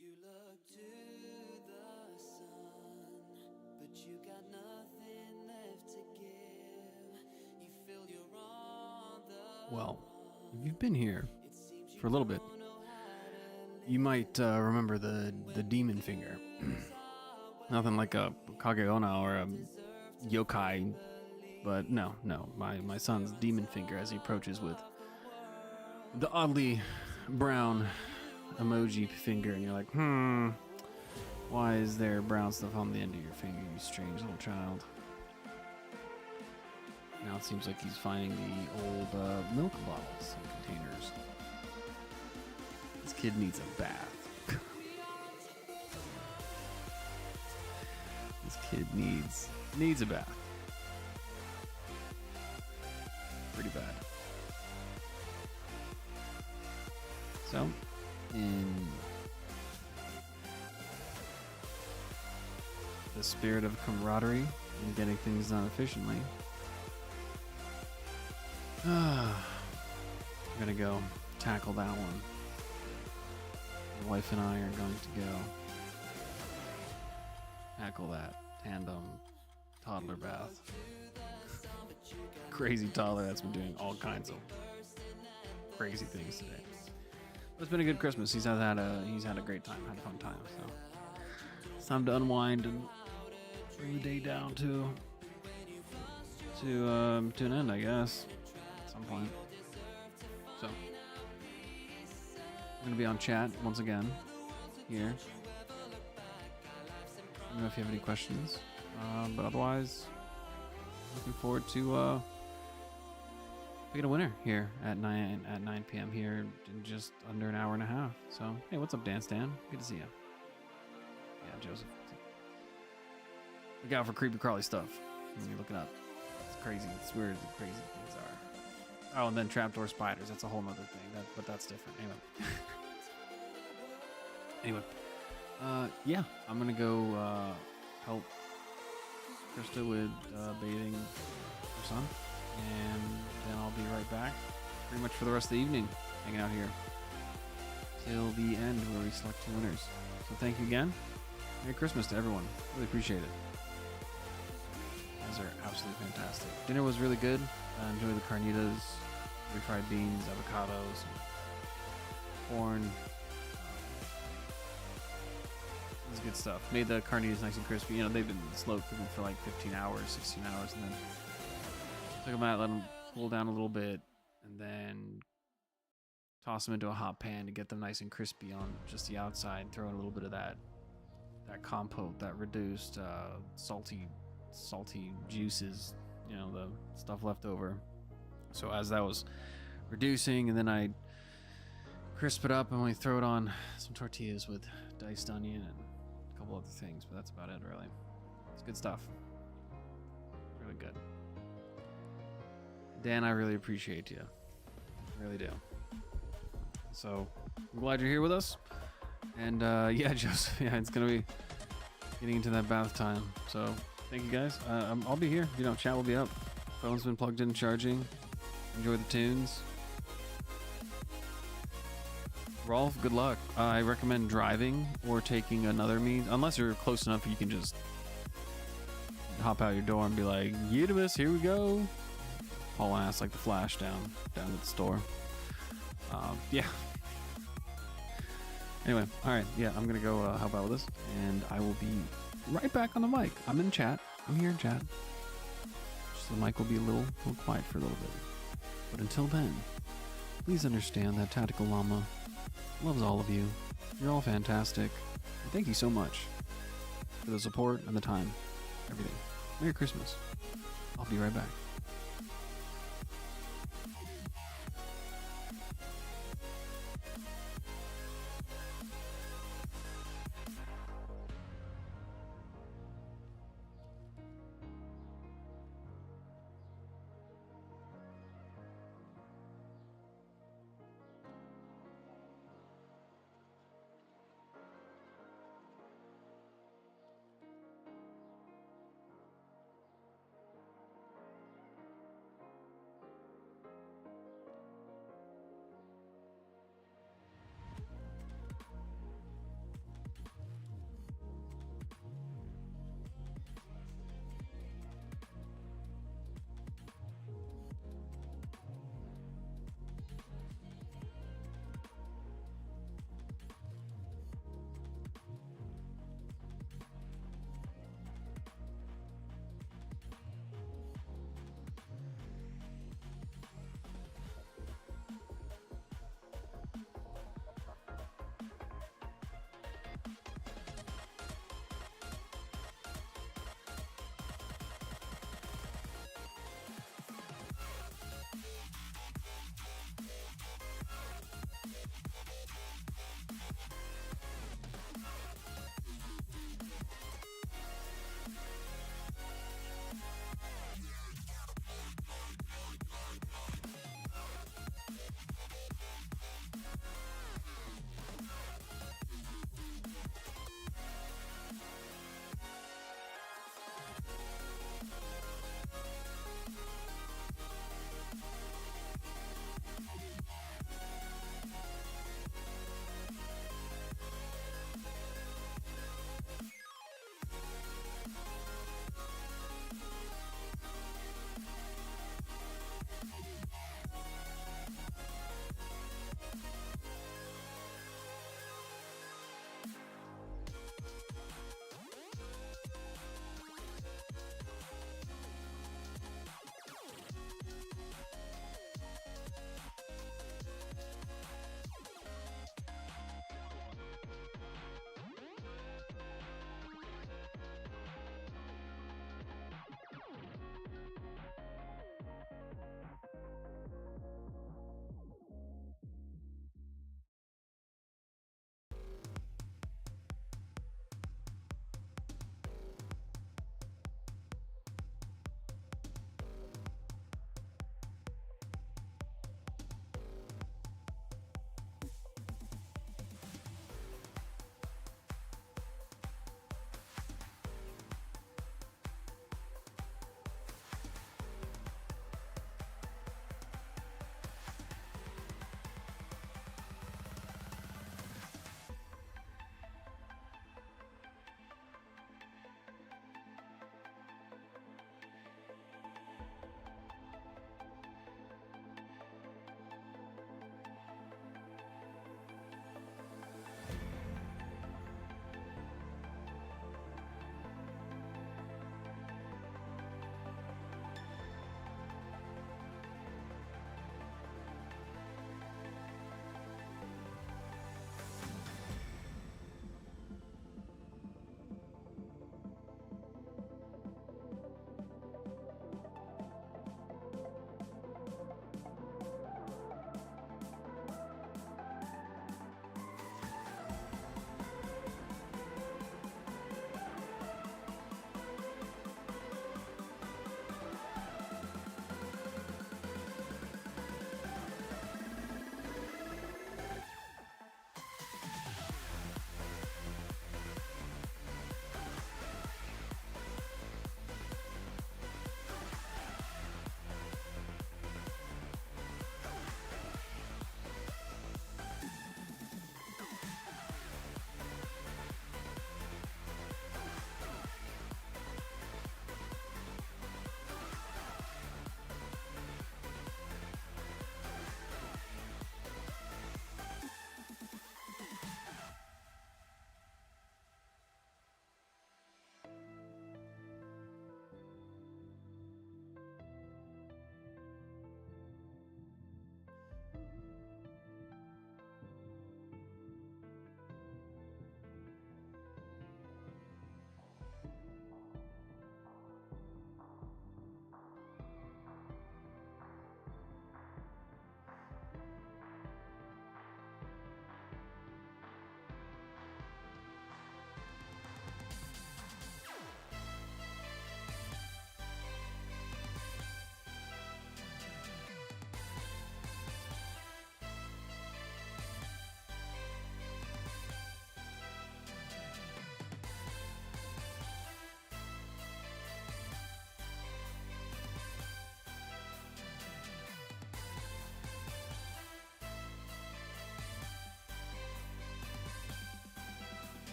S2: You look to the sun, but you got nothing left to give. You feel you're on the
S3: Well, if you've been here for a little bit, you might remember the demon finger. Nothing like a Kageona or a yokai, but no, my son's demon finger as he approaches with the oddly brown emoji finger, and you're like, why is there brown stuff on the end of your finger, you strange little child? Now it seems like he's finding the old milk bottles and containers. This kid needs a bath. This kid needs a bath. Pretty bad. So, in the spirit of camaraderie and getting things done efficiently, I'm gonna go tackle that one. My wife and I are going to go tackle that tandem toddler bath. Crazy toddler that's been doing all kinds of crazy things today. It's been a good Christmas. He's had a great time, had a fun time. So it's time to unwind and bring the day down to an end, I guess, at some point. So I'm gonna be on chat once again here. I don't know if you have any questions, but otherwise, looking forward to picking a winner here at 9 p.m. here in just under an hour and a half. So hey, what's up, Dan Stan? Good to see you. Yeah, Joseph. Look out for creepy crawly stuff when you look it up. It's crazy. It's weird. The crazy things are. Oh, and then trapdoor spiders. That's a whole nother thing. But that's different. Anyway. Yeah, I'm gonna go help Krista with bathing her son, and then I'll be right back pretty much for the rest of the evening, hanging out here till the end where we select 2 winners. So thank you again. Merry Christmas to everyone. Really appreciate it. You guys are absolutely fantastic. Dinner was really good. I enjoyed the carnitas, refried beans, avocados, corn. It was good stuff. Made the carnitas nice and crispy. You know, they've been slow cooking for like 15 hours, 16 hours, and then took them out, let them cool down a little bit, and then toss them into a hot pan to get them nice and crispy on just the outside. Throw in a little bit of that compote, that reduced salty juices, you know, the stuff left over. So as that was reducing, and then I crisp it up, and we throw it on some tortillas with diced onion and a couple other things, but that's about it, really. It's good stuff. Really good. Dan, I really appreciate you. I really do. So I'm glad you're here with us. And yeah, Joseph, yeah, it's gonna be getting into that bath time. So thank you guys. I'll be here. You know, chat will be up. Phone's been plugged in and charging. Enjoy the tunes. Rolf, good luck. I recommend driving or taking another means, unless you're close enough you can just hop out your door and be like, Unimus, here we go. Haul ass like the Flash down at the store. Yeah. Anyway, all right. Yeah, I'm gonna go help out with this, and I will be right back on the mic. I'm in chat. I'm here in chat. Just the mic will be a little quiet for a little bit. But until then, please understand that Tactical Llama loves all of you. You're all fantastic. And thank you so much for the support and the time. Everything. Merry Christmas. I'll be right back.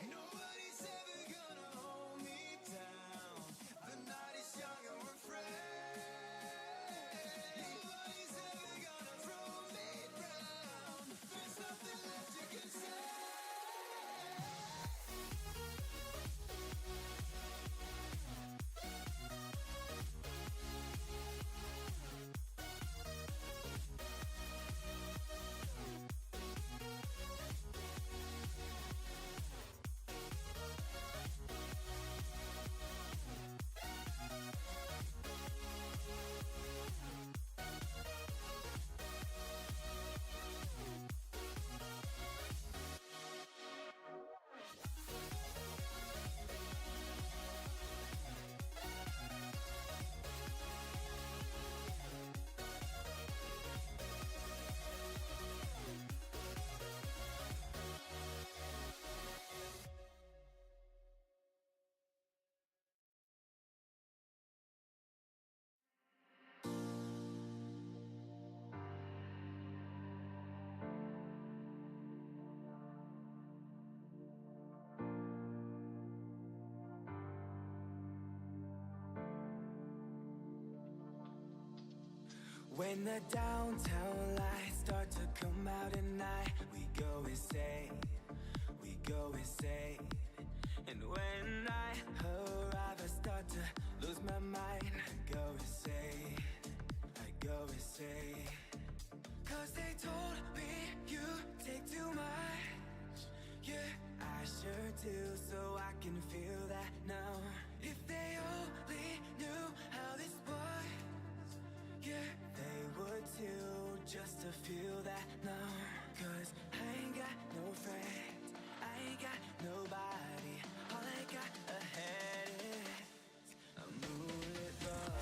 S2: Nobody's ever gonna hold me down. The night is young and we're friends. Nobody's ever gonna throw me down. There's nothing left you can say. When the downtown lights start to come out at night, we go insane, we go insane. And when I arrive, I start to lose my mind. I go insane, I go insane. Cause they told me you take too much. Yeah, I sure do, so I can feel that now. If they only knew how this was, yeah, they would too, just to feel that now. Cause I ain't got no friends, I ain't got nobody. All I got ahead is a moonlit road.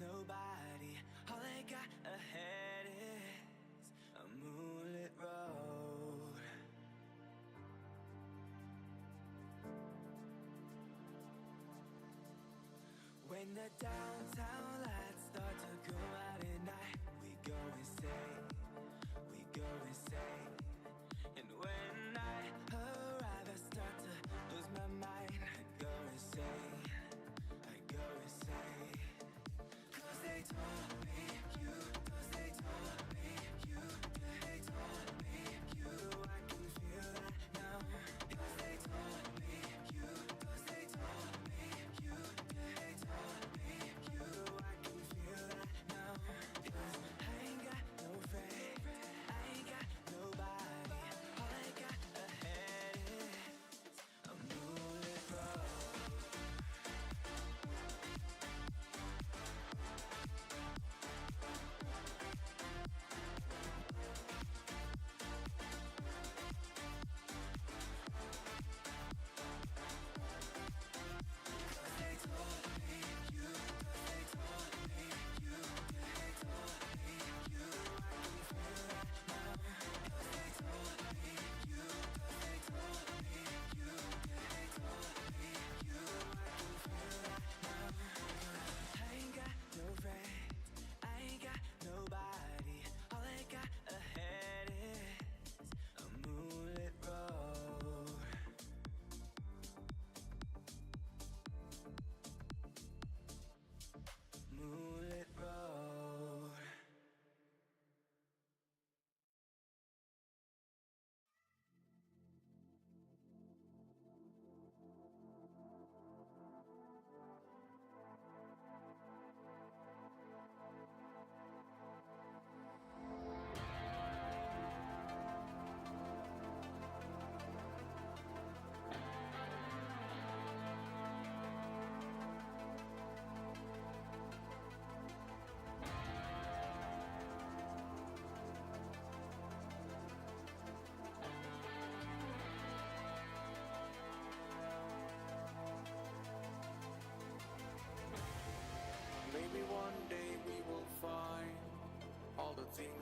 S2: Nobody, all I got ahead is a moonlit road. When the downtown lights start to come out at night, we go insane, we go insane. And when I arrive, I start to lose my mind. I go insane, I go insane. Cause they told me you, cause they told me you, they told me you, I can feel that now. Cause they told me you, cause they told me you, they told me you, I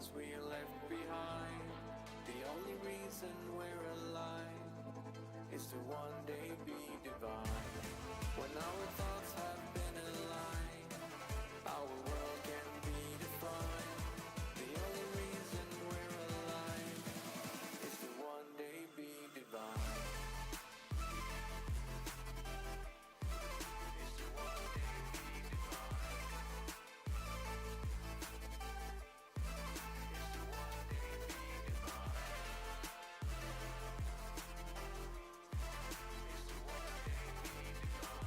S9: things we left behind. The only reason we're alive is to one day be divine. When our thoughts have been aligned, our world can be defined. The only reason we're alive is to one day be divine. Is to one day be divine. Is to one day be divine. Is to one day be divine.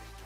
S9: Is to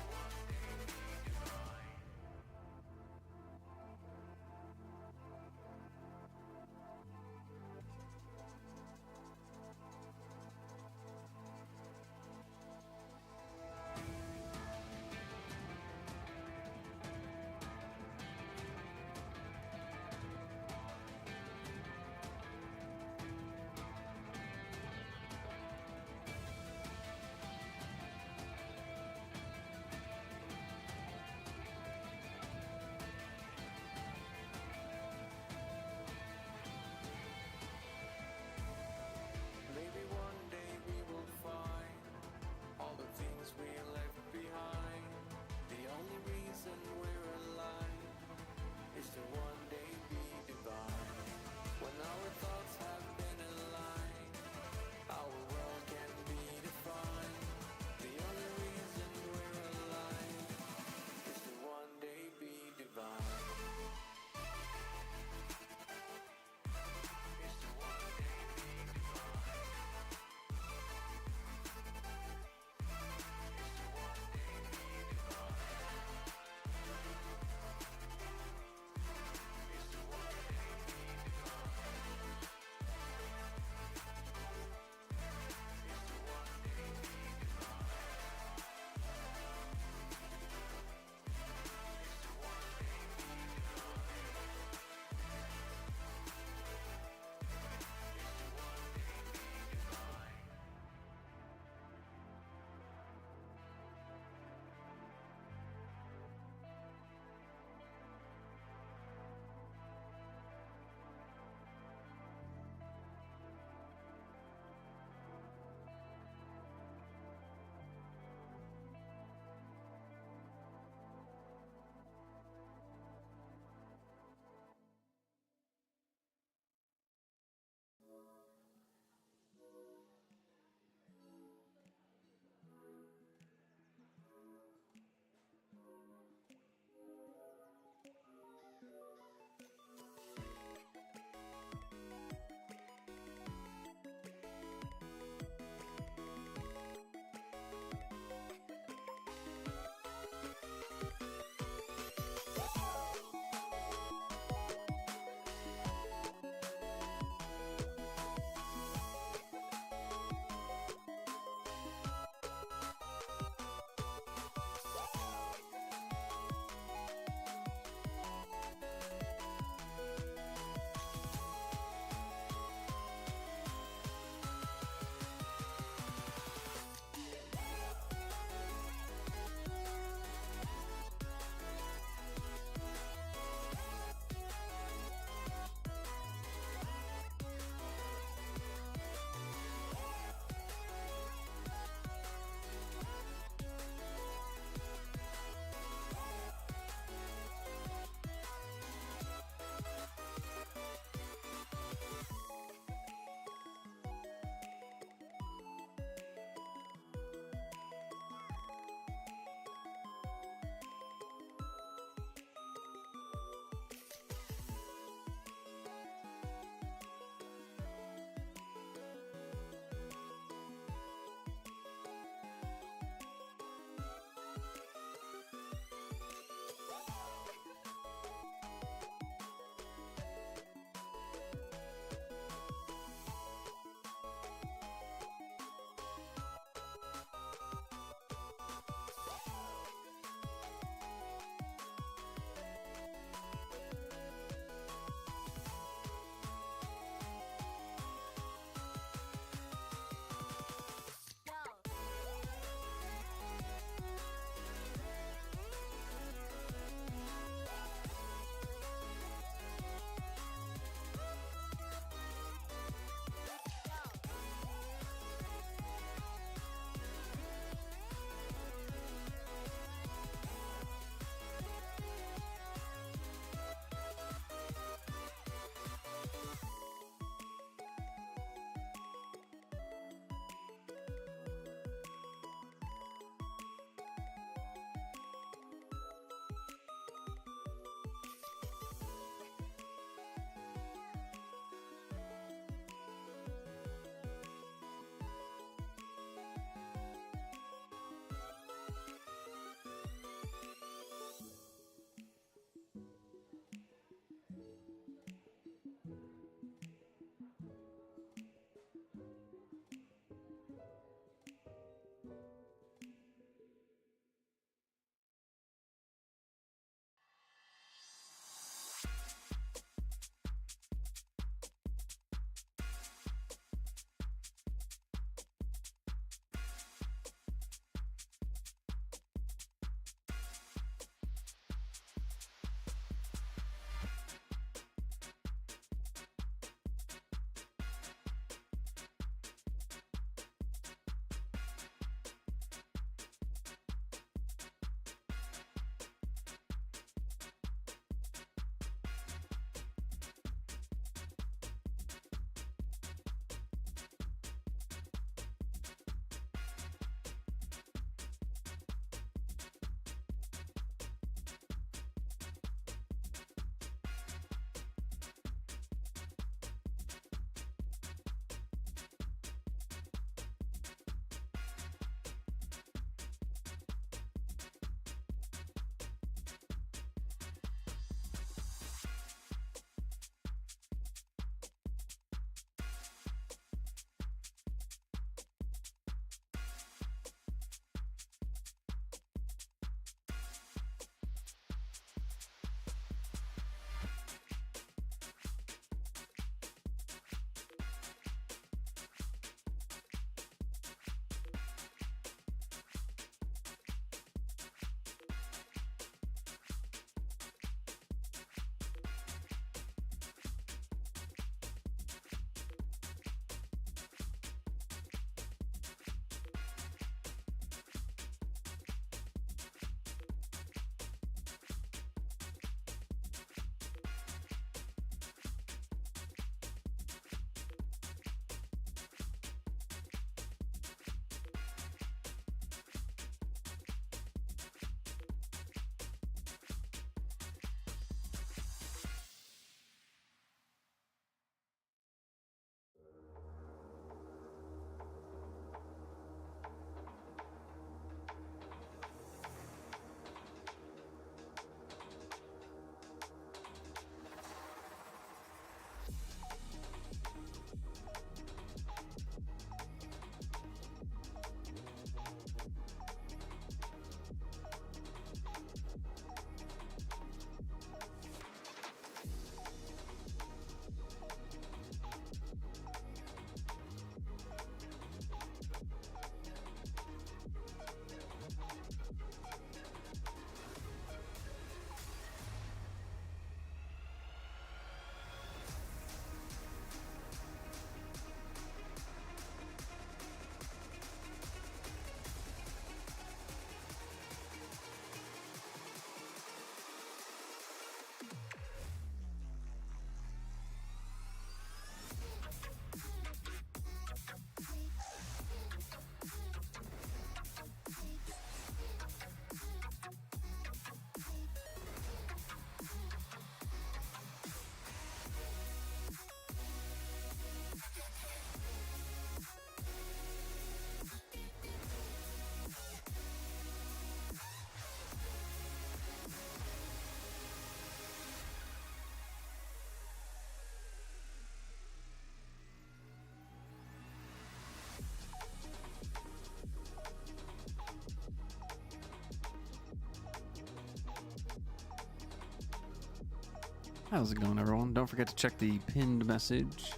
S3: How's it going, everyone? Don't forget to check the pinned message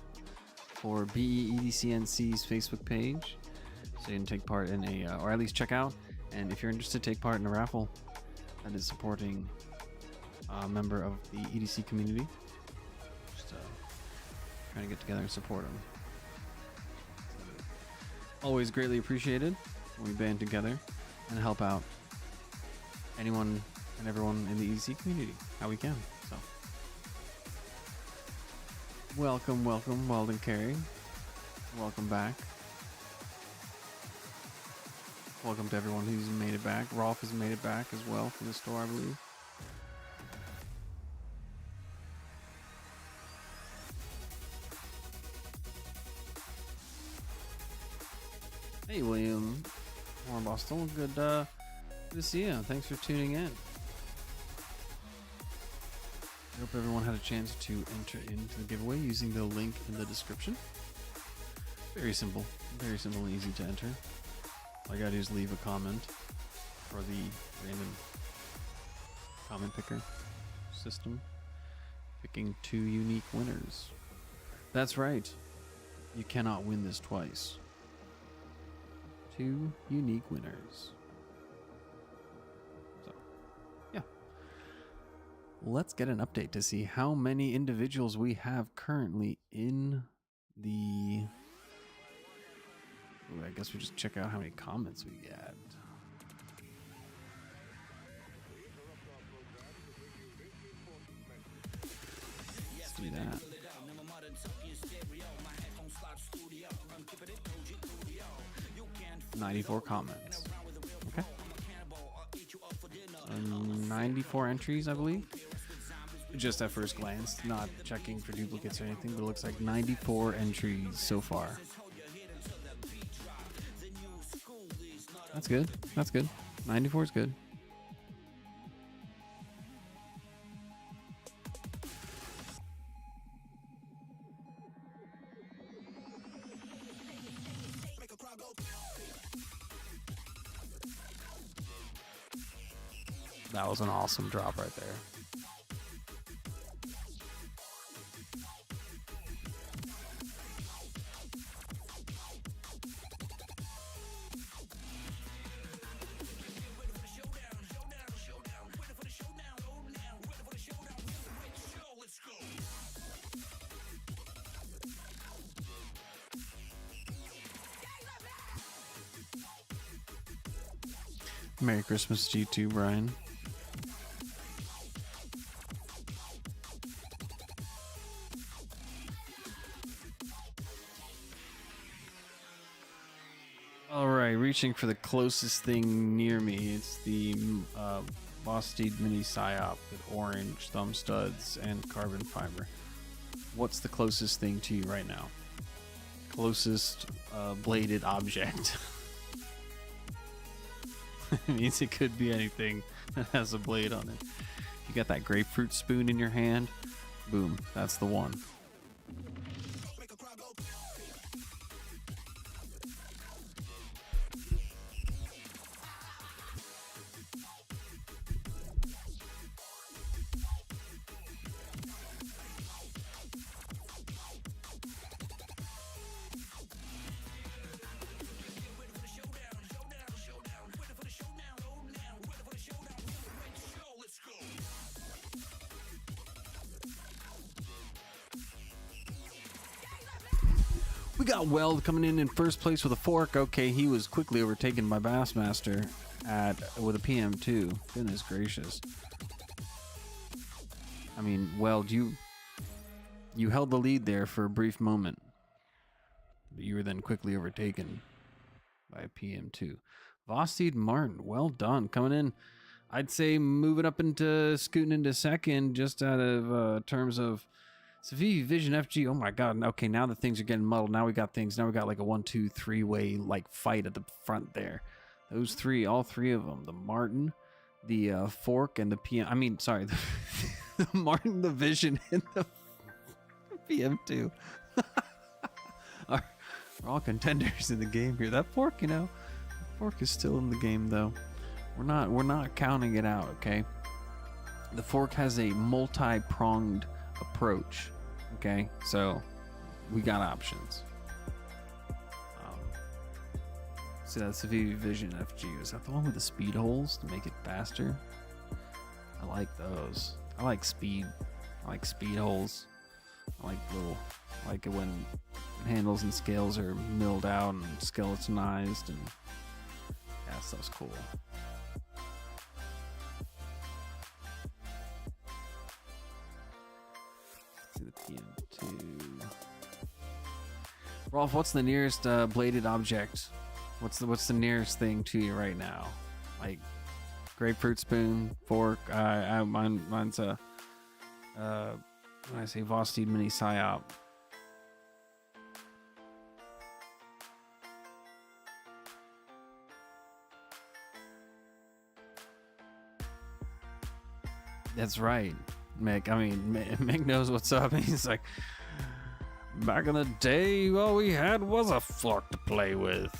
S3: for BEEDCNC's Facebook page so you can take part in a, or at least check out. And if you're interested, take part in a raffle that is supporting a member of the EDC community. Just trying to get together and support them. Always greatly appreciated when we band together and help out anyone and everyone in the EDC community how we can. So, welcome, Weldon Carey. Welcome back. Welcome to everyone who's made it back. Rolf has made it back as well from the store, I believe. Hey, William Hornbostel. Good to see you. Thanks for tuning in. I hope everyone had a chance to enter into the giveaway using the link in the description. Very simple and easy to enter. All you gotta do is leave a comment for the random comment picker system, picking 2 unique winners. That's right. You cannot win this twice. 2 unique winners. So, yeah. Let's get an update to see how many individuals we have currently in the... Ooh, I guess we just check out how many comments we get. Let's do that. 94 comments. Okay. 94 entries, I believe. Just at first glance, not checking for duplicates or anything, but it looks like 94 entries so far. That's good. That's good. 94 is good. That was an awesome drop right there. Merry Christmas to you too, Brian. Alright, reaching for the closest thing near me. It's the Bosteed Mini Psyop with orange thumb studs and carbon fiber. What's the closest thing to you right now? Closest bladed object. It means it could be anything that has a blade on it. You got that grapefruit spoon in your hand, boom, that's the one. We got Weld coming in first place with a fork. Okay, he was quickly overtaken by Bassmaster with a PM2. Goodness gracious. I mean, Weld, you held the lead there for a brief moment, but you were then quickly overtaken by a PM2. Vosteed Martin, well done. Coming in, I'd say moving up into scooting into second, just out of terms of Savivi Vision FG. Oh my god. Okay, now the things are getting muddled. Now we got like a 1, 2, 3 way like fight at the front there. Those three, all three of them, the Martin, the fork, and the PM. I mean, sorry, the Martin, the Vision, and the PM2 are all contenders in the game here. That fork, the fork is still in the game though. We're not counting it out. Okay. The fork has a multi-pronged approach. Okay, so we got options. See, that's the VV Vision FG. Is that the one with the speed holes to make it faster? I like those. I like speed. I like speed holes. I like it when handles and scales are milled out and skeletonized, and yeah, that stuff's cool. Let's see the PM2. Rolf, what's the nearest bladed object? What's the nearest thing to you right now? Like grapefruit spoon, fork. Mine's a when I say Vosteed Mini Psyop. That's right, Mick. I mean, Mick knows what's up. He's like, back in the day, all we had was a fork to play with.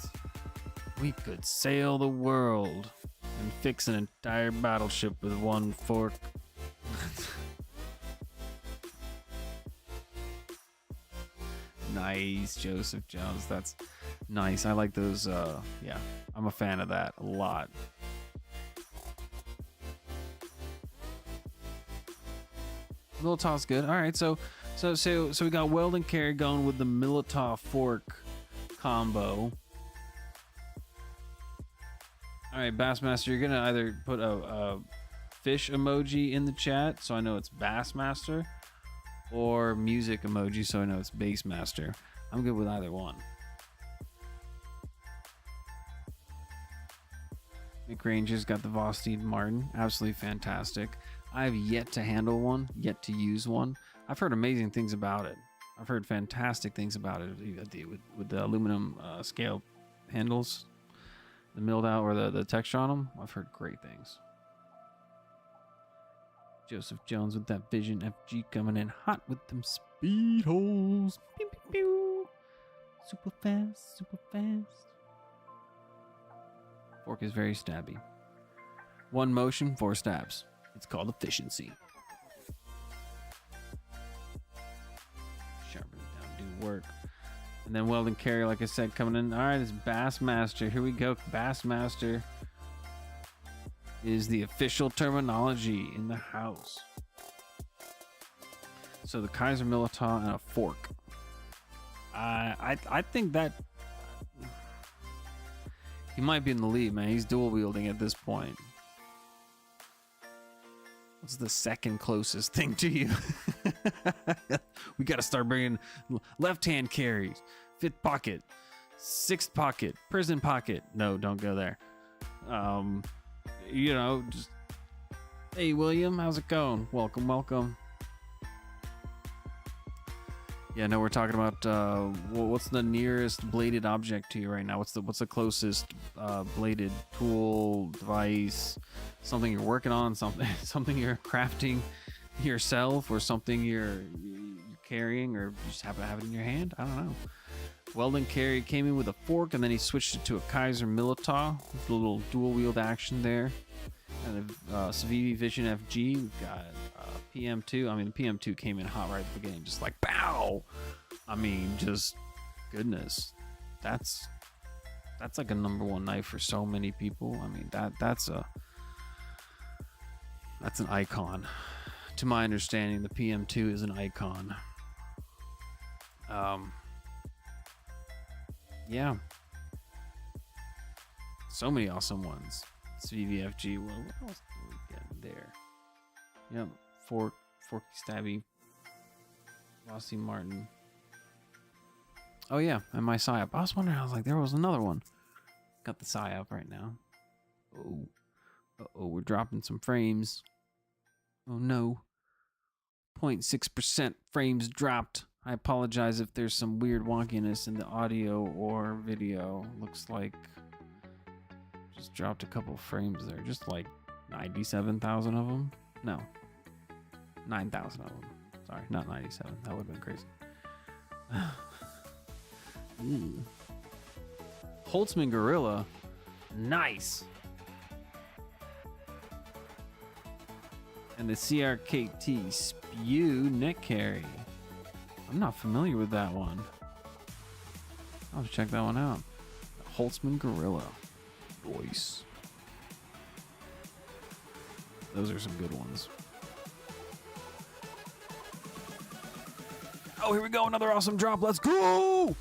S3: We could sail the world and fix an entire battleship with one fork. Nice, Joseph Jones. That's nice. I like those. Yeah, I'm a fan of that a lot. Militaw's good. All right, so we got weld and carry going with the Militaw fork combo. All right, Bassmaster, you're gonna either put a fish emoji in the chat, so I know it's Bassmaster, or music emoji, so I know it's Bassmaster. I'm good with either one. McRanger's got the Vosteed Martin, absolutely fantastic. I have yet to handle one, yet to use one. I've heard amazing things about it. I've heard fantastic things about it with the aluminum scale handles, the milled out or the texture on them. I've heard great things. Joseph Jones with that Vision FG coming in hot with them speed holes. Pew, pew, pew. Super fast, super fast. Fork is very stabby. One motion, 4 stabs. It's called efficiency. Sharpen it down, do work. And then weld and carry, like I said, coming in. All right, it's Bassmaster. Here we go. Bassmaster is the official terminology in the house. So the Kaiser Militaw and a fork. I think that he might be in the lead, man. He's dual wielding at this point. What's the second closest thing to you? We got to start bringing left-hand carries, 5th pocket, 6th pocket, prison pocket. No, don't go there. You know, just, hey, William, how's it going? Welcome, welcome. Yeah, no, we're talking about what's the nearest bladed object to you right now? What's the closest bladed tool, device, something you're working on, something you're crafting yourself, or something you're carrying, or you just happen to have it in your hand? I don't know. Weld and carry came in with a fork, and then he switched it to a Kaiser Militaw with a little dual wield action there. And the Civivi Vision FG, we've got PM2. I mean, the PM2 came in hot right at the beginning, just like pow. I mean, just goodness, that's like a #1 knife for so many people. I mean, that's an icon. To my understanding, the PM2 is an icon. Yeah, so many awesome ones. It's VVFG. What else do we get there? Yep, forky stabby, Lossy Martin. Oh yeah, and my Psyop. I was wondering. I was like, there was another one. Got the Psyop right now. Oh, we're dropping some frames. Oh no. 0.6% frames dropped. I apologize if there's some weird wonkiness in the audio or video. Looks like just dropped a couple frames there. Just like 97,000 of them. No. 9,000 of them. Sorry, not 97. That would have been crazy. Holtzman Gorilla. Nice. And the CRKT Spew Neck Carry. I'm not familiar with that one. I'll have to check that one out. Holtzman Gorilla. Voice. Those are some good ones. Oh, here we go. Another awesome drop. Let's go!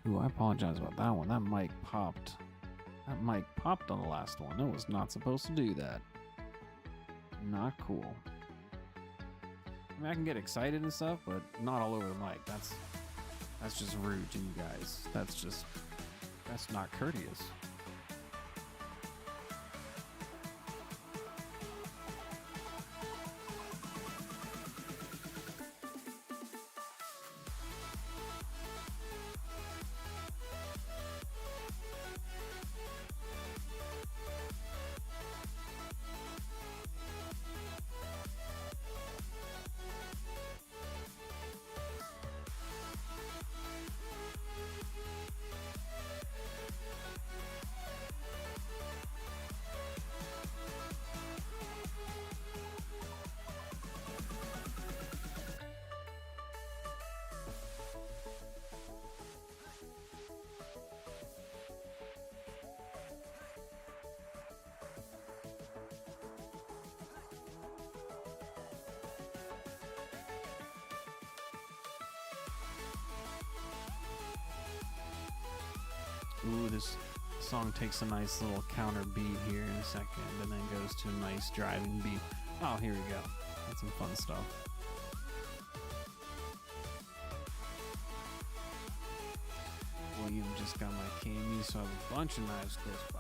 S3: Ooh, I apologize about that one. That mic popped. That mic popped on the last one. It was not supposed to do that. Not cool. I mean, I can get excited and stuff, but not all over the mic. That's just rude to you guys. That's not courteous. Ooh, this song takes a nice little counter beat here in a second and then goes to a nice driving beat. Oh, here we go. That's some fun stuff. William just got my KME, so I have a bunch of knives close by.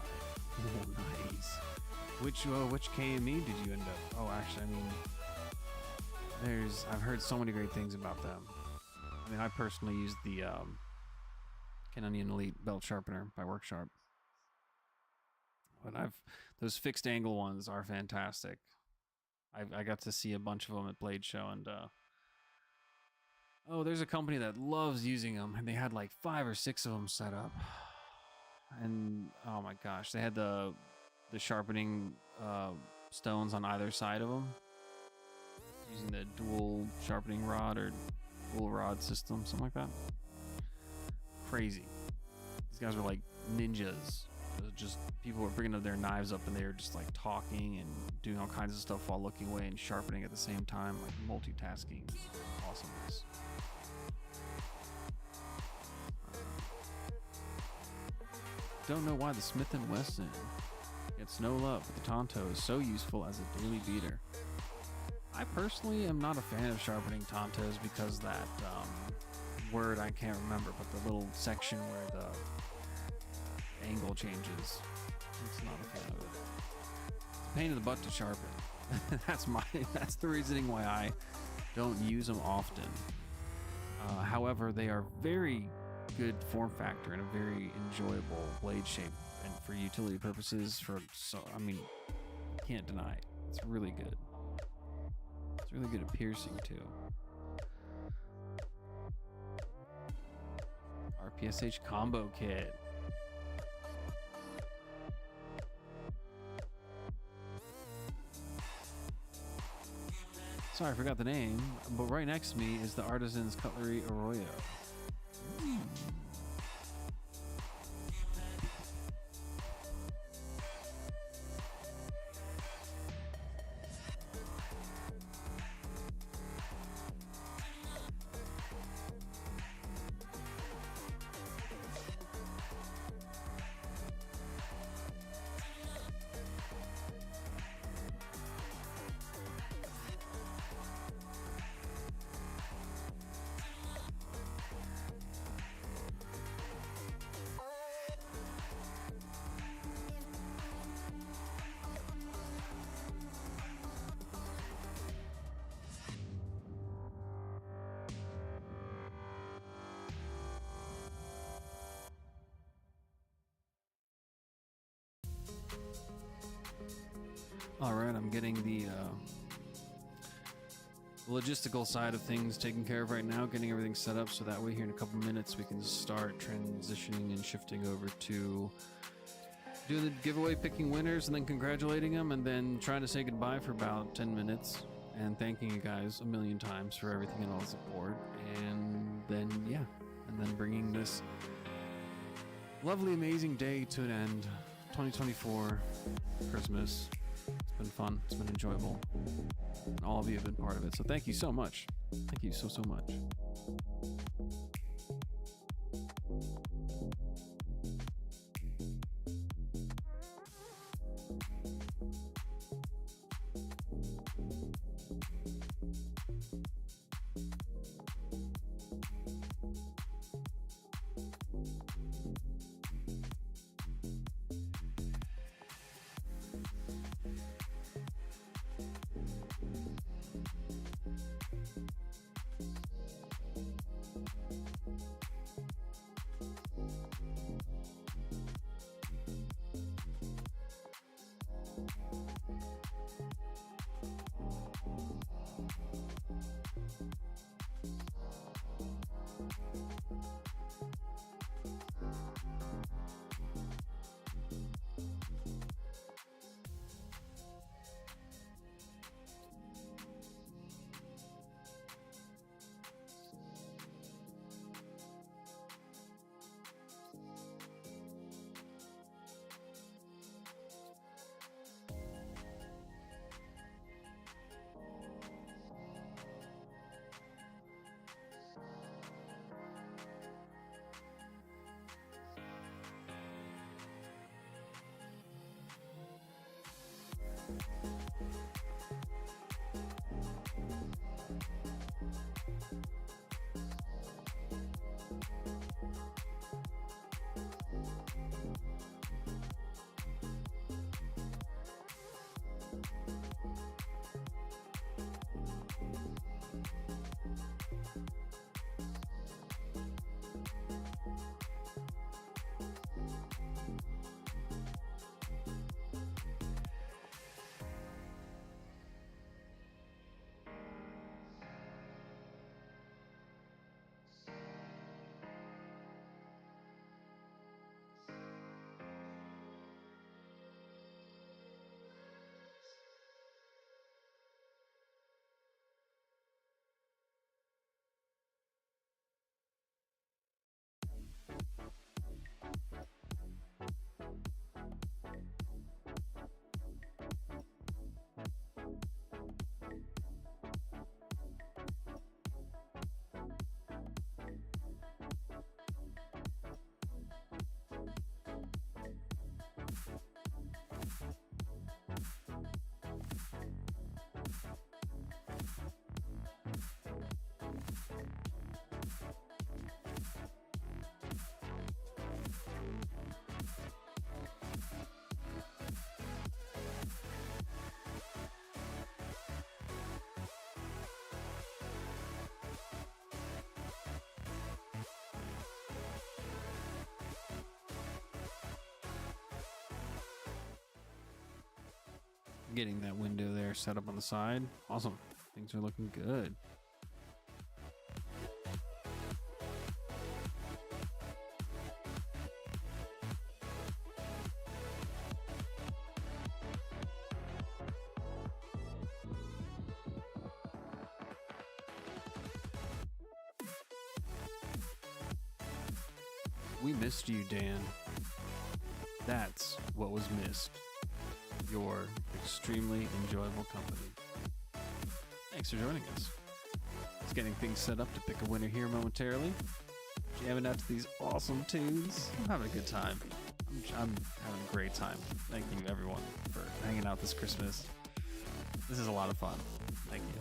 S3: Oh, nice. Which KME did you end up? Oh, actually, I mean, I've heard so many great things about them. I mean, I personally use the Culinary Elite Belt Sharpener by Worksharp. But those fixed angle ones are fantastic. I got to see a bunch of them at Blade Show, and there's a company that loves using them, and they had like 5 or 6 of them set up. And oh my gosh, they had the sharpening stones on either side of them, using the dual sharpening rod or dual rod system, something like that. Crazy. These guys were like ninjas. Just people were bringing their knives up and they were just like talking and doing all kinds of stuff while looking away and sharpening at the same time, like multitasking. Awesomeness. Don't know why the Smith & Wesson gets no love, but the Tonto is so useful as a daily beater. I personally am not a fan of sharpening Tontos because that word I can't remember, but the little section where the angle changes. It's not a fan of it. It's a pain in the butt to sharpen. That's the reasoning why I don't use them often. However, they are very good form factor and a very enjoyable blade shape, and for utility purposes, can't deny it. It's really good. It's really good at piercing too. RPSH combo kit. Sorry, I forgot the name, but right next to me is the Artisan's Cutlery Arroyo. All right, I'm getting the logistical side of things taken care of right now, getting everything set up so that way here in a couple minutes we can start transitioning and shifting over to doing the giveaway, picking winners, and then congratulating them, and then trying to say goodbye for about 10 minutes and thanking you guys a million times for everything and all the support, and then yeah, and then bringing this lovely, amazing day to an end. 2024 Christmas. It's been fun. It's been enjoyable. And all of you have been part of it. So thank you so much. Thank you so much. Getting that window there set up on the side. Awesome. Things are looking good. We missed you, Dan. That's what was missed. Your extremely enjoyable company. Thanks for joining us. Just getting things set up to pick a winner here momentarily. Jamming out to these awesome tunes. I'm having a good time. I'm having a great time. Thank you everyone for hanging out this Christmas. This is a lot of fun. Thank you.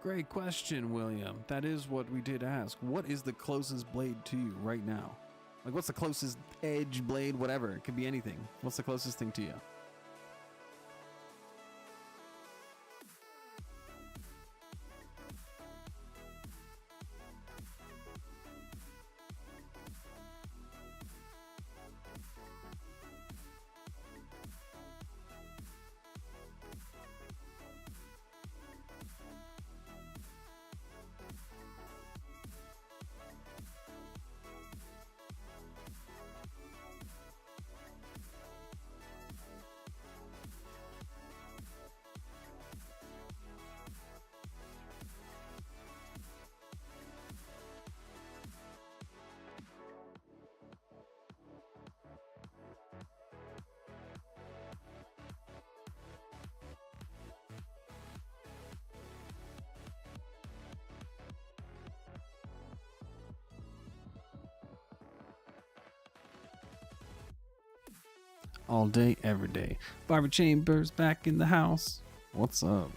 S3: Great question, William. That is what we did ask. What is the closest blade to you right now? Like, what's the closest edge, blade, whatever? It could be anything. What's the closest thing to you? All day, every day. Barber Chambers back in the house. What's up?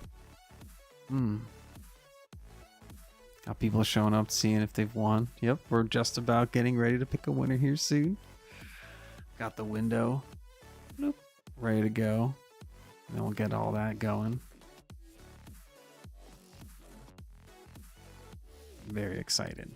S3: Got people showing up, seeing if they've won. Yep, we're just about getting ready to pick a winner here soon. Got the window. Bloop, ready to go. Then we'll get all that going. Very excited.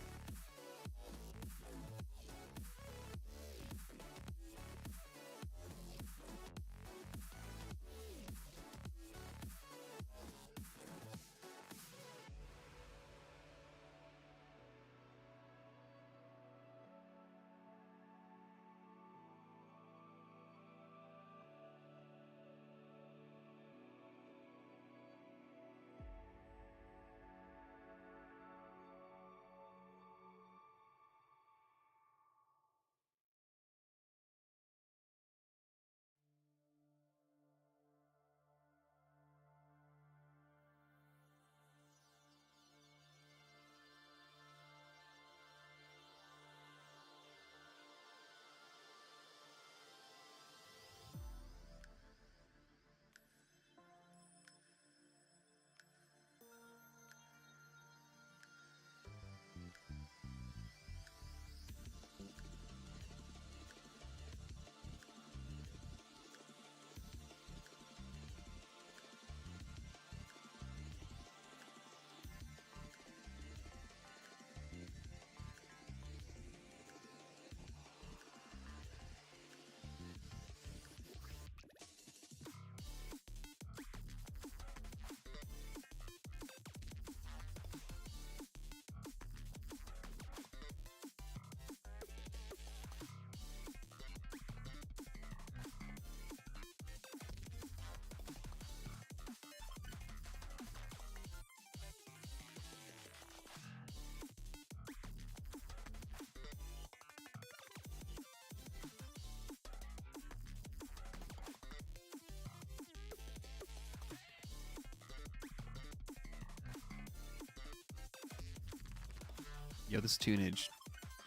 S3: Yo, this tunage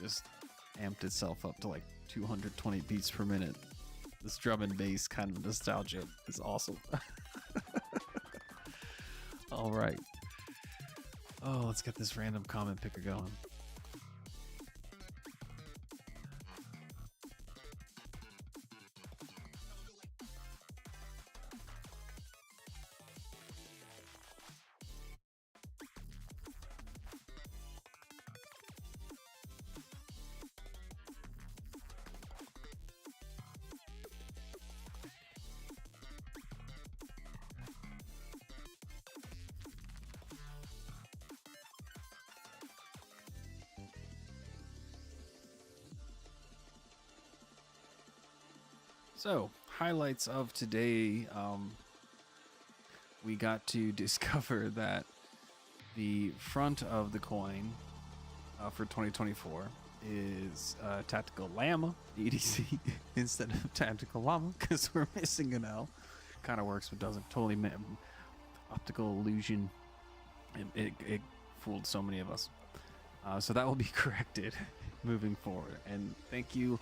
S3: just amped itself up to like 220 beats per minute. This drum and bass kind of nostalgia is awesome. All right. Oh, let's get this random comment picker going. So, highlights of today, we got to discover that the front of the coin for 2024 is Tactical Llama EDC instead of Tactical Llama because we're missing an L. Kind of works, but doesn't. Totally optical illusion. It fooled so many of us. So that will be corrected moving forward. And thank you,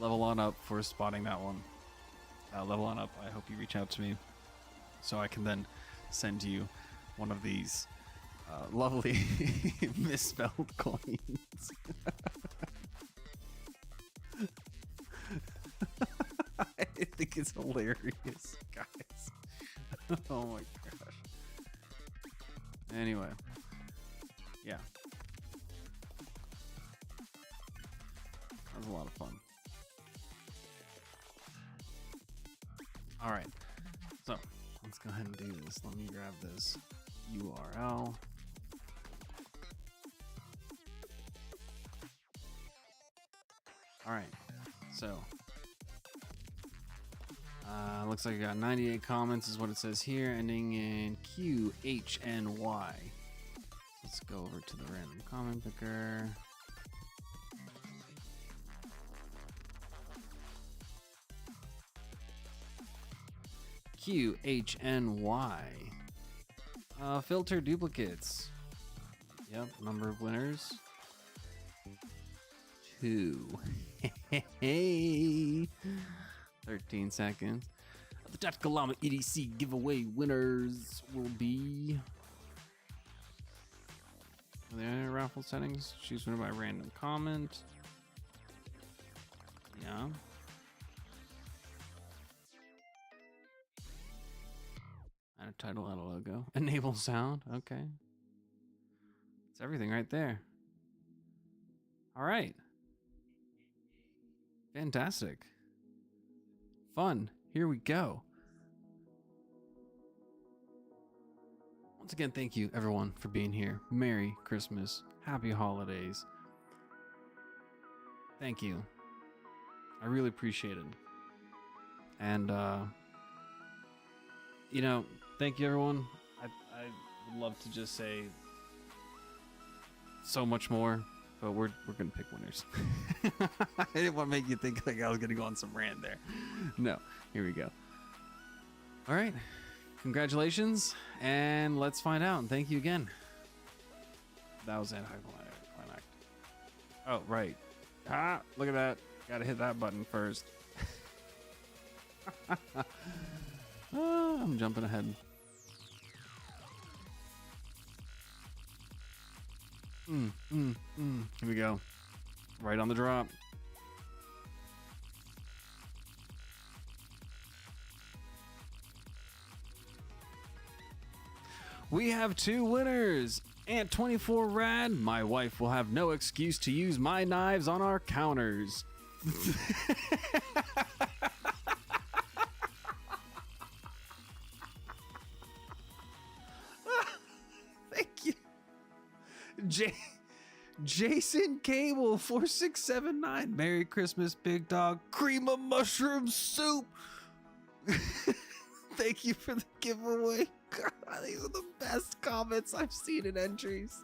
S3: LevelOnUp, for spotting that one. LevelOnUp, I hope you reach out to me so I can then send you one of these lovely misspelled coins. I think it's hilarious, guys. Oh my gosh. Anyway, yeah. That was a lot of fun. All right, so let's go ahead and do this. Let me grab this URL. All right, so looks like I got 98 comments is what it says here, ending in QHNY. Let's go over to the random comment picker. QHNY. Filter duplicates. Yep, number of winners. 2. Hey. 13 seconds. The Tactical Llama EDC giveaway winners will be. Are there any raffle settings? Choose winner by random comment. Yeah. Add a title, add a logo. Enable sound. Okay. It's everything right there. All right. Fantastic. Fun. Here we go. Once again, thank you everyone for being here. Merry Christmas. Happy holidays. Thank you. I really appreciate it. And you know, thank you everyone. I would love to just say so much more, but we're gonna pick winners. I didn't want to make you think like I was gonna go on some rant there. No, here we go. All right, congratulations, and let's find out. And thank you again. That was anticlimactic. Oh right. Ah, look at that. Gotta hit that button first. I'm jumping ahead. Here we go. Right on the drop. We have 2 winners. Ant 24 Rad. My wife will have no excuse to use my knives on our counters. Thank you. Jayson Cable 4679. Merry Christmas, big dog. Cream of mushroom soup. Thank you for the giveaway. God, these are the best comments I've seen in entries.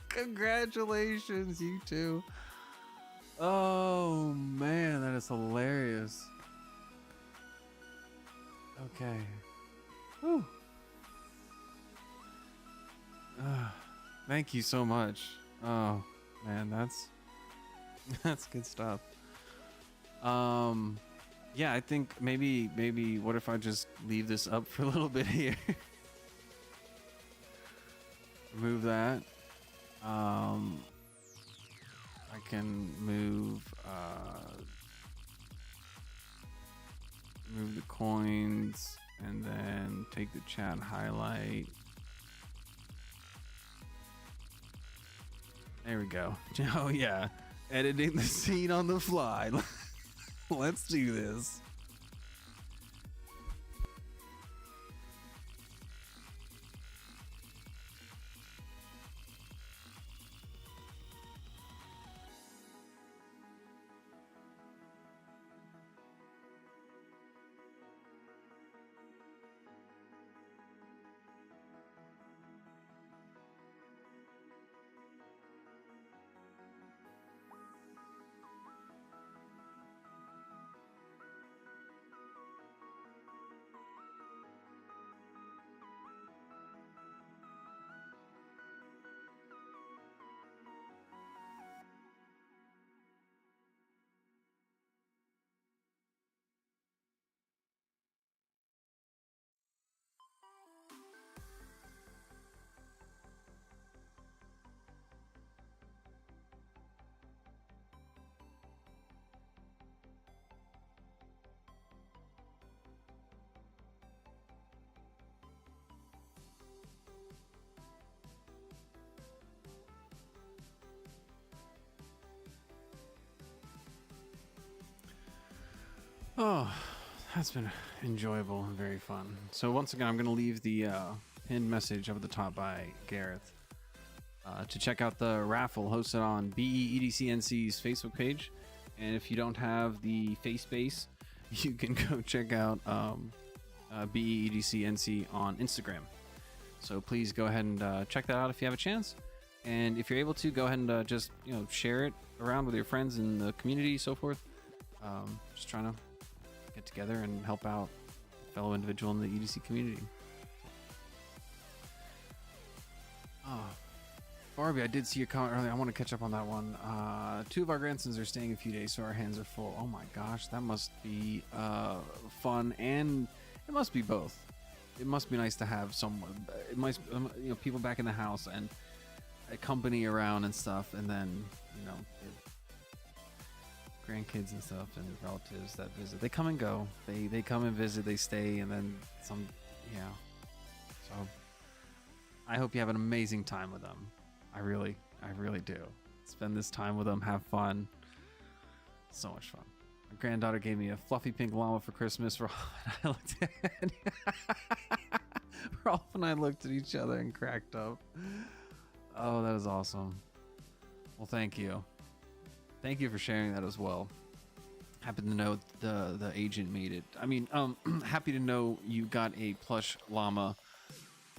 S3: Congratulations, you two. Oh man, that is hilarious. Okay. Whew. Thank you so much. Oh man, that's good stuff. Yeah, I think maybe what if I just leave this up for a little bit here? Remove that. I can move the coins and then take the chat highlight. There we go. Oh yeah, editing the scene on the fly. Let's do this. Oh, that's been enjoyable and very fun. So once again, I'm going to leave the pinned message up at the top by Gareth to check out the raffle hosted on BEEDCNC's Facebook page. And if you don't have the face base, you can go check out BEEDCNC on Instagram. So please go ahead and check that out if you have a chance. And if you're able to, go ahead and just share it around with your friends in the community, so forth. Just trying to get together and help out a fellow individual in the EDC community. Oh, Barbie, I did see your comment earlier. I want to catch up on that one. 2 of our grandsons are staying a few days, so our hands are full. Oh my gosh, that must be fun, and it must be both. It must be nice to have someone. It might, people back in the house and a company around and stuff, and then grandkids and stuff and relatives that visit. They come and go. They come and visit. They stay, and then some. Yeah. So I hope you have an amazing time with them. I really do. Spend this time with them. Have fun. So much fun. My granddaughter gave me a fluffy pink llama for Christmas. Rolf and I looked at each other and cracked up. Oh, that was awesome. Well, thank you. Thank you for sharing that as well. Happen to know the agent made it. I mean, happy to know you got a plush llama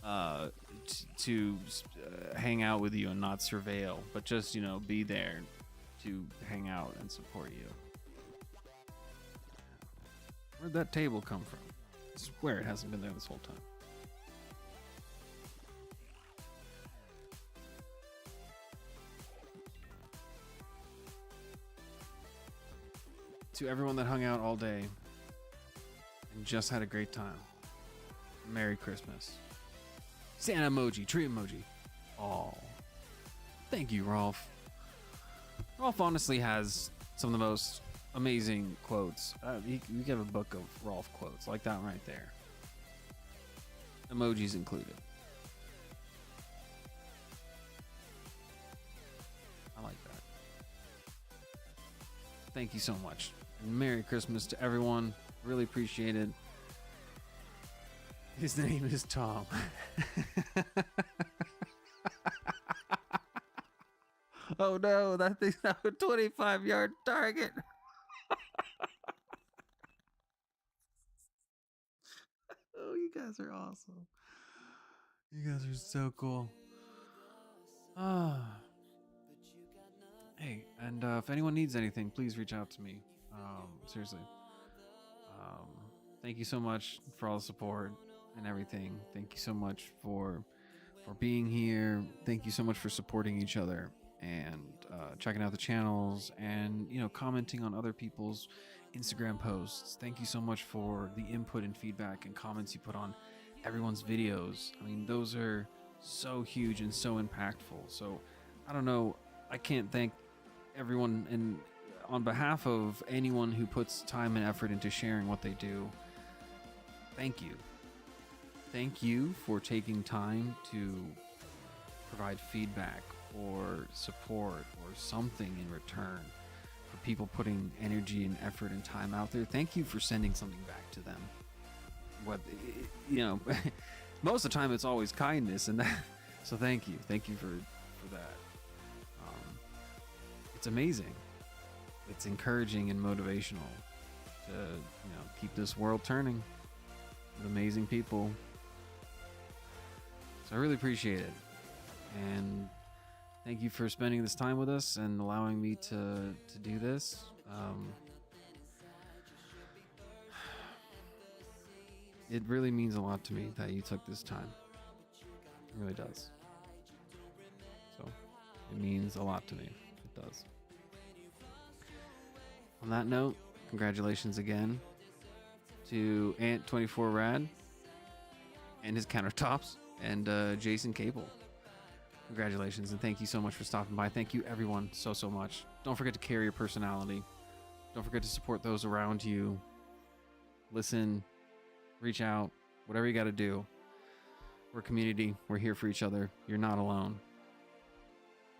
S3: to hang out with you and not surveil, but just be there to hang out and support you. Where'd that table come from? I swear it hasn't been there this whole time. To everyone that hung out all day and just had a great time, Merry Christmas. Santa emoji, tree emoji. Oh, thank you, Rolf. Rolf honestly has some of the most amazing quotes. You have a book of Rolf quotes like that right there. Emojis included. I like that. Thank you so much. And Merry Christmas to everyone. Really appreciate it. His name is Tom. Oh no, that thing's now a 25-yard target. Oh, you guys are awesome. You guys are so cool. Hey, and if anyone needs anything, please reach out to me. Seriously. Thank you so much for all the support and everything. Thank you so much for being here. Thank you so much for supporting each other and checking out the channels and commenting on other people's Instagram posts. Thank you so much for the input and feedback and comments you put on everyone's videos. I mean, those are so huge and so impactful. So I don't know, I can't thank everyone, and on behalf of anyone who puts time and effort into sharing what they do, thank you. Thank you for taking time to provide feedback or support or something in return for people putting energy and effort and time out there. Thank you for sending something back to them. What most of the time it's always kindness, and that. So thank you for that. It's amazing. It's encouraging and motivational to keep this world turning with amazing people. So I really appreciate it, and thank you for spending this time with us and allowing me to do this. It really means a lot to me that you took this time. It really does. So it means a lot to me. It does. On that note, congratulations again to Ant24Rad and his countertops and Jayson Cable. Congratulations, and thank you so much for stopping by. Thank you everyone so much. Don't forget to carry your personality. Don't forget to support those around you. Listen, reach out, whatever you got to do. We're a community. We're here for each other. You're not alone.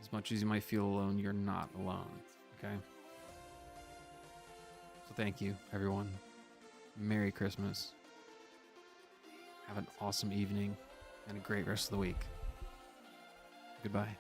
S3: As much as you might feel alone, you're not alone. Okay? So thank you, everyone. Merry Christmas. Have an awesome evening and a great rest of the week. Goodbye.